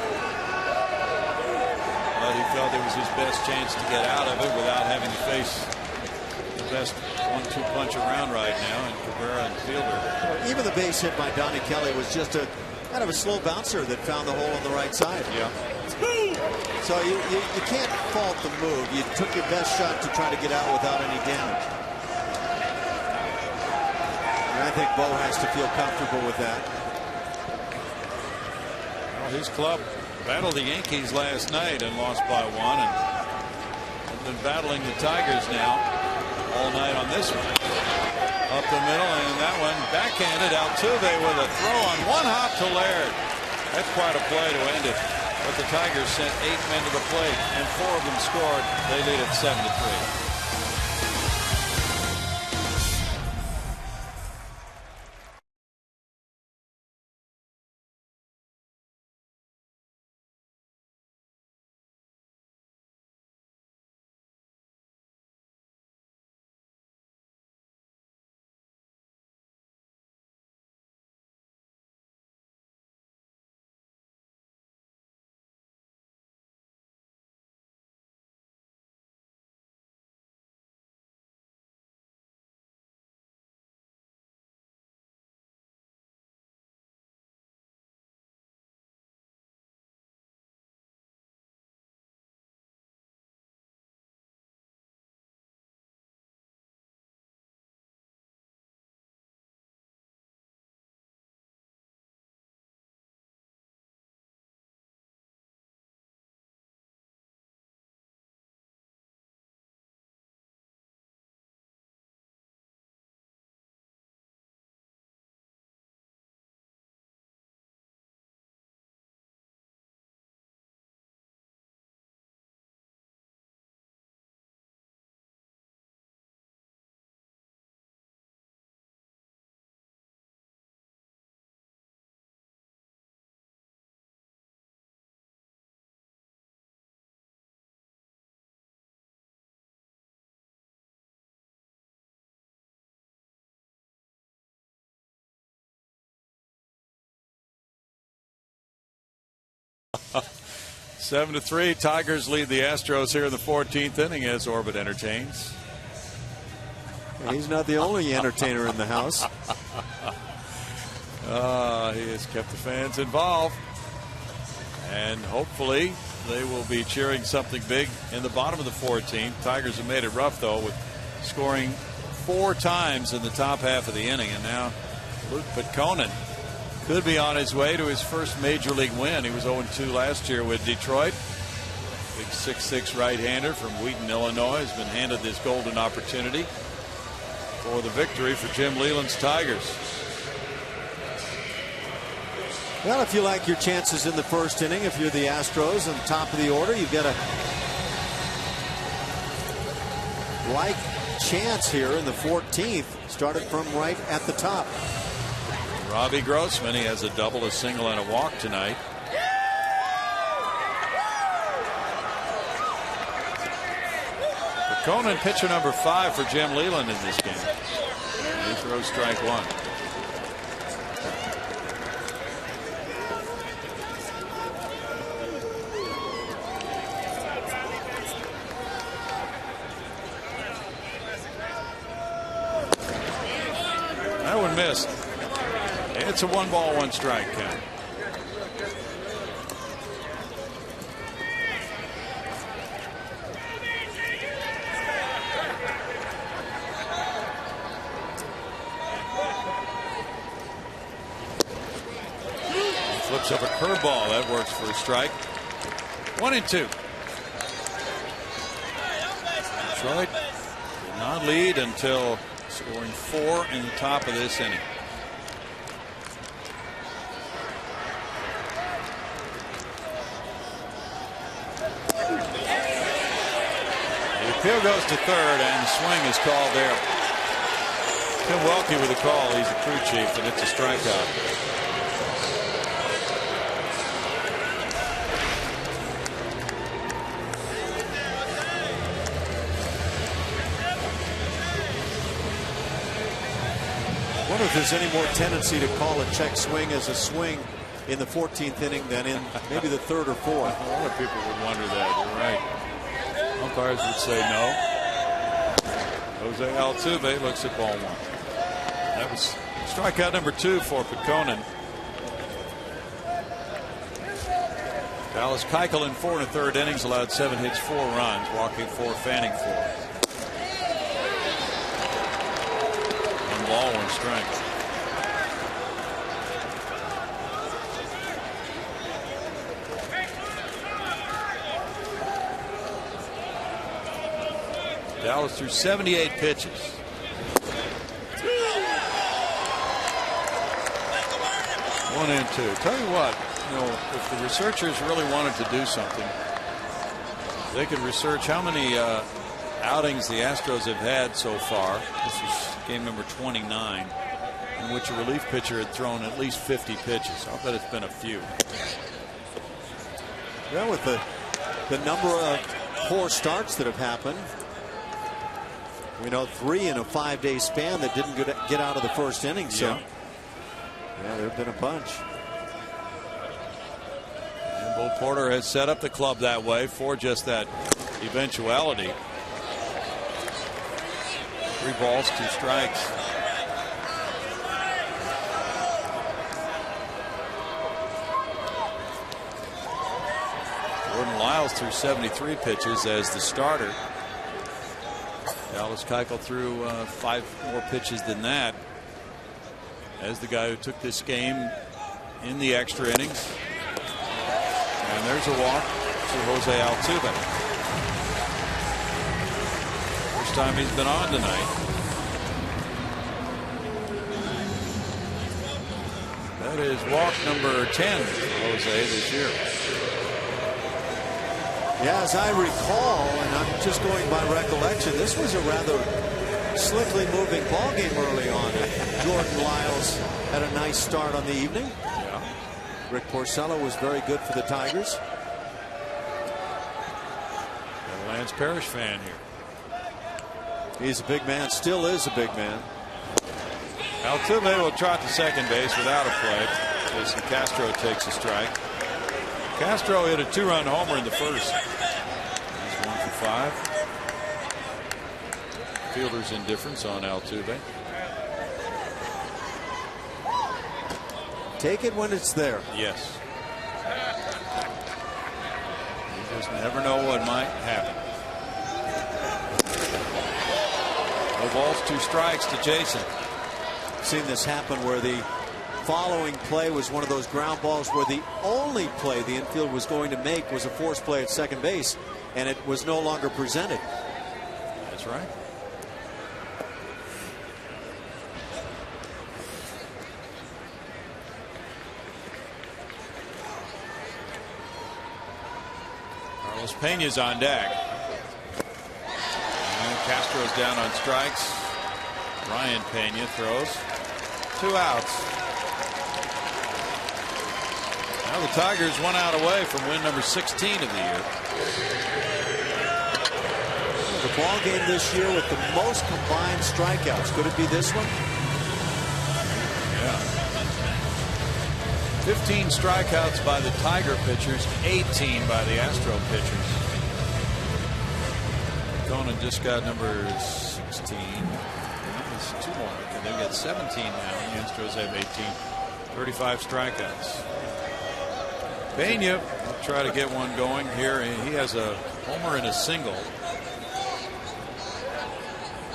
But he felt it was his best chance to get out of it without having to face the best 1-2 punch around right now in Cabrera and Fielder. Well, even the base hit by Donnie Kelly was just a kind of a slow bouncer that found the hole on the right side. Yeah. So you can't fault the move. You took your best shot to try to get out without any damage. And I think Bo has to feel comfortable with that. Well, his club battled the Yankees last night and lost by 1, and have been battling the Tigers now all night on this one. Up the middle, and that one backhanded. Altuve with a throw on 1 hop to Laird. That's quite a play to end it. But the Tigers sent 8 men to the plate, and 4 of them scored. They lead at 7-3. Seven to 3, Tigers lead the Astros here in the 14th inning as Orbit entertains. He's not the only entertainer in the house. He has kept the fans involved, and hopefully they will be cheering something big in the bottom of the 14th. Tigers have made it rough, though, with scoring 4 times in the top half of the inning. And now Luke Pitkonen could be on his way to his first major league win. He was 0-2 last year with Detroit. Big 6'6" right-hander from Wheaton, Illinois, has been handed this golden opportunity for the victory for Jim Leyland's Tigers. Well, if you like your chances in the first inning, if you're the Astros on top of the order, you've got a like chance here in the 14th. Started from right at the top. Robbie Grossman, he has a double, a single, and a walk tonight. Conan, pitcher number 5 for Jim Leyland in this game. He throws strike 1. That one missed. It's a 1-ball, 1-strike count. Flips up a curveball. That works for a strike. 1-2. Detroit did not lead until scoring 4 in the top of this inning. The appeal goes to third, and the swing is called there. Tim Welke with the call. He's the crew chief, and it's a strikeout. I wonder if there's any more tendency to call a check swing as a swing in the 14th inning than in maybe the 3rd or 4th. A lot of people would wonder that. You're right. Umpires would say no. Jose Altuve looks at ball 1. That was strikeout number 2 for Pitkonen. Dallas Keuchel in 4 1/3 innings allowed 7 hits, 4 runs, walking 4, fanning 4. 1-ball, 1-strike. Dallas threw 78 pitches. One and two. Tell you what, if the researchers really wanted to do something, they could research how many outings the Astros have had so far. This is game number 29, in which a relief pitcher had thrown at least 50 pitches. I'll bet it's been a few. Yeah, with the number of poor starts that have happened. We know 3 in a 5-day span that didn't get out of the first inning. So, yeah, there have been a bunch. And Bull Porter has set up the club that way for just that eventuality. 3 balls, 2 strikes. Jordan Lyles threw 73 pitches as the starter. Dallas Keuchel threw 5 more pitches than that as the guy who took this game in the extra innings. And there's a walk to Jose Altuve. First time he's been on tonight. That is walk number 10 for Jose this year. Yeah, as I recall, and I'm just going by recollection, this was a rather slickly moving ball game early on. Jordan Lyles had a nice start on the evening. Yeah. Rick Porcello was very good for the Tigers. A Lance Parrish fan here. He's a big man, still is a big man. Altuve will trot to second base without a play. Jason Castro takes a strike. Castro hit a 2-run homer in the first. He's 1 for 5. Fielder's indifference on Altuve. Take it when it's there. Yes. Just never know what might happen. No balls, 2 strikes to Jason. Seen this happen where the following play was one of those ground balls where the only play the infield was going to make was a force play at second base, and it was no longer presented. That's right. Carlos Pena's on deck. And Castro's down on strikes. Ryan Pena throws. 2 outs. Now the Tigers 1 out away from win number 16 of the year. The ball game this year with the most combined strikeouts. Could it be this one? Yeah. 15 strikeouts by the Tiger pitchers, 18 by the Astro pitchers. Conan just got number 16. There's 2 more. They've got 17 now. The Astros have 18. 35 strikeouts. Pena will try to get one going here. He has a homer and a single.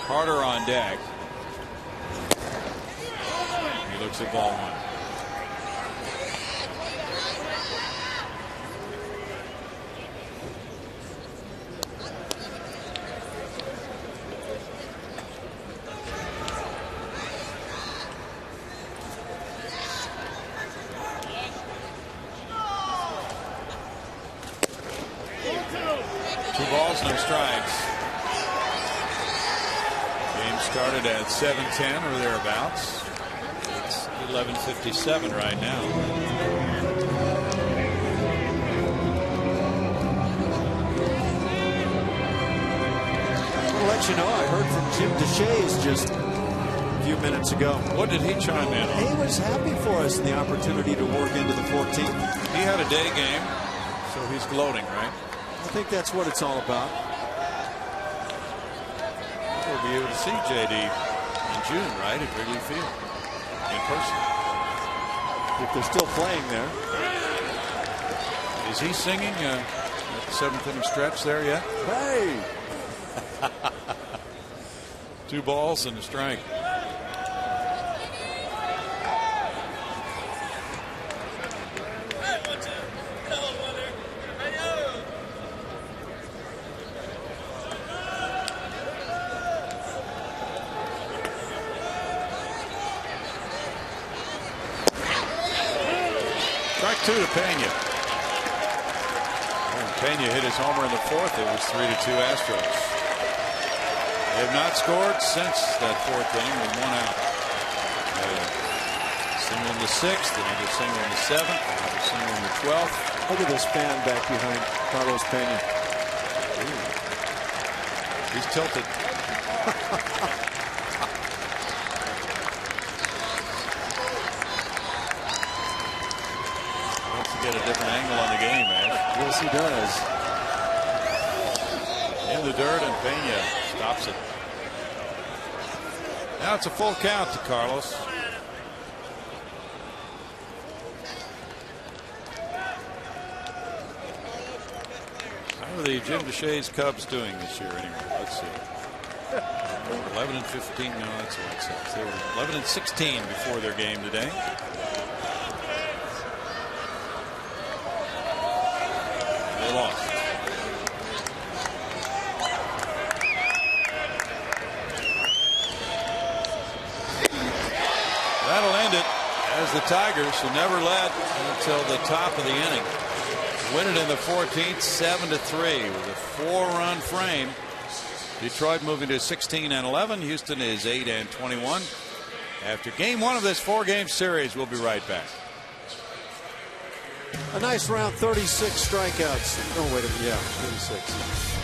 Carter on deck. He looks at ball 1. No strikes. Game started at 7:10 or thereabouts. It's 11:57 right now. I'll let you know, I heard from Jim DeShays just a few minutes ago. What did he chime in on? He was happy for us in the opportunity to work into the 14th. He had a day game, so he's gloating, right? I think that's what it's all about. We'll be able to see JD in June, right, at Wrigley Field in person. If they're still playing there. Is he singing at the 7th inning stretch there yet? Hey! 2 balls and a strike. Strike 2 to Pena. And Pena hit his homer in the 4th. It was 3-2 Astros. They have not scored since that 4th inning with 1 out. Single in the 6th, another single in the 7th, another single in the 12th. Look at this fan back behind Carlos Pena. Ooh. He's tilted. Get a different angle on the game, man. Yes, he does. In the dirt, and Pena stops it. Now it's a full count to Carlos. How are the Jim DeShays Cubs doing this year anyway? Let's see. 11-15. No, that's what it says. They were 11-16 before their game today. They lost. That'll end it, as the Tigers, who never led until the top of the inning, win it in the 14th, 7-3 with a 4-run frame. Detroit moving to 16-11. Houston is 8-21. After game 1 of this 4-game series, we'll be right back. A nice round, 36 strikeouts. Oh, wait a minute. Yeah, 36.